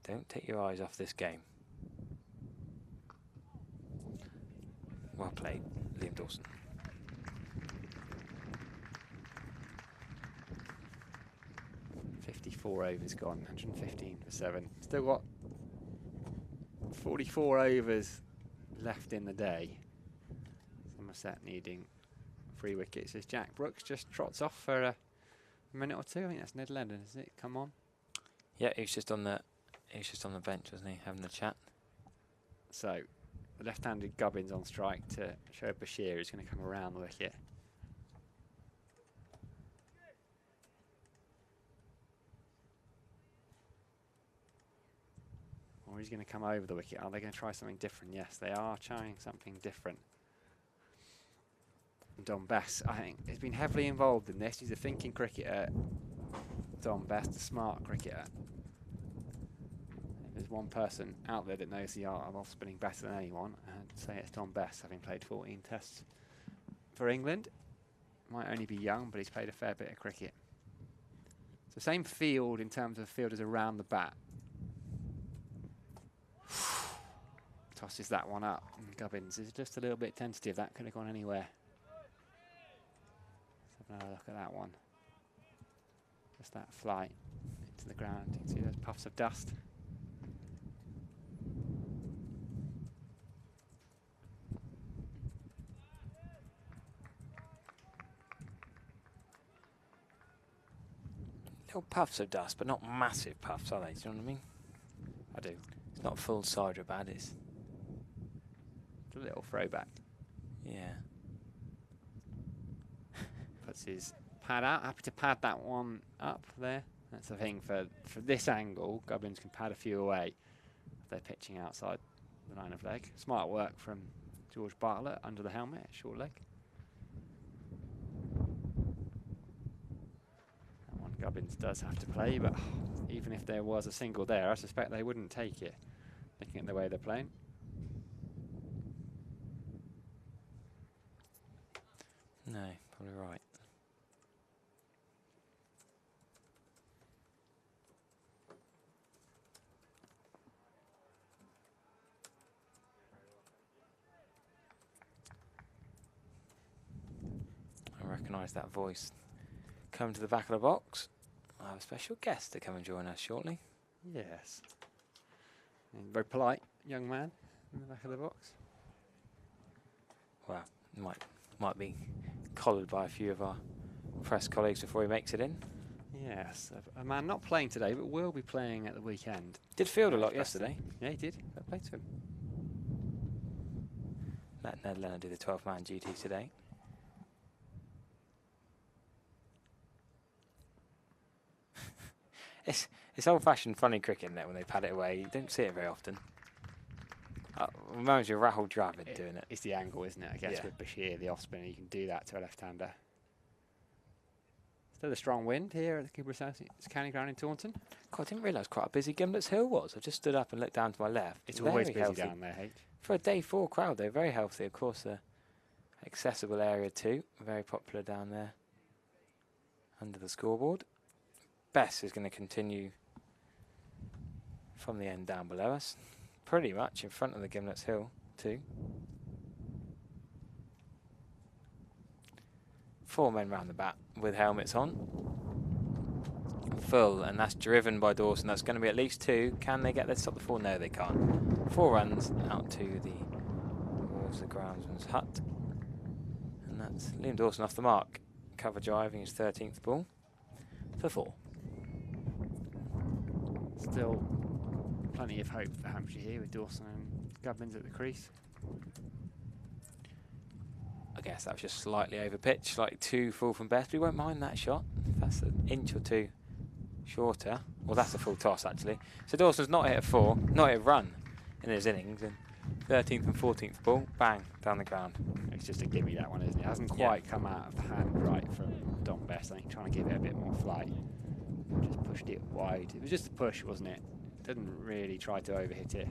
Don't take your eyes off this game. Well played, Liam Dawson. .54 overs gone, 115 for 7. Still got 44 overs left in the day. Somerset needing 3 wickets as Jack Brooks just trots off for a minute or two. I think that's Ned Lennon, isn't it? Come on. Yeah, he was just on the bench, wasn't he, having a chat. So the left-handed Gubbins on strike to show Bashir who's going to come around the wicket. Or he's going to come over the wicket. Are they going to try something different? Yes, they are trying something different. Don Bess, I think, has been heavily involved in this. He's a thinking cricketer. Don Bess, a smart cricketer. If there's one person out there that knows the art of off-spinning better than anyone, I'd say it's Don Bess, having played 14 tests for England. Might only be young, but he's played a fair bit of cricket. So same field in terms of fielders around the bat. Tosses that one up. And Gubbins is just a little bit tentative. That could have gone anywhere. Let's have another look at that one. Just that flight into the ground. You can see those puffs of dust. Little puffs of dust, but not massive puffs, are they? Do you know what I mean? I do. It's not full cider bad, it's a little throwback. Yeah. Puts his pad out. Happy to pad that one up there. That's the thing for this angle. Gubbins can pad a few away if they're pitching outside the line of leg. Smart work from George Bartlett under the helmet, short leg. That one Gubbins does have to play, but even if there was a single there, I suspect they wouldn't take it, looking at the way they're playing. No, probably right. recognise that voice. Come to the back of the box. I have a special guest to come and join us shortly. Yes. And very polite young man in the back of the box. Well, might be collared by a few of our press colleagues before he makes it in. Yes, a man not playing today, but will be playing at the weekend. Did field a lot yesterday. Yeah, he did. I played to him. Let Ned Leonard do the 12-man duties today. It's old-fashioned funny cricket, isn't it, when they pad it away? You don't see it very often. Reminds you of Rahul Dravid doing it. It's the angle, isn't it? I guess Yeah. with Bashir, the off-spinner, you can do that to a left-hander. Still a strong wind here at the Cooper Associates County Ground in Taunton. God, I didn't realise quite how busy Gimlet's Hill was. I just stood up and looked down to my left. It's Very always busy healthy. down there, H. For a day 4 crowd, they're very healthy. Of course, accessible area too. Very popular down there under the scoreboard. Bess is going to continue from the end down below us. Pretty much in front of the Gimlet's Hill too. 4 men round the bat with helmets on. Full, and that's driven by Dawson. That's going to be at least 2. Can they get this top the 4? No, they can't. 4 runs out towards the groundsman's hut. And that's Liam Dawson off the mark. Cover driving his 13th ball for 4. Still plenty of hope for Hampshire here with Dawson and Gubbins at the crease. I guess that was just slightly over pitch, slightly too full from Bess, but he won't mind that shot. If that's an inch or 2 shorter. Well, that's a full toss, actually. So Dawson's not hit a 4, not hit a run in his innings. And 13th and 14th ball, bang, down the ground. It's just a gimme, that one, isn't it? It hasn't quite come out of the hand right from Don Best. I think trying to give it a bit more flight. Just pushed it wide. It was just a push, wasn't it? Didn't really try to overhit it.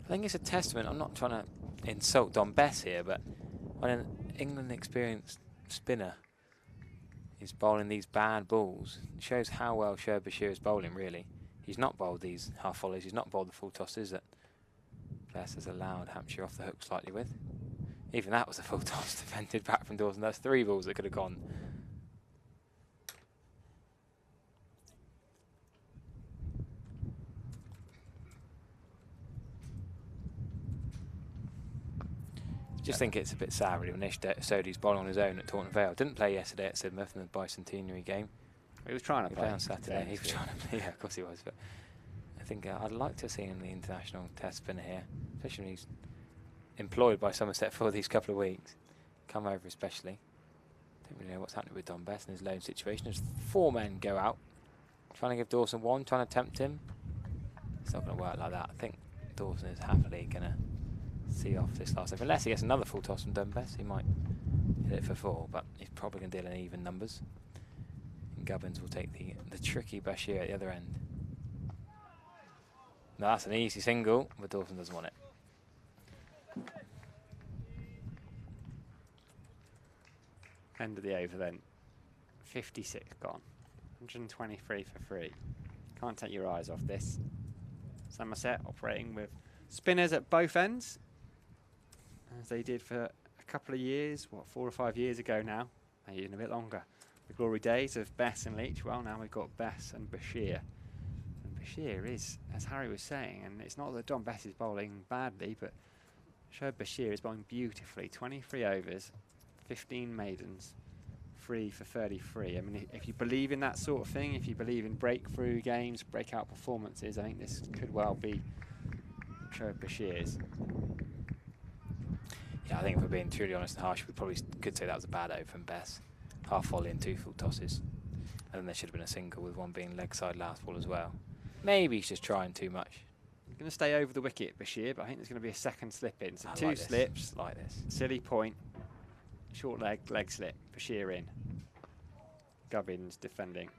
I think it's a testament. I'm not trying to insult Don Bess here, but when an England experienced spinner is bowling these bad balls, it shows how well Shoaib Bashir is bowling, really. He's not bowled these half volleys, he's not bowled the full tosses that Bess has allowed Hampshire off the hook slightly with. Even that was a full toss defended back from Dawson. That's 3 balls that could have gone. Just think it's a bit sad really when Nish Sodhi's bowling on his own at Taunton Vale. Didn't play yesterday at Sidmouth in the bicentenary game. He was trying to play on Saturday. He was trying to play, yeah, of course he was. But I think I'd like to see him in the international test spinner here, especially when he's employed by Somerset for these couple of weeks. Come over especially. Don't really know what's happening with Don Bess in his lone situation. There's 4 men go out, trying to give Dawson 1, trying to tempt him. It's not going to work like that. I think Dawson is happily going to see off this last over. Unless he gets another full toss from Dunbess, he might hit it for 4, but he's probably going to deal in even numbers. And Gubbins will take the tricky Bashir at the other end. No, that's an easy single, but Dawson doesn't want it. End of the over then. 56 gone. 123 for 3. Can't take your eyes off this. Somerset operating with spinners at both ends, as they did for a couple of years, 4 or 5 years ago now, maybe even a bit longer. The glory days of Bess and Leach. Well, now we've got Bess and Bashir. And Bashir is, as Harry was saying, and it's not that Don Bess is bowling badly, but Shoaib Bashir is bowling beautifully. 23 overs, 15 maidens, 3 for 33. I mean, if you believe in that sort of thing, if you believe in breakthrough games, breakout performances, I think this could well be Shoaib Bashir's. Yeah, I think if we're being truly honest and harsh, we probably could say that was a bad over from Bess. Half volley and 2 full tosses. And then there should have been a single with 1 being leg side last ball as well. Maybe he's just trying too much. He's going to stay over the wicket, Bashir, but I think there's going to be a second slip in. So I 2 like this. slips, Like this. silly point, short leg slip, Bashir in. Gubbins defending.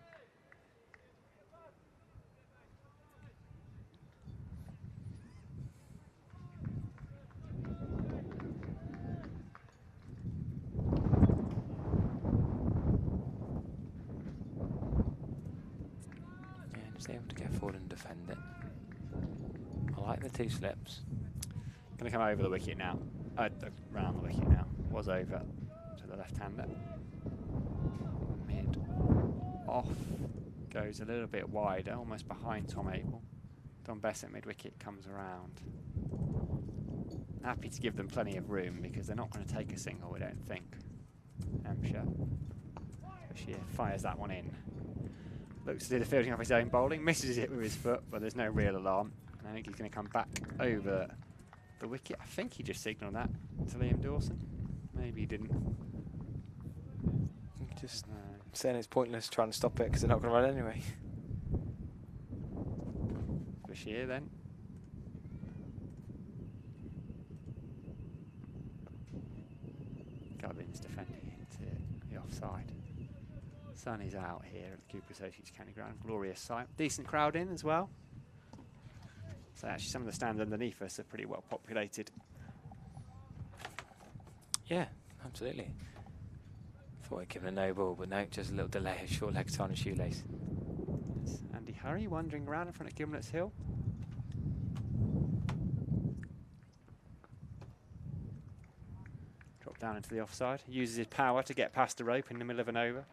Able to get forward and defend it. I like the 2 slips. Going to come over the wicket now. Round the wicket now. Was over to the left-hander. Mid off, goes a little bit wider, almost behind Tom Abel. Don Bess at mid-wicket comes around. Happy to give them plenty of room because they're not going to take a single, we don't think. Hampshire. Bashir fires that one in. Looks to do the fielding off his own bowling, misses it with his foot, but there's no real alarm. I think he's going to come back over the wicket. I think he just signalled that to Liam Dawson. Maybe he didn't. Just saying it's pointless trying to stop it because they're not going to run anyway. Bashir then. Gubbins defending into the offside. Sun is out here at the Cooper Associates County Ground. Glorious sight. Decent crowd in as well. So actually some of the stands underneath us are pretty well populated. Yeah, absolutely. Thought I'd given a no ball, but no, just a little delay, a short leg tie and a shoelace. It's Andy Hurry wandering around in front of Gimlet's Hill. Drop down into the offside. Uses his power to get past the rope in the middle of an over.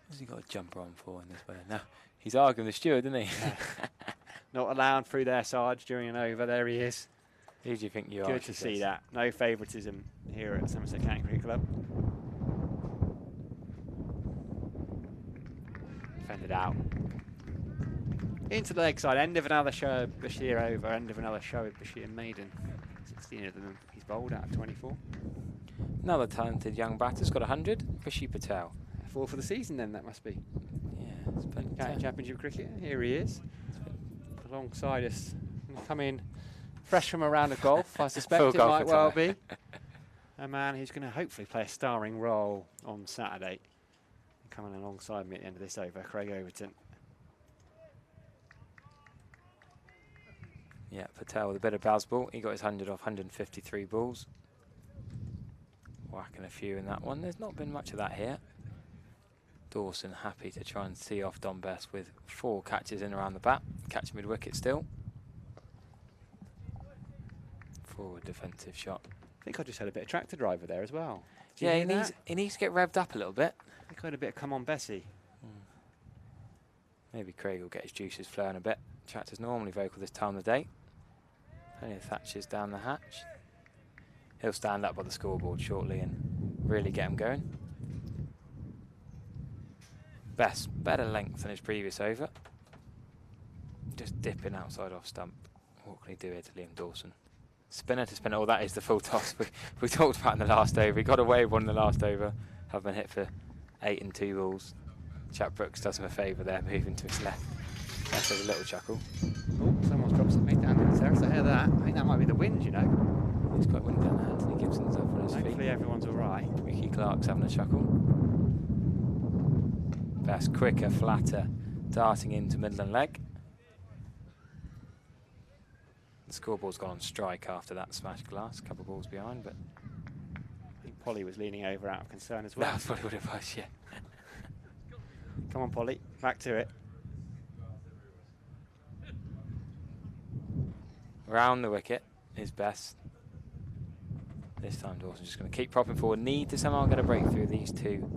What's he got a jumper on for in this way? No, he's arguing with the steward, isn't he? Not allowed through their sides during an over. There he is. Who do you think you are? Good to see that. No favouritism here at Somerset County Cricket Club. Defended out. Into the leg side. End of another show of Bashir over. End of another show of Bashir Maiden. 16 of them he's bowled out of 24. Another talented young batter's got 100. Rishi Patel. 4 for the season then, that must be. Yeah, it's been County Championship cricket. Here he is. Alongside us. Come in fresh from a round of golf, I suspect it might well be. A man who's going to hopefully play a starring role on Saturday. Coming alongside me at the end of this over, Craig Overton. Yeah, Patel with a bit of baseball. He got his 100 off 153 balls. Whacking a few in that one. There's not been much of that here. Dawson happy to try and tee off Don Bess with 4 catches in around the bat. Catch mid-wicket still. Forward defensive shot. I think I just had a bit of tractor driver there as well. Yeah, he needs to get revved up a little bit. I think I had a bit of come on Bessie. Maybe Craig will get his juices flowing a bit. Tractor's normally vocal this time of day. Plenty of Thatchers down the hatch. He'll stand up by the scoreboard shortly and really get him going. Best, better length than his previous over. Just dipping outside off stump. What can he do here to Liam Dawson? Spinner to spinner. Oh, that is the full toss we talked about in the last over. He got away with one in the last over. Have been hit for 8 and 2 balls. Chap Brooks does him a favour there, moving to his left. That's a little chuckle. Oh, someone's dropped something down in the terrace. I hear that. I think that might be the wind, you know. It's quite windy down there. Anthony Gibson's up on his feet. Hopefully everyone's all right. Ricky Clark's having a chuckle. Best quicker, flatter, darting into middle and leg. The scoreboard's gone on strike after that smashed glass. A couple of balls behind, but I think Polly was leaning over out of concern as well. that's probably what it was, yeah. Come on, Polly. Back to it. Round the wicket is Best. This time Dawson's just going to keep propping forward. Need to somehow get a breakthrough these two.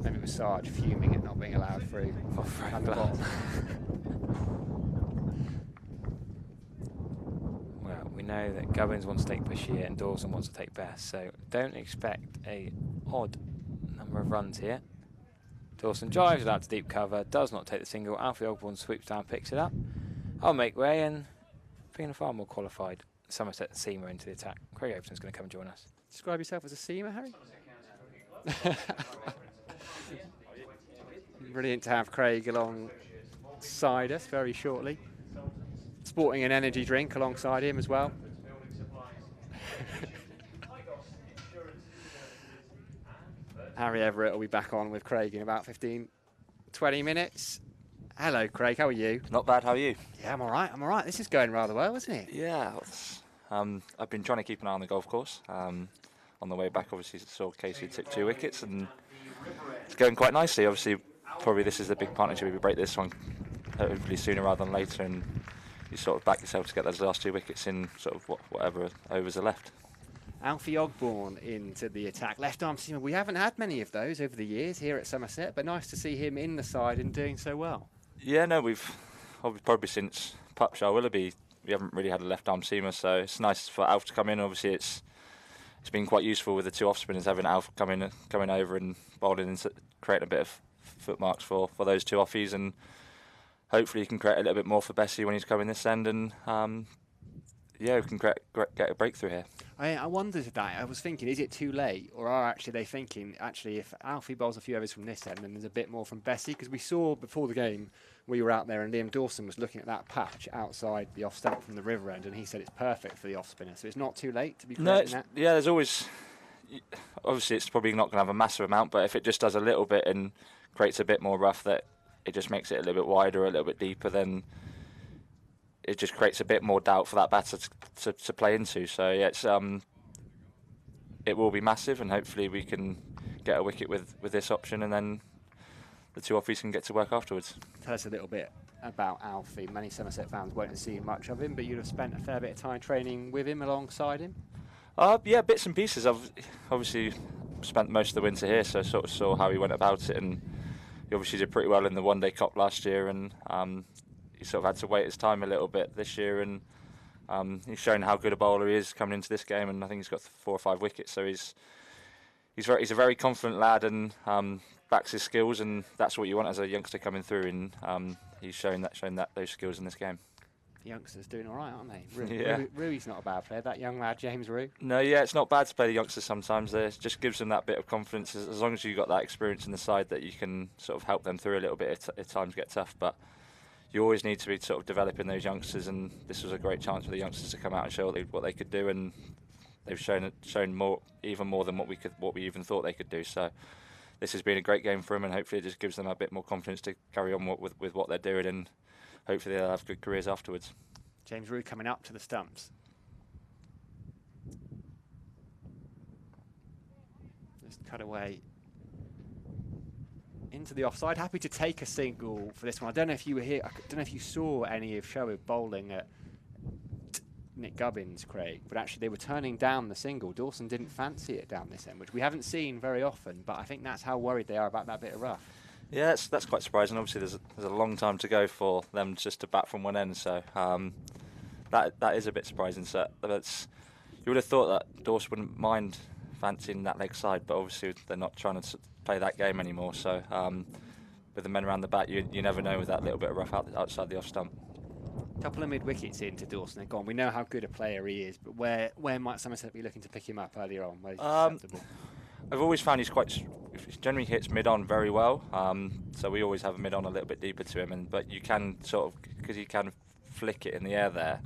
Maybe it was Sarge fuming at not being allowed through. At the bottom. Well, we know that Gubbins wants to take Bashir and Dawson wants to take Best, so don't expect a odd number of runs here. Dawson drives it out to deep cover, does not take the single. Alfie Ogborn sweeps down, picks it up. I'll make way, and being a far more qualified Somerset seamer into the attack, Craig Overton's going to come and join us. Describe yourself as a seamer, Harry? Brilliant to have Craig alongside us very shortly. Sporting an energy drink alongside him as well. Harry Everett will be back on with Craig in about 15, 20 minutes. Hello, Craig. How are you? Not bad. How are you? Yeah, I'm all right. I'm all right. This is going rather well, isn't it? Yeah. I've been trying to keep an eye on the golf course. On the way back, obviously, saw Casey took 2 wickets, and it's going quite nicely. Obviously, probably this is the big partnership. We break this one hopefully sooner rather than later, and you sort of back yourself to get those last 2 wickets in sort of whatever overs are left. Alfie Ogborn into the attack. Left arm seamer. We haven't had many of those over the years here at Somerset, but nice to see him in the side and doing so well. Yeah, no, we've probably since Pupshire Willoughby, we haven't really had a left arm seamer, so it's nice for Alf to come in. Obviously, it's been quite useful with the two off spinners, having Alf coming over and bowling and creating a bit of footmarks for those two offies, and hopefully he can create a little bit more for Bessie when he's coming this end, and yeah, we can get a breakthrough here. I wondered that. I was thinking, is it too late, or are actually they thinking if Alfie bowls a few overs from this end, then there's a bit more from Bessie? Because we saw before the game, we were out there and Liam Dawson was looking at that patch outside the off stump from the river end, and he said it's perfect for the off spinner. So it's not too late to be creating that. Yeah, there's always. Obviously, it's probably not going to have a massive amount, but if it just does a little bit and creates a bit more rough, that it just makes it a little bit wider, a little bit deeper, then it just creates a bit more doubt for that batter to play into. So yeah, it will be massive, and hopefully we can get a wicket with this option, and then the two offies can get to work afterwards. Tell us a little bit about Alfie. Many Somerset fans won't have seen much of him, but you'd have spent a fair bit of time training with him, alongside him. Yeah, bits and pieces. I've obviously spent most of the winter here, so I sort of saw how he went about it, and he obviously did pretty well in the one-day cop last year, and he sort of had to wait his time a little bit this year, and he's shown how good a bowler he is coming into this game, and I think he's got 4 or 5 wickets, so he's a very confident lad, and backs his skills, and that's what you want as a youngster coming through, and he's shown those skills in this game. The youngsters doing all right, aren't they? Yeah. Rui's not a bad player, that young lad, James Rue. No, yeah, it's not bad to play the youngsters sometimes. It just gives them that bit of confidence, as long as you've got that experience in the side, that you can sort of help them through a little bit if times get tough. But you always need to be sort of developing those youngsters, and this was a great chance for the youngsters to come out and show what they could do, and they've shown more, even more than what we even thought they could do. So this has been a great game for them, and hopefully it just gives them a bit more confidence to carry on with what they're doing, and hopefully they'll have good careers afterwards. James Rue coming up to the stumps. Just cut away into the offside. Happy to take a single for this one. I don't know if you were here. I don't know if you saw any of Shoaib bowling at Nick Gubbins, Craig, but actually they were turning down the single. Dawson didn't fancy it down this end, which we haven't seen very often, but I think that's how worried they are about that bit of rough. Yeah, that's quite surprising. Obviously, there's a long time to go for them just to bat from one end, so that is a bit surprising. So you would have thought that Dawson wouldn't mind fancying that leg side, but obviously they're not trying to play that game anymore. So with the men around the bat, you never know with that little bit of rough outside the off stump. Couple of mid wickets into Dawson. They're gone. We know how good a player he is, but where might Somerset be looking to pick him up earlier on? Where he's susceptible? I've always found he generally hits mid-on very well, so we always have a mid-on a little bit deeper to him, but you can sort of, because he can flick it in the air there,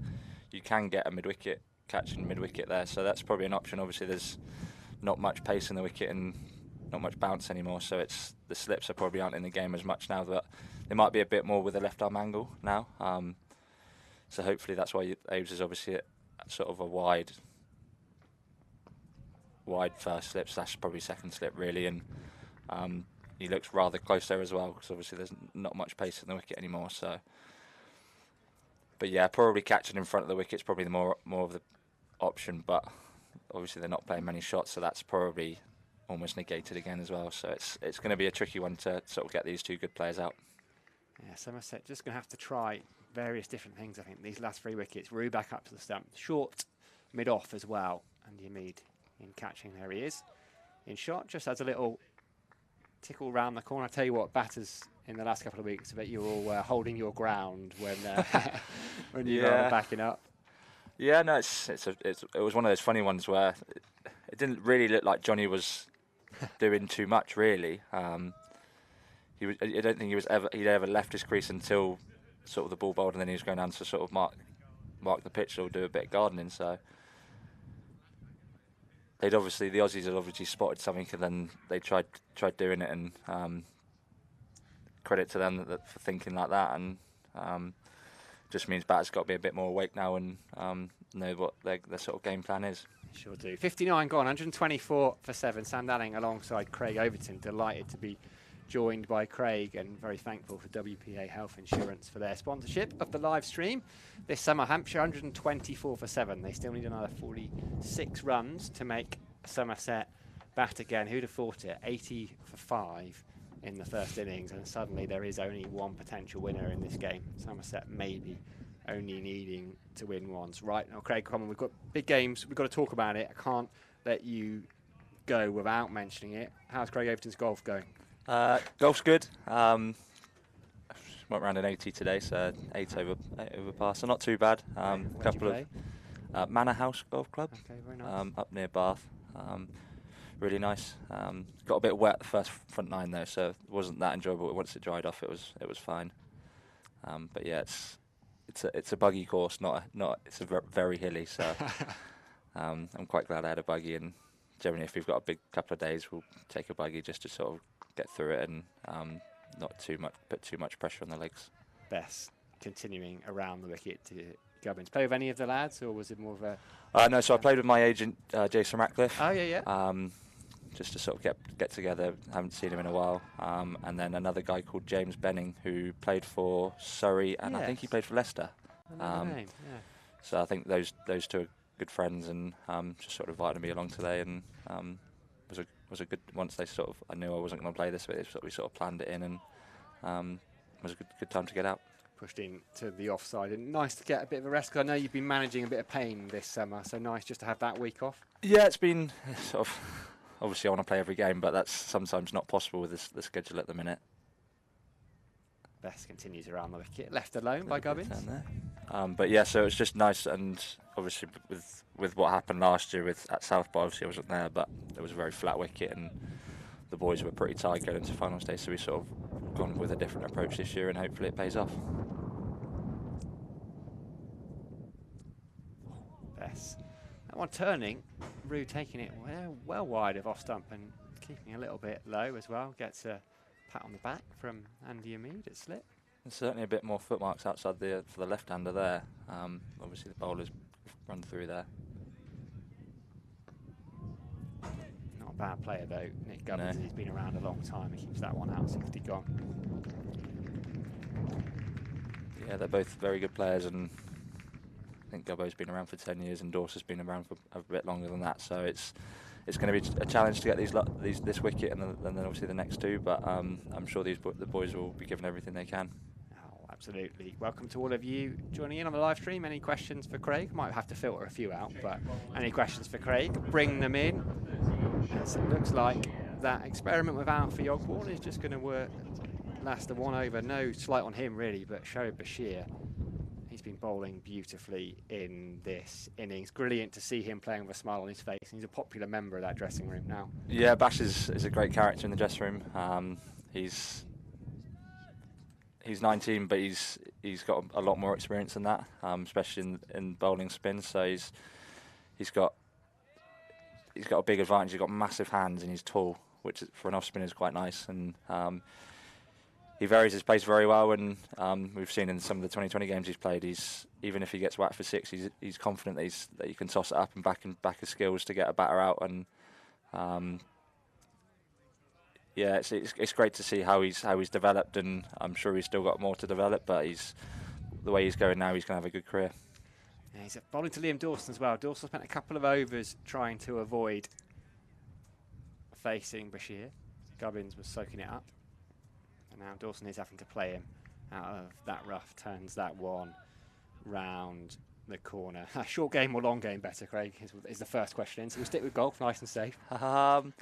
you can get a mid-wicket catching mid-wicket there, so that's probably an option. Obviously there's not much pace in the wicket and not much bounce anymore, so the slips probably aren't in the game as much now, but there might be a bit more with the left arm angle now, so hopefully that's why Aves is obviously at sort of a wide first slip / probably second slip really, and he looks rather close there as well, because obviously there's not much pace in the wicket anymore. So, but yeah, probably catching in front of the wicket is probably the more of the option, but obviously they're not playing many shots, so that's probably almost negated again as well. So it's going to be a tricky one to sort of get these two good players out. Yeah, Somerset just going to have to try various different things, I think, these last 3 wickets. Rue back up to the stump, short mid-off as well, and Yamid in catching. There he is in shot, just has a little tickle round the corner. I tell you what, batters in the last couple of weeks, I bet you're all holding your ground when when you are backing up. Yeah, no, it was one of those funny ones where it didn't really look like Johnny was doing too much really. I don't think he'd ever left his crease until sort of the ball bowled, and then he was going down to sort of mark the pitch or do a bit of gardening. So the Aussies had obviously spotted something, and then they tried doing it, and credit to them for thinking like that, and just means batters got to be a bit more awake now and know what their sort of game plan is. Sure do. 59 gone, 124 for 7. Sam Dalling alongside Craig Overton, delighted to be joined by Craig, and very thankful for WPA Health Insurance for their sponsorship of the live stream. This summer, Hampshire 124 for 7. They still need another 46 runs to make Somerset bat again. Who'd have thought it? 80 for 5 in the first innings, and suddenly there is only one potential winner in this game. Somerset maybe only needing to win once. Right now, Craig, come on, we've got big games. We've got to talk about it. I can't let you go without mentioning it. How's Craig Overton's golf going? Golf's good. Went round an 80 today, so 8 over par, so not too bad. Couple of Manor House Golf Club, okay, very nice. Up near Bath. Really nice. Got a bit wet the first front nine though, so it wasn't that enjoyable. But once it dried off, it was fine. But yeah, it's a buggy course, it's a very hilly. So I'm quite glad I had a buggy, and generally if we've got a big couple of days, we'll take a buggy just to sort of get through it and not put too much pressure on the legs. Best continuing around the wicket to Gubbins. Play with any of the lads, or was it more of a? No, so I played with my agent Jason Ratcliffe. Oh yeah. Just to sort of get together. Haven't seen him in a while. And then another guy called James Benning, who played for Surrey, and I think he played for Leicester. Name. Yeah. So I think those two are good friends, and just sort of invited me along today, and was a good. Once I knew I wasn't going to play this, but we sort of planned it in, and was a good time to get out. Pushed into the offside, and nice to get a bit of a rest, because I know you've been managing a bit of pain this summer, so nice just to have that week off. Yeah, it's been sort of, obviously I want to play every game, but that's sometimes not possible with the schedule at the minute. Best continues around the wicket, left alone by Gubbins. But yeah, so it's just nice, and obviously with what happened last year at Southby, obviously I wasn't there, but there was a very flat wicket, and the boys were pretty tired going into final stage, so we sort of gone with a different approach this year, and hopefully it pays off. Best. That one turning, Rue taking it well wide of off stump and keeping a little bit low as well. Gets a pat on the back from Andy Amid at slip. There's certainly a bit more footmarks outside for the left-hander there. Obviously the bowler's run through there. Not a bad player though, Nick Gubbins. No. He's been around a long time. He keeps that one out, 60 gone. Yeah, they're both very good players, and I think Gubbo's been around for 10 years, and Dorser's been around for a bit longer than that. So it's going to be a challenge to get this wicket and then obviously the next two. But I'm sure the boys will be given everything they can. Oh, absolutely. Welcome to all of you joining in on the live stream. Any questions for Craig? Might have to filter a few out, but any questions for Craig? Bring them in. As it looks like that experiment with Alfie Ogborn is just going to last the one over. No slight on him really, but Shoaib Bashir. He's been bowling beautifully in this innings. Brilliant to see him playing with a smile on his face. He's a popular member of that dressing room now. Yeah, Bash is a great character in the dressing room. He's 19, but he's got a lot more experience than that, especially in bowling spin. So he's got a big advantage. He's got massive hands and he's tall, which for an off spinner is quite nice. And he varies his pace very well, and we've seen in some of the 2020 games he's played. Even if he gets whacked for 6, he's confident that he can toss it up and back his skills to get a batter out. And yeah, it's great to see how he's developed, and I'm sure he's still got more to develop. But the way he's going now, he's going to have a good career. Yeah, he's bowling to Liam Dawson as well. Dawson spent a couple of overs trying to avoid facing Bashir. Gubbins was soaking it up. Now Dawson is having to play him out of that rough, turns that one round the corner. Short game or long game better, Craig, is the first question. So we'll stick with golf, nice and safe. I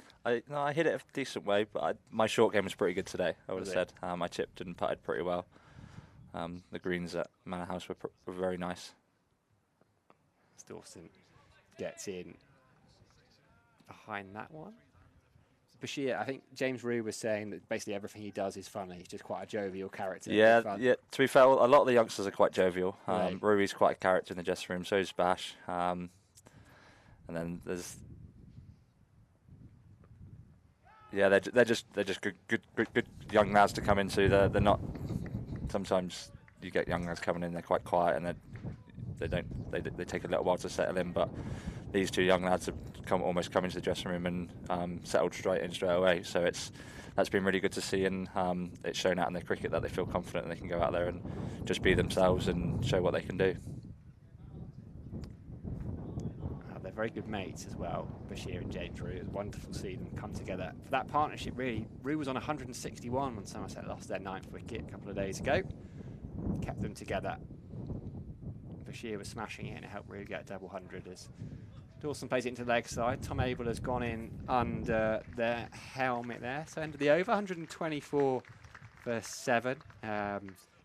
hit it a decent way, but my short game was pretty good today, I would have said. I chipped and putted pretty well. The greens at Manor House were very nice. Dawson gets in behind that one. Bashir, I think James Rue was saying that basically everything he does is funny. He's just quite a jovial character. Yeah. To be fair, a lot of the youngsters are quite jovial. Right. Rui's quite a character in the dressing room. So is Bash. And then there's they're just good young lads to come into. They're not. Sometimes you get young lads coming in, they're quite quiet and they take a little while to settle in, but these two young lads have almost come into the dressing room and settled straight away. So that's been really good to see, and it's shown out in their cricket that they feel confident and they can go out there and just be themselves and show what they can do. They're very good mates as well, Bashir and James Rue. It was wonderful to see them come together for that partnership, really. Rue was on 161 when Somerset lost their 9th wicket a couple of days ago. Kept them together. Bashir was smashing it and it helped Rue get a double 100 as Dawson plays it into the leg side. Tom Abel has gone in under their helmet there. So end of the over, 124 for 7.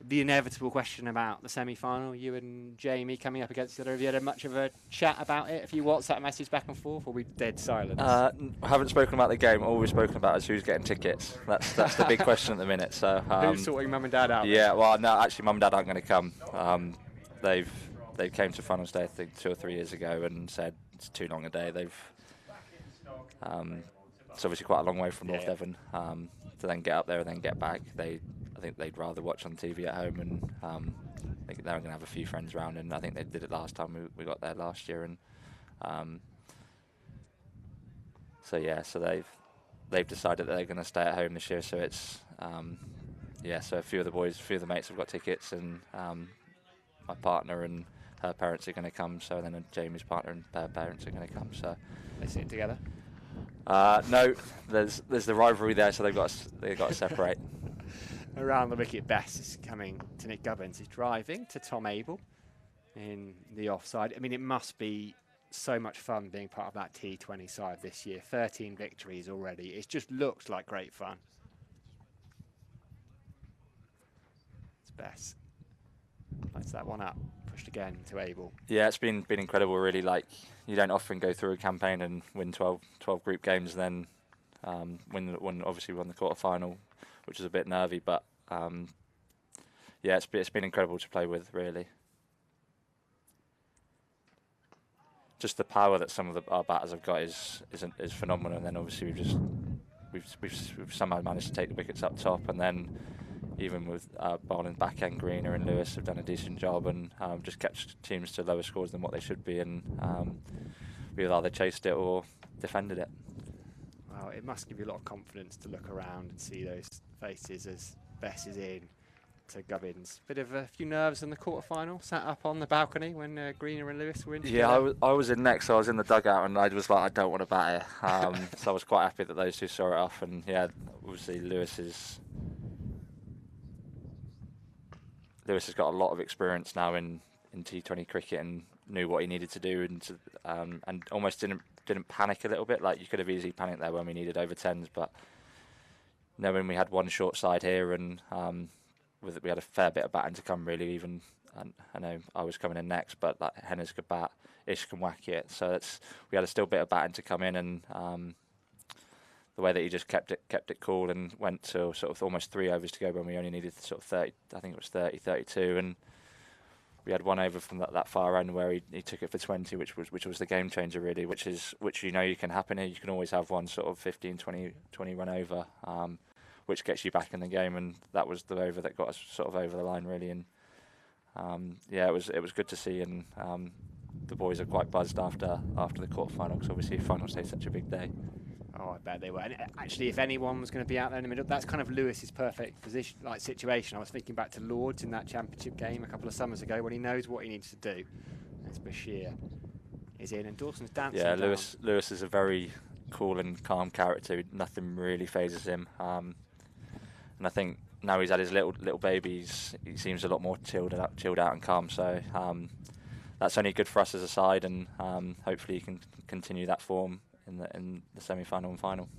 The inevitable question about the semi-final, you and Jamie coming up against each other. Have you had much of a chat about it? Have you WhatsApp message back and forth, or are we dead silent? I haven't spoken about the game. All we've spoken about is who's getting tickets. That's the big question at the minute. So who's sorting mum and dad out? Yeah, well, no, actually, mum and dad aren't going to come. They came to Finals Day, I think, 2 or 3 years ago, and said it's too long a day. It's obviously quite a long way from North Devon to then get up there and then get back. I think they'd rather watch on TV at home, and they're going to have a few friends around, and I think they did it last time we got there last year, and so they've decided that they're going to stay at home this year. So it's so a few of the mates have got tickets, and my partner and her parents are going to come. So then Jamie's partner and her parents are going to come. So they sit together. No, there's the rivalry there, so they've got to separate. Around the wicket, Bess is coming to Nick Gubbins. He's driving to Tom Abel in the offside. I mean, it must be so much fun being part of that T20 side this year. 13 victories already. It just looks like great fun. It's Bess. Lights that one up. Pushed again to Abel. Yeah, it's been incredible, really. Like, you don't often go through a campaign and win 12 group games and then obviously won the quarter-final, which was a bit nervy, but it's been incredible to play with, really. Just the power that some of our batters have got is phenomenal, and then obviously we've somehow managed to take the wickets up top, and then even with bowling back end, Greener and Lewis have done a decent job and just kept teams to lower scores than what they should be, and we've either chased it or defended it. Well, it must give you a lot of confidence to look around and see those faces as Bess is in to Gubbins. Bit of a few nerves in the quarter-final, sat up on the balcony when Greener and Lewis were in. Yeah, I was in next, so I was in the dugout, and I was like, I don't want to bat it. So I was quite happy that those two saw it off, and yeah, obviously Lewis has got a lot of experience now in T20 cricket and knew what he needed to do, and almost didn't panic a little bit. Like, you could have easily panicked there when we needed over 10s, but knowing we had one short side here, and we had a fair bit of batting to come, really. Even I know I was coming in next, but like, Hennes could bat, Ish can whack it, so we had a still bit of batting to come in, and the way that he just kept it cool and went to sort of almost 3 overs to go when we only needed sort of 30, I think it was 30, 32, and we had 1 over from that far end where he took it for 20, which was the game changer, really, which you can happen here. You can always have one sort of 15, 20 run over, which gets you back in the game, and that was the over that got us sort of over the line, really. And it was good to see, and the boys are quite buzzed after the quarter-final, because obviously Finals Day is such a big day. Oh, I bet they were. And actually, if anyone was going to be out there in the middle, that's kind of Lewis's perfect position, situation. I was thinking back to Lords in that championship game a couple of summers ago when he knows what he needs to do. As Bashir is in, and Dawson's dancing. Yeah, Lewis is a very cool and calm character. Nothing really phases him. And I think now he's had his little babies, he seems a lot more chilled out and calm. So that's only good for us as a side, and hopefully he can continue that form in the semi-final and final.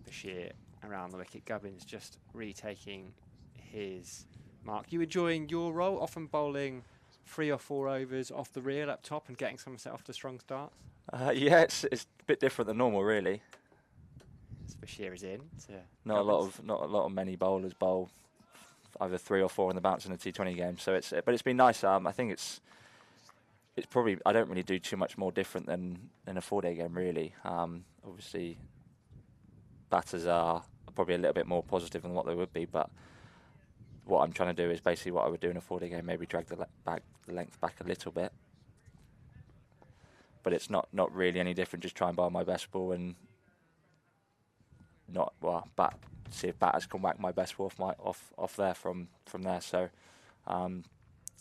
Bashir around the wicket. Gubbins just retaking his mark. You enjoying your role, often bowling 3 or 4 overs off the reel up top and getting Somerset off to strong starts? Yeah, it's a bit different than normal, really. So Bashir is in. Not a lot of many bowlers bowl either 3 or 4 on the bounce in a T20 game. So but it's been nice. I think it's probably, I don't really do too much more different than in a 4-day game, really. Obviously, batters are probably a little bit more positive than what they would be, but what I'm trying to do is basically what I would do in a 4-day game, maybe drag the length back a little bit. but it's not really any different. Just try and bowl my best ball and see if batters can whack my best ball off there from there. So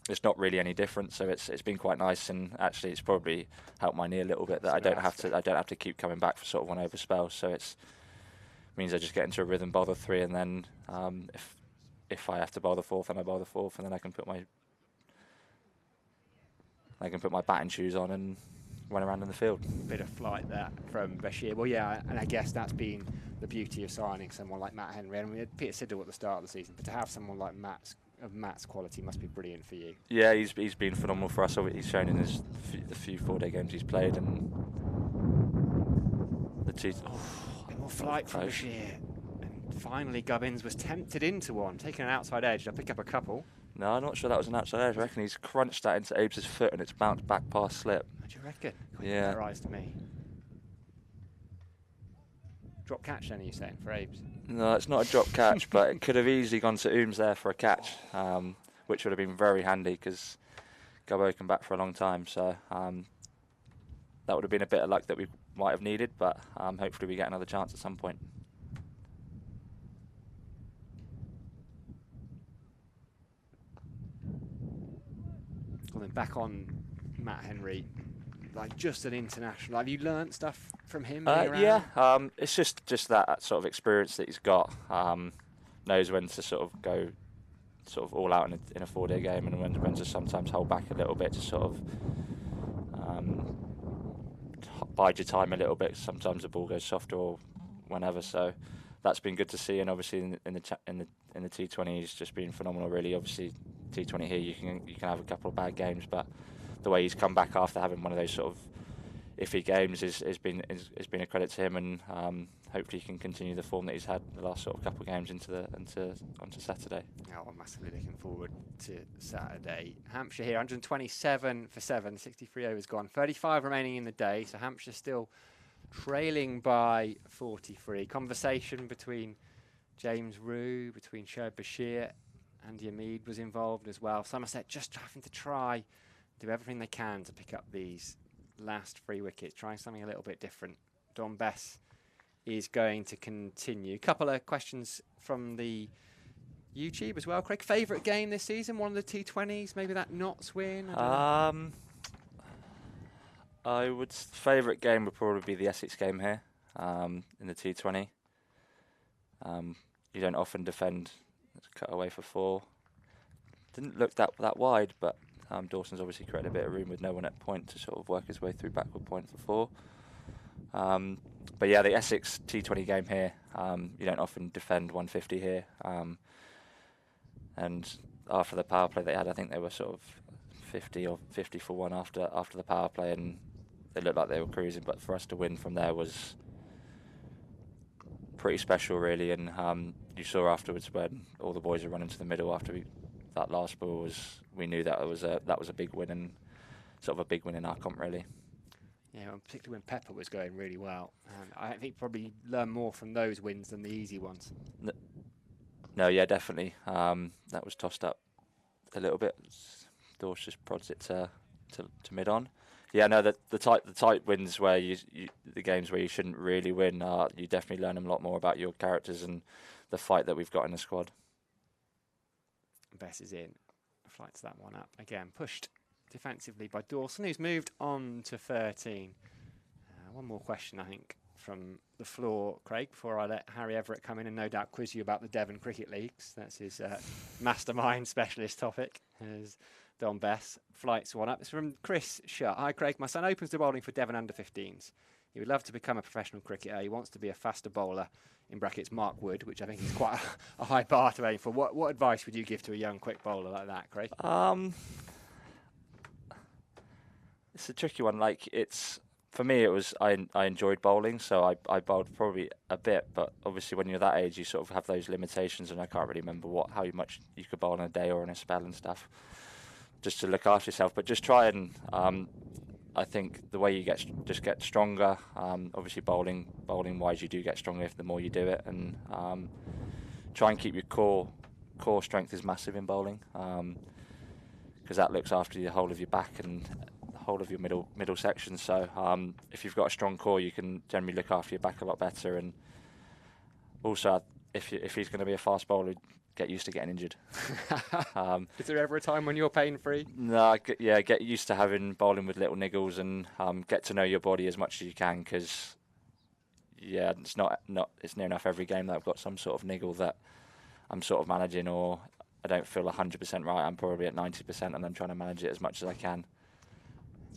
it's not really any different. So it's been quite nice, and actually it's probably helped my knee a little bit that I don't have to keep coming back for sort of one over spells. So it means I just get into a rhythm, bowl the 3, and then if I have to bowl the 4th, then I bowl the 4th, and then I can put my batting shoes on and run around in the field. Bit of flight there from Bashir. Well, yeah, and I guess that's been the beauty of signing someone like Matt Henry. And we had Peter Siddle at the start of the season, but to have someone like Matt's quality must be brilliant for you. Yeah, he's been phenomenal for us. He's shown in the few 4-day games he's played, and the two. More flight from Bashir. And finally, Gubbins was tempted into one, taking an outside edge. I'll pick up a couple. No, I'm not sure that was an outside edge. I reckon he's crunched that into Abe's foot and it's bounced back past slip. What do you reckon? Yeah. That eyes to me. Drop catch then, are you saying, for Abe's? No, it's not a drop catch, but it could have easily gone to Ooms there for a catch, which would have been very handy because Gubbo can bat for a long time. So that would have been a bit of luck that we might have needed, but hopefully we get another chance at some point. Well, then back on Matt Henry, like just an international. Have you learnt stuff from him? Yeah, it's just that sort of experience that he's got. Knows when to sort of go all out in a 4-day game, and when to sometimes hold back a little bit to sort of bide your time a little bit. Sometimes the ball goes softer or whenever. So that's been good to see, and obviously in the T20 he's just been phenomenal. Really, obviously T20 here you can have a couple of bad games, but the way he's come back after having one of those sort of iffy games has been a credit to him, and hopefully he can continue the form that he's had the last sort of couple of games onto Saturday. Oh, I'm massively looking forward to Saturday. Hampshire here, 127 for 7, 63 overs gone, 35 remaining in the day, so Hampshire still trailing by 43. Conversation between James Rue, between Shoaib Bashir, and Yamid was involved as well. Somerset just having to try, do everything they can to pick up these last 3 wickets, trying something a little bit different. Don Bess is going to continue. Couple of questions from the YouTube as well. Craig, favourite game this season? One of the T20s? Maybe that Notts win? Favourite game would probably be the Essex game here in the T20. You don't often defend. It's cut away for 4. Didn't look that wide, but Dawson's obviously created a bit of room with no one at point to sort of work his way through backward point for 4. But yeah, the Essex T20 game here, you don't often defend 150 here. And after the power play they had, I think they were sort of 50 or 50 for 1 after the power play, and they looked like they were cruising. But for us to win from there was pretty special, really. And you saw afterwards when all the boys were running to the middle after that last ball we knew that was a big win, and sort of a big win in our comp, really. Yeah, well, particularly when Pepper was going really well. And I think probably learn more from those wins than the easy ones. No, yeah, definitely. That was tossed up a little bit. Dorsch just prods it to mid on. Yeah, no, the tight wins where the games where you shouldn't really win, you definitely learn a lot more about your characters and the fight that we've got in the squad. Bess is in, flights that one up again, pushed defensively by Dawson, who's moved on to 13. One more question, I think, from the floor, Craig, before I let Harry Everett come in and no doubt quiz you about the Devon Cricket Leagues. That's his mastermind specialist topic, as Don Bess flights one up. It's from Chris Shutt. Hi, Craig. My son opens the bowling for Devon under-15s. He would love to become a professional cricketer. He wants to be a faster bowler, in brackets Mark Wood, which I think is quite a high bar to aim for. What advice would you give to a young, quick bowler like that, Craig? It's a tricky one. For me, it was I enjoyed bowling, so I bowled probably a bit. But obviously, when you're that age, you sort of have those limitations, and I can't really remember how much you could bowl in a day or in a spell and stuff. Just to look after yourself, but just try and. I think the way you get stronger. Obviously, bowling wise, you do get stronger the more you do it, and try and keep your core strength is massive in bowling, because that looks after the whole of your back and the whole of your middle section. So if you've got a strong core, you can generally look after your back a lot better. And also, if he's going to be a fast bowler, get used to getting injured. Is there ever a time when you're pain free? No, get used to having bowling with little niggles, and get to know your body as much as you can, because it's it's near enough every game that I've got some sort of niggle that I'm sort of managing, or I don't feel 100% right. I'm probably at 90%, and I'm trying to manage it as much as I can.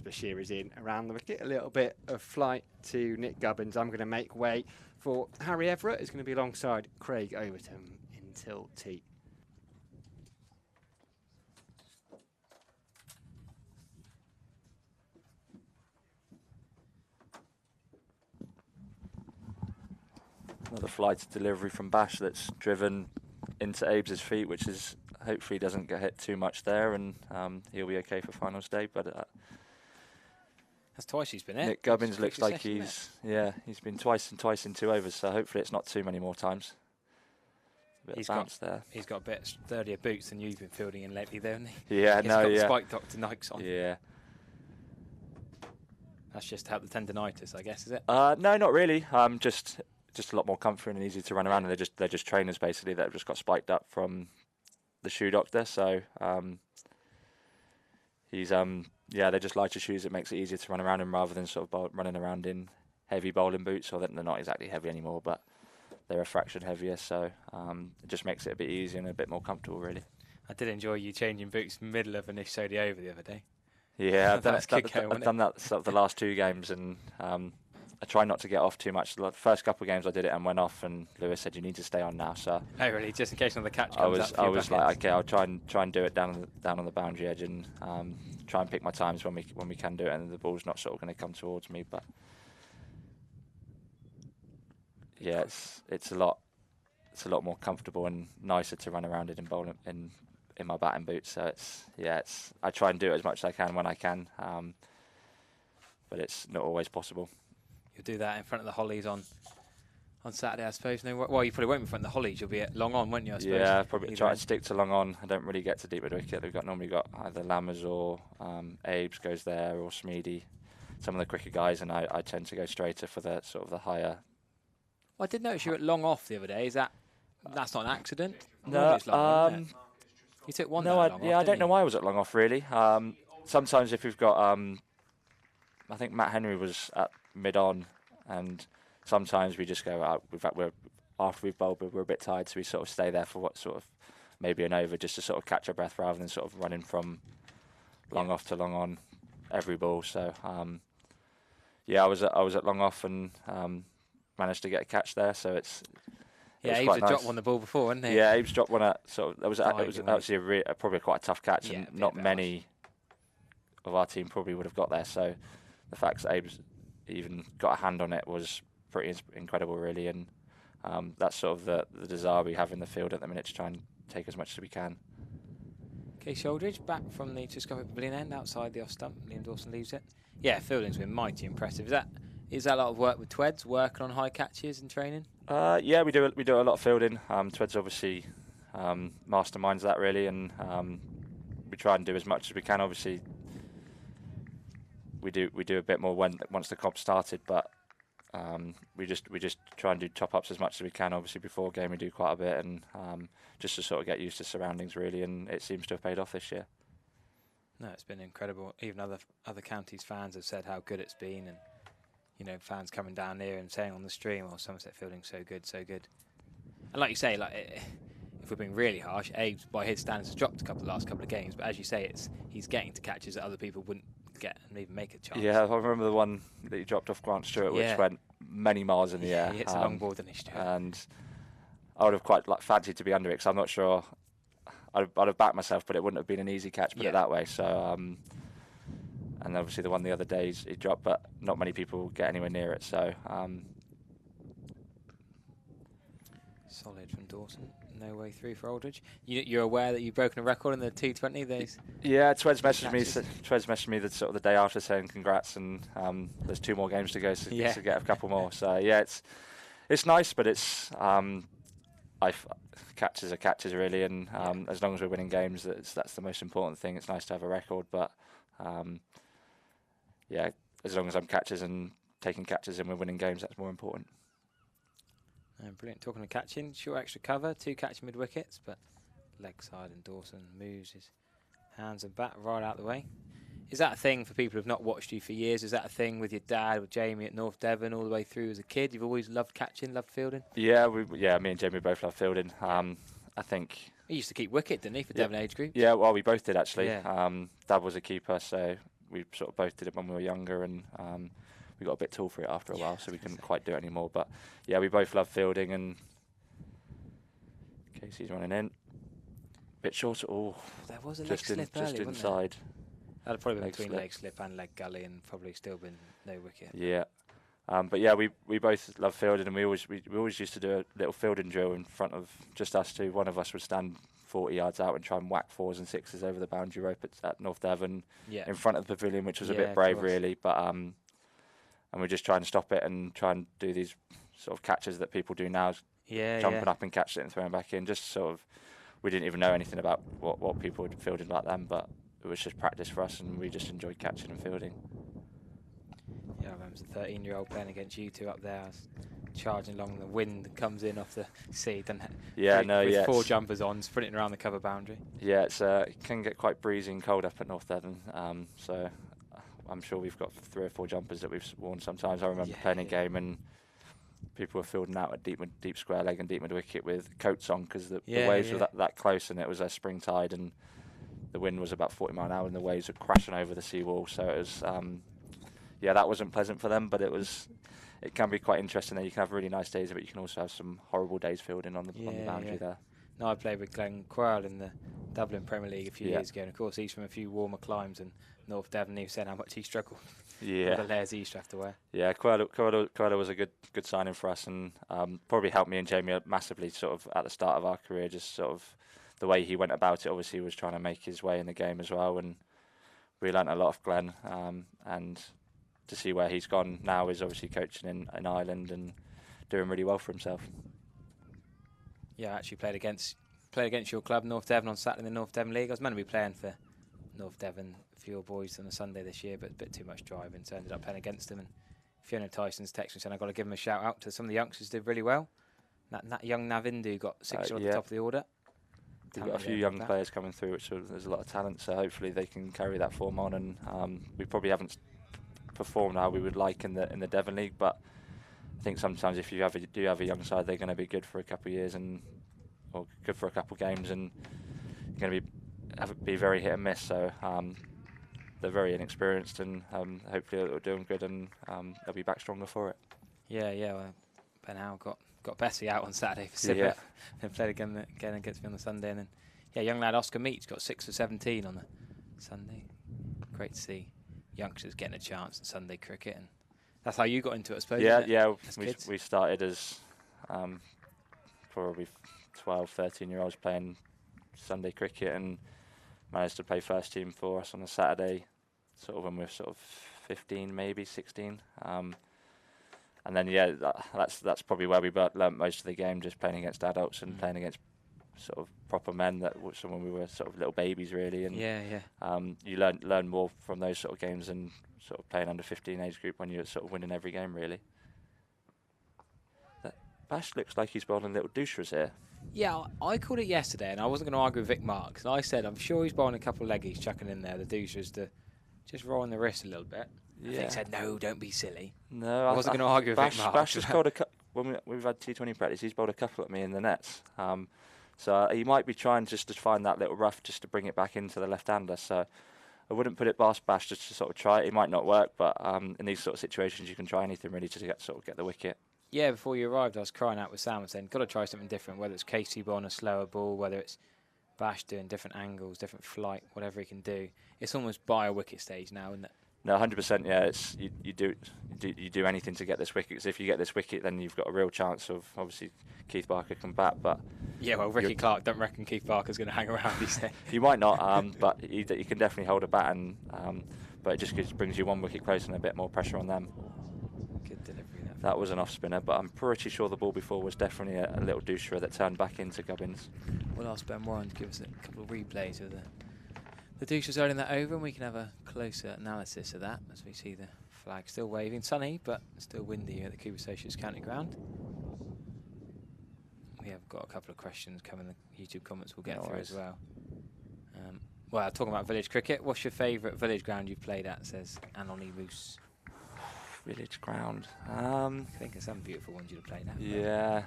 Bashir is in around the wicket. A little bit of flight to Nick Gubbins. I'm going to make way for Harry Everett, who's going to be alongside Craig Overton until tea. Another fly to delivery from Bash that's driven into Abe's feet, which is hopefully doesn't get hit too much there, and he'll be okay for finals day. But that's twice he's been hit. Nick Gubbins looks like he's been twice in 2 overs, so hopefully it's not too many more times. He's got a bit sturdier boots than you've been fielding in lately, though, hasn't he? Yeah, He's got Spike Dr. Nikes on. Yeah. That's just to help the tendinitis, I guess, is it? No, not really. Just a lot more comfort and easy to run around, and they're just trainers basically that have just got spiked up from the shoe doctor. So they're just lighter shoes. It makes it easier to run around in rather than sort of running around in heavy bowling boots, or that they're not exactly heavy anymore, but they're a fraction heavier. So it just makes it a bit easier and a bit more comfortable, really. I did enjoy you changing boots in the middle of an Ishodi over the other day. Yeah, I've done that sort of the last 2 games, and I try not to get off too much. The first couple of games I did it and went off, and Lewis said you need to stay on now. So oh really? Just in case another catch comes up. I was like, okay, I'll try and do it down on the boundary edge, and try and pick my times when we can do it, and the ball's not sort of going to come towards me. But yeah, it's a lot more comfortable and nicer to run around it in bowling in my batting boots. So I try and do it as much as I can when I can, but it's not always possible. You'll do that in front of the Hollies on Saturday, I suppose. No, well, you probably won't be in front of the Hollies. You'll be at long on, won't you? I suppose. Yeah, probably try and stick to long on. I don't really get to deep mid wicket. We've normally got either Lammers or Abe's goes there, or Smeedy, some of the quicker guys, and I tend to go straighter for the sort of the higher. Well, I did notice you were at long off the other day. That's not an accident? No, you took one. No, I don't know why I was at long off really. Sometimes if we've got, I think Matt Henry was at mid on, and sometimes we just go out. After we've bowled, we're a bit tired, so we sort of stay there for what sort of maybe an over, just to sort of catch our breath rather than sort of running from long off to long on every ball. So I was at long off and managed to get a catch there. So it's. Yeah, Abe's had dropped one the ball before, hadn't he? Yeah, Abe's dropped one at it was actually probably quite a tough catch, and not many of our team probably would have got there. So the fact that Abe's even got a hand on it was pretty incredible, really, and that's sort of the desire we have in the field at the minute, to try and take as much as we can. Okay, Shouldridge back from the Tuscovic Pavilion end outside the off stump. Liam Dawson leaves it. Yeah, fielding's been mighty impressive. Is that a lot of work with Tweds, working on high catches and training? Yeah, we do a lot of fielding. Tweds obviously masterminds that really, and we try and do as much as we can. Obviously, we do a bit more once the comp started, but we just try and do top ups as much as we can. Obviously, before game we do quite a bit, and just to sort of get used to surroundings really, and it seems to have paid off this year. No, it's been incredible. Even other counties' fans have said how good it's been, and fans coming down here and saying on the stream, "Oh, Somerset fielding so good, so good." And like you say, if we're being really harsh, Abe's by his standards has dropped the last couple of games, but as you say, he's getting to catches that other people wouldn't get and even make a chance. Yeah, I remember the one that he dropped off Grant Stewart, which went many miles in the air. He hits a long ball, doesn't he, Stewart? And I would have quite fancied to be under it, because I'm not sure. I'd have backed myself, but it wouldn't have been an easy catch, put it that way. So. And obviously the one the other day he dropped, but not many people get anywhere near it. So solid from Dawson. No way through for Aldridge. You're aware that you've broken a record in the T20 days? Yeah, Tweds messaged me the sort of the day after saying congrats, and there's 2 more games to go to get a couple more. So yeah, it's nice, but it's catches are catches really, and as long as we're winning games, that's the most important thing. It's nice to have a record, but. yeah, as long as I'm catches and taking catches and we're winning games, that's more important. Brilliant. Talking of catching, short extra cover, 2 catching mid wickets, but leg side, and Dawson moves his hands and bat right out the way. Is that a thing for people who've not watched you for years? Is that a thing with your dad, with Jamie at North Devon all the way through as a kid? You've always loved catching, loved fielding? Yeah, me and Jamie both love fielding. I think He used to keep wicket, didn't he, for Devon age group? Yeah, well, we both did actually. Yeah. Dad was a keeper, so we sort of both did it when we were younger, and we got a bit tall for it after a while, so we couldn't quite do it anymore. But yeah, we both love fielding, and Casey's running in. Bit short. Oh, there was a leg slip early, just wasn't inside. That'd probably been Leg between slip. leg slip and leg gully, and probably still been no wicket. Yeah. But yeah, we both love fielding, and we always used to do a little fielding drill in front of just us two. One of us would stand 40 yards out and try and whack 4s and 6s over the boundary rope at North Devon in front of the pavilion, which was a bit brave, really. But and we're just trying to stop it and try and do these sort of catches that people do now, jumping up and catching it and throwing it back in. Just sort of, we didn't even know anything about what people were fielding like them, but it was just practice for us, and we just enjoyed catching and fielding. Yeah, I remember the 13-year-old playing against you two up there. I was charging along, the wind comes in off the sea, with 4 jumpers on, sprinting around the cover boundary. Yeah, it can get quite breezy and cold up at North Devon, so I'm sure we've got 3 or 4 jumpers that we've worn sometimes. I remember playing a game and people were fielding out at deep square leg and deep mid wicket with coats on, because the waves were that close, and it was a spring tide, and the wind was about 40 mile an hour, and the waves were crashing over the seawall. So it was, that wasn't pleasant for them, but it can be quite interesting. That you can have really nice days, but you can also have some horrible days fielding on the boundary there. No, I played with Glenn Quirrell in the Dublin Premier League a few years ago, and of course he's from a few warmer climes, and North Devon, he was saying how much he struggled with the layers he used to have to wear. Yeah, Quirrell was a good signing for us, and probably helped me and Jamie massively sort of at the start of our career, just sort of the way he went about it. Obviously he was trying to make his way in the game as well, and we learnt a lot of Glenn, and to see where he's gone now is obviously coaching in Ireland and doing really well for himself. Yeah, I actually played against your club, North Devon, on Saturday in the North Devon League. I was meant to be playing for North Devon for your boys on a Sunday this year, but a bit too much driving, so I ended up playing against them. And Fiona Tyson's texted me saying I've got to give him a shout out to some of the youngsters who did really well. That young Navindu got 6 at the top of the order. We've got a few young players coming through, which there's a lot of talent, so hopefully they can carry that form on. And we probably haven't performed how we would like in the Devon League, but I think sometimes if you do have a young side, they're going to be good for a couple of years or good for a couple of games, and you're going to be very hit and miss. So they're very inexperienced, and hopefully it'll do them good, and they'll be back stronger for it. Yeah. Well, Ben Howe got Bessie out on Saturday for Siblet, and played again against me on the Sunday, and then young lad Oscar Meach got 6 for 17 on the Sunday. Great to see youngsters getting a chance in Sunday cricket, and that's how you got into it, I suppose. We started as probably 12, 13-year-olds playing Sunday cricket, and managed to play first team for us on a Saturday, sort of when we were sort of 15, maybe 16. And then that's probably where we learnt most of the game, just playing against adults and playing against sort of proper men when we were sort of little babies, really. And you learn more from those sort of games than sort of playing under 15 age group when you're sort of winning every game, really. Bash looks like he's bowling little douchers here. Yeah, I called it yesterday, and I wasn't going to argue with Vic Marks. And I said, I'm sure he's bowling a couple of leggies, chucking in there, the douchers, to just rolling the wrist a little bit. Yeah. Vic said, no, don't be silly. No, I wasn't going to argue with Vic Marks. Bash has bowled when we've had T20 practice, he's bowled a couple at me in the nets. So he might be trying just to find that little rough just to bring it back into the left-hander. So I wouldn't put it past Bash just to sort of try it. It might not work, but in these sort of situations, you can try anything really to get the wicket. Yeah, before you arrived, I was crying out with Sam saying, got to try something different, whether it's Casey bowling a slower ball, whether it's Bash doing different angles, different flight, whatever he can do. It's almost by a wicket stage now, isn't it? No, 100%. Yeah, it's you do anything to get this wicket. Because if you get this wicket, then you've got a real chance of obviously Keith Barker can bat. But yeah, well, Ricky Clark don't reckon Keith Barker's going to hang around. He said you might not, but you can definitely hold a bat, and but it just brings you one wicket closer and a bit more pressure on them. Good delivery. That was an off spinner, but I'm pretty sure the ball before was definitely a little doucher that turned back into Gubbins. We'll ask Ben Warren to give us a couple of replays of the The douche is rolling that over, and we can have a closer analysis of that as we see the flag still waving. Sunny, but still windy here at the Cooper Associates County Ground. We have got a couple of questions coming in the YouTube comments we'll get through as well. Well, talking about village cricket, what's your favourite village ground you've played at, says Anonymous. Village ground. I think of some beautiful ones you'd have played at. Yeah.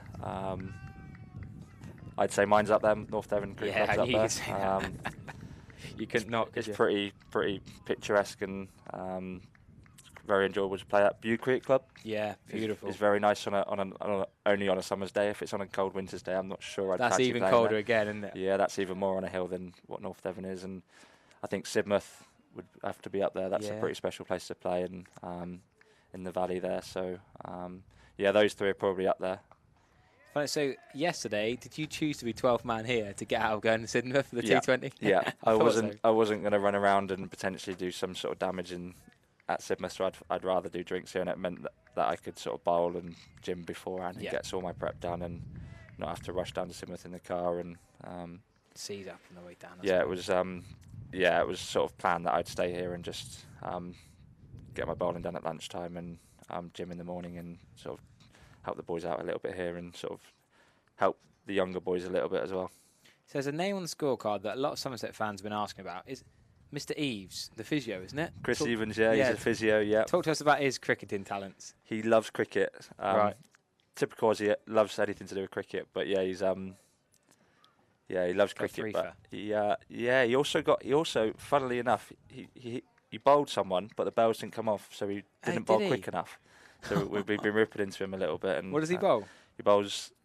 I'd say mine's up there, North Devon Cricket Club's up there. You couldn't not. It's pretty picturesque and very enjoyable to play at. Bude Cricket Club. Yeah, beautiful. It's very nice only on a summer's day. If it's on a cold winter's day, I'm not sure I'd That's fancy even playing colder there. again, isn't it? Yeah, that's even more on a hill than what North Devon is, and I think Sidmouth would have to be up there. That's a pretty special place to play, and in the valley there. So yeah, those three are probably up there. So yesterday, did you choose to be 12th man here to get out of going to Sidmouth for the T20? Yeah, I wasn't so. going to run around and potentially do some sort of damage at Sidmouth, so I'd rather do drinks here, and it meant that I could sort of bowl and gym beforehand and get all my prep done and not have to rush down to Sidmouth in the car and seas up on the way down. It was sort of planned that I'd stay here and just get my bowling done at lunchtime and gym in the morning and sort of help the boys out a little bit here and sort of help the younger boys a little bit as well. So there's a name on the scorecard that a lot of Somerset fans have been asking about. Is Mr. Eves, the physio, isn't it? Chris Evans, he's a physio, yeah. Talk to us about his cricketing talents. He loves cricket. Right. Typical Aussie, loves anything to do with cricket, but yeah, he's he loves cricket. But he also, funnily enough, he bowled someone, but the bells didn't come off, so he didn't bowl quick enough. So we've been ripping into him a little bit. And what does he bowl? He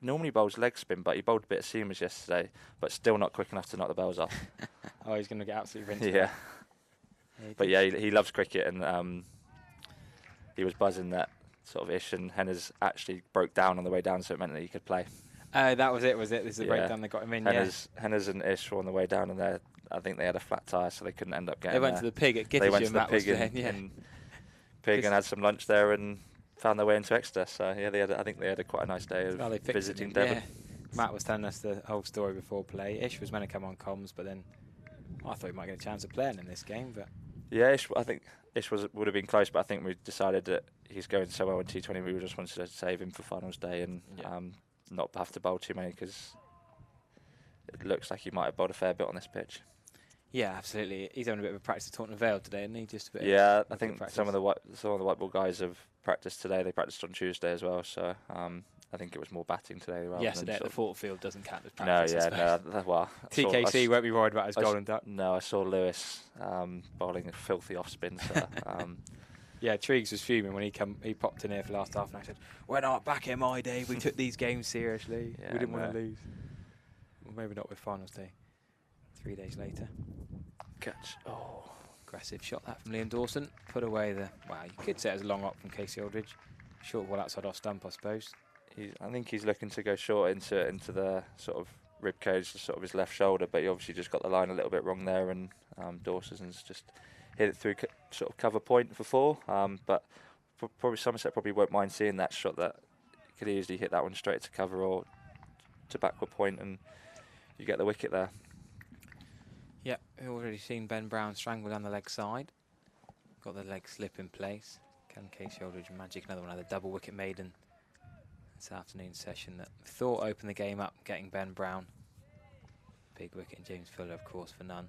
normally bowls leg spin, but he bowled a bit of seamers yesterday, but still not quick enough to knock the bells off. Oh, he's going to get absolutely rinsed. Yeah. But yeah, he loves cricket, and he was buzzing that sort of Ish and Henna's actually broke down on the way down, so it meant that he could play. That was it, was it? This is the breakdown that got him in, Henna's and Ish were on the way down, and I think they had a flat tyre, so they couldn't end up getting They went to the Pig at Gittisham. They went to the Pig and had some lunch there and found their way into Exeter. So yeah, I think they had quite a nice day of visiting Devon. Yeah. Matt was telling us the whole story before play. Ish was meant to come on comms, but then I thought he might get a chance of playing in this game. But yeah, I think Ish would have been close, but I think we decided that he's going so well in T20, we just wanted to save him for finals day and not have to bowl too many, because it looks like he might have bowled a fair bit on this pitch. Yeah, absolutely. He's having a bit of a practice at Taunton Vale today, isn't he? Just a bit. Yeah, I think some of the white ball guys have practiced today. They practiced on Tuesday as well, so I think it was more batting today. Yesterday at the Fort Field doesn't count as practice. TKC won't be worried about his golden duck. No, I saw Lewis bowling a filthy off spin. So, yeah, Triggs was fuming when he popped in here for last half, and I said, "We're not back in my day. We took these games seriously. We didn't want to lose." Well, maybe not with finals day. 3 days later. Catch. Oh. Aggressive shot that from Liam Dawson. Put away the... Wow, you could say it was a long up from Casey Aldridge. Short ball outside off stump, I suppose. I think he's looking to go short into the sort of rib cage, sort of his left shoulder, but he obviously just got the line a little bit wrong there, and Dawson's just hit it through sort of cover point for 4. But probably Somerset probably won't mind seeing that shot. That he could easily hit that one straight to cover or to backward point, and you get the wicket there. Yeah, we've already seen Ben Brown strangle down the leg side. Got the leg slip in place. Can Casey Aldridge magic another one? Another double wicket maiden this afternoon session that thought opened the game up, getting Ben Brown. Big wicket, and James Fuller, of course, for none.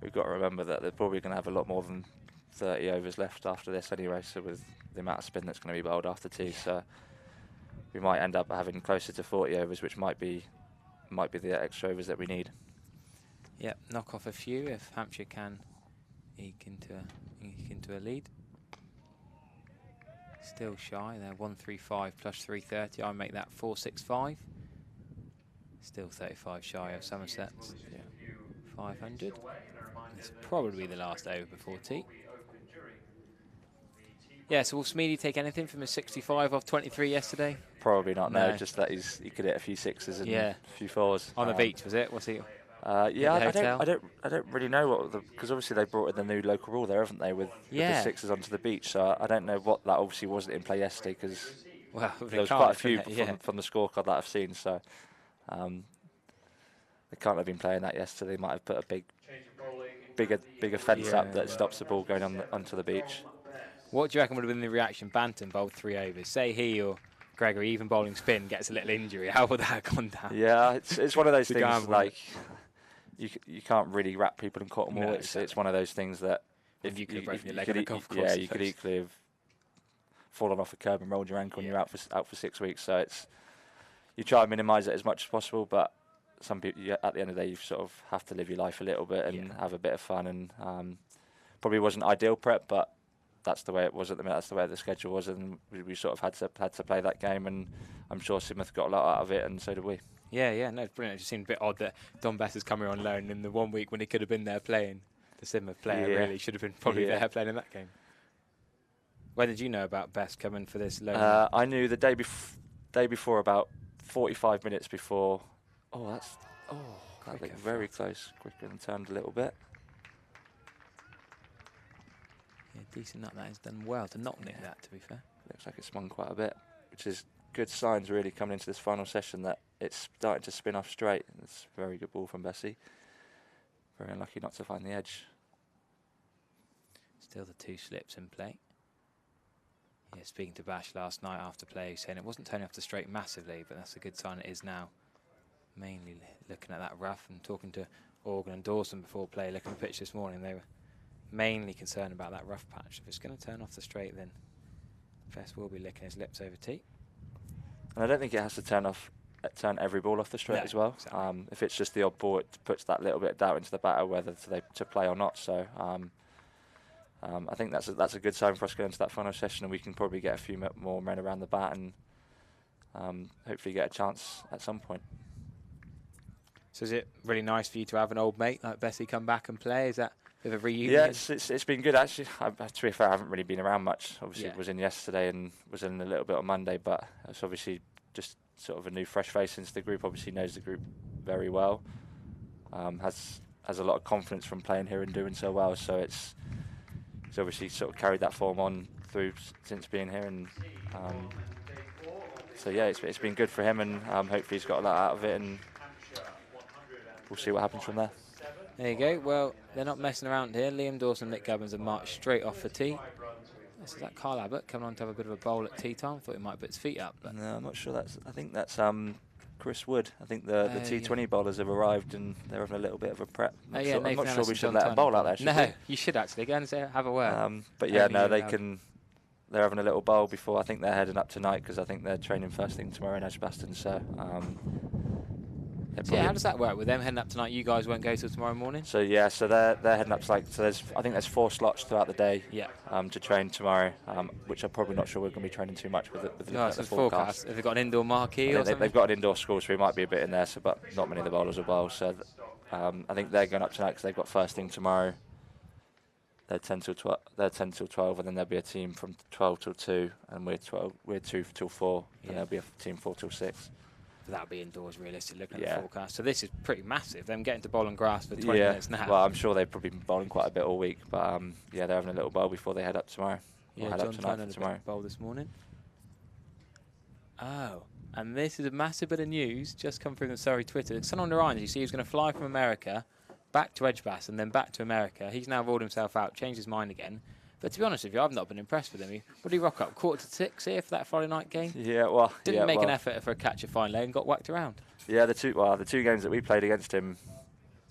We've got to remember that they're probably going to have a lot more than 30 overs left after this anyway, so with the amount of spin that's going to be bowled after tea, so we might end up having closer to 40 overs, which might be the extra overs that we need. Yep, knock off a few if Hampshire can eke into a lead. Still shy, they're 135 plus 330. I make that 465. Still 35 shy of Somerset's 500. It's probably the last over before tea. Yeah, so will Smeedy take anything from his 65 off 23 yesterday? Probably not, no. Just that he could hit a few sixes and a few fours. On the beach, was it? Was he? Yeah, I don't really know because obviously they brought in the new local rule there, haven't they, with the sixes onto the beach. So I don't know what that obviously wasn't in play yesterday, because there was quite a few from the scorecard that I've seen. So they can't have been playing that yesterday. They might have put a bigger fence up that stops the ball going onto the beach. What do you reckon would have been the reaction? Banton bowled 3 overs. Say he or Gregory, even bowling spin, gets a little injury. How would that have gone down? Yeah, it's one of those things like you can't really wrap people in cotton wool. It's one of those things that if you could break your leg on a golf course. Yeah, you could equally have fallen off a curb and rolled your ankle and you're out for 6 weeks. So you try and minimise it as much as possible, but some people, at the end of the day, you sort of have to live your life a little bit and have a bit of fun. And probably wasn't ideal prep, but that's the way it was at the minute. That's the way the schedule was, and we sort of had to play that game. And I'm sure Sidmouth got a lot out of it, and so did we. Yeah, no, it's brilliant. It just seemed a bit odd that Don Bess has come here on loan in the 1 week when he could have been there playing. The Sidmouth player really should have been probably there playing in that game. When did you know about Bess coming for this loan? I knew the day before, about 45 minutes before. That looked very close. Quicker and turned a little bit. Yeah, decent nut. That has done well to not nick that, to be fair. Looks like it swung quite a bit, which is good signs really coming into this final session that it's starting to spin off straight. It's a very good ball from Bessie. Very unlucky not to find the edge. Still the 2 slips in play. Yeah, speaking to Bash last night after play, saying it wasn't turning off the straight massively, but that's a good sign it is now. Mainly looking at that rough and talking to Organ and Dawson before play, looking at the pitch this morning, they were mainly concerned about that rough patch. If it's going to turn off the straight, then Fess will be licking his lips over tee. And I don't think it has to turn every ball off the straight as well. Exactly. If it's just the odd ball, it puts that little bit of doubt into the batter whether to play or not. So I think that's a good sign for us going into that final session, and we can probably get a few more men around the bat and hopefully get a chance at some point. So is it really nice for you to have an old mate like Bessie come back and play? Is that a bit of a reunion? Yeah, it's been good actually. To be fair, I haven't really been around much. Obviously, it was in yesterday and was in a little bit on Monday, but it's obviously just sort of a new fresh face into the group. Obviously knows the group very well. Has a lot of confidence from playing here and doing so well. So he's obviously sort of carried that form on through since being here, and so yeah, it's been good for him, and hopefully he's got a lot out of it, and we'll see what happens from there. There you go. Well, they're not messing around here. Liam Dawson and Nick Gubbins have marched straight off for tee. This is that Carl Abbott coming on to have a bit of a bowl at tea time. Thought he might put his feet up. But no, I'm not sure. I think that's Chris Wood. I think the T20 bowlers have arrived and they're having a little bit of a prep. I'm not sure we should let them bowl out there. No, you should actually go and have a word. But yeah, no, they can. They're having a little bowl before. I think they're heading up tonight because I think they're training first thing tomorrow in Edgbaston. So. So yeah, how does that work with them heading up tonight? You guys won't go till tomorrow morning. So yeah, so they're heading up to I think there's 4 slots throughout the day. Yeah. To train tomorrow, which I'm probably not sure we're going to be training too much with the forecast. Have they got an indoor marquee or something? They've got an indoor school, so we might be a bit in there. So, but not many of the bowlers will bowl. So I think they're going up tonight because they've got first thing tomorrow. They're 10 till 12. They're 10 till 12, and then there'll be a team from 12 till 2, and we're 2 till 4, and there'll be a team 4 till 6. That'll be indoors, realistic, looking at the forecast. So this is pretty massive. Them getting to bowl on grass for 20 minutes now. Well, I'm sure they've probably been bowling quite a bit all week, but they're having a little bowl before they head up tomorrow. Yeah, John Turner had a bowl this morning. Oh, and this is a massive bit of news just come through the Surrey Twitter. Son on the Rhines, you see, he's going to fly from America back to Edgbaston, then back to America. He's now ruled himself out, changed his mind again. But to be honest with you, I've not been impressed with him. Would he rock up 5:45 here for that Friday night game? Yeah, well, didn't make an effort for a catch a fine lane, got whacked around. Yeah, the two games that we played against him,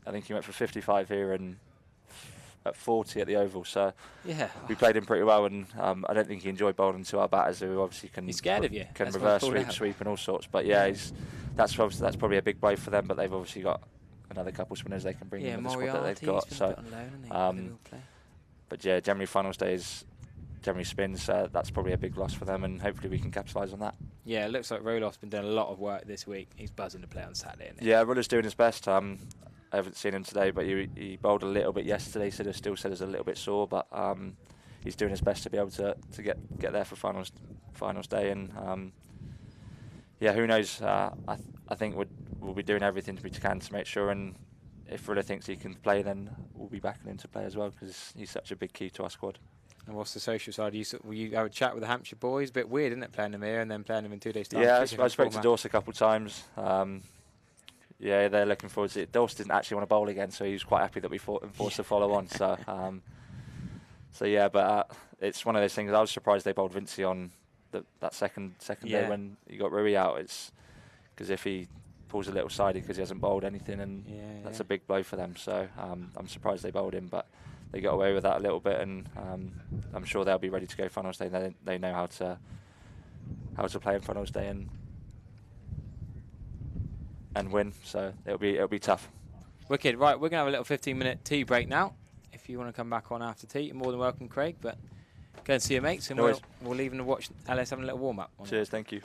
I think he went for 55 here and at 40 at the Oval. So yeah, we played him pretty well, and I don't think he enjoyed bowling to our batters, who obviously can. He's scared of you. Can reverse sweep and all sorts. But yeah, that's probably a big blow for them. But they've obviously got another couple of spinners they can bring in with the squad that they've got. So. But yeah, generally finals day is generally spins. That's probably a big loss for them, and hopefully we can capitalise on that. Yeah, it looks like Roloff's been doing a lot of work this week. He's buzzing to play on Saturday, isn't he? Yeah, Roloff's doing his best. I haven't seen him today, but he bowled a little bit yesterday. Still said he's a little bit sore, but he's doing his best to be able to get there for finals day. And yeah, who knows? I think we'll be doing everything we can to make sure. And if Rilla thinks he can play, then we'll be backing him to play as well, because he's such a big key to our squad. And what's the social side? Will you have a chat with the Hampshire boys? A bit weird, isn't it, playing them here and then playing them in 2 days' time? Yeah, I spoke to Dorse a couple of times. Yeah, they're looking forward to it. Dawes didn't actually want to bowl again, so he was quite happy that we forced to follow on. So, so yeah, but it's one of those things. I was surprised they bowled Vincey on that second day when he got Rui out. It's because if he pulls a little sidey because he hasn't bowled anything, and that's a big blow for them. So I'm surprised they bowled him, but they got away with that a little bit, and I'm sure they'll be ready to go finals day. They know how to play in finals day and win. So it'll be tough. Wicked. Right, we're gonna have a little 15-minute tea break now. If you want to come back on after tea, you're more than welcome, Craig. But go and see your mates, and No worries. we'll leave and watch LS having a little warm up. Cheers. Thank you.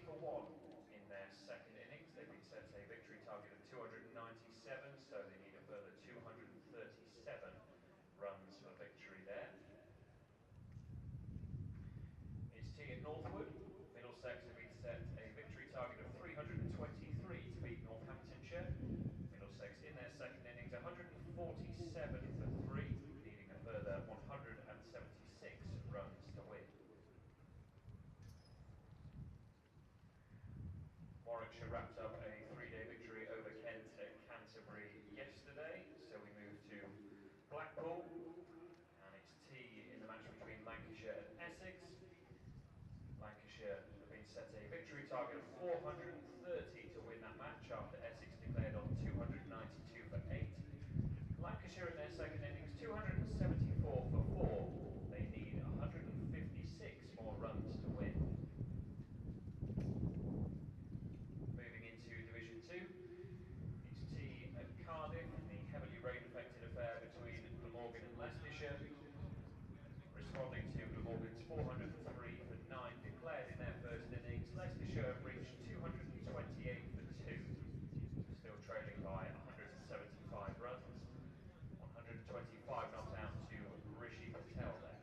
for 1 in their second innings. They've been set a victory target of 297, so they need a further 237 runs for victory there. It's tea at Northwood. Middlesex have been set a victory target of 323 to beat Northamptonshire. Middlesex in their second innings 147 for 3, needing a further 176 runs to win. Warwickshire wrapped up a 3-day victory over Kent at Canterbury yesterday, so we move to Blackpool, and it's tea in the match between Lancashire and Essex. Lancashire have been set a victory target of 430 to win that match after Essex declared on 292 for 8. Lancashire in their second innings 274 for 4. They need 156 more runs to win. Moving into Division 2, it's tea at Cardiff in the heavily rain-affected affair between Glamorgan and Leicestershire. Responding to Glamorgan's 403 for 9 declared in their first innings, Leicestershire reached 228 for 2, still trailing by 175 runs. 125 not out to Rishi Patel there.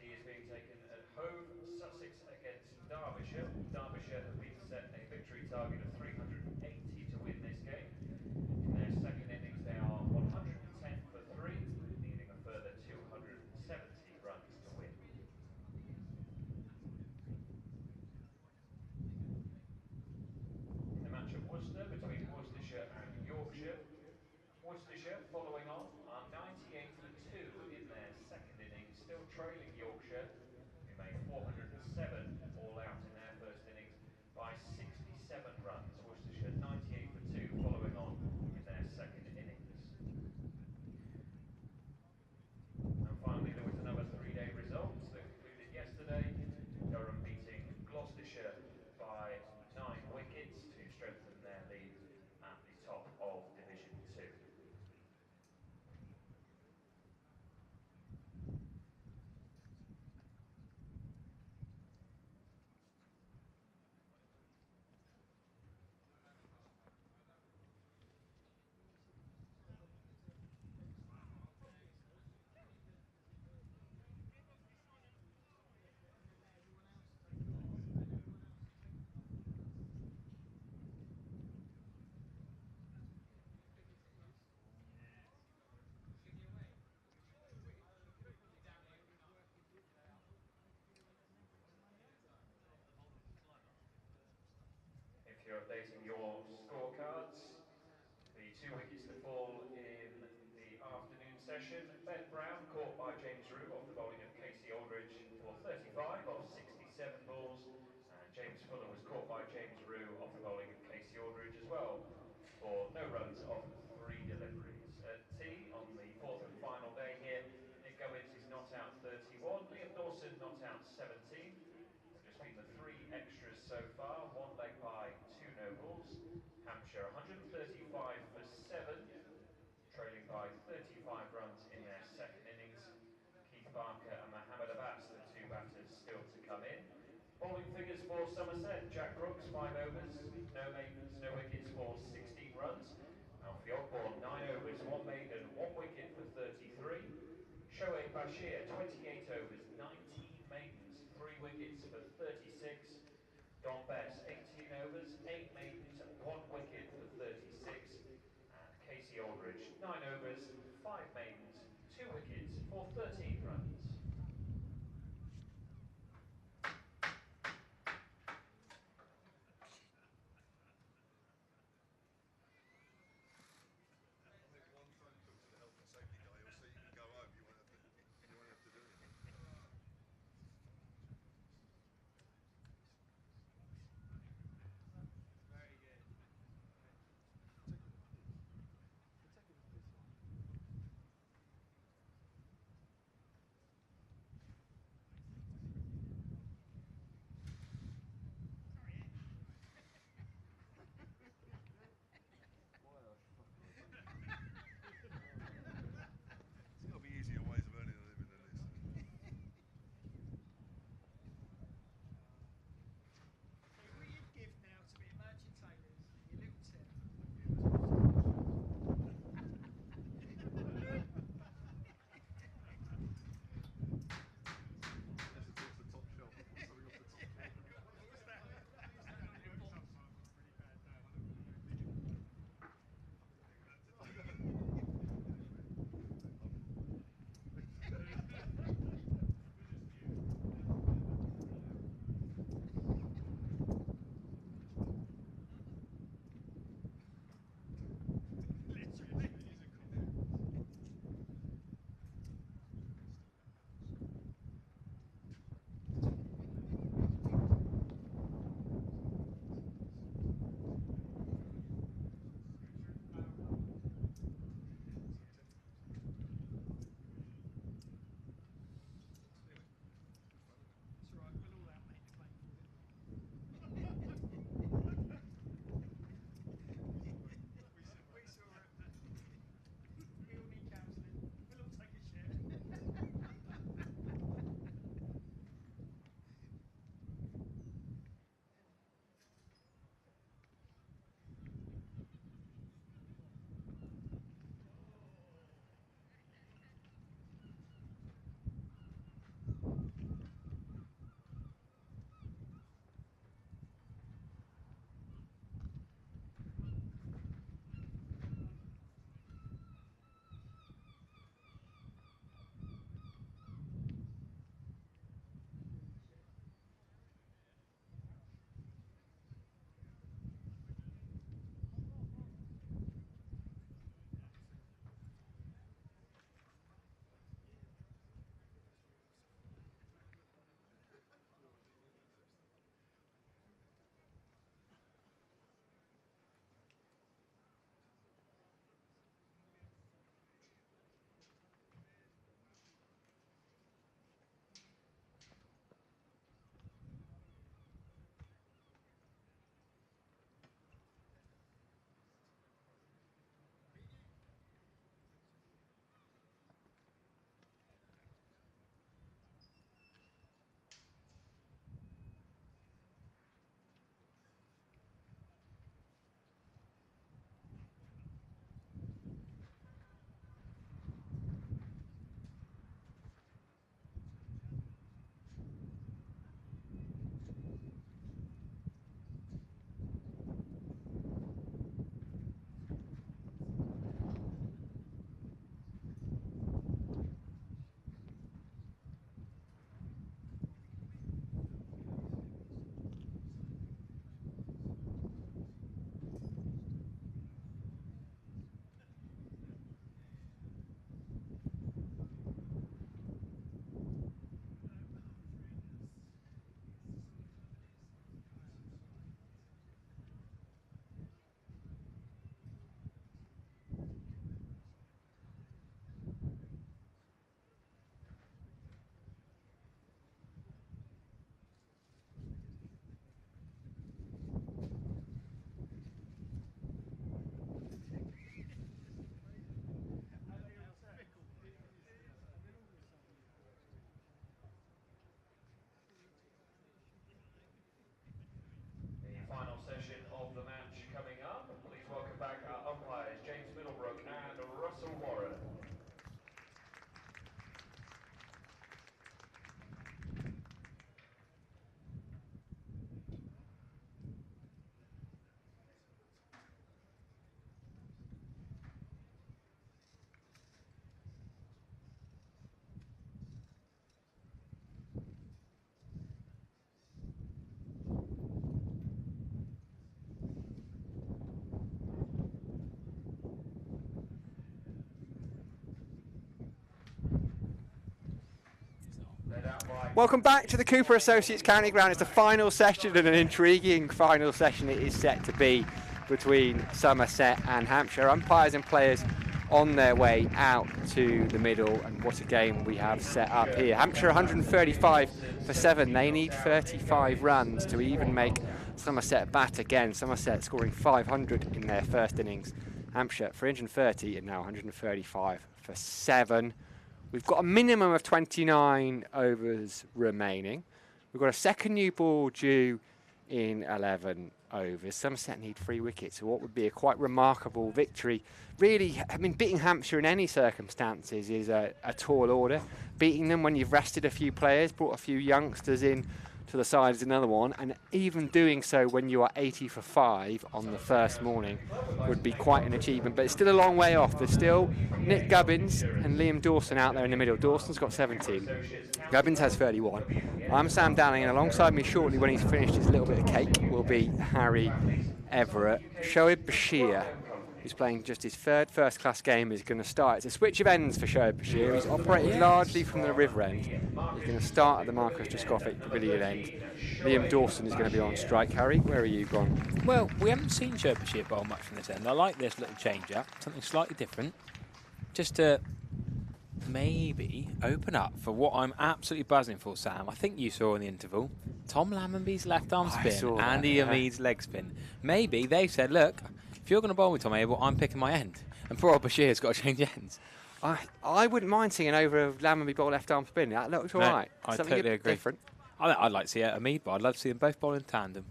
Tea is being taken at Hove, Sussex against Derbyshire. Derbyshire have been set a victory target of 380 to win this game. In their second innings they are 110 for 3, needing a further 270 runs to win. In the match at Worcester between Worcestershire and Yorkshire, Worcestershire, following on, are 98 for 2 in their second innings, still trailing Yorkshire, who made 407 all out in their first innings, by 67 runs. Worcestershire 98 for 2, following on in their second innings. And finally, there was another 3-day result that concluded yesterday. Durham beating Gloucestershire by 9 wickets to strengthen their lead at the top of Division 2. If you're updating your scorecards, the 2 wickets to fall in the afternoon session. Ben Brown caught by James Rue off the bowling of Casey Aldridge for 35 off 67 balls, and James Fuller was caught by James Rue off the bowling of Casey Aldridge as well for no runs off 3 deliveries. At tea on the 4th and final day here, Nick Gubbins is not out 31, Liam Dawson not out 17. Just been the 3 extras so far, 1 leg by 2 no balls. Hampshire 135 for 7, trailing by 35 runs in their second innings. Keith Barker and Mohammed Abbas, the 2 batters still to come in. Bowling figures for Somerset: Jack Brooks 5 overs, no maidens, no wickets for 16 runs. Alfie Ogborn 9 overs, 1 maiden, 1 wicket for 33. Shoaib Bashir 28 overs, 19 maidens, 3 wickets for 36. Don Bess 18 overs, 8 maidens, 1 wicket for 36. And Casey Aldridge 9 overs, 5 maidens, 2 wickets for 13 runs. Welcome back to the Cooper Associates County Ground. It's the final session, and an intriguing final session it is set to be between Somerset and Hampshire. Umpires and players on their way out to the middle, and what a game we have set up here. Hampshire 135 for 7. They need 35 runs to even make Somerset bat again. Somerset scoring 500 in their first innings. Hampshire 330 and now 135 for 7. We've got a minimum of 29 overs remaining. We've got a second new ball due in 11 overs. Somerset need 3 wickets, so what would be a quite remarkable victory. Really, I mean, beating Hampshire in any circumstances is a tall order. Beating them when you've rested a few players, brought a few youngsters in to the side is another one, and even doing so when you are 80 for 5 on the first morning would be quite an achievement, but it's still a long way off. There's still Nick Gubbins and Liam Dawson out there in the middle. Dawson's got 17, Gubbins has 31. I'm Sam Downing, and alongside me shortly when he's finished his little bit of cake will be Harry Everett. Shoaib Bashir, who's playing just his third first-class game, is going to start. It's a switch of ends for Shoaib Bashir. He's operated largely from the river end. He's going to start at the Marcus Trescothic Pavilion end. Liam Dawson is going to be on strike. Harry, where are you gone? Well, we haven't seen Shoaib Bashir bowl much from this end. I like this little change-up, something slightly different, just to maybe open up for what I'm absolutely buzzing for, Sam. I think you saw in the interval Tom Lammonby's left arm spin, Andy Hamid's leg spin. Maybe they said, look, if you're going to bowl with Tom Abel, I'm picking my end. And poor old Bashir's got to change ends. I wouldn't mind seeing over a Lammonby bowl left arm spin. That looks all right. I Something totally agree. Different. I'd like to see Hamid, but I'd love to see them both bowl in tandem.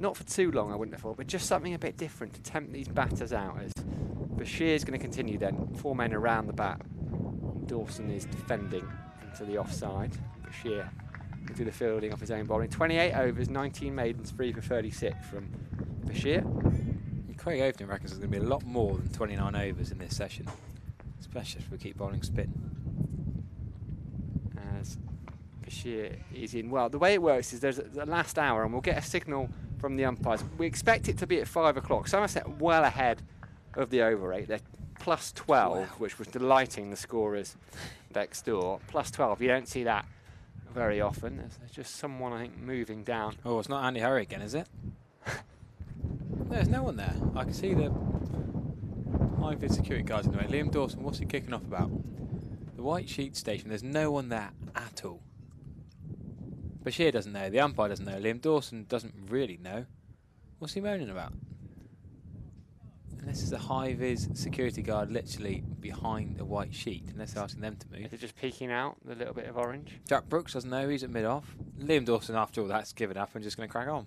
Not for too long, I wouldn't have thought, but just something a bit different to tempt these batters out. As Bashir's going to continue then. 4 men around the bat. Dawson is defending into the offside. Bashir will do the fielding off his own bowling. 28 overs, 19 maidens, 3 for 36 from Bashir. Craig Overton reckons there's going to be a lot more than 29 overs in this session, especially if we keep bowling spin. As Bashir is in. Well, the way it works is there's the last hour, and we'll get a signal from the umpires. We expect it to be at 5 o'clock. Somerset well ahead of the over rate. They're plus 12, which was delighting the scorers next door. Plus 12, you don't see that very often. There's just someone, I think, moving down. Oh, it's not Andy Hurry again, is it? There's no one there. I can see the high-vis security guards in the way. Liam Dawson, what's he kicking off about? The white sheet station, there's no one there at all. Bashir doesn't know, the umpire doesn't know, Liam Dawson doesn't really know. What's he moaning about? And this is a high-vis security guard literally behind the white sheet, unless they're asking them to move. Is it just peeking out the little bit of orange? Jack Brooks doesn't know, he's at mid-off. Liam Dawson, after all that's given up and just going to crack on.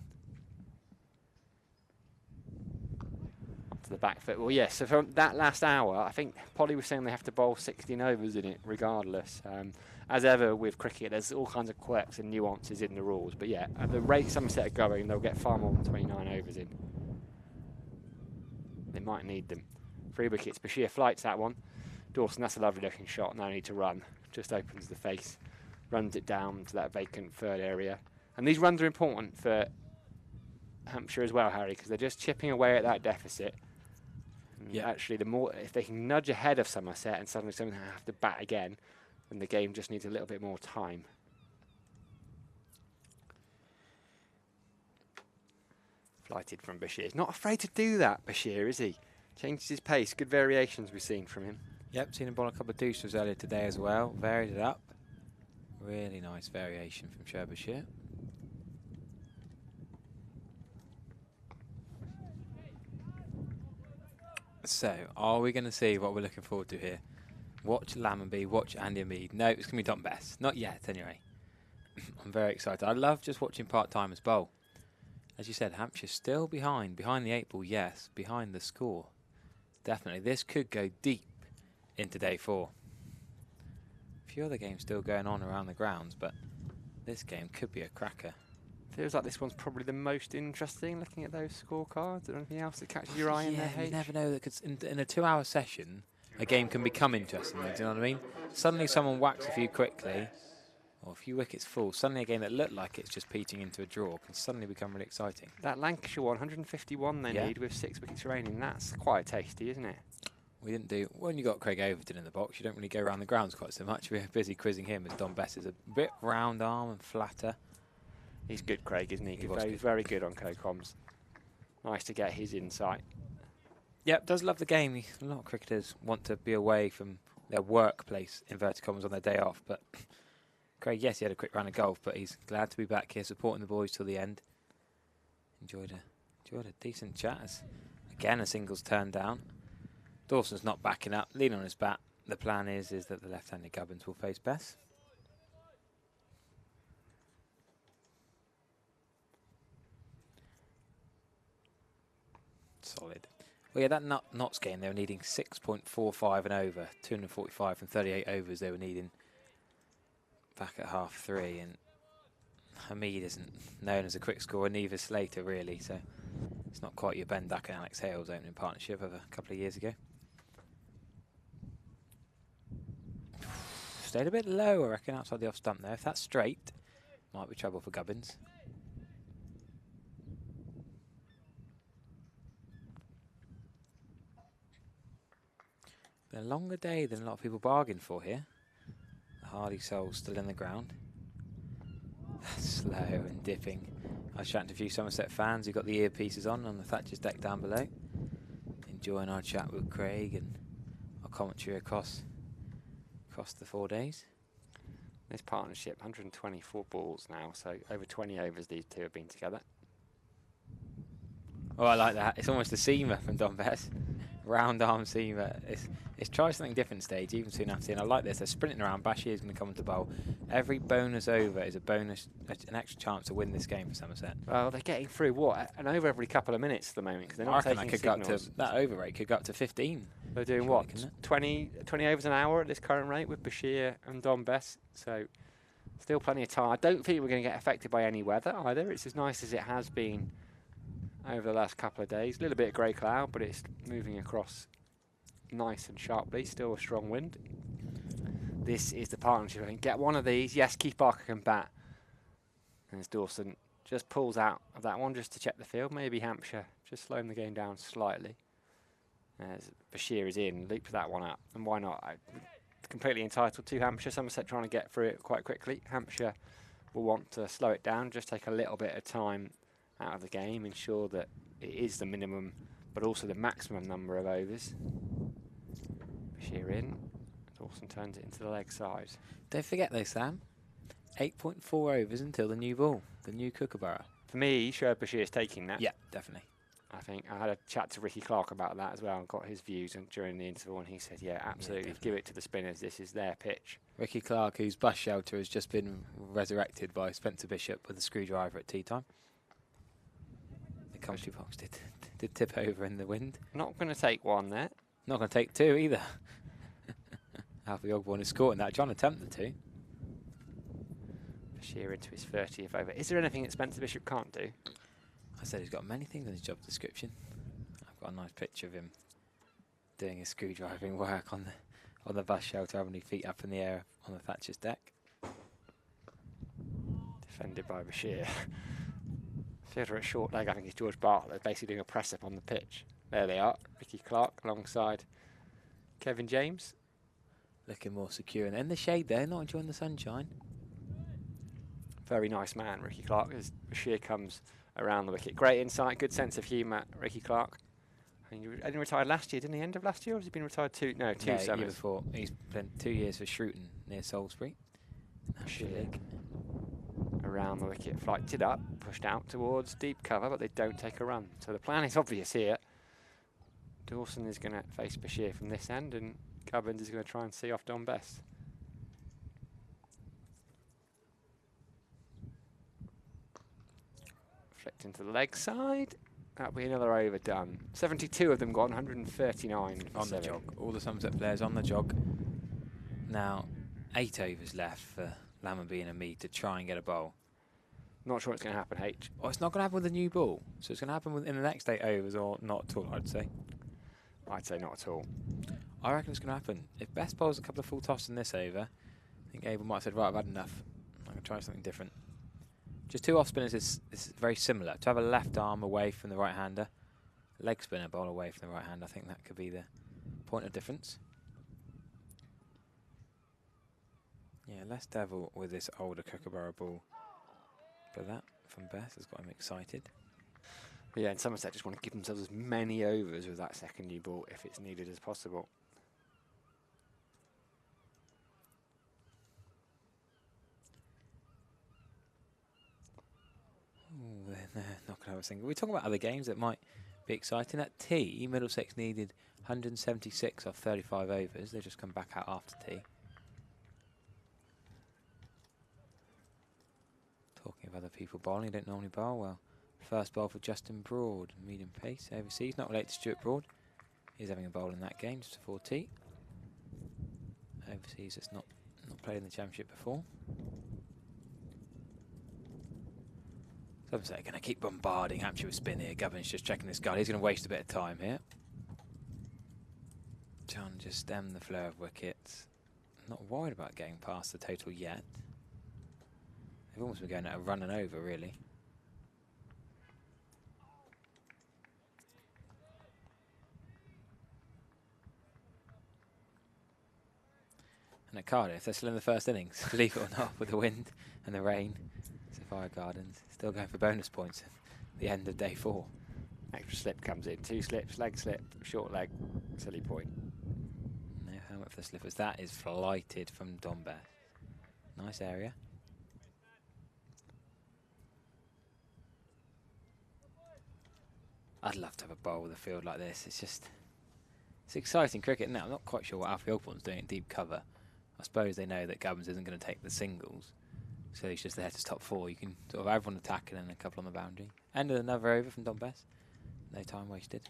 The back foot. Well, yes, so from that last hour, I think Polly was saying they have to bowl 16 overs in it regardless. As ever with cricket, there's all kinds of quirks and nuances in the rules, but yeah, at the rate Somerset are going, they'll get far more than 29 overs in. They might need them. 3 wickets, Bashir flights that one. Dawson, that's a lovely looking shot, no need to run. Just opens the face, runs it down to that vacant third area. And these runs are important for Hampshire as well, Harry, because they're just chipping away at that deficit. Yeah. Actually, the more if they can nudge ahead of Somerset and suddenly Somerset have to bat again, then the game just needs a little bit more time. Flighted from Bashir. He's not afraid to do that, Bashir, is he? Changes his pace. Good variations we've seen from him. Yep, seen him bowl a couple of deuces earlier today as well. Varied it up. Really nice variation from Shoaib Bashir. So, are we going to see what we're looking forward to here? Watch Lammonby, watch Andy Hamid. No, it's going to be Tom Best. Not yet, anyway. I'm very excited. I love just watching part-timers bowl. As you said, Hampshire's still behind. Behind the 8 ball, yes. Behind the score. Definitely. This could go deep into day 4. A few other games still going on around the grounds, but this game could be a cracker. Feels like this one's probably the most interesting, looking at those scorecards. Is there anything else that catches your eye in there? You never know, because in a 2-hour session, a game can become interesting. Do you know what I mean? Suddenly someone whacks a few quickly, or a few wickets fall. Suddenly a game that looked like it's just peating into a draw can suddenly become really exciting. That Lancashire one, 151 they need with 6 wickets remaining. That's quite tasty, isn't it? we didn't do, when you got Craig Overton in the box, you don't really go around the grounds quite so much. We're busy quizzing him as Don Bess is a bit round arm and flatter. He's good, Craig, isn't he? He was Very, good. very good on co-coms. Nice to get his insight. Yep, does love the game. A lot of cricketers want to be away from their workplace, inverted commas, on their day off. But Craig, yes, he had a quick round of golf, but he's glad to be back here supporting the boys till the end. Enjoyed a decent chat. As, again, a singles turned down. Dawson's not backing up, leaning on his bat. The plan is that the left-handed Gubbins will face Bess. Solid. Well, yeah, that Notts game, they were needing 6.45 and over, 245 from 38 overs they were needing back at half-3, and Hamid isn't known as a quick scorer, neither Slater really, so it's not quite your Ben Duck and Alex Hale's opening partnership of a couple of years ago. Stayed a bit low, I reckon, outside the off stump there. If that's straight, might be trouble for Gubbins. Been a longer day than a lot of people bargained for here. The hardy soul's still in the ground. Slow and dipping. I was chatting to a few Somerset fans who got the earpieces on the Thatcher's deck down below. Enjoying our chat with Craig and our commentary across the 4 days. This partnership, 124 balls now, so over 20 overs these two have been together. Oh, I like that. It's almost a seamer from Don Bess. Round arm seamer. It's try something different stage, even soon after. And I like this. They're sprinting around. Bashir is going to come into bowl. Every bonus over is a bonus, an extra chance to win this game for Somerset. Well, they're getting through, what, an over every couple of minutes at the moment, because they're I not reckon taking that could go up signals. to, that over rate could go up to 15. They're doing Surely, what, couldn't it? 20 overs an hour at this current rate with Bashir and Don Bess, so still plenty of time. I don't think we're going to get affected by any weather either. It's as nice as it has been over the last couple of days. A little bit of grey cloud, but it's moving across nice and sharply. Still a strong wind. This is the partnership. I think get one of these. Yes, Keith Barker can bat. And as Dawson just pulls out of that one just to check the field. Maybe Hampshire just slowing the game down slightly. As Bashir is in, leaps that one up. And why not? Completely entitled to Hampshire. Somerset trying to get through it quite quickly. Hampshire will want to slow it down, just take a little bit of time out of the game, ensure that it is the minimum but also the maximum number of overs. Bashir in. Dawson turns it into the leg side. Don't forget though, Sam, 8.4 overs until the new ball, the new Kookaburra. For me, Sherb Bashir's taking that. Yeah, definitely. I think I had a chat to Ricky Clark about that as well and got his views during the interval, and he said, yeah, absolutely, give it to the spinners. This is their pitch. Ricky Clark, whose bus shelter has just been resurrected by Spencer Bishop with a screwdriver at tea time. The commentary box did tip over in the wind. Not going to take one there. Not going to take two either. Alfie Ogborn is scoring that. John attempted to. Bashir into his 30th over. Is there anything that Spencer Bishop can't do? I said he's got many things in his job description. I've got a nice picture of him doing his screwdriving work on the bus shelter, having his feet up in the air on the Thatcher's deck. Defended by Bashir. Fielder at short leg, I think it's George Bartlett, basically doing a press up on the pitch. There they are, Ricky Clark alongside Kevin James. Looking more secure and in the shade there, not enjoying the sunshine. Very nice man, Ricky Clark, as Bashir comes around the wicket. Great insight, good sense of humour, Ricky Clark. And he retired last year, didn't he? End of last year, or has he been retired two summers? Year before. He's spent 2 years for Shrewton near Salisbury. Bashir around the wicket, flights it up, pushed out towards deep cover, but they don't take a run. So the plan is obvious here. Dawson is going to face Bashir from this end, and Gubbins is going to try and see off Don Bess. Flicked into the leg side. That'll be another over done. 72 of them gone, 139 on the jog. All the Somerset players on the jog. Now, 8 overs left for Lammonby and Hamid to try and get a bowl. Not sure it's going to happen, H. Oh, it's not going to happen with a new ball. So it's going to happen in the next 8 overs or not at all, I'd say. I'd say not at all. I reckon it's going to happen. If Bess bowls a couple of full tosses in this over, I think Abel might have said, right, I've had enough. I'm going to try something different. Just 2 off spinners is very similar. To have a left arm away from the right hander, leg spinner bowl away from the right hand, I think that could be the point of difference. Yeah, less devil with this older Kookaburra ball. But that from Beth has got him excited. But yeah, and Somerset just want to give themselves as many overs with that second new ball if it's needed as possible. Ooh, they're not going to have a single. We're talking about other games that might be exciting. At tea, Middlesex needed 176 off 35 overs. They just come back out after tea. Talking of other people bowling, you don't normally bowl well. First bowl for Justin Broad, medium pace, overseas. Not related to Stuart Broad. He's having a bowl in that game just before tea. Overseas, it's not played in the championship before. Somerset going to keep bombarding Hampshire with spin here. Govern's just checking this guy. He's going to waste a bit of time here. Trying to just stem the flow of wickets. Not worried about getting past the total yet. They've almost been going at a run and over, really. And at Cardiff, they're still in the first innings, believe it or not, with the wind and the rain. Sapphire Gardens still going for bonus points at the end of day 4. Extra slip comes in. 2 slips, leg slip, short leg, silly point. No helmet for the slippers. That is flighted from Donbass. Nice area. I'd love to have a bowl with a field like this. It's exciting cricket. Now, I'm not quite sure what Alfie Ogborn's doing at deep cover. I suppose they know that Gubbins isn't going to take the singles, so he's just there to top 4. You can sort of have everyone attacking and a couple on the boundary. End of another over from Donbass. No time wasted.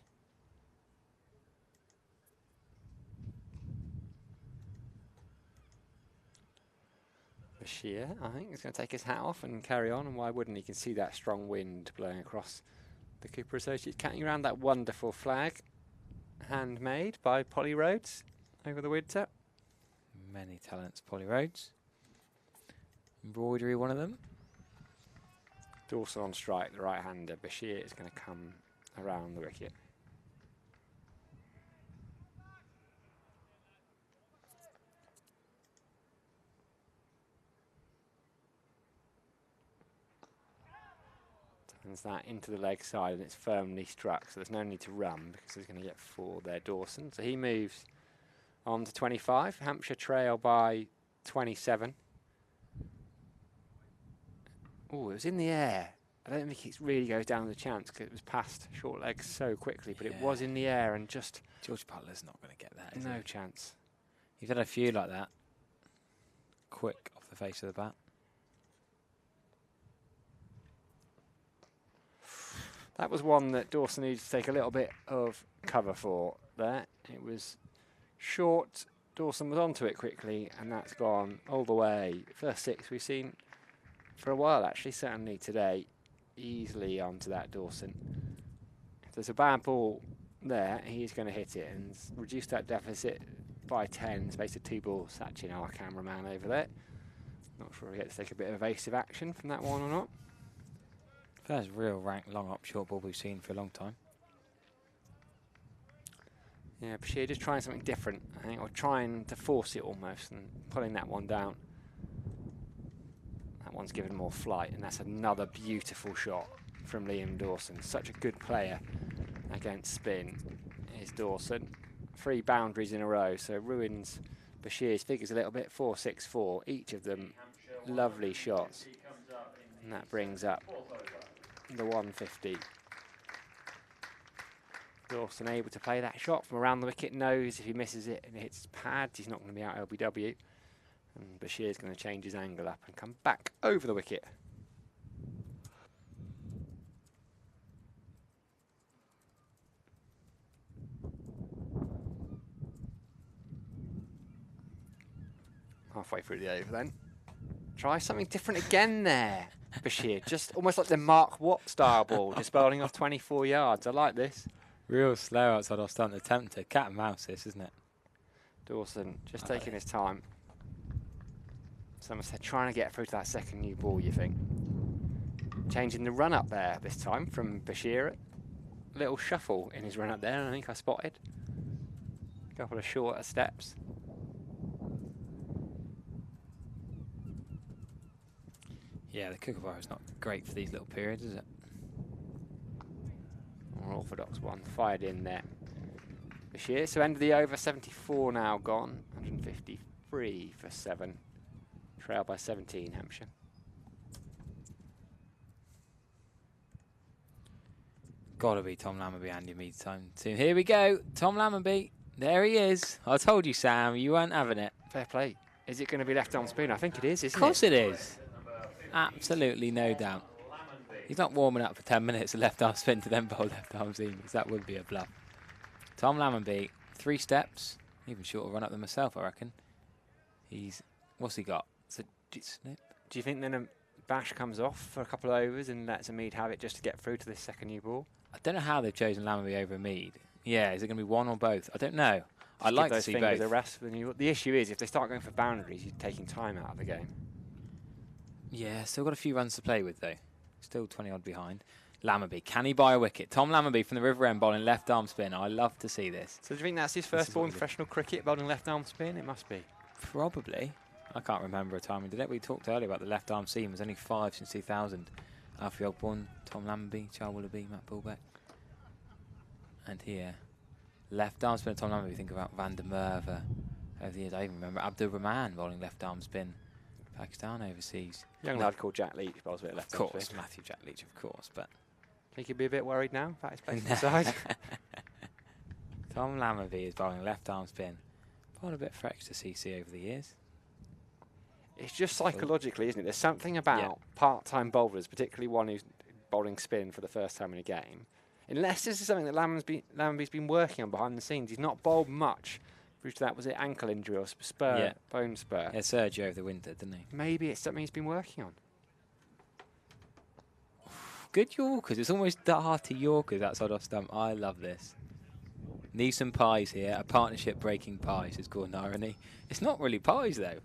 Bashir, I think, is going to take his hat off and carry on, and why wouldn't he? You can see that strong wind blowing across the Cooper Associates, catching around that wonderful flag, handmade by Polly Rhodes over the winter. Many talents, Polly Rhodes. Embroidery, one of them. Dawson on strike, the right-hander. Bashir is going to come around the wicket. Turns that into the leg side, and it's firmly struck, so there's no need to run because he's going to get 4 there, Dawson. So he moves on to 25. Hampshire trail by 27. Oh, it was in the air. I don't think it really goes down the chance because it was past short legs so quickly, but it was in the air and just... George Butler's not going to get that, is no he? chance. He's had a few like that. Quick off the face of the bat. That was one that Dawson needed to take a little bit of cover for there. It was short. Dawson was onto it quickly, and that's gone all the way. First 6 we've seen for a while, actually, certainly today. Easily onto that Dawson. If there's a bad ball there, he's going to hit it and reduce that deficit by 10. Space of 2 balls. Sachin, our cameraman over there. Not sure if he gets to take a bit of evasive action from that one or not. First real rank long up short ball we've seen for a long time. Yeah, Bashir just trying something different, I think, or trying to force it almost and pulling that one down. That one's given more flight, and that's another beautiful shot from Liam Dawson. Such a good player against spin is Dawson. 3 boundaries in a row, so ruins Bashir's figures a little bit. 4-6-4, each of them lovely shots. And that brings up the 150. Dawson able to play that shot from around the wicket, knows if he misses it and it hits pads, he's not going to be out LBW. And Bashir's going to change his angle up and come back over the wicket. Halfway through the over then. Try something different again there, Bashir. Just almost like the Mark Watt style ball, just bowling off 24 yards. I like this. Real slow outside off stump attempt to cat and mouse this, isn't it? Dawson just taking his time. Somerset trying to get through to that second new ball, you think. Changing the run up there this time from Bashir. Little shuffle in his run up there, I think I spotted. couple of shorter steps. Yeah, the kookaburra is not great for these little periods, is it? More orthodox one fired in there. Bashir, so end of the over, 74 now gone, 153 for 7. Trail by 17, Hampshire. Gotta be Tom Lammerby, Andy Mead's time soon. Here we go, Tom Lammerby. There he is. I told you, Sam, you weren't having it. Fair play. Is it going to be left arm spin? I think it is, isn't it? Of course it is. Absolutely no doubt. He's not warming up for 10 minutes, a left arm spin to then bowl left arm seamers. That would be a bluff. Tom Lammerby, 3 steps. Even shorter run up than myself, I reckon. What's he got? It's a snip. Do you think then a bash comes off for a couple of overs and lets a Mead have it just to get through to this second new ball? I don't know how they've chosen Lammerby over Mead. Yeah, is it going to be one or both? I don't know. I'd like to see both. The rest the issue is if they start going for boundaries, you're taking time out of the game. Yeah, still got a few runs to play with though. Still 20 odd behind. Lammerby, can he buy a wicket? Tom Lammerby from the River End bowling left arm spin. I love to see this. So do you think that's his first ball in professional cricket, bowling left arm spin? It must be. Probably. I can't remember a time we did it. We talked earlier about the left arm seam. There's only 5 since 2000. Alfie Ogborn, Tom Lammerby, Charles Willoughby, Matt Bulbeck. And here, left arm spin, Tom Lammerby. Think about Van der Merwe over the years. I even remember Abdul Rahman bowling left arm spin. Pakistan overseas. Young lad called Jack Leach bowls a bit left arm spin. Of course, Matthew Jack Leach, of course. But he could be a bit worried now about his place inside. Tom Lammerby is bowling left arm spin. Bowled a bit for extra CC over the years. It's just psychologically, isn't it? There's something about part-time bowlers, particularly one who's bowling spin for the first time in a game. Unless this is something that Lammerby's been working on behind the scenes. He's not bowled much. Due to that, was it ankle injury or spur, bone spur? Yeah, surgery over the winter, didn't he? Maybe it's something he's been working on. Good Yorkers. It's almost darty Yorkers outside off stump. I love this. Need some pies here. A partnership breaking pies, says Gordon Irony. It's not really pies, though.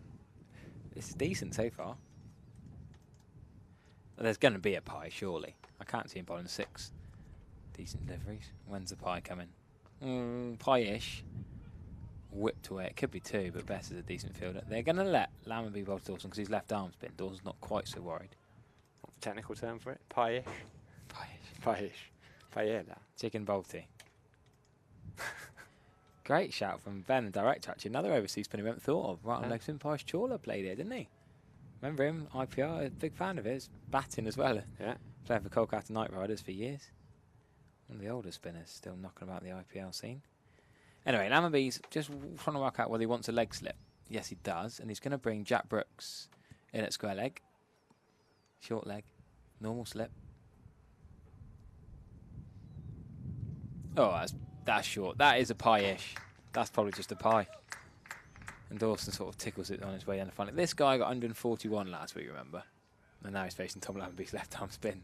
It's decent so far. There's going to be a pie, surely. I can't see him bowling 6 decent deliveries. When's the pie coming? Pie-ish. Whipped away. It could be 2, but Bess is a decent fielder. They're going to let Lammerby bowl to Dawson because he's left arm spin. Dawson's not quite so worried. What's the technical term for it? Pie-ish? Pie-ish. Pie-ish. Paella. Chicken bolty. Great shout from Ben, the director, actually. Another overseas spinner we haven't thought of. Right on leg spin, Paresh Chawla played here, didn't he? Remember him? IPR, a big fan of his. Batting as well. Yeah. Playing for Kolkata Knight Riders for years. One of the older spinners still knocking about the IPL scene. Anyway, Lammerby's just trying to work out whether he wants a leg slip. Yes, he does. And he's going to bring Jack Brooks in at square leg. Short leg. Normal slip. Oh, that's short. That is a pie-ish. That's probably just a pie. And Dawson sort of tickles it on his way down the front. This guy got 141 last week, remember? And now he's facing Tom Lammerby's left-arm spin.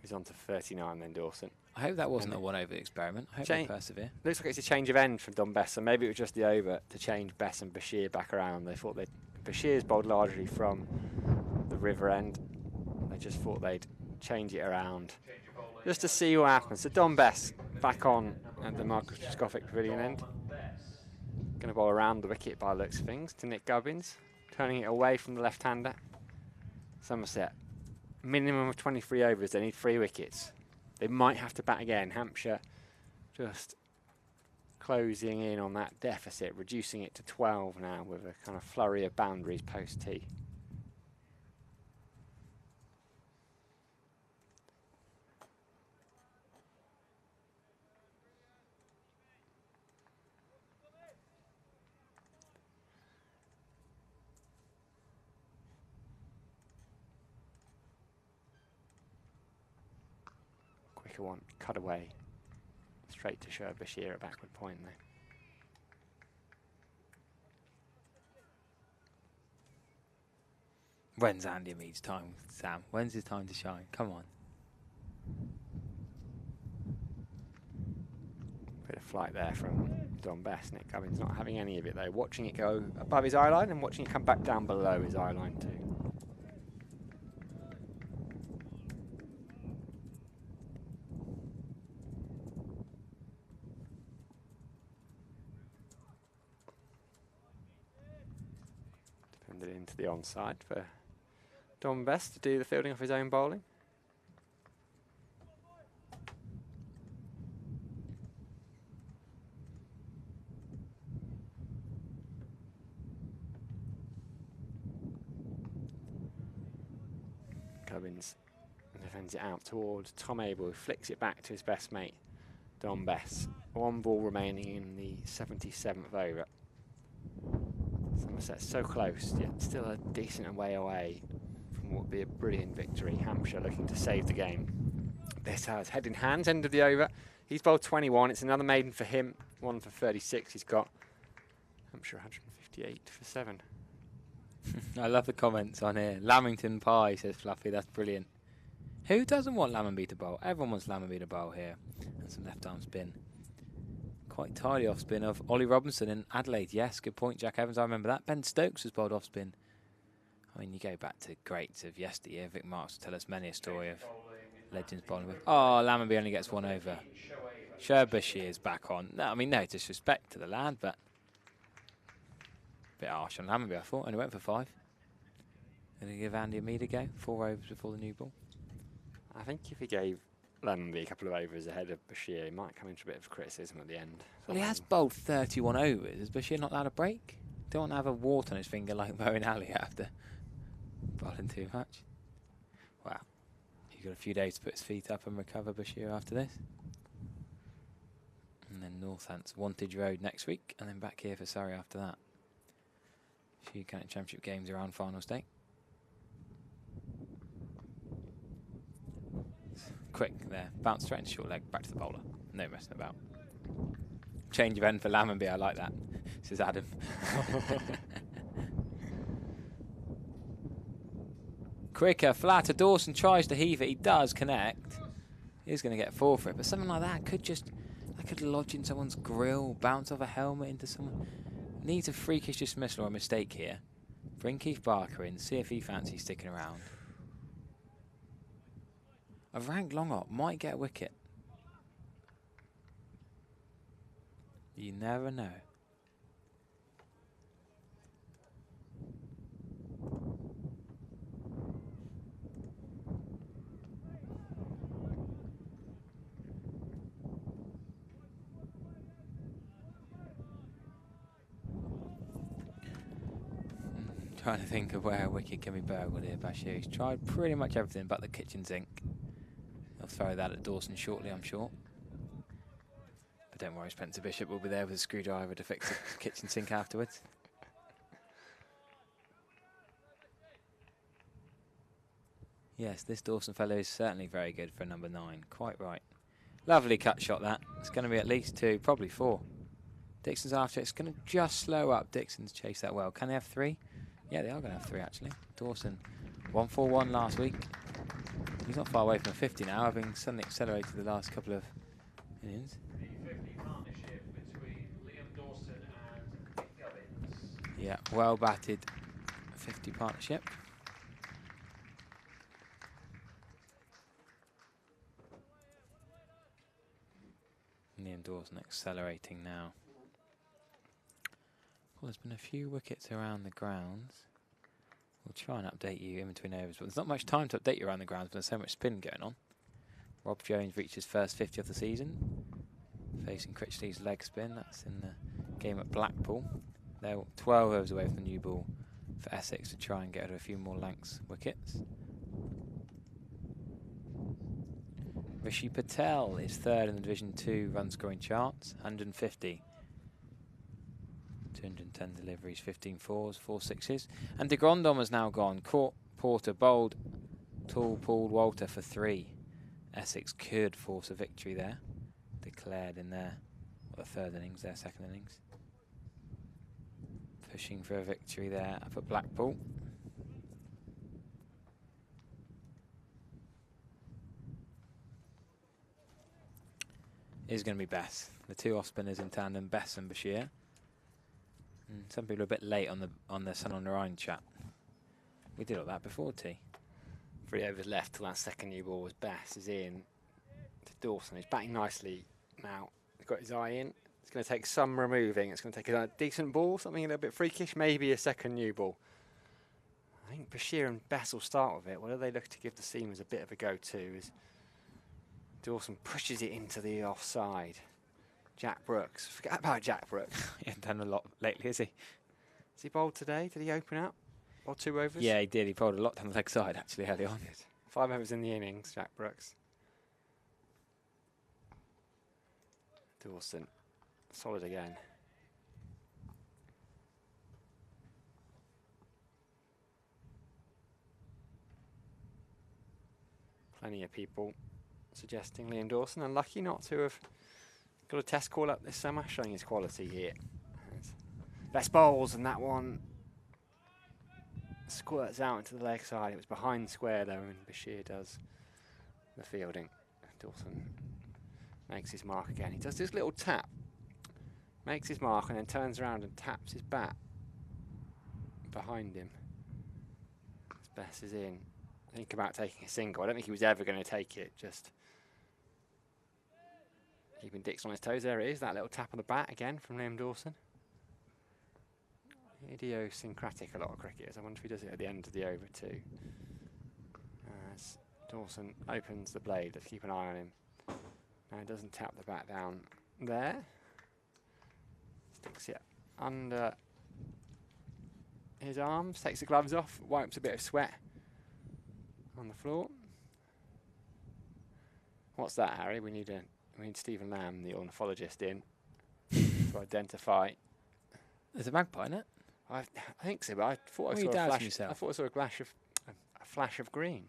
He's on to 39 then, Dawson. I hope that wasn't a one-over experiment. I hope they persevere. Looks like it's a change of end from Don Bess, so maybe it was just the over to change Bess and Bashir back around. They thought Bashir's bowled largely from the River End. They just thought they'd change it around just to see what happens. So Don Bess back on at the microscopic pavilion end. Going to bowl around the wicket by the looks of things to Nick Gubbins, turning it away from the left-hander. Somerset, minimum of 23 overs. They need 3 wickets. They might have to bat again. Hampshire just closing in on that deficit, reducing it to 12 now with a kind of flurry of boundaries post-tee. Quicker one, cut away, straight to Shoaib Bashir at backward point there. When's Andy Mead's time, Sam? When's his time to shine? Come on. Bit of flight there from Don Bess. Nick Gubbins not having any of it though. Watching it go above his eye line and watching it come back down below his eye line too. Handed into the onside for Don Best to do the fielding off his own bowling. Cummins defends it out towards Tom Abel, who flicks it back to his best mate, Don Bess. 1 ball remaining in the 77th over. Somerset so close, yet still a decent way away from what would be a brilliant victory. Hampshire looking to save the game. This has head in hands, end of the over. He's bowled 21. It's another maiden for him. 1 for 36 he's got. Hampshire 158 for 7. I love the comments on here. Lamington pie, says Fluffy. That's brilliant. Who doesn't want Lammonby to bowl? Everyone wants Lammonby to bowl here. And some left arm spin. Quite tidy off spin of Ollie Robinson in Adelaide. Yes, good point, Jack Evans. I remember that. Ben Stokes was bowled off spin. I mean, you go back to greats of yesteryear. Vic Marks will tell us many a story of legends bowling with. Oh, Lammonby only gets 1 over. Shoaib Bashir's back on. No, I mean, no disrespect to the lad, but a bit harsh on Lammonby, I thought. Only went for 5. Going to give Andy a meter go. 4 overs before the new ball. I think if he gave Lammonby a couple of overs ahead of Bashir, he might come into a bit of criticism at the end. Well, he has bowled 31 overs. Is Bashir not allowed a break? Don't want to have a wart on his finger like Moeen Ali after bowling too much. Wow. He's got a few days to put his feet up and recover, Bashir, after this. And then Northants, Wantage Road next week, and then back here for Surrey after that. A few County Championship games around finals day. Quick there, bounce straight into short leg, back to the bowler. No messing about. Change of end for Lammonby, I like that, says Adam. Quicker, flatter, Dawson tries to heave it, he does connect. He's going to get 4 for it, but something like that could just, that could lodge in someone's grill, bounce off a helmet into someone. Needs a freakish dismissal or a mistake here. Bring Keith Barker in, see if he fancies sticking around. A ranked long up might get a wicket. You never know. Trying to think of where a wicket can be burgled here, Bashir. He's tried pretty much everything but the kitchen sink. He'll throw that at Dawson shortly, I'm sure. But don't worry, Spencer Bishop will be there with a screwdriver to fix the kitchen sink afterwards. Yes, this Dawson fellow is certainly very good for number 9. Quite right. Lovely cut shot, that. It's going to be at least 2, probably 4. Dixon's after it. It's going to just slow up. Dixon's chased that well. Can they have 3? Yeah, they are going to have 3, actually. Dawson, 141 last week. He's not far away from 50 now, having suddenly accelerated the last couple of innings. The 50 partnership between Liam Dawson and Nick Gubbins. Yeah, well batted 50 partnership. Liam Dawson accelerating now. Well, there's been a few wickets around the grounds. We'll try and update you in between overs, but there's not much time to update you around the grounds, but there's so much spin going on. Rob Jones reached his first 50 of the season, facing Critchley's leg spin. That's in the game at Blackpool. They're 12 overs away from the new ball for Essex to try and get a few more Lancs wickets. Rishi Patel is 3rd in the Division 2 run scoring charts, 150. 210 deliveries, 15 4s, 4 6s. And de Grandhomme has now gone. Caught Porter, bowled, Tall, pulled Walter for 3. Essex could force a victory there. Declared in their third innings, their second innings. Pushing for a victory there up at Blackpool. Is going to be Bess. The 2 off spinners in tandem, Bess and Bashir. Some people are a bit late on the Sun on the Rhine chat. We did all that before tea. 3 overs left till that second new ball was Bess is in to Dawson. He's batting nicely now. He's got his eye in. It's going to take some removing. It's going to take a decent ball, something a little bit freakish, maybe a second new ball. I think Bashir and Bess will start with it. Whether they look to give the seamers a bit of a go-to is Dawson pushes it into the offside. Jack Brooks. Forget about Jack Brooks. He hasn't done a lot lately, has he? Has he bowled today? Did he open up? Or 2 overs? Yeah, he did. He bowled a lot down the leg side, actually, early on. 5 overs in the innings, Jack Brooks. Dawson. Solid again. Plenty of people suggesting Liam Dawson, unlucky not to have got a test call up this summer, showing his quality here. Best bowls, and that one squirts out into the leg side. It was behind square though, and Bashir does the fielding. Dawson makes his mark again. He does this little tap, makes his mark, and then turns around and taps his bat behind him. As Bess is in. Think about taking a single. I don't think he was ever going to take it. Just keeping Dixon on his toes. There it is, that little tap on the bat again from Liam Dawson. Idiosyncratic, a lot of cricketers. I wonder if he does it at the end of the over too. As Dawson opens the blade, let's keep an eye on him. Now he doesn't tap the bat down there. Sticks it under his arms, takes the gloves off, wipes a bit of sweat on the floor. What's that, Harry? We need Stephen Lamb, the ornithologist, in to identify. There's a magpie in it. I think so, but I thought I saw a flash. I thought I saw a flash of green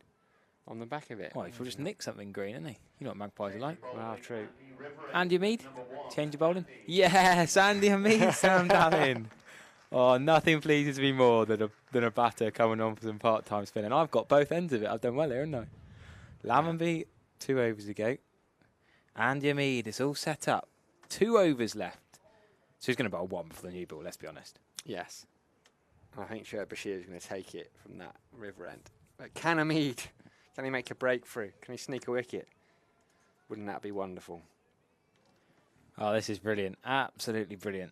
on the back of it. Well, he'll just nick something green, isn't he? You know what magpies are like. Well, true. Andy Mead, change of bowling. Yes, Andy Mead, Sam Dallin. Oh, nothing pleases me more than a batter coming on for some part-time spinning. I've got both ends of it. I've done well here, haven't I? Lammonby, 2 overs ago. Andy Mead, it's all set up. 2 overs left. So he's going to bowl 1 for the new ball, let's be honest. Yes. I think Bashir is going to take it from that river end. But can Mead, can he make a breakthrough? Can he sneak a wicket? Wouldn't that be wonderful? Oh, this is brilliant. Absolutely brilliant.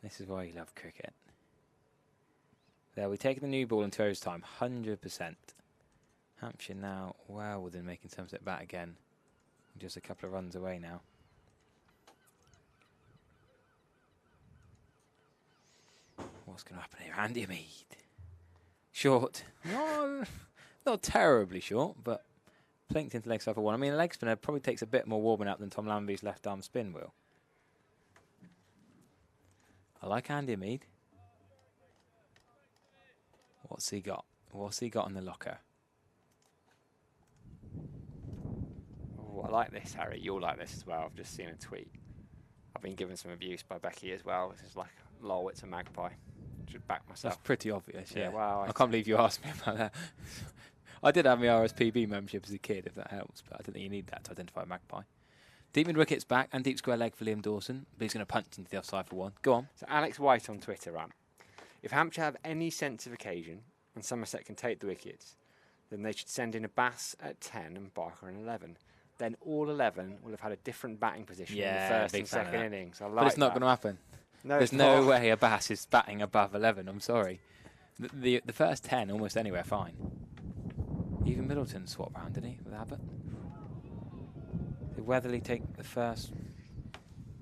This is why you love cricket. There, we take the new ball into overtime, 100%. Hampshire now well within making Somerset bat again. Just a couple of runs away now. What's going to happen here? Andy Mead. Short. No, not terribly short, but plinked into leg side for 1. I mean, a leg spinner probably takes a bit more warming up than Tom Lamby's left arm spin will. I like Andy Mead. What's he got? What's he got in the locker? Oh, I like this, Harry. You'll like this as well. I've just seen a tweet. I've been given some abuse by Becky as well. This is like, lol, it's a magpie. Should back myself. That's pretty obvious, yeah. Wow, I can't believe you asked me about that. I did have my RSPB membership as a kid, if that helps, but I don't think you need that to identify a magpie. Deep mid wicket's back and deep square leg for Liam Dawson, but he's going to punch into the offside for 1. Go on. So Alex White on Twitter ran, if Hampshire have any sense of occasion and Somerset can take the wickets, then they should send in a Bass at 10 and Barker at 11. Then all 11 will have had a different batting position in the first and second innings. I like but it's not that. going to happen. No, there's no way a Bass is batting above 11. I'm sorry. The first 10 almost anywhere fine. Even Middleton swapped round, did he, with Abbott? Did Weatherly take the first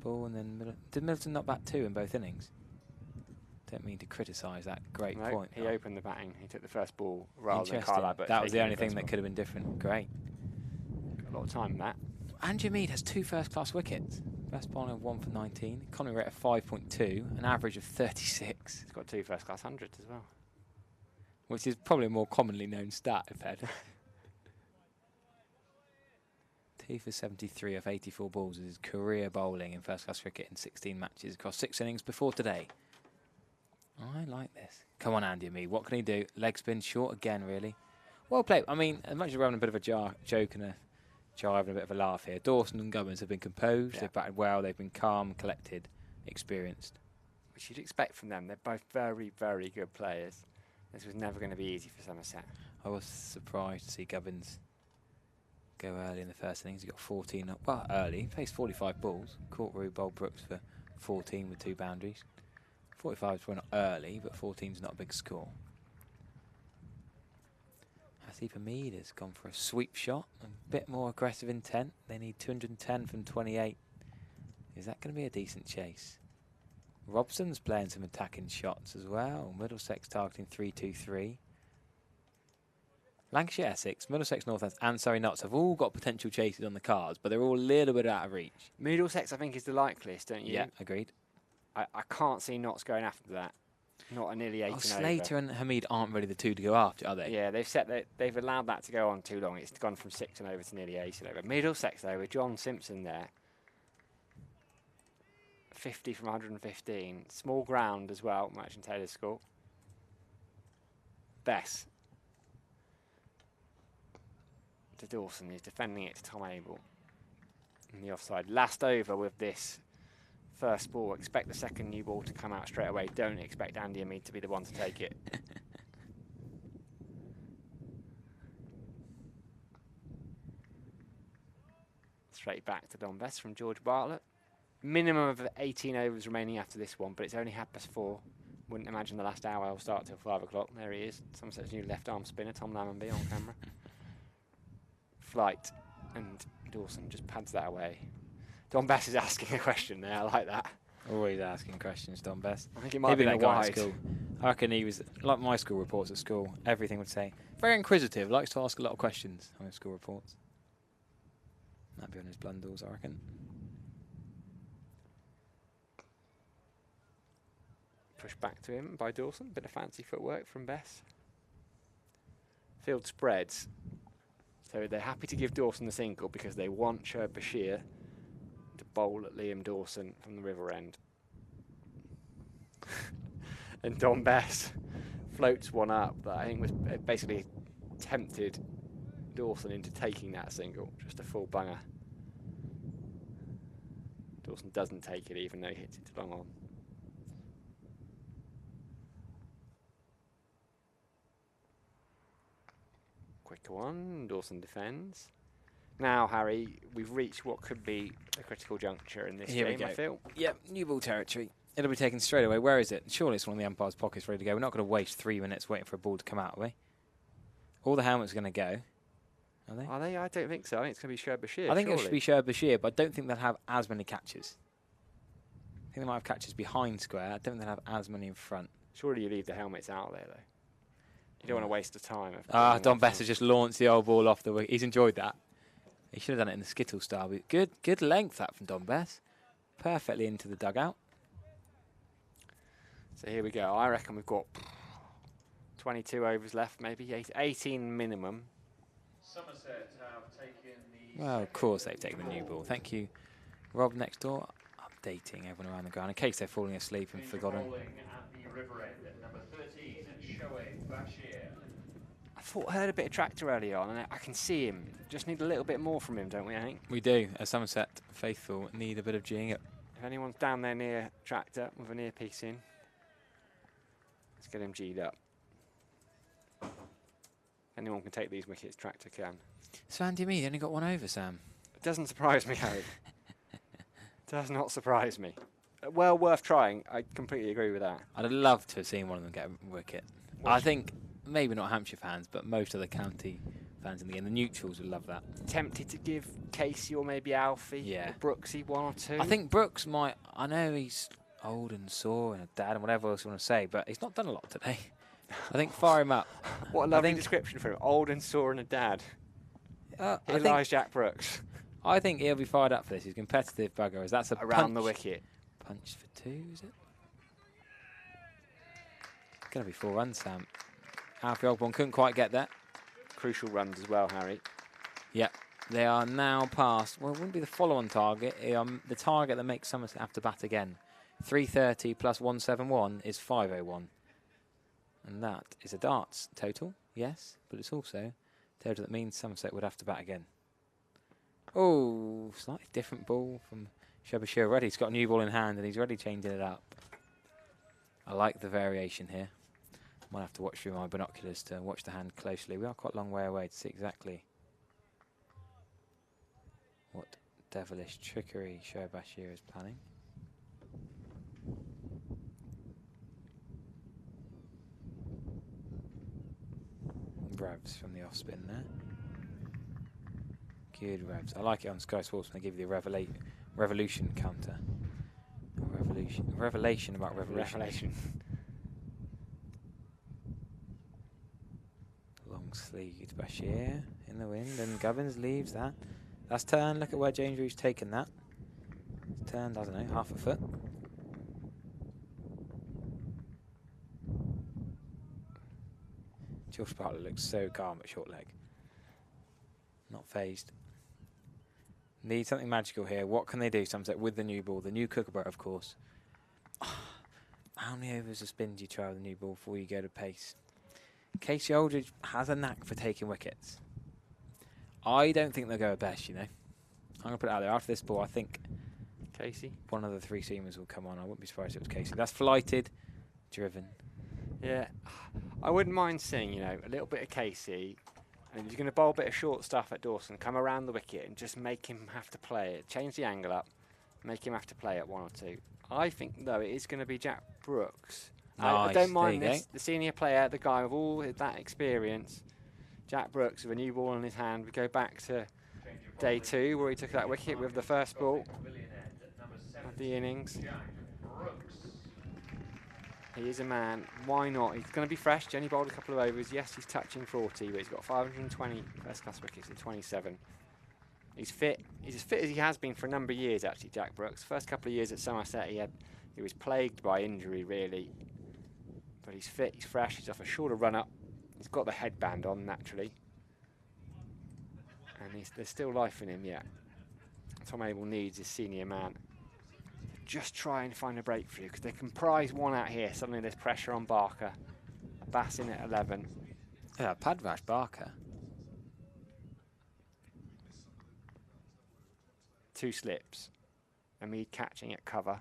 ball and then did Middleton not bat 2 in both innings? Don't mean to criticise that great point. He opened the batting. He took the first ball rather than Carl Abbott. That was the only thing that could have been different. Great. Got a lot of time in that. Andrew Mead has 2 first-class wickets. Best bowler of 1 for 19. Economy rate of 5.2. An average of 36. He's got 2 first-class hundreds as well. Which is probably a more commonly known stat, if Ed. 2 for 73 off 84 balls is his career bowling in first-class cricket in 16 matches across 6 innings before today. I like this. Come on, Andy Mead. What can he do? Leg spin short again, really. Well played. I mean, as much as we're having a bit of a joke and a jive and a bit of a laugh here, Dawson and Gubbins have been composed. Yeah. They've batted well. They've been calm, collected, experienced. Which you'd expect from them. They're both very, very good players. This was never going to be easy for Somerset. I was surprised to see Gubbins go early in the first innings. He got 14 up. Well, early. He faced 45 balls. Caught Rue bowled Brooks for 14 with 2 boundaries. 45 is probably not early, but 14's not a big score. Asif Hamid has gone for a sweep shot, a bit more aggressive intent. They need 210 from 28. Is that going to be a decent chase? Robson's playing some attacking shots as well. Middlesex targeting 3-2-3. Lancashire Essex, Middlesex North and Surrey Notts have all got potential chases on the cards, but they're all a little bit out of reach. Middlesex, I think, is the likeliest, don't you? Yeah, agreed. I can't see Notts going after that. Not a nearly 8 and Slater over. and Hamid aren't really the two to go after, are they? Yeah, they've allowed that to go on too long. It's gone from 6 and over to nearly 8 and over. Middlesex, though, with John Simpson there. 50 from 115. Small ground as well, Merchant Taylor's score. Bess. To Dawson, he's defending it to Tom Abel. In the offside. Last over with this first ball. Expect the second new ball to come out straight away. Don't expect Andy Hamid to be the one to take it. Straight back to Don Bess from George Bartlett. Minimum of 18 overs remaining after this one, but it's only 4:30. Wouldn't imagine the last hour will start till 5 o'clock. There he is. Somerset's new left arm spinner, Tom Lammonby on camera. Flight, and Dawson just pads that away. Don Bess is asking a question there. I like that. Always asking questions, Don Bess. I think it might be that guy at wide. school. I reckon he was like my school reports at school. Everything would say very inquisitive. Likes to ask a lot of questions on his school reports. That'd be on his blunders, I reckon. Push back to him by Dawson. Bit of fancy footwork from Bess. Field spreads. So they're happy to give Dawson the single because they want Sherb Bashir to bowl at Liam Dawson from the river end. And Don Bess floats one up that I think was basically tempted Dawson into taking that single. Just a full bunger. Dawson doesn't take it even though he hits it long on. Quick one, Dawson defends. Now, Harry, we've reached what could be a critical juncture in this game, I feel. Yep, new ball territory. It'll be taken straight away. Where is it? Surely it's one of the umpire's pockets ready to go. We're not going to waste 3 minutes waiting for a ball to come out, are we? All the helmets are going to go. Are they? Are they? I don't think so. I think it's going to be Sherb Bashir. I think it should be Sherb Bashir, but I don't think they'll have as many catches. I think they might have catches behind square. I don't think they'll have as many in front. Surely you leave the helmets out there, though. You don't want to waste the time. Don Bess has just launched the old ball off the wicket. He's enjoyed that. He should have done it in the skittle style. But good length that from Don Bess. Perfectly into the dugout. So here we go. I reckon we've got 22 overs left, maybe 18 minimum. Somerset have taken the. Well, of course they've taken the new ball. Thank you, Rob next door. Updating everyone around the ground in case they're falling asleep and forgotten. At the river end, number 13, Shoaib Bashir. I heard a bit of tractor earlier on, and I can see him. Just need a little bit more from him, don't we, I think? We do. As Somerset faithful need a bit of G'ing up. If anyone's down there near tractor with an earpiece in, let's get him G'd up. Anyone can take these wickets, tractor can. So Andy Mead only got one over, Sam. It doesn't surprise me, Harry. Does not surprise me. Well worth trying. I completely agree with that. I'd love to have seen one of them get a wicket. I think maybe not Hampshire fans, but most of the county fans in the game, the neutrals would love that. Tempted to give Casey or maybe Alfie or Brooksy one or two. I think Brooks might. I know he's old and sore and a dad and whatever else you want to say, but he's not done a lot today. I think fire him up. What a lovely description for him. Old and sore and a dad. Here lies Jack Brooks. I think he'll be fired up for this. He's a competitive bugger. As that's a around the wicket. Punch for 2, is it? Going to be 4 runs, Sam. Alfie Ogborn couldn't quite get that. Crucial runs as well, Harry. Yeah, they are now past. Well, it wouldn't be the follow-on target. The target that makes Somerset have to bat again. 330 plus 171 is 501. And that is a darts total, yes, but it's also a total that means Somerset would have to bat again. Oh, slightly different ball from Sherb already. He's got a new ball in hand and he's already changing it up. I like the variation here. Might have to watch through my binoculars to watch the hand closely. We are quite a long way away to see exactly what devilish trickery Sherb is planning. Very revs from the off spin there. Good revs. I like it on Sky Sports when they give you the revolution counter. Revelation about revolution. Revelation. Long sleeved Bashir in the wind, and Gubbins leaves that. That's turn. Look at where James Rew's taken that. It's turned, I don't know, half a foot. George Bartlett looks so calm at short leg. Not phased. Need something magical here. What can they do, Somerset, with the new ball? The new Kookaburra, of course. How many overs of spin do you try with the new ball before you go to pace? Casey Aldridge has a knack for taking wickets. I don't think they'll go at best, you know. I'm going to put it out there. After this ball, I think Casey. one of the three seamers will come on. I wouldn't be surprised if it was Casey. That's flighted, driven. Yeah, I wouldn't mind seeing, you know, a little bit of Casey, and he's going to bowl a bit of short stuff at Dawson, come around the wicket and just make him have to play it, change the angle up, make him have to play it 1 or 2. I think, though, it is going to be Jack Brooks. I don't mind this, the senior player, the guy with all that experience, Jack Brooks with a new ball in his hand. We go back to day 2 where he took that wicket with the first ball of the innings. He is a man. Why not? He's going to be fresh. Jenny bowled a couple of overs. Yes, he's touching 40, but he's got 520 first-class wickets in 27. He's fit. He's as fit as he has been for a number of years, actually, Jack Brooks. First couple of years at Somerset, he was plagued by injury, really. But he's fit. He's fresh. He's off a shorter run-up. He's got the headband on, naturally. And there's still life in him yet. Tom Abel needs his senior man. Just try and find a breakthrough, because they can prize one out here. Suddenly there's pressure on Barker. Bass in at 11. Yeah, Padvash Barker. 2 slips. Amid catching at cover.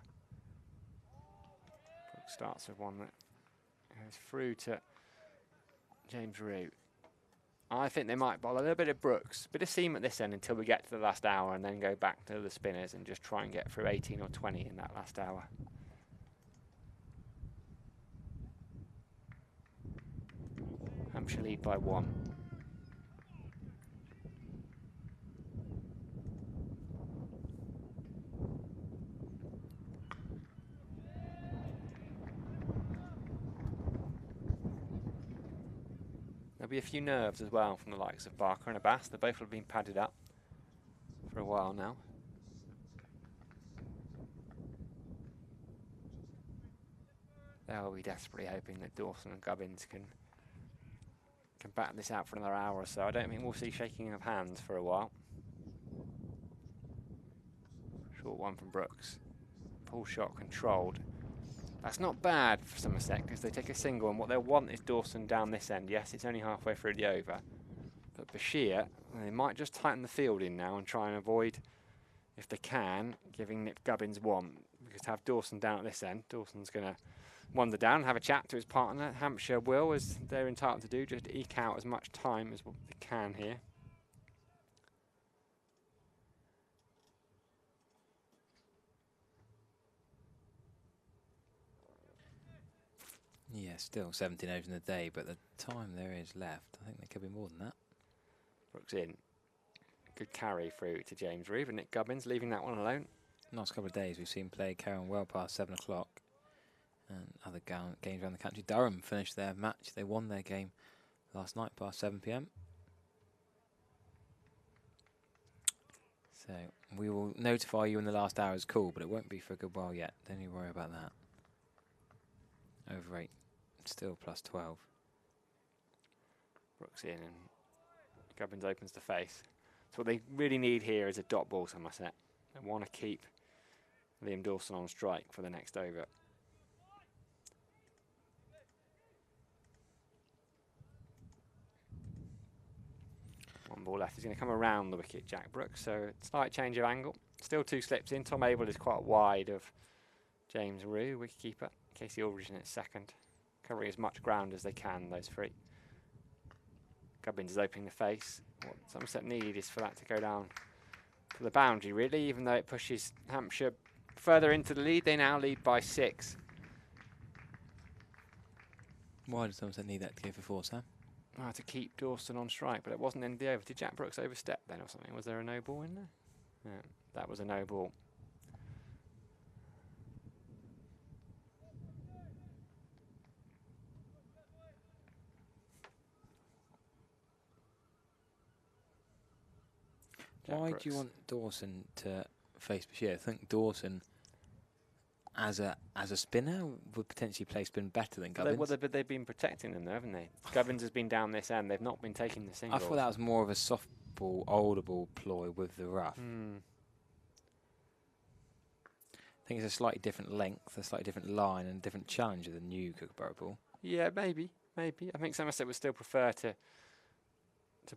Brooks starts with one that goes through to James Rew. I think they might bowl a little bit of Brooks, bit of seam at this end until we get to the last hour, and then go back to the spinners and just try and get through 18 or 20 in that last hour. Hampshire lead by 1. There'll be a few nerves as well from the likes of Barker and Abbas. They both have been padded up for a while now. They'll be desperately hoping that Dawson and Gubbins can bat this out for another hour or so. I don't think we'll see shaking of hands for a while. Short one from Brooks. Pull shot controlled. That's not bad for Somerset, because they take a single, and what they'll want is Dawson down this end. Yes, it's only halfway through the over. But Bashir, they might just tighten the field in now and try and avoid, if they can, giving Nick Gubbins 1. Because to have Dawson down at this end, Dawson's going to wander down and have a chat to his partner. Hampshire will, as they're entitled to do, just eke out as much time as what they can here. Yeah, still 17 overs in the day, but the time there is left, I think there could be more than that. Brooks in. Good carry through to James Reeve and Nick Gubbins, leaving that one alone. Last couple of days we've seen play carrying well past 7 o'clock. And other games around the country. Durham finished their match. They won their game last night past 7 p.m. So we will notify you when the last hour is cool, but it won't be for a good while yet. Don't you worry about that. Over 8. Still plus 12. Brooks in and Gubbins opens the face. So what they really need here is a dot ball, Somerset. They want to keep Liam Dawson on strike for the next over. One ball left. He's going to come around the wicket, Jack Brooks. So slight change of angle. Still 2 slips in. Tom Abel is quite wide of James Rew, wicketkeeper. Casey Aldridge in at second. Covering as much ground as they can, those 3. Gubbins is opening the face. What Somerset need is for that to go down to the boundary, really, even though it pushes Hampshire further into the lead. They now lead by 6. Why does Somerset need that to go for 4, Sam? to keep Dawson on strike, but it wasn't in the over. Did Jack Brooks overstep then or something? Was there a no ball in there? Yeah, that was a no ball. Why do you want Dawson to face Bashir? I think Dawson, as a spinner, would potentially play spin better than Gubbins. But they've been protecting them, though, haven't they? Gubbins has been down this end. They've not been taking the I singles. thought that was more of a soft ball, older ball ploy with the rough. I think it's a slightly different length, a slightly different line, and a different challenge of the new Kookaburra ball. Yeah, maybe. I think Somerset would still prefer to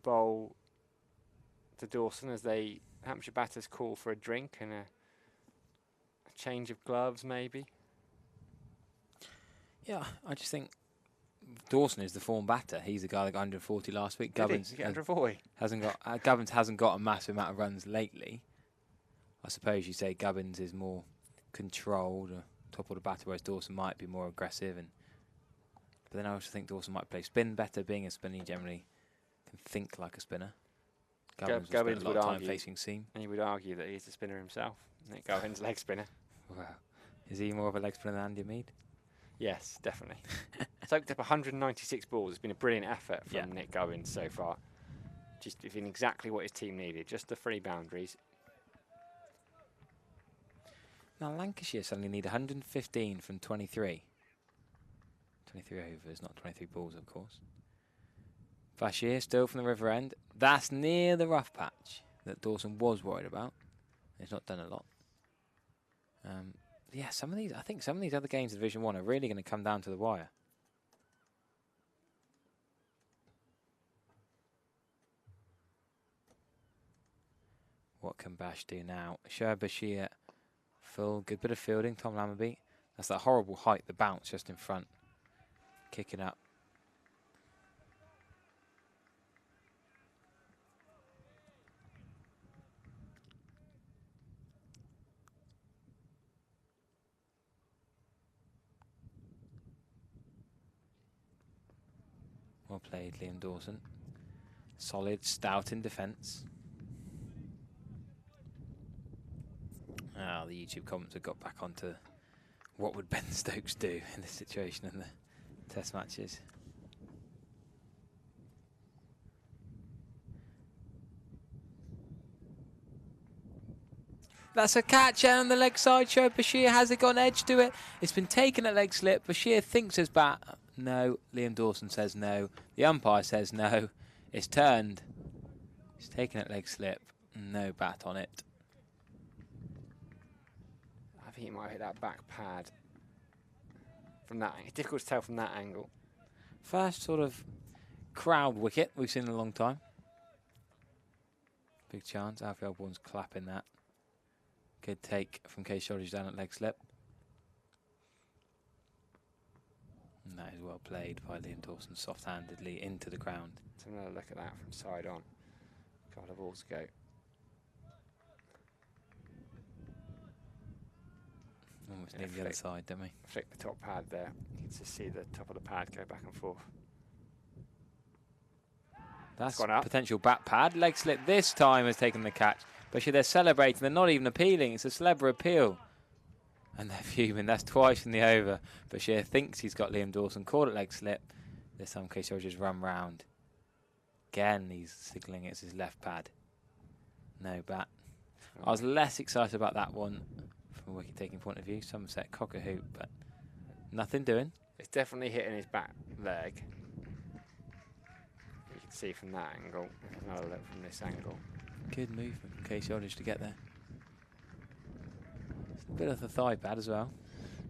bowl to Dawson as they Hampshire batters call for a drink and a change of gloves, maybe. Yeah, I just think Dawson is the form batter. He's the guy that got 140 last week. Gubbins hasn't got Gubbins hasn't got a massive amount of runs lately. I suppose you say Gubbins is more controlled, top order batter, whereas Dawson might be more aggressive. But then I also think Dawson might play spin better. Being a spinner, he generally can think like a spinner. Gubbins would argue, facing seam. And he would argue that he's a spinner himself. Nick Gubbins, leg spinner. Wow. Is he more of a leg spinner than Andy Mead? Yes, definitely. Soaked up 196 balls. It's been a brilliant effort from Nick Gubbins so far. Just doing exactly what his team needed. Just the 3 boundaries. Now Lancashire suddenly need 115 from 23. 23 overs, not 23 balls, of course. Bashir still from the river end. That's near the rough patch that Dawson was worried about. He's not done a lot. Yeah, I think some of these other games in Division 1 are really going to come down to the wire. What can Bash do now? Shoaib Bashir, full good bit of fielding. Tom Lammerby. That's that horrible height, the bounce just in front. Kicking up. Well played, Liam Dawson. Solid, stout in defence. The YouTube comments have got back onto what would Ben Stokes do in this situation in the Test matches. That's a catch out on the leg side. Shoaib Bashir has it got an edge to it. It's been taken at leg slip. Bashir thinks it's bat. No. Liam Dawson says no. The umpire says no. It's turned. It's taken at leg slip. No bat on it. I think he might hit that back pad. From that, it's difficult to tell from that angle. First sort of crowd wicket we've seen in a long time. Big chance. Alfie Osborne's clapping that. Good take from Case Shortage down at leg slip. And that is well played by Liam Dawson, soft-handedly into the ground. Let's have another look at that from side on. A couple of balls to go. Almost near the other side, don't we? Flick the top pad there. You can just see the top of the pad go back and forth. That's potential bat pad. Leg slip this time has taken the catch. But they're celebrating. They're not even appealing. It's a celebratory appeal. And they're fuming. That's twice in the over. Bashir thinks he's got Liam Dawson caught at leg slip. This time Case Rogers run round. Again, he's signalling it's his left pad. No bat. I was less excited about that one from a wicket-taking point of view. Somerset cock a hoop, but nothing doing. It's definitely hitting his back leg. You can see from that angle. Another look from this angle. Good movement from Case Rogers to get there. A bit of the thigh pad as well.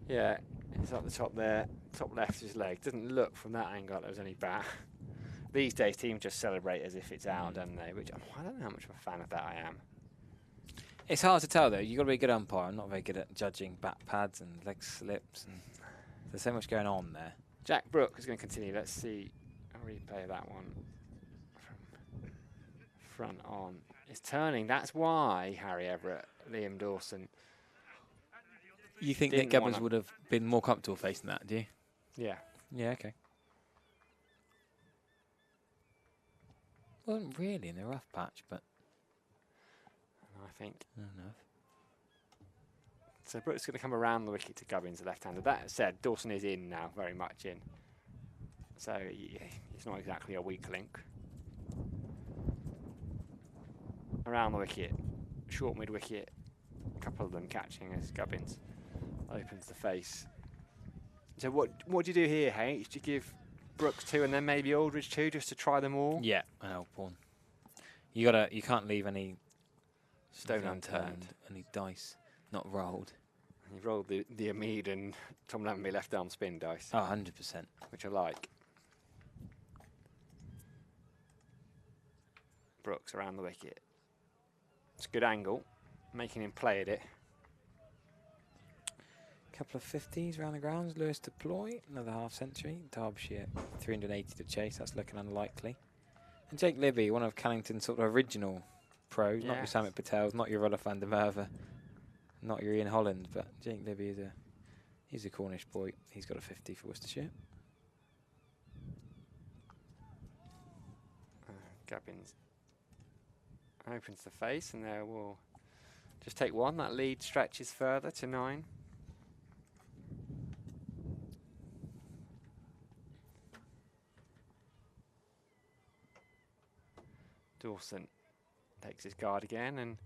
Yeah, it's up the top there. Top left of his leg. Doesn't look from that angle like there was any bat. These days, teams just celebrate as if it's out, don't they? Which I don't know how much of a fan of that I am. It's hard to tell, though. You've got to be a good umpire. I'm not very good at judging bat pads and leg slips. And there's so much going on there. Jack Brooke is going to continue. Let's see a replay of that one from front on. It's turning. That's why Harry Everett, Liam Dawson. You think Nick Gubbins would have been more comfortable facing that, do you? Yeah. Yeah, okay. Wasn't really in the rough patch, but I think. enough. So Brooks is going to come around the wicket to Gubbins, the left-hander. That said, Dawson is in now, very much in. So he's not exactly a weak link. Around the wicket, short mid-wicket, a couple of them catching as Gubbins opens the face. So what do you do here, H? Do you give Brooks 2 and then maybe Aldridge 2 just to try them all? Yeah, an help one. You can't leave any Stone unturned. Any dice not rolled. You've rolled the Amid and Tom Lamby left arm spin dice. Oh, 100%. Which I like. Brooks around the wicket. It's a good angle, making him play at it. Couple of 50s around the grounds. Lewis deploy, another half century. Derbyshire 380 to chase. That's looking unlikely. And Jake Libby, one of Cannington's sort of original pros, not your Samit Patels, not your Rolf van der Merwe, not your Ian Holland, but Jake Libby he's a Cornish boy. He's got a 50 for Worcestershire. Gubbins opens the face, and there will just take one. That lead stretches further to 9. Dawson takes his guard again, and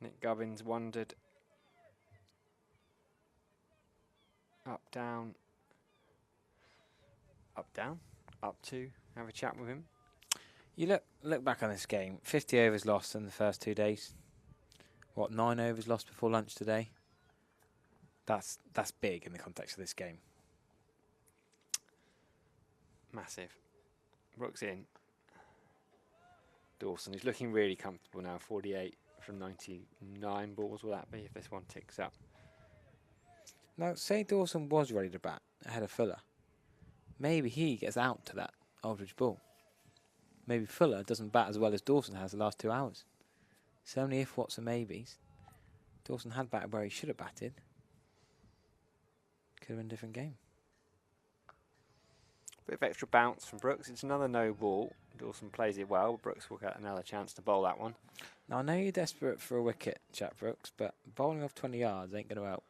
Nick Gubbins wondered up, down, up, down, up 2, have a chat with him. You look back on this game, 50 overs lost in the first 2 days. What, 9 overs lost before lunch today? That's big in the context of this game. Massive. Brooks in. Dawson is looking really comfortable now, 48 from 99 balls will that be if this one ticks up? Now, say Dawson was ready to bat ahead of Fuller. Maybe he gets out to that Aldridge ball. Maybe Fuller doesn't bat as well as Dawson has the last 2 hours. So many if, whats and maybes. Dawson had batted where he should have batted. Could have been a different game. Bit of extra bounce from Brooks. It's another no ball. Dawson plays it well. Brooks will get another chance to bowl that one. Now, I know you're desperate for a wicket, Jack Brooks, but bowling off 20 yards ain't going to help.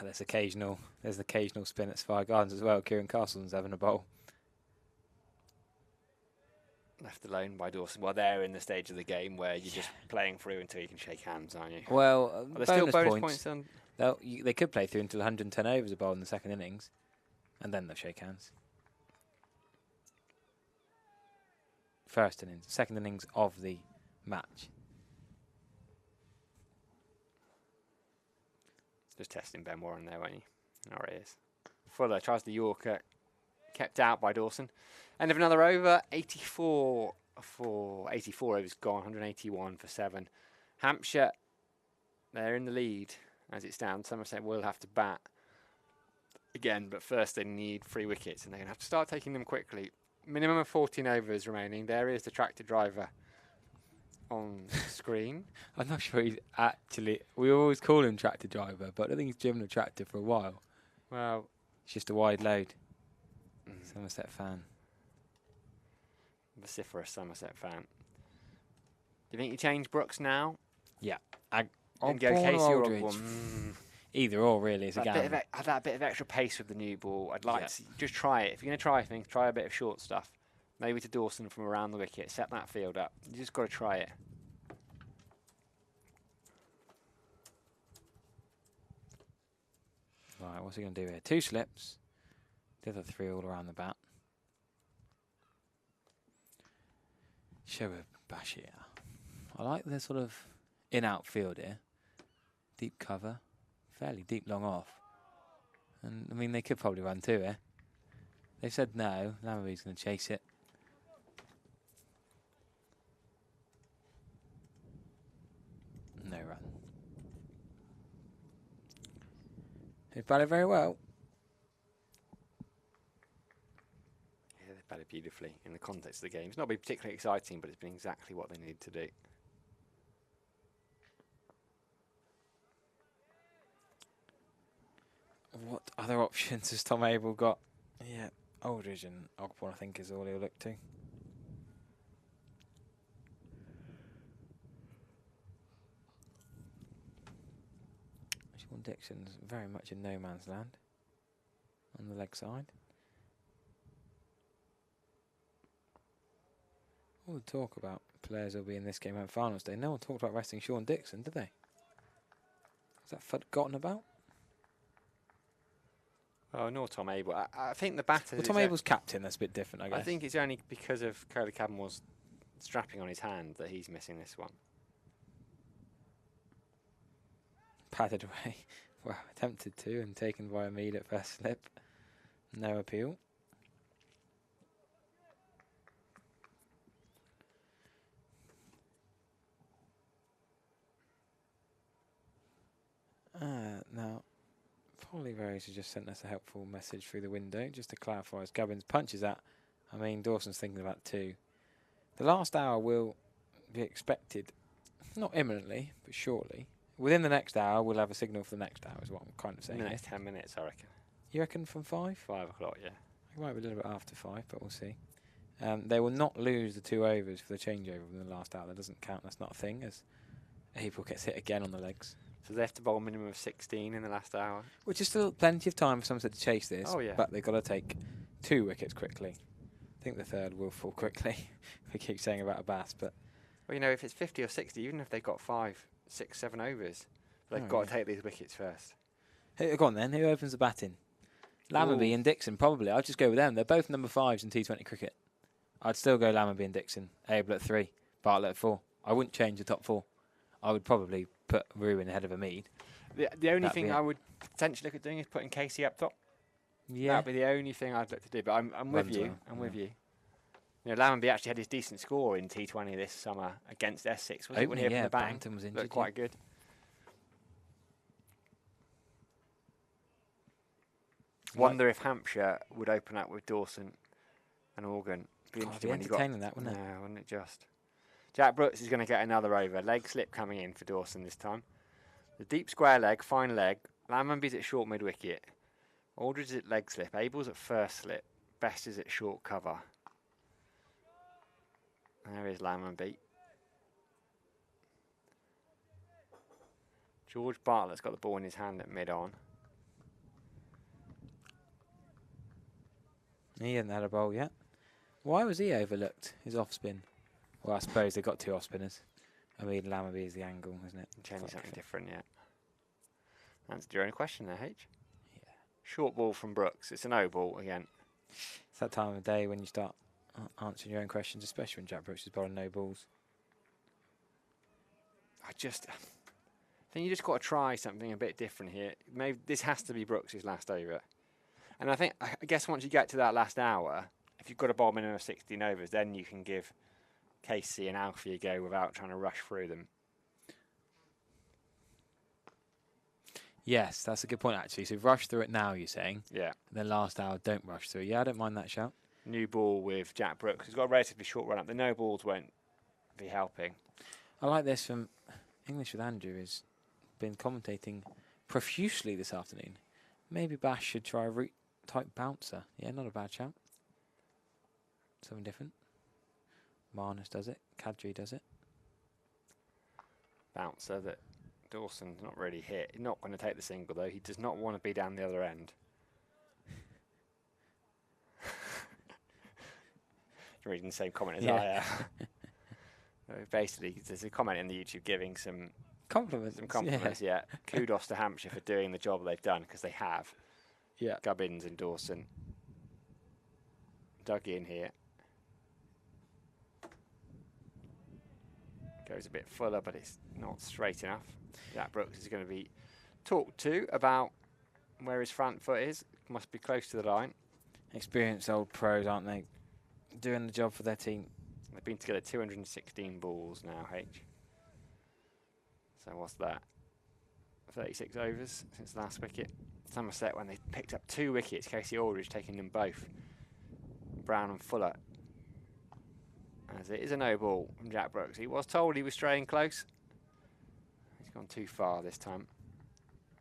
There's an occasional spin at Spire Gardens as well. Kieran Castleton's having a bowl. Left alone by Dawson. Well, they're in the stage of the game where you're just playing through until you can shake hands, aren't you? Well, there's still bonus points on. They could play through until 110 overs a bowl in the second innings, and then they'll shake hands. First innings, second innings of the match. Just testing Ben Warren there, won't you? There he is. Fuller tries the Yorker, kept out by Dawson. End of another over, 84 overs gone, 181 for 7. Hampshire, they're in the lead as it stands. Somerset will have to bat again, but first they need 3 wickets, and they're going to have to start taking them quickly. Minimum of 14 overs remaining. There is the tractor driver on screen. I'm not sure he's actually... We always call him tractor driver, but I don't think he's driven a tractor for a while. Well... It's just a wide load. Somerset fan. Vociferous Somerset fan. Do you think you change Brooks now? Yeah. And go Casey or Ogborn? Either or, really. It's a gamble. Have that bit of extra pace with the new ball. I'd like to see, just try it. If you're going to try things, try a bit of short stuff. Maybe to Dawson from around the wicket. Set that field up. You just got to try it. Right, what's he going to do here? 2 slips. The other 3 all around the bat. Shoaib Bashir. I like the sort of in-out field here. Deep cover. Fairly deep long off. And, I mean, they could probably run 2 here. They've said no. Lamberby's going to chase it. No run. They've batted very well. Yeah, they've batted beautifully in the context of the game. It's not been particularly exciting, but it's been exactly what they needed to do. What other options has Tom Abel got? Yeah, Aldridge and Ogborn, I think, is all he'll look to. Sean Dixon's very much in no man's land on the leg side. All the talk about players will be in this game at finals day. No one talked about resting Sean Dixon, did they? Is that forgotten about? Oh, nor Tom Abel. I think the batter. Well, Tom Abel's captain. That's a bit different, I guess. I think it's only because of Curly Cavanaugh's strapping on his hand that he's missing this one. Padded away. Well, attempted to and taken by Mead at first slip. No appeal. Now, Polly Rose has just sent us a helpful message through the window, just to clarify as Gubbins punches that. I mean, Dawson's thinking about 2. The last hour will be expected, not imminently, but shortly. Within the next hour, we'll have a signal for the next hour, is what I'm kind of saying. In the next 10 minutes, I reckon. You reckon from 5? 5 o'clock, yeah. It might be a little bit after 5, but we'll see. They will not lose the 2 overs for the changeover in the last hour. That doesn't count. That's not a thing, as Abel gets hit again on the legs. So they have to bowl a minimum of 16 in the last hour. Which is still plenty of time for Somerset to chase this. Oh, yeah. But they've got to take 2 wickets quickly. I think the third will fall quickly. We keep saying about a Bass, but... Well, you know, if it's 50 or 60, even if they've got 5, 6, 7 overs, they've got to take these wickets first. Go on then. Who opens the batting? Lammerby and Dixon, probably. I'd just go with them. They're both number 5s in T20 cricket. I'd still go Lammerby and Dixon. Abel at 3, Bartlett at 4. I wouldn't change the top 4. I would probably put Ruin ahead of a Mead. The only thing I would potentially look at doing is putting Casey up top. Yeah. That'd be the only thing I'd look to do. But I'm with you. I'm with you. You know, Lammonby actually had his decent score in T20 this summer against Essex. Was it when he opened the batting? Banton was injured. Looked quite good. Wonder if Hampshire would open up with Dawson and Organ. Be interesting when entertaining that, wouldn't it? No, wouldn't it just? Jack Brooks is going to get another over. Leg slip coming in for Dawson this time. The deep square leg, fine leg. Lammonby's at short mid wicket. Aldridge is at leg slip. Abel's at first slip. Best is at short cover. There is Lammonby. George Bartlett's got the ball in his hand at mid-on. He hasn't had a bowl yet. Why was he overlooked, his off-spin? Well, I suppose they've got 2 off-spinners. I mean, Lammonby is the angle, isn't it? Changing something different, yeah. Answered your own question there, H. Yeah. Short ball from Brooks. It's a no ball again. It's that time of day when you start answering your own questions, especially when Jack Brooks is bowling no balls. I think you just got to try something a bit different here. Maybe this has to be Brooks' last over. And I guess once you get to that last hour, if you've got a bowl minimum of 16 overs, then you can give Casey and Alfie a go without trying to rush through them. Yes, that's a good point, actually. So rush through it now, you're saying? Yeah. And then last hour, don't rush through. Yeah, I don't mind that shout. New ball with Jack Brooks. He's got a relatively short run up. The no balls won't be helping. I like this from English with Andrew, has been commentating profusely this afternoon. Maybe Bash should try a route type bouncer. Yeah, not a bad shout. Something different. Marnus does it. Kadri does it. Bouncer that Dawson's not really hit. He's not going to take the single, though. He does not want to be down the other end. You're reading the same comment as I am. Basically, there's a comment in the YouTube giving some compliments, yeah. Kudos to Hampshire for doing the job they've done, because they have. Yeah. Gubbins and Dawson dug in here. Goes a bit fuller, but it's not straight enough. Jack Brooks is going to be talked to about where his front foot is. Must be close to the line. Experienced old pros, aren't they? Doing the job for their team. They've been together 216 balls now, H. So what's that? 36 overs since the last wicket. Somerset, when they picked up 2 wickets, Casey Aldridge taking them both. Brown and Fuller. As it is a no ball from Jack Brooks. He was told he was straying close. He's gone too far this time.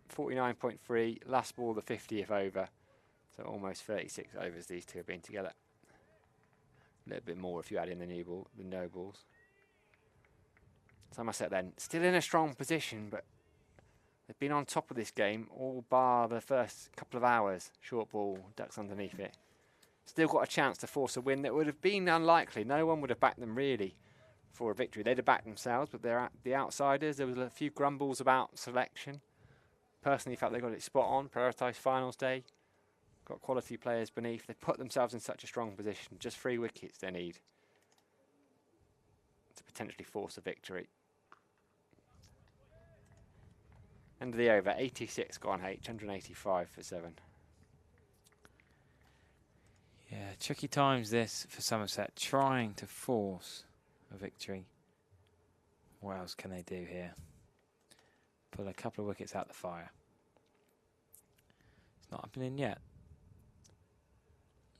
49.3, last ball the 50th over, so almost 36 overs these two have been together. A little bit more if you add in the no balls. Somerset then still in a strong position, but they've been on top of this game all bar the first couple of hours. Short ball, ducks underneath it. Still got a chance to force a win that would have been unlikely. No one would have backed them really for a victory. They'd have backed themselves, but they're the outsiders. There was a few grumbles about selection. Personally felt they got it spot on, prioritised finals day. Got quality players beneath. They put themselves in such a strong position. Just 3 wickets they need to potentially force a victory. End of the over, 86 gone H, 185 for 7. Yeah, tricky times this for Somerset, trying to force a victory. What else can they do here? Pull a couple of wickets out the fire. It's not happening yet.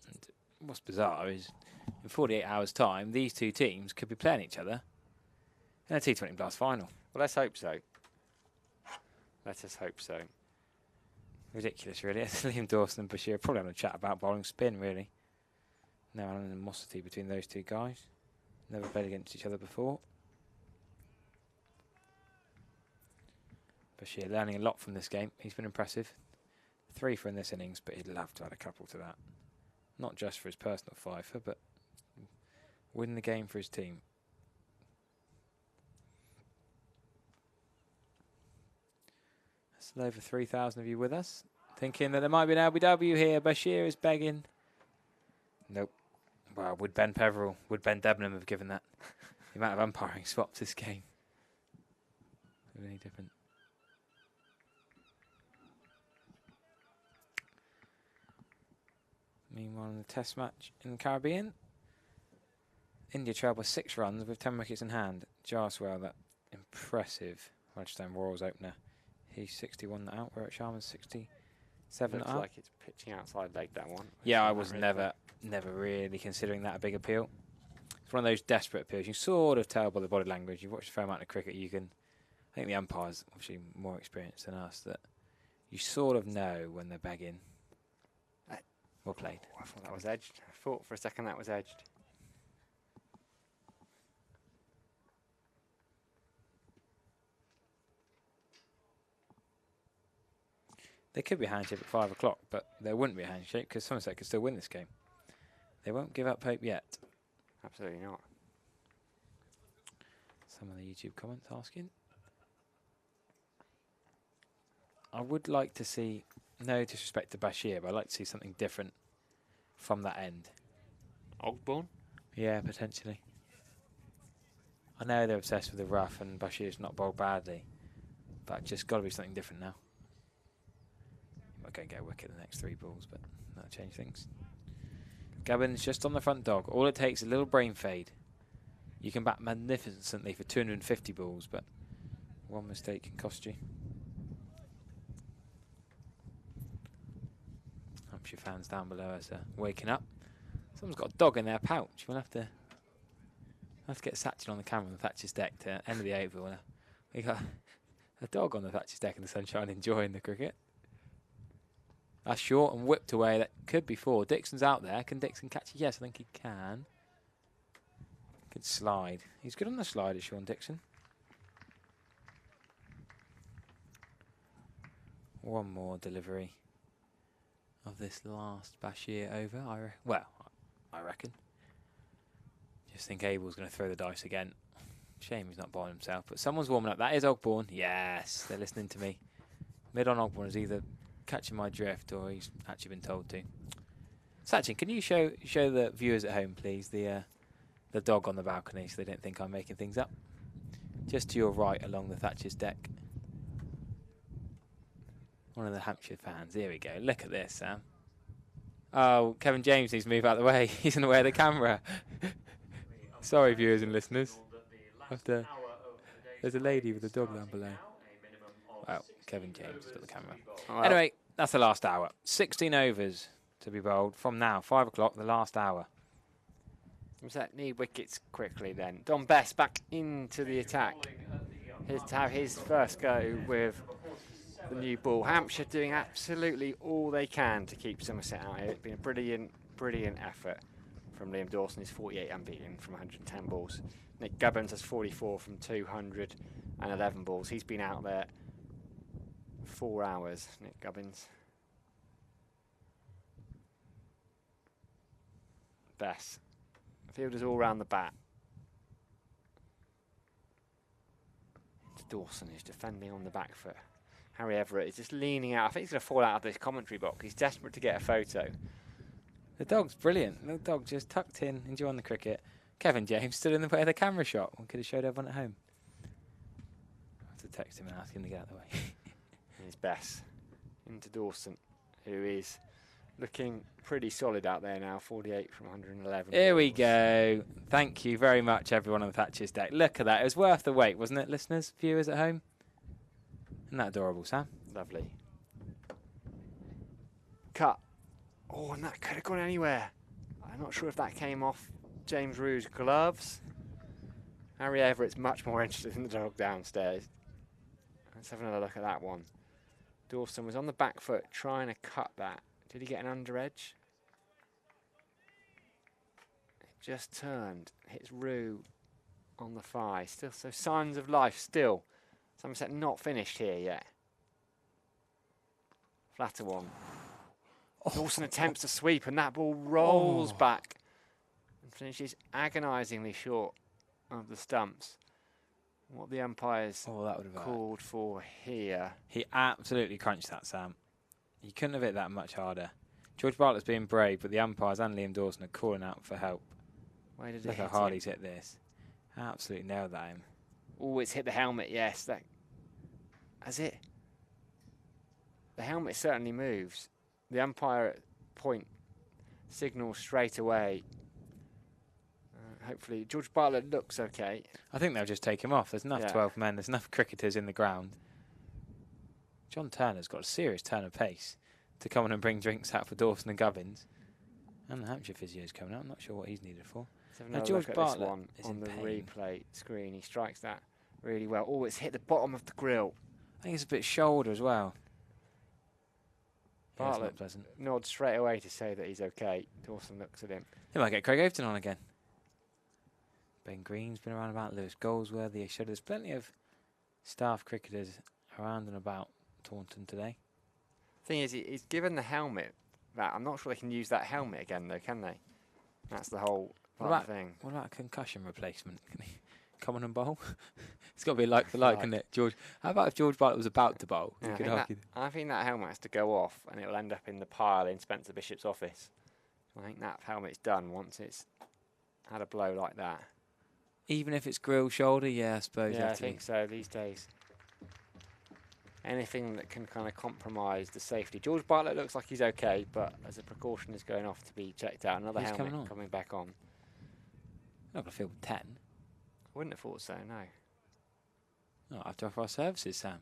And what's bizarre is in 48 hours' time, these two teams could be playing each other in a T20 Blast final. Well, let's hope so. Let us hope so. Ridiculous, really. Liam Dawson and Bashir probably having a chat about bowling spin, really. No animosity between those two guys. Never played against each other before. Bashir learning a lot from this game. He's been impressive. 3 for in this innings, but he'd love to add a couple to that. Not just for his personal fifer, but win the game for his team. Still over 3,000 of you with us. Thinking that there might be an LBW here. Bashir is begging. Nope. Wow, would Ben Peveril, would Ben Debenham have given that? The amount of umpiring swaps this game. Really different. Meanwhile, in the Test match in the Caribbean, India trailed by 6 runs with 10 wickets in hand. Jarswell, that impressive Rajasthan Royals opener. He's 61 not out. We're at Sharma's 67 Looks out. like it's pitching outside leg, that one. Yeah, I was never really considering that a big appeal. It's one of those desperate appeals. You sort of tell by the body language. You've watched a fair amount of cricket. You can, I think the umpire's obviously more experienced than us, that you sort of know when they're begging. Well played. I thought that was edged. I thought for a second that was edged. There could be a handshake at 5 o'clock, but there wouldn't be a handshake because Somerset could still win this game. They won't give up hope yet. Absolutely not. Some of the YouTube comments asking. I would like to see, no disrespect to Bashir, but I'd like to see something different from that end. Ogborn? Yeah, potentially. I know they're obsessed with the rough and Bashir's not bowled badly, but just got to be something different now. Might go and get a wicket in the next 3 balls, but that'll change things. Gabbin's just on the front dog. All it takes is a little brain fade. You can bat magnificently for 250 balls, but one mistake can cost you. Hampshire fans down below us are waking up. Someone's got a dog in their pouch. We'll have to get Sachin on the camera on the Thatcher's deck to end of the over. We got a dog on the Thatcher's deck in the sunshine enjoying the cricket. That's short and whipped away. That could be 4. Dixon's out there. Can Dixon catch it? Yes, I think he can. Good slide. He's good on the slide, is Sean Dixon. One more delivery of this last Bashir over. I reckon. Just think Abel's going to throw the dice again. Shame he's not bowling himself, but someone's warming up. That is Ogborn. Yes, they're listening to me. Mid on Ogborn is either catching my drift or he's actually been told to. Sachin, can you show the viewers at home, please, the dog on the balcony so they don't think I'm making things up? Just to your right along the Thatcher's deck. One of the Hampshire fans. Here we go. Look at this, Sam. Oh, Kevin James needs to move out of the way. He's in the way of the camera. Sorry, viewers and listeners. There's a lady with a dog down below. Well, Kevin James has got the camera. Well, Anyway, that's the last hour. 16 overs to be bowled from now. 5 o'clock, the last hour. Somerset need wickets quickly then. Don Best back into the attack. To have his first go with the new ball. Hampshire doing absolutely all they can to keep Somerset out here. It's been a brilliant, brilliant effort from Liam Dawson. He's 48 unbeaten from 110 balls. Nick Gubbins has 44 from 211 balls. He's been out there 4 hours, Nick Gubbins. Bess. Fielders all round the bat. Dawson is defending on the back foot. Harry Everett is just leaning out. I think he's going to fall out of this commentary box. He's desperate to get a photo. The dog's brilliant. Little dog just tucked in, enjoying the cricket. Kevin James stood in the way of the camera shot. One could have showed everyone at home. I have to text him and ask him to get out of the way. Here's Bess into Dawson, who is looking pretty solid out there now. 48 from 111. Here we go. Thank you very much, everyone on the Thatcher's deck. Look at that. It was worth the wait, wasn't it, listeners, viewers at home? Isn't that adorable, Sam? Lovely. Cut. Oh, and that could have gone anywhere. I'm not sure if that came off James Rue's gloves. Harry Everett's much more interested in the dog downstairs. Let's have another look at that one. Dawson was on the back foot trying to cut that. Did he get an under edge? It just turned. Hits Rue on the thigh. Still, so signs of life still. Somerset not finished here yet. Flatter one. Dawson attempts to sweep and that ball rolls back and finishes agonisingly short of the stumps. What the umpires called for here. He absolutely crunched that, Sam. He couldn't have hit that much harder. George Bartlett's being brave, but the umpires and Liam Dawson are calling out for help. Where did Look it how hit hard him? he's hit this. Absolutely nailed that him. Oh, it's hit the helmet, yes. That has it. The helmet certainly moves. The umpire at point signals straight away. Hopefully, George Bartlett looks okay. I think they'll just take him off. There's enough 12 men. There's enough cricketers in the ground. John Turner's got a serious turn of pace to come on and bring drinks out for Dawson and Gubbins. And the Hampshire physio's coming out. I'm not sure what he's needed for. Now George Bartlett is on the replay screen. He strikes that really well. Oh, it's hit the bottom of the grill. I think it's a bit shoulder as well. Bartlett nods straight away to say that he's okay. Dawson looks at him. He might get Craig Overton on again. Ben Green's been around about. Lewis Goldsworthy. There's plenty of staff cricketers around and about Taunton today. Thing is, he's given the helmet that. I'm not sure they can use that helmet again, though, can they? That's the whole thing. What about a concussion replacement? Can he come on and bowl? It's got to be like for like, isn't it, George? How about if George Bartlett was about to bowl? Yeah, I think that helmet has to go off, and it will end up in the pile in Spencer Bishop's office. I think that helmet's done once it's had a blow like that. Even if it's grill, shoulder, yeah, I suppose. Yeah, I think so these days. Anything that can kind of compromise the safety. George Bartlett looks like he's okay, but as a precaution is going off to be checked out. Another helmet coming back on. Not going to field 10. I wouldn't have thought so, no. Not after our services, Sam.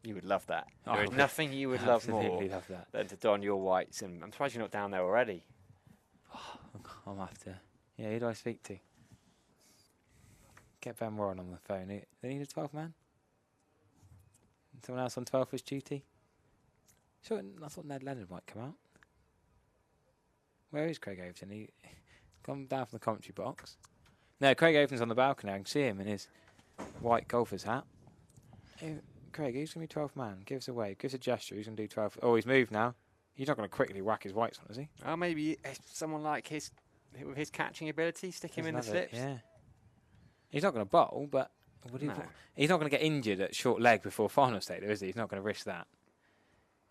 You would love that. There is nothing you would love more than to don your whites. And I'm surprised you're not down there already. I'll have to. Yeah, who do I speak to? Get Ben Warren on the phone. They need a 12 man? Someone else on 12 duty? Sure, I thought Ned Leonard might come out. Where is Craig Overton? He gone down from the commentary box. No, Craig Overton's on the balcony. I can see him in his white golfer's hat. Hey, Craig, who's going to be 12th man? Give us a wave. Give us a gesture. Who's going to do 12? Oh, he's moved now. He's not going to quickly whack his whites on, is he? Oh, maybe someone like his with his catching ability, stick him in the slips. Yeah. He's not going to bowl, but he's not going to get injured at short leg before final state, though, is he? He's not going to risk that.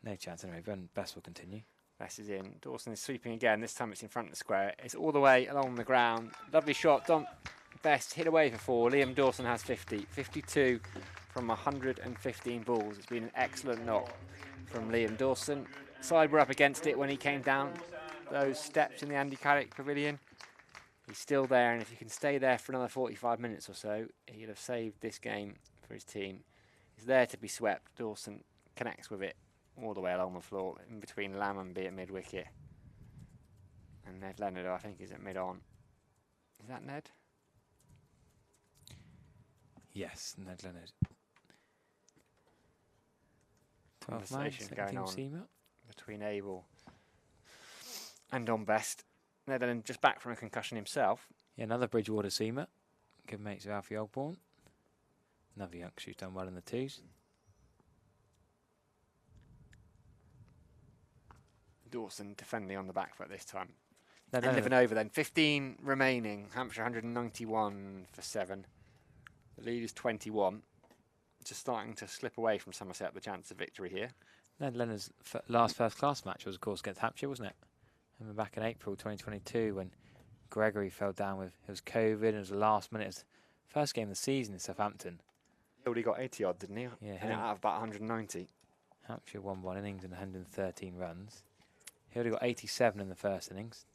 No chance anyway. Best will continue. Bess is in. Dawson is sweeping again. This time it's in front of the square. It's all the way along the ground. Lovely shot. Best hit away for 4. Liam Dawson has 50. 52 from 115 balls. It's been an excellent knock from Liam Dawson. Side were up against it when he came down those steps in the Andy Carrick Pavilion. He's still there, and if he can stay there for another 45 minutes or so, he'll have saved this game for his team. He's there to be swept. Dawson connects with it all the way along the floor, in between Lamb and B at mid-wicket. And Ned Leonard, I think, is at mid-on. Is that Ned? Yes, Ned Leonard. conversation second going team on seamer. between Abel and Don Best. Netherland just back from a concussion himself. Yeah, another Bridgewater seamer. Good mates of Alfie Ogborn. Another youngster who's done well in the twos. Dawson defending on the back foot this time. No, And living over then. 15 remaining. Hampshire 191 for 7. The lead is 21. Just starting to slip away from Somerset, the chance of victory here. Ned Leonard's last first-class match was, of course, against Hampshire, wasn't it? And back in April 2022 when Gregory fell down with his COVID and it was the last minute. It was the first game of the season in Southampton. He already got 80 odd, didn't he? Yeah, and out of about 190. Hampshire won 1 innings and 113 runs. He already got 87 in the first innings.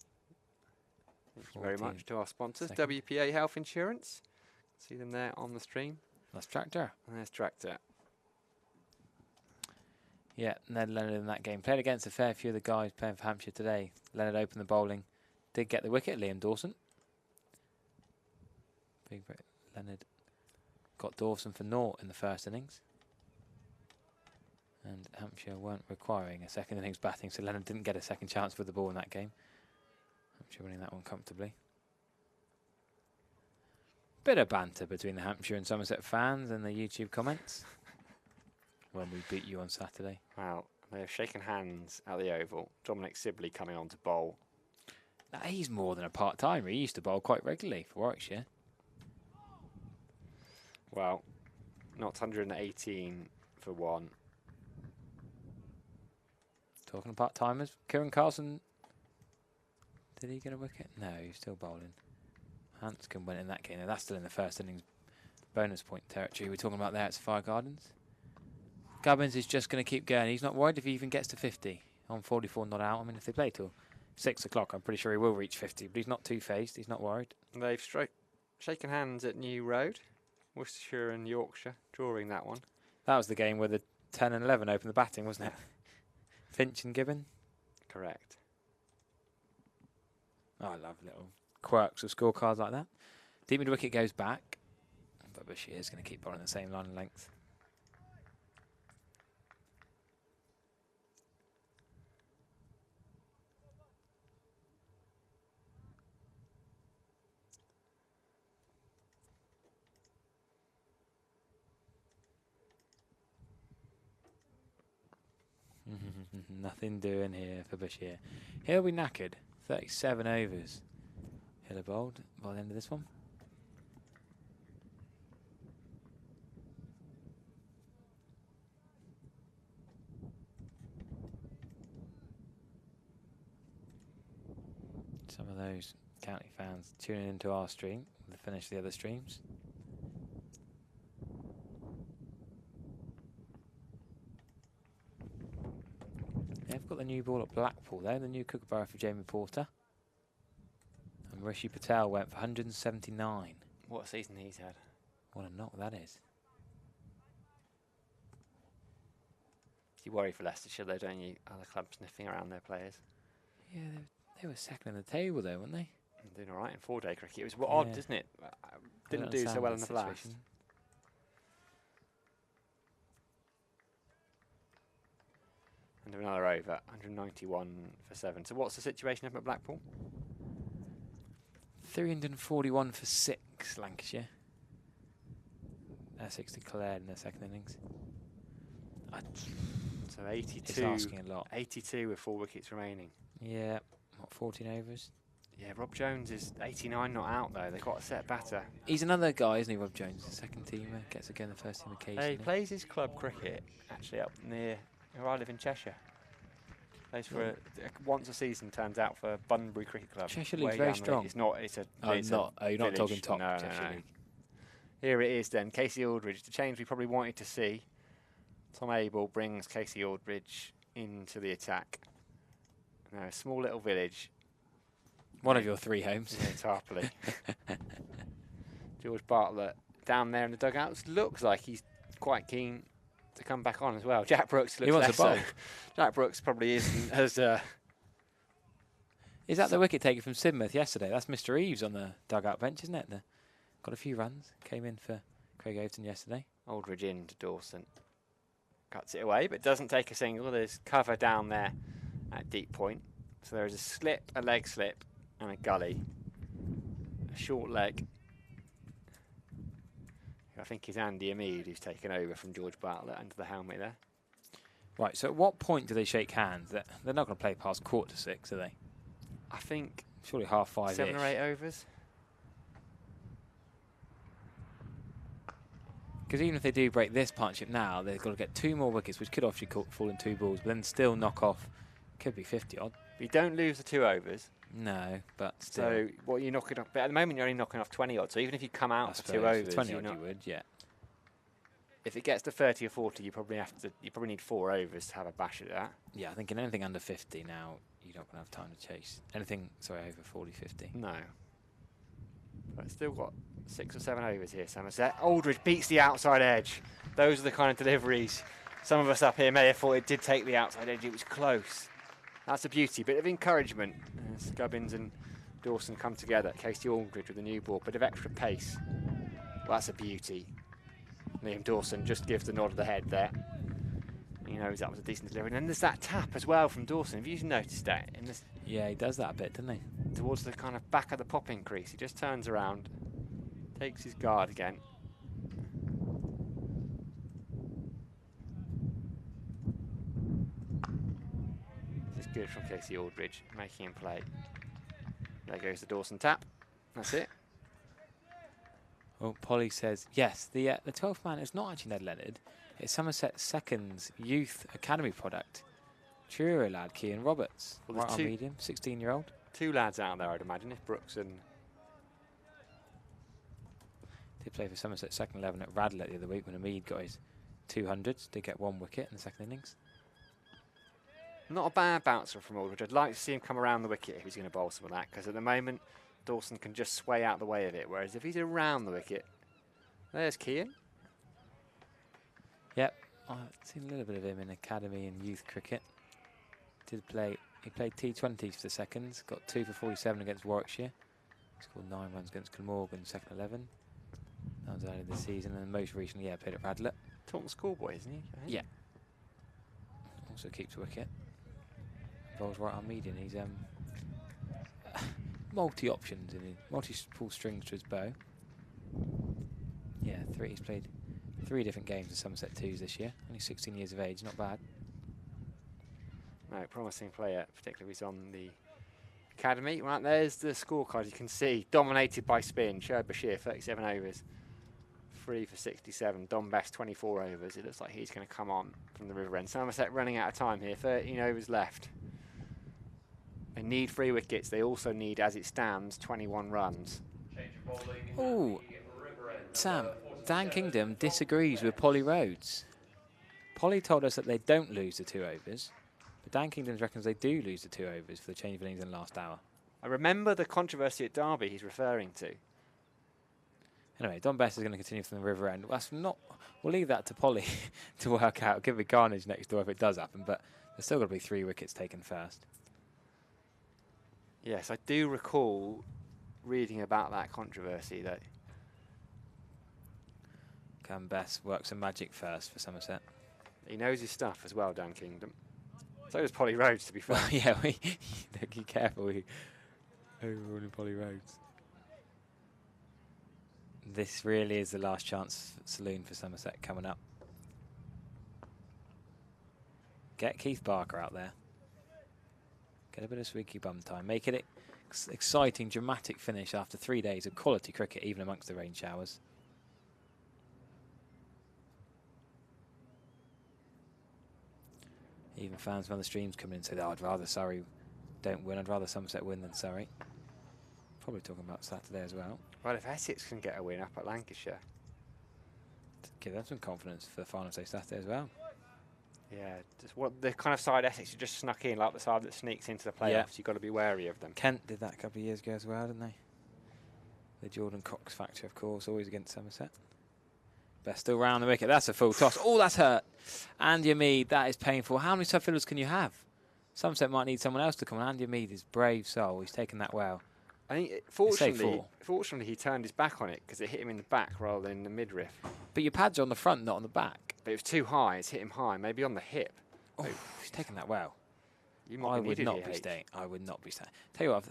Thank you very 14 much to our sponsors, second. WPA Health Insurance. See them there on the stream. That's Tractor. And there's Tractor. Yeah, Ned Leonard in that game. Played against a fair few of the guys playing for Hampshire today. Leonard opened the bowling. Did get the wicket, Liam Dawson. Leonard got Dawson for naught in the first innings. And Hampshire weren't requiring a second innings batting, so Leonard didn't get a second chance with the ball in that game. Hampshire winning that one comfortably. Bit of banter between the Hampshire and Somerset fans and the YouTube comments when we beat you on Saturday. Wow, they're shaking hands at the Oval. Dominic Sibley coming on to bowl. Now, he's more than a part-timer. He used to bowl quite regularly for Warwickshire. Well, not 118 for 1. Talking of part-timers, Kieran Carlson, did he get a wicket? No, he's still bowling. Hanscom went in that game. Now, that's still in the first innings bonus point territory. We're talking about there at Fire Gardens. Gubbins is just going to keep going. He's not worried if he even gets to 50 on 44 not out. I mean, if they play till 6 o'clock, I'm pretty sure he will reach 50, but he's not two-faced. He's not worried. They've shaken hands at New Road, Worcestershire and Yorkshire, drawing that one. That was the game where the 10 and 11 opened the batting, wasn't it? Finch and Gibbon? Correct. Oh, I love little quirks of scorecards like that. Deep mid wicket goes back, but Bashir is going to keep on the same line and length. Nothing doing here for Bashir. He'll be knackered. 37 overs. He'll have bowled by the end of this one. Some of those county fans tuning into our stream will finish the other streams. They've got the new ball at Blackpool there, the new Kookaburra for Jamie Porter. And Rishi Patel went for 179. What a season he's had. What a knock that is. You worry for Leicestershire though, don't you? Other clubs sniffing around their players. Yeah, they were second in the table though, weren't they? Doing all right in 4-day cricket. It was odd, isn't it? Didn't do so well in the Blast. And another over, 191 for 7. So what's the situation up at Blackpool? 341 for 6, Lancashire. Essex declared in their second innings. So 82. It's asking a lot. 82 with 4 wickets remaining. Yeah, what, 14 overs? Yeah, Rob Jones is 89 not out though. They've got a set batter. He's another guy, isn't he, Rob Jones? Second teamer, gets again the first team occasionally. He plays his club cricket actually up near where I live in Cheshire. Plays for once a season, turns out for Bunbury Cricket Club. Cheshire League's way very down the strong. It's not. It's a. Oh, it's not. A You're not talking village. top No, Cheshire no. League. Here it is then. Casey Aldridge, the change we probably wanted to see. Tom Abel brings Casey Aldridge into the attack. Now, a small little village. One of your 3 homes. Yeah, Tarpley. George Bartlett down there in the dugouts. Looks like he's quite keen to come back on as well. Jack Brooks looks He wants less a bowl. so. Jack Brooks probably isn't as... Is that the wicket taker from Sidmouth yesterday? That's Mr. Eves on the dugout bench, isn't it? Got a few runs. Came in for Craig Overton yesterday. Aldridge in to Dawson. Cuts it away, but doesn't take a single. There's cover down there at deep point. So there is a slip, a leg slip, and a gully. A short leg. I think it's Andy Amead who's taken over from George Bartlett under the helmet there. Right, so at what point do they shake hands? They're not going to play past 5:45, are they? I think Surely 5:30. 7 or 8 overs. Because even if they do break this partnership now, they've got to get 2 more wickets, which could obviously fall in 2 balls, but then still knock off, could be 50 odd. You don't lose the 2 overs. No, but still. So what you're knocking off, but at the moment you're only knocking off 20 odd. So even if you come out for 2 overs, 20 you're odd not, you would, yeah. if it gets to 30 or 40, you probably need 4 overs to have a bash at that. Yeah, I think in anything under 50 now, you're not going to have time to chase. Anything, sorry, over 40, 50. No. But still got 6 or 7 overs here, Somerset. Aldridge beats the outside edge. Those are the kind of deliveries. Some of us up here may have thought it did take the outside edge. It was close. That's a beauty. Bit of encouragement. Gubbins and Dawson come together. Casey Aldridge with a new ball. Bit of extra pace. Well, that's a beauty. Liam Dawson just gives the nod of the head there. He knows that was a decent delivery. And then there's that tap as well from Dawson. Have you noticed that? Yeah, he does that a bit, doesn't he? Towards the kind of back of the popping crease. He just turns around, takes his guard again. This is good from Casey Aldridge, making him play. There goes the Dawson tap. That's it. Well, Polly says, yes, the 12th man is not actually Ned Leonard. It's Somerset Second's youth academy product. Truro lad, Kean Roberts. Well, right there's on medium, 16-year-old. 2 lads out there, I'd imagine, if Brooks and... Did play for Somerset second 11 at Radlett the other week when Amead got his 200s. Did get 1 wicket in the second innings. Not a bad bouncer from Aldridge. I'd like to see him come around the wicket if he's going to bowl some of that, because at the moment, Dawson can just sway out the way of it, whereas if he's around the wicket, there's Kean. Yep, I've seen a little bit of him in academy and youth cricket. He played T20s for the seconds, got 2 for 47 against Warwickshire. Scored 9 runs against Glamorgan, second 11. That was earlier this season, and most recently, yeah, played at Radlett. Taunton schoolboy, isn't he? Yeah. Also keeps a wicket. Bowls right on median. He's multi-options, and multi-pull strings to his bow. Yeah, he's played 3 different games in Somerset 2s this year. Only 16 years of age, not bad. No, promising player, particularly if he's on the academy. Right, there's the scorecard. You can see dominated by spin. Shoaib Bashir, 37 overs, 3 for 67. Don Best, 24 overs. It looks like he's going to come on from the river end. Somerset running out of time here. 13 overs left. They need 3 wickets. They also need, as it stands, 21 runs. Oh, Sam, Dan Kingdom disagrees with Polly Rhodes. Polly told us that they don't lose the 2 overs. But Dan Kingdom reckons they do lose the 2 overs for the change of innings in the last hour. I remember the controversy at Derby he's referring to. Anyway, Don Best is going to continue from the river end. We'll leave that to Polly to work out. Give it carnage next door if it does happen, but there's still got to be 3 wickets taken first. Yes, I do recall reading about that controversy. That Can Best work some magic first for Somerset. he knows his stuff as well, Dan Kingdom. So does Polly Rhodes, to be fair. Well, yeah, be careful overruling Polly Rhodes. This really is the last chance saloon for Somerset coming up. Get Keith Barker out there. Get a bit of squeaky bum time. Make it exciting, dramatic finish after 3 days of quality cricket, even amongst the rain showers. Even fans from other streams come in and say, oh, I'd rather Surrey don't win. I'd rather Somerset win than Surrey. Probably talking about Saturday as well. Well, if Essex can get a win up at Lancashire. Give them some confidence for the final day Saturday as well. Yeah, just what the kind of side Essex who just snuck in, like the side that sneaks into the playoffs. Yeah. You've got to be wary of them. Kent did that a couple of years ago as well, didn't they? The Jordan Cox factor, of course, always against Somerset. Best still round the wicket. That's a full toss. Oh, that's hurt. Andy Amead, that is painful. How many sub-fielders can you have? Somerset might need someone else to come on. Andy Amead is brave soul. He's taken that well. I think, say 4. fortunately, he turned his back on it because it hit him in the back rather than in the midriff. But your pads are on the front, not on the back. But it was too high. It's hit him high, maybe on the hip. Oh, he's taken that well. You I might be would needed not here, be H. staying. I would not be staying. Tell you what,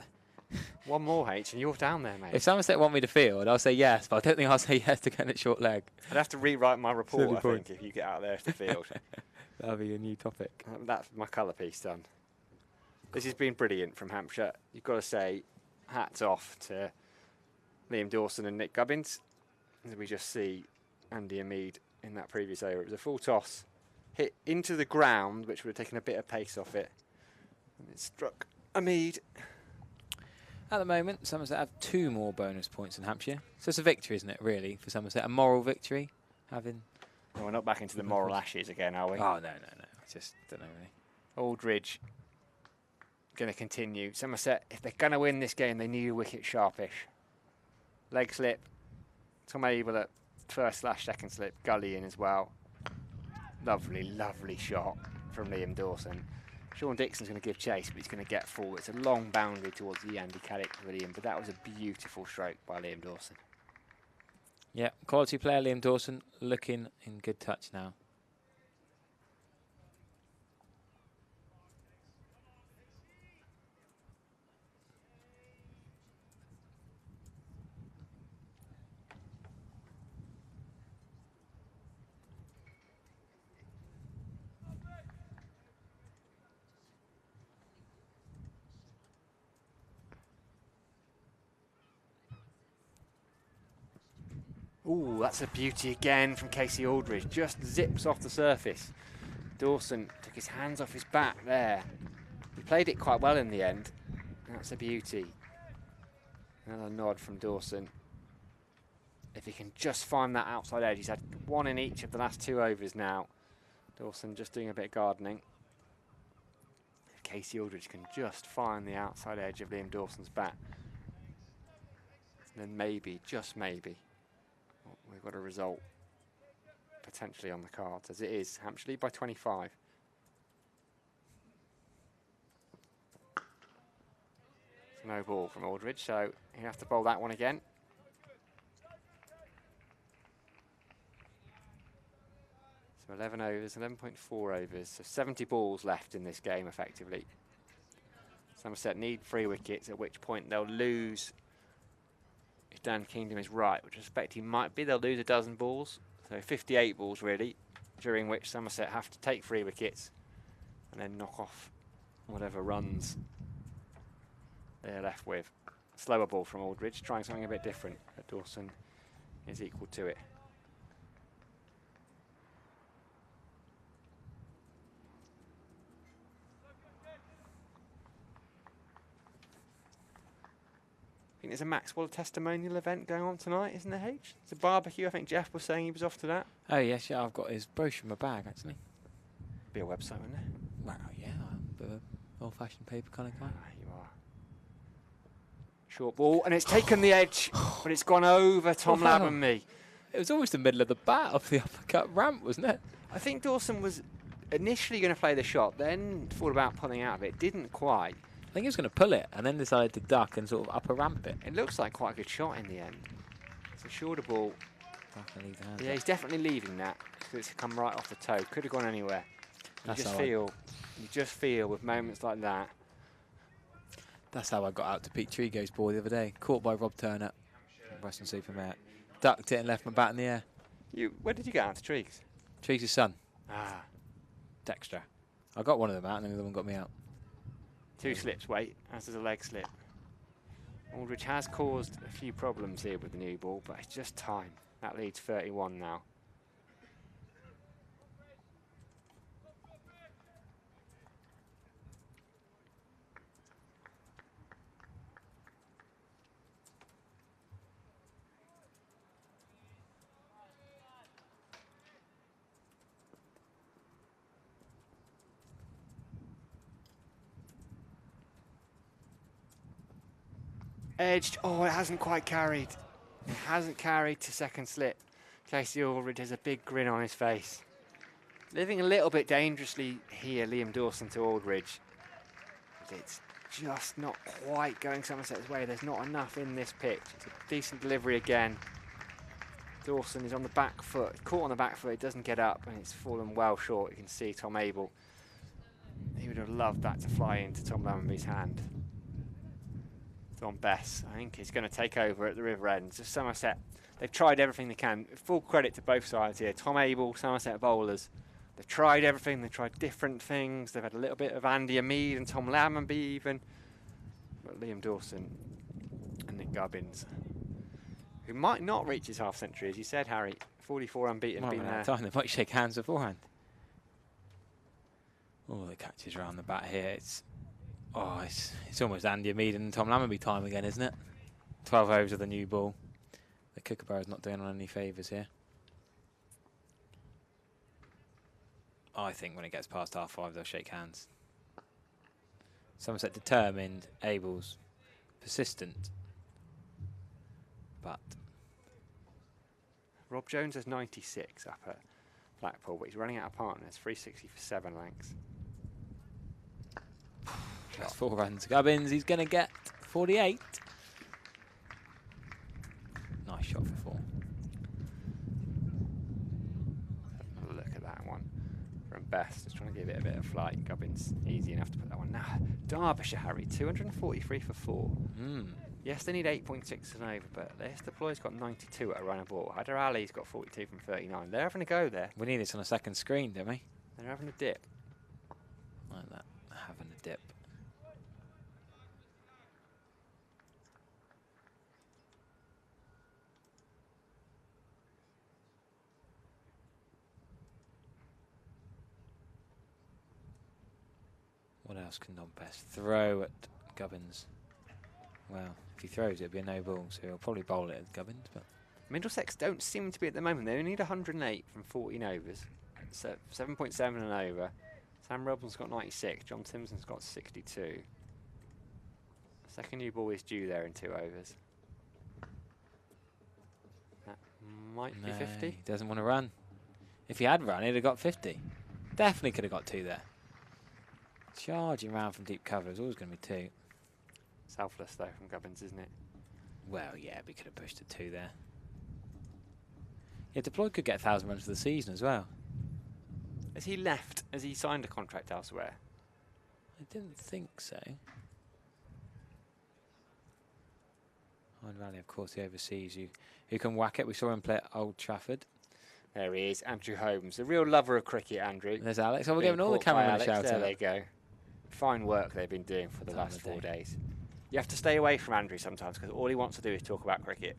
One more, H, and you're down there, mate. if Somerset want me to field, I'll say yes, but I don't think I'll say yes to going at short leg. I'd have to rewrite my report, Silly I point. think, if you get out there to the field. That'll be a new topic. That's my colour piece done. This has been brilliant from Hampshire. You've got to say, hats off to Liam Dawson and Nick Gubbins. As we just see Andy Amede in that previous over. It was a full toss, hit into the ground, which would have taken a bit of pace off it. And it struck Amede. At the moment, Somerset have 2 more bonus points than Hampshire. So it's a victory, isn't it, really, for Somerset? A moral victory, having... No, we're not back into the moral ashes again, are we? Oh, no. I just don't know, really. Aldridge going to continue. Somerset, if they're going to win this game, they need a wicket sharpish. Leg slip. Tom Abel at first/second slip. Gully in as well. Lovely, lovely shot from Liam Dawson. Sean Dixon's going to give chase, but he's going to get forward. It's a long boundary towards the Andy Caddick Pavilion, but that was a beautiful stroke by Liam Dawson. Yeah, quality player Liam Dawson looking in good touch now. Ooh, that's a beauty again from Casey Aldridge. Just zips off the surface. Dawson took his hands off his back there. He played it quite well in the end. That's a beauty. Another nod from Dawson. If he can just find that outside edge. He's had 1 in each of the last 2 overs now. Dawson just doing a bit of gardening. If Casey Aldridge can just find the outside edge of Liam Dawson's bat, then maybe, just maybe, we've got a result potentially on the cards. As it is, Hampshire lead by 25. It's no ball from Aldridge, so he'll have to bowl that one again. So 11 overs, 11.4 overs, so 70 balls left in this game effectively. Somerset need 3 wickets, at which point they'll lose. If Dan Kingdom is right, which I suspect he might be, they'll lose a dozen balls. So 58 balls really, during which Somerset have to take 3 wickets and then knock off whatever runs they're left with. Slower ball from Aldridge, trying something a bit different, but Dawson is equal to it. I think there's a Maxwell testimonial event going on tonight, isn't there, H? It's a barbecue. I think Jeff was saying he was off to that. Oh, yes, yeah, I've got his brochure in my bag, actually. Be a website, wouldn't there? Wow, yeah, I'm a bit of an old-fashioned paper kind of guy. You are. Short ball, and it's taken the edge, but it's gone over Tom Labb and me. It was almost the middle of the bat of the uppercut ramp, wasn't it? I think Dawson was initially going to play the shot, then thought about pulling out of it. Didn't quite. I think he was going to pull it and then decided to duck and sort of upper ramp it. It looks like quite a good shot in the end. It's a shorter ball. Leave Yeah, he's definitely leaving that because it's come right off the toe. Could have gone anywhere. You just feel with moments like that. That's how I got out to Pete Trigo's ball the other day. Caught by Rob Turner, Western Supermare. Ducked it and left my bat in the air. Where did you get out to Triggs? Triggs' son. Ah. Dexter. I got one of them out and then the other one got me out. 2 slips wait, as does a leg slip. Aldridge has caused a few problems here with the new ball, but it's just time. That leads 31 now. Edged. Oh, it hasn't quite carried. It hasn't carried to second slip. Casey Aldridge has a big grin on his face. Living a little bit dangerously here, Liam Dawson to Aldridge. But it's just not quite going Somerset's way. There's not enough in this pitch. It's a decent delivery again. Dawson is on the back foot, caught on the back foot, it doesn't get up, and it's fallen well short. You can see Tom Abel. He would have loved that to fly into Tom Lammonby's hand. Don Bess, I think, is going to take over at the river end. So Somerset, they've tried everything they can. Full credit to both sides here. Tom Abel, Somerset bowlers. They've tried everything. They've tried different things. They've had a little bit of Andy Ameed and Tom Lammonby even. But Liam Dawson and Nick Gubbins, who might not reach his half century, as you said, Harry. 44 unbeaten, been there. Time. They might shake hands beforehand. Oh, the catches around the bat here. It's almost Andy Ameed and Tom Lammonby time again, isn't it? 12 overs of the new ball. The Kookaburras not doing on any favours here. I think when it gets past half-5, they'll shake hands. Somerset determined, Abel's persistent. But Rob Jones has 96 up at Blackpool, but he's running out of partners. 360 for 7 lengths. That's 4 runs. Gubbins, he's going to get 48. Nice shot for 4. Have a look at that one from Best. Just trying to give it a bit of flight. Gubbins, easy enough to put that one. Now, Derbyshire, Harry, 243 for 4. Yes, they need 8.6 and over, but Leicester Ploy's got 92 at a run of ball. Hyder Ali's got 42 from 39. They're having a go there. We need this on a second screen, don't we? They're having a dip. Like that, having a dip. What else can Don Best throw at Gubbins? Well, if he throws it, it'll be a no ball, so he'll probably bowl it at Gubbins. But Middlesex don't seem to be at the moment. They only need 108 from 14 overs. So 7.7 and over. Sam Robin's got 96. John Simpson's got 62. Second new ball is due there in 2 overs. That might be 50. He doesn't want to run. If he had run, he'd have got 50. Definitely could have got 2 there. Charging round from deep cover is always going to be 2. Selfless though from Gubbins, isn't it? Well, yeah, we could have pushed to 2 there. Yeah, Deploy could get 1,000 runs for the season as well. Has he left? Has he signed a contract elsewhere? I didn't think so. Hyde Valley, of course, the overseas who can whack it. We saw him play at Old Trafford. There he is, Andrew Holmes, a real lover of cricket, Andrew. There's Alex. Oh, we're giving all the cameramen a shout out. There they go. Fine work they've been doing for the last 4 days. You have to stay away from Andrew sometimes because all he wants to do is talk about cricket.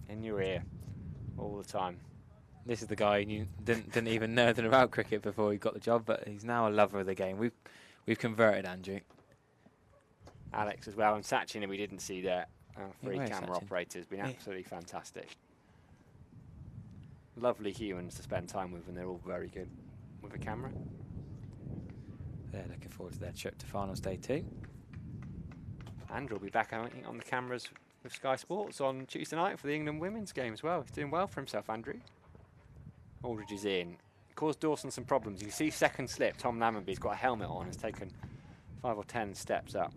In your ear. All the time. This is the guy who didn't even know anything about cricket before he got the job, but he's now a lover of the game. We've converted Andrew. Alex as well, and Sachin, who we didn't see there. Our free Where's camera Sachin? operator has been absolutely fantastic. Lovely humans to spend time with, and they're all very good with a camera. They're looking forward to their trip to finals day 2. Andrew will be back on the cameras with Sky Sports on Tuesday night for the England women's game as well. He's doing well for himself, Andrew. Aldridge is in. Caused Dawson some problems. You see second slip. Tom Lammonby's got a helmet on. Has taken 5 or 10 steps up.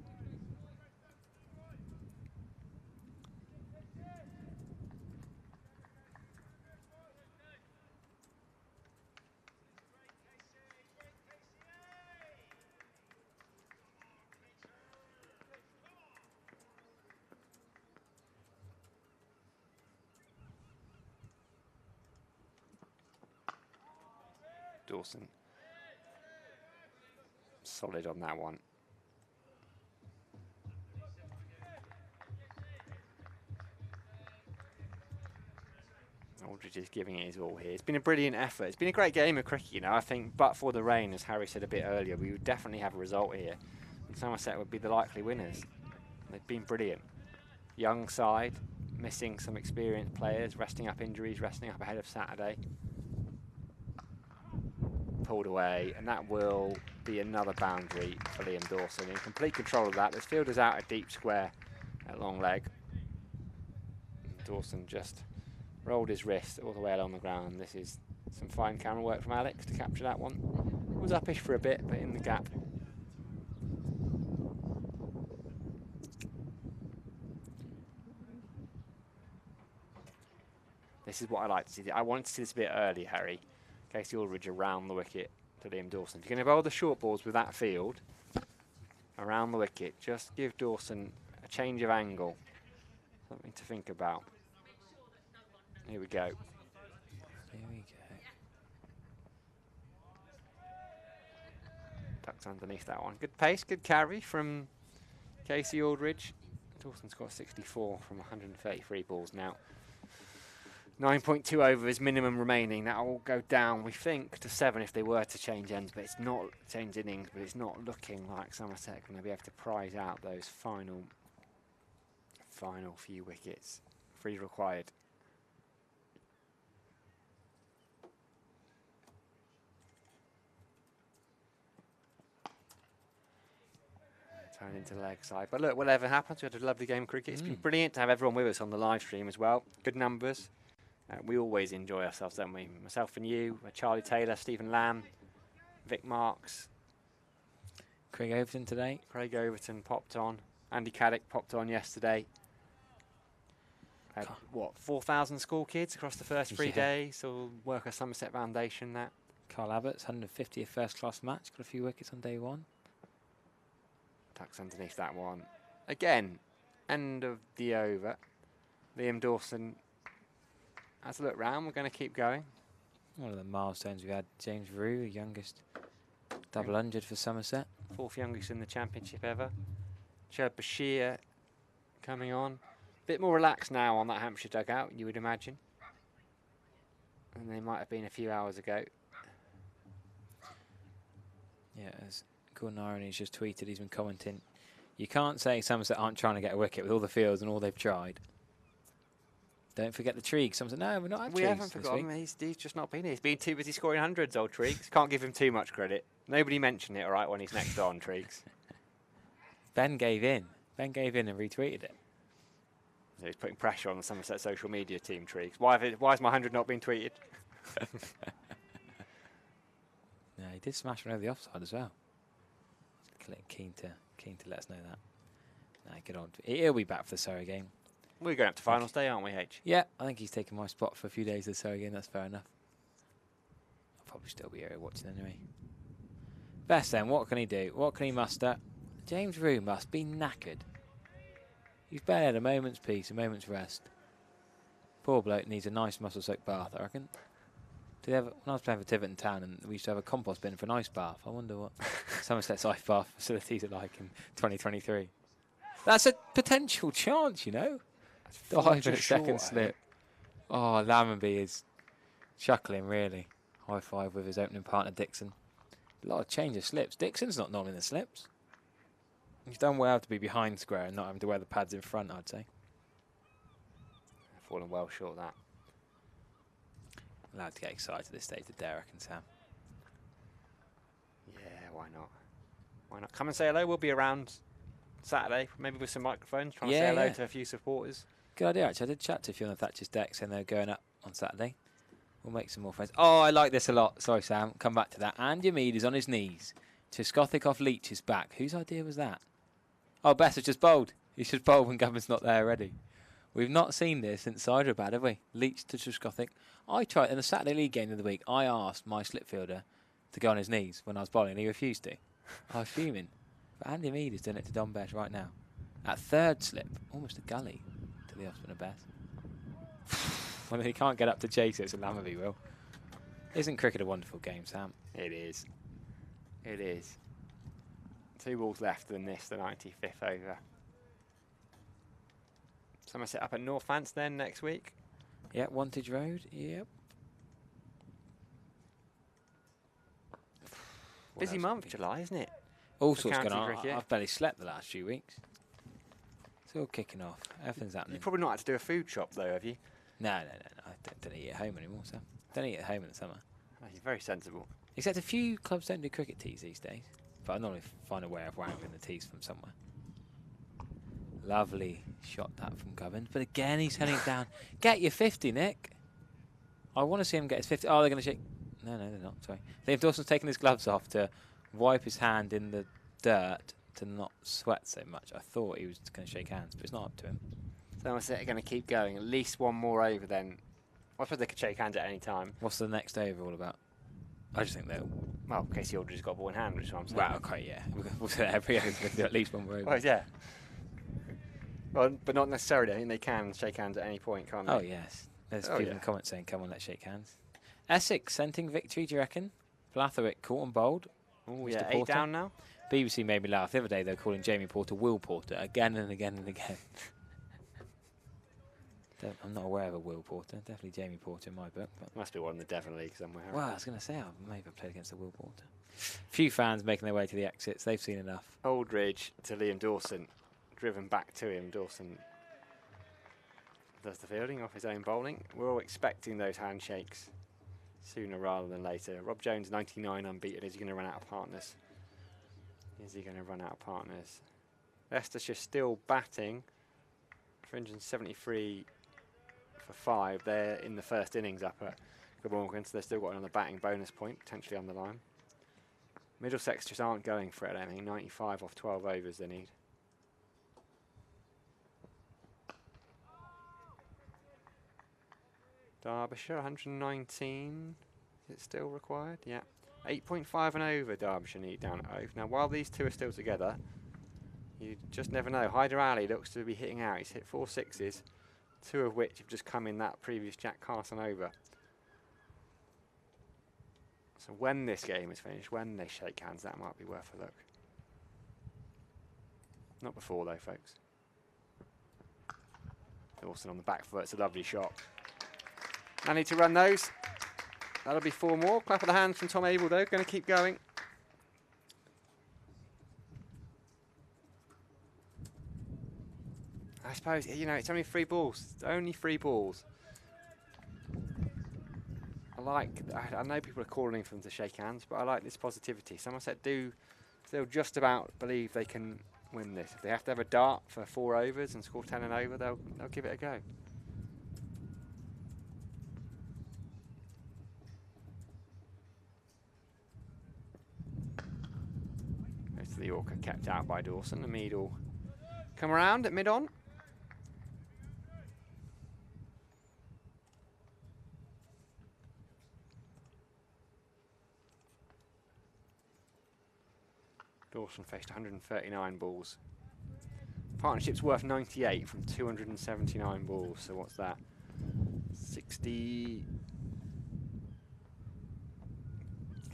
Dawson. Solid on that one. Aldridge is giving it his all here. It's been a brilliant effort. It's been a great game of cricket, you know. I think, but for the rain, as Harry said a bit earlier, we would definitely have a result here. And Somerset would be the likely winners. They've been brilliant. Young side, missing some experienced players, resting up injuries, resting up ahead of Saturday. Pulled away, and that will be another boundary for Liam Dawson. In complete control of that. There's fielders out at deep square at long leg. Dawson just rolled his wrist all the way along the ground. This is some fine camera work from Alex to capture that one. It was uppish for a bit, but in the gap. This is what I like to see. I wanted to see this a bit early, Harry. Casey Aldridge around the wicket to Liam Dawson. If you're going to bowl the short balls with that field, around the wicket, just give Dawson a change of angle. Something to think about. Here we go. Here we go. Ducks underneath that one. Good pace, good carry from Casey Aldridge. Dawson's got 64 from 133 balls now. 9.2 over is minimum remaining. That will go down, we think, to 7 if they were to change ends, but it's not change innings, but it's not looking like Somerset are going to be able to prize out those final few wickets. 3 required. Turn into leg side. But look, whatever happens, we had a lovely game of cricket. It's been brilliant to have everyone with us on the live stream as well. Good numbers. We always enjoy ourselves, don't we? Myself and you, Charlie Taylor, Stephen Lamb, Vic Marks. Craig Overton today. Craig Overton popped on. Andy Caddick popped on yesterday. Had, what, 4,000 school kids across the first 3 days? So Worker Somerset Foundation, that. Carl Abbott's 150th first-class match. Got a few wickets on day 1. Tucks underneath that one. Again, end of the over. Liam Dawson has a look round. We're going to keep going. One of the milestones we had. James Rue, the youngest double 100 for Somerset. 4th youngest in the championship ever. Chad Bashir coming on. Bit more relaxed now on that Hampshire dugout, you would imagine. And they might have been a few hours ago. Yeah, as Gordon Irony's just tweeted, he's been commenting, you can't say Somerset aren't trying to get a wicket with all the fields and all they've tried. Don't forget the Triggs. Someone said, no, we're not. We haven't forgotten. He's just not been here. He's been too busy scoring hundreds, old Triggs. Can't give him too much credit. Nobody mentioned it, all right, when he's next on, Triggs. Ben gave in. Ben gave in and retweeted it. So he's putting pressure on the Somerset social media team, Triggs. Why has my 100 not been tweeted? No, he did smash one over the offside as well. Keen to let us know that. No, good on. He'll be back for the Surrey game. We're going up to finals day, aren't we, H? Yeah, I think he's taken my spot for a few days of the Surrey game. That's fair enough. I'll probably still be here watching anyway. Best then, what can he do? What can he muster? James Rue must be knackered. He's barely had a moment's peace, a moment's rest. Poor bloke needs a nice muscle-soaked bath, I reckon. Did they have, when I was playing for Tiverton Town, and we used to have a compost bin for an ice bath. I wonder what Somerset's ice bath facilities are like in 2023. That's a potential chance, you know. 5 second slip. Oh, Lammonby is chuckling, really. High five with his opening partner, Dixon. A lot of change of slips. Dixon's not in the slips. He's done well to be behind square and not having to wear the pads in front, I'd say. Fallen well short of that. Allowed to get excited at this stage of Derek and Sam. Yeah, why not? Why not? Come and say hello. We'll be around Saturday, maybe with some microphones, trying to say hello to a few supporters. Good idea, actually. I did chat to a few on the Thatcher's deck saying they're going up on Saturday. We'll make some more friends. Oh, I like this a lot. Sorry, Sam. Come back to that. Andy Mead is on his knees. Tskothic off Leach is back. Whose idea was that? Oh, Bess has just bowled. He's just bowled when Government's not there already. We've not seen this since Hyderabad, have we? Leach to Tskothic. I tried, in the Saturday League game of the week, I asked my slip fielder to go on his knees when I was bowling, and he refused to. I was fuming. But Andy Mead is doing it to Don Bess right now. At 3rd slip, almost a gully to the off-spinner Bess. Well, he can't get up to chase it, so Lammonby will. Isn't cricket a wonderful game, Sam? It is. It is. 2 balls left than this, the 95th over. Somerset up at Northants then next week. Yeah, Wantage Road. Yep. Busy month, July, isn't it? All sorts going on. I've barely slept the last few weeks. It's all kicking off. Everything's happening. You've probably not had to do a food shop, though, have you? No. I don't eat at home anymore, Sam. Don't eat at home in the summer. Oh, you're very sensible. Except a few clubs don't do cricket teas these days. But I normally find a way of wangling the teas from somewhere. Lovely shot that from Gubbins. But again, he's heading it down. Get your 50, Nick. I want to see him get his 50. Oh, they're going to shake. No, they're not. Sorry. Liam Dawson's taking his gloves off to wipe his hand in the dirt to not sweat so much. I thought he was going to shake hands, but it's not up to him. Somerset are going to keep going. At least one more over then I suppose they could shake hands at any time. What's the next over all about? I just think they'll. Well, Casey Aldridge has got a ball in hand, which is what I'm saying. Well, okay, yeah. We'll say every over do at least one more over. Well, yeah. Well, but not necessarily. I think they can shake hands at any point, can't they? Oh, yes. There's people in the comments saying, come on, let's shake hands. Essex scenting victory, do you reckon? Blatherwick caught and bowled. Oh, Mr. yeah, 8 Porter. down now. BBC made me laugh the other day. They were calling Jamie Porter Will Porter again and again and again. I'm not aware of a Will Porter. Definitely Jamie Porter in my book. But Must be one in the Devon League somewhere. well, I was going to say, I've maybe played against the Will Porter. Few fans making their way to the exits. They've seen enough. Aldridge to Liam Dawson. Driven back to him. Dawson does the fielding off his own bowling. We're all expecting those handshakes sooner rather than later. Rob Jones, 99 unbeaten. Is he going to run out of partners? Is he going to run out of partners? Leicestershire still batting. 373 for 5. They're in the first innings up at Glamorgan, so they've still got another batting bonus point, potentially on the line. Middlesex just aren't going for it, I think. 95 off 12 overs they need. Derbyshire, 119. Is it still required? Yeah. 8.5 and over Derbyshire need down at Ove. Now, while these two are still together, you just never know. Hyder Ali looks to be hitting out. He's hit 4 sixes, 2 of which have just come in that previous Jack Carson over. So when this game is finished, when they shake hands, that might be worth a look. Not before, though, folks. Dawson on the back foot. It's a lovely shot. I need to run those. That'll be 4 more. Clap of the hands from Tom Abel, though. Going to keep going. I suppose, you know, it's only 3 balls. It's only 3 balls. I know people are calling for them to shake hands, but I like this positivity. Somerset do still just about believe they can win this. If they have to have a dart for 4 overs and score 10 and over, they'll give it a go. Goes to the Yorker, kept out by Dawson. The Mead will come around at mid-on. Dawson faced 139 balls. Partnership's worth 98 from 279 balls, so what's that? 60.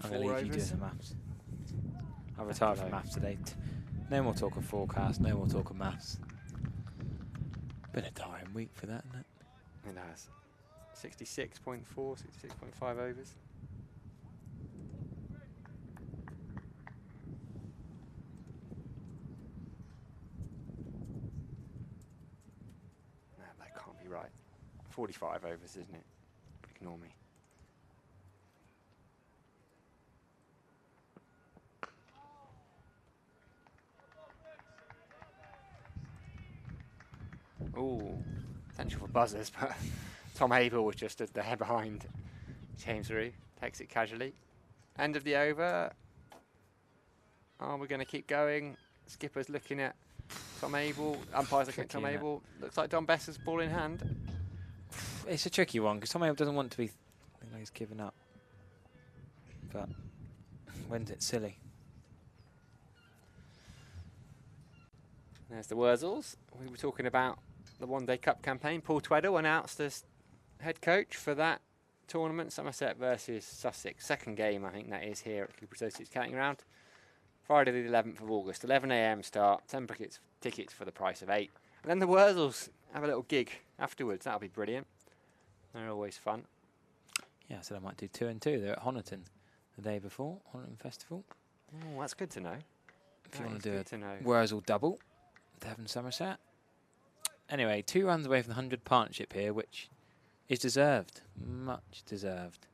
I'm going to leave you doing the maths. I've retired from maths today. No more talk of forecast, no more talk of maths. Been a tiring week for that, isn't it? It has. 66.4, 66.5 overs. No, that can't be right. 45 overs, isn't it? Ignore me. Ooh, potential for buzzers, but Tom Abel was just there behind James Rue. Takes it casually. End of the over. Are we going to keep going? Skipper's looking at Tom Abel. Umpire's looking at Tom Abel. Looks like Don Besser's ball in hand. It's a tricky one because Tom Abel doesn't want to be. I think he's given up. But when's it silly? There's the Wurzels. We were talking about the one-day cup campaign. Paul Tweddle announced as head coach for that tournament, Somerset versus Sussex. Second game, I think that is, here at Cooper Associates Counting Round. Friday the 11th of August, 11 AM start, 10 tickets for the price of 8. And then the Wurzels have a little gig afterwards. That'll be brilliant. They're always fun. Yeah, I said I might do 2 and 2. They're at Honiton the day before, Honiton Festival. Oh, that's good to know. If you want to do a Wurzels double, Devon Somerset. Anyway, 2 runs away from the 100 partnership here, which is deserved. Much deserved.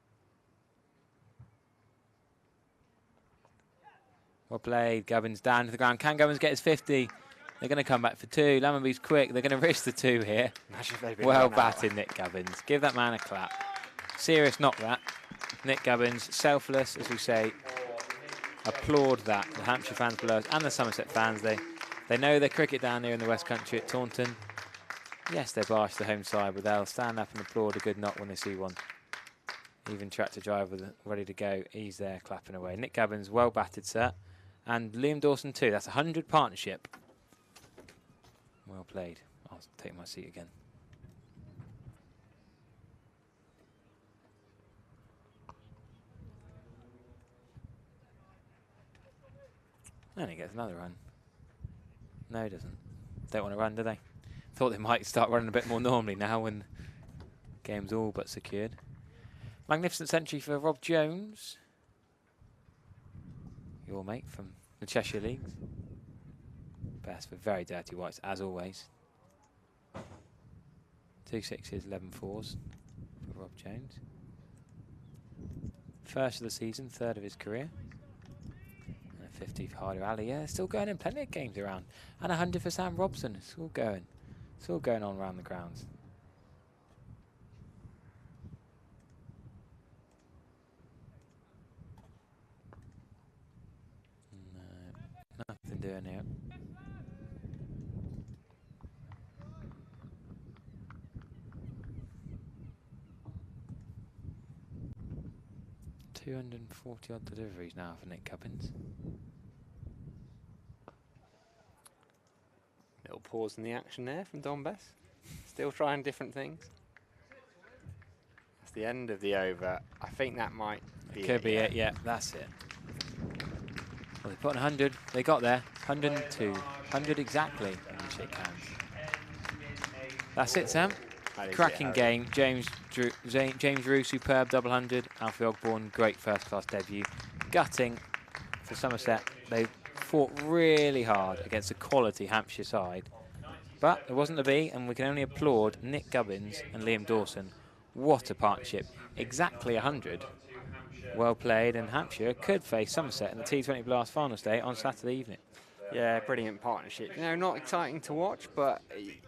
Well played. Gubbins down to the ground. Can Gubbins get his 50? They're going to come back for 2. Lammonby's quick. They're going to risk the 2 here. Well batted, Nick Gubbins. Give that man a clap. Serious knock that. Nick Gubbins, selfless, as we say. Applaud that. The Hampshire fans below us and the Somerset fans, they know their cricket down here in the West Country at Taunton. Yes, they're biased to the home side, but they'll stand up and applaud a good knock when they see one. Even tractor driver ready to go. He's there clapping away. Nick Gubbins, well batted set. And Liam Dawson too. That's 100 partnership. Well played. I'll take my seat again. And he gets another run. No, he doesn't. Don't want to run, do they? Thought they might start running a bit more normally now when game's all but secured. Magnificent century for Rob Jones. Your mate from the Cheshire Leagues. Best for very dirty whites, as always. 2 sixes, 11 fours for Rob Jones. First of the season, third of his career. And a 50 for Harder Ali. Yeah, still going in, plenty of games around. And 100 for Sam Robson. It's all going. It's all going on around the grounds. No, nothing doing here. $240 odd deliveries now for Nick Gubbins. Little pause in the action there from Don Bess. Still trying different things. That's the end of the over. I think that might be Could be it, yeah, that's it. Well, they put on 100, they got there. 102, 100 exactly. And you shake hands. That's it, Sam. Cracking game. James Rue, superb double 100. Alfie Ogborn, great first class debut. Gutting for Somerset. They fought really hard against a quality Hampshire side. But it wasn't to be, and we can only applaud Nick Gubbins and Liam Dawson. What a partnership. Exactly 100. Well played, and Hampshire could face Somerset in the T20 Blast finals day on Saturday evening. Yeah, brilliant partnership. You know, not exciting to watch, but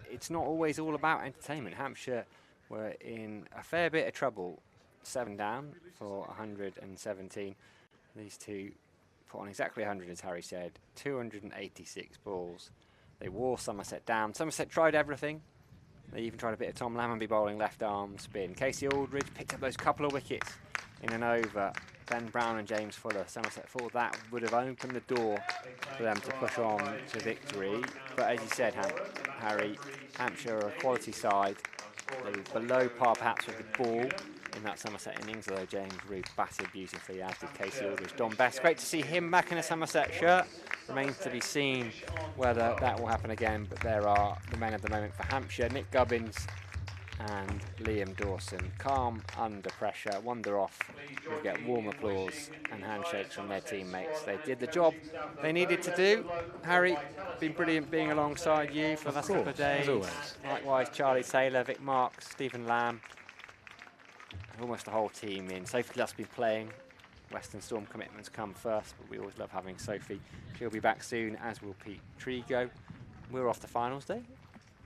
it's not always all about entertainment. Hampshire were in a fair bit of trouble. 7 down for 117. These two put on exactly 100, as Harry said. 286 balls. They wore Somerset down. Somerset tried everything. They even tried a bit of Tom Lammonby bowling left arm spin. Casey Aldridge picked up those couple of wickets in an over. Ben Brown and James Fuller. Somerset thought that would have opened the door for them to push on to victory. But as you said, Harry, Hampshire are a quality side. They were below par perhaps with the ball in that Somerset innings, although James Rue batted beautifully, as did Casey Aldridge. Don Bess, great to see him back in a Somerset shirt. Remains to be seen whether that will happen again, but there are the men of the moment for Hampshire. Nick Gubbins and Liam Dawson, calm under pressure, wander off. We'll get warm applause and handshakes from their teammates. They did the job they needed to do. Harry, been brilliant being alongside you for the last couple of days. As always. Likewise, Charlie Taylor, Vic Marks, Stephen Lamb, and almost the whole team in. Sophie Luss been playing. Western Storm commitments come first, but we always love having Sophie. She'll be back soon, as will Pete Trigo. We're off to finals day.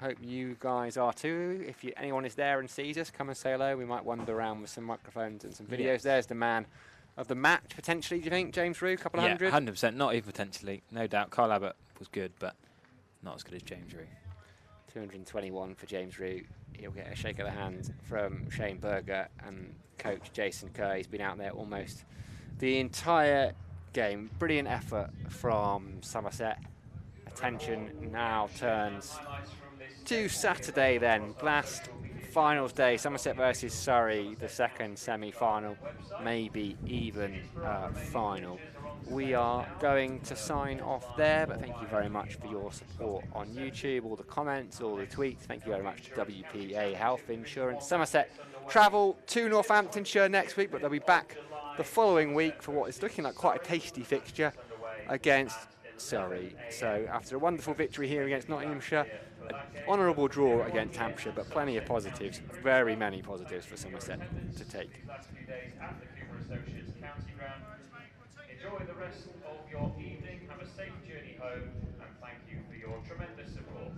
Hope you guys are too. If anyone is there and sees us, come and say hello. We might wander around with some microphones and some videos. Yes. There's the man of the match, potentially, do you think, James Rue? Couple of hundred? 100%, not even potentially. No doubt. Kyle Abbott was good, but not as good as James Rue. 221 for James Rue. He'll get a shake of the hand from Shane Berger and coach Jason Kerr. He's been out there almost the entire game. Brilliant effort from Somerset. Attention now turns to Saturday then. Last finals day, Somerset versus Surrey, the second semi-final, maybe even final. We are going to sign off there, but thank you very much for your support on YouTube, all the comments, all the tweets. Thank you very much to WPA Health Insurance. Somerset travel to Northamptonshire next week, but they'll be back the following week for what is looking like quite a tasty fixture against Surrey. So after a wonderful victory here against Nottinghamshire, an honourable draw against Hampshire, but plenty of positives, very many positives for Somerset to take. Enjoy the rest of your evening, have a safe journey home, and thank you for your tremendous support.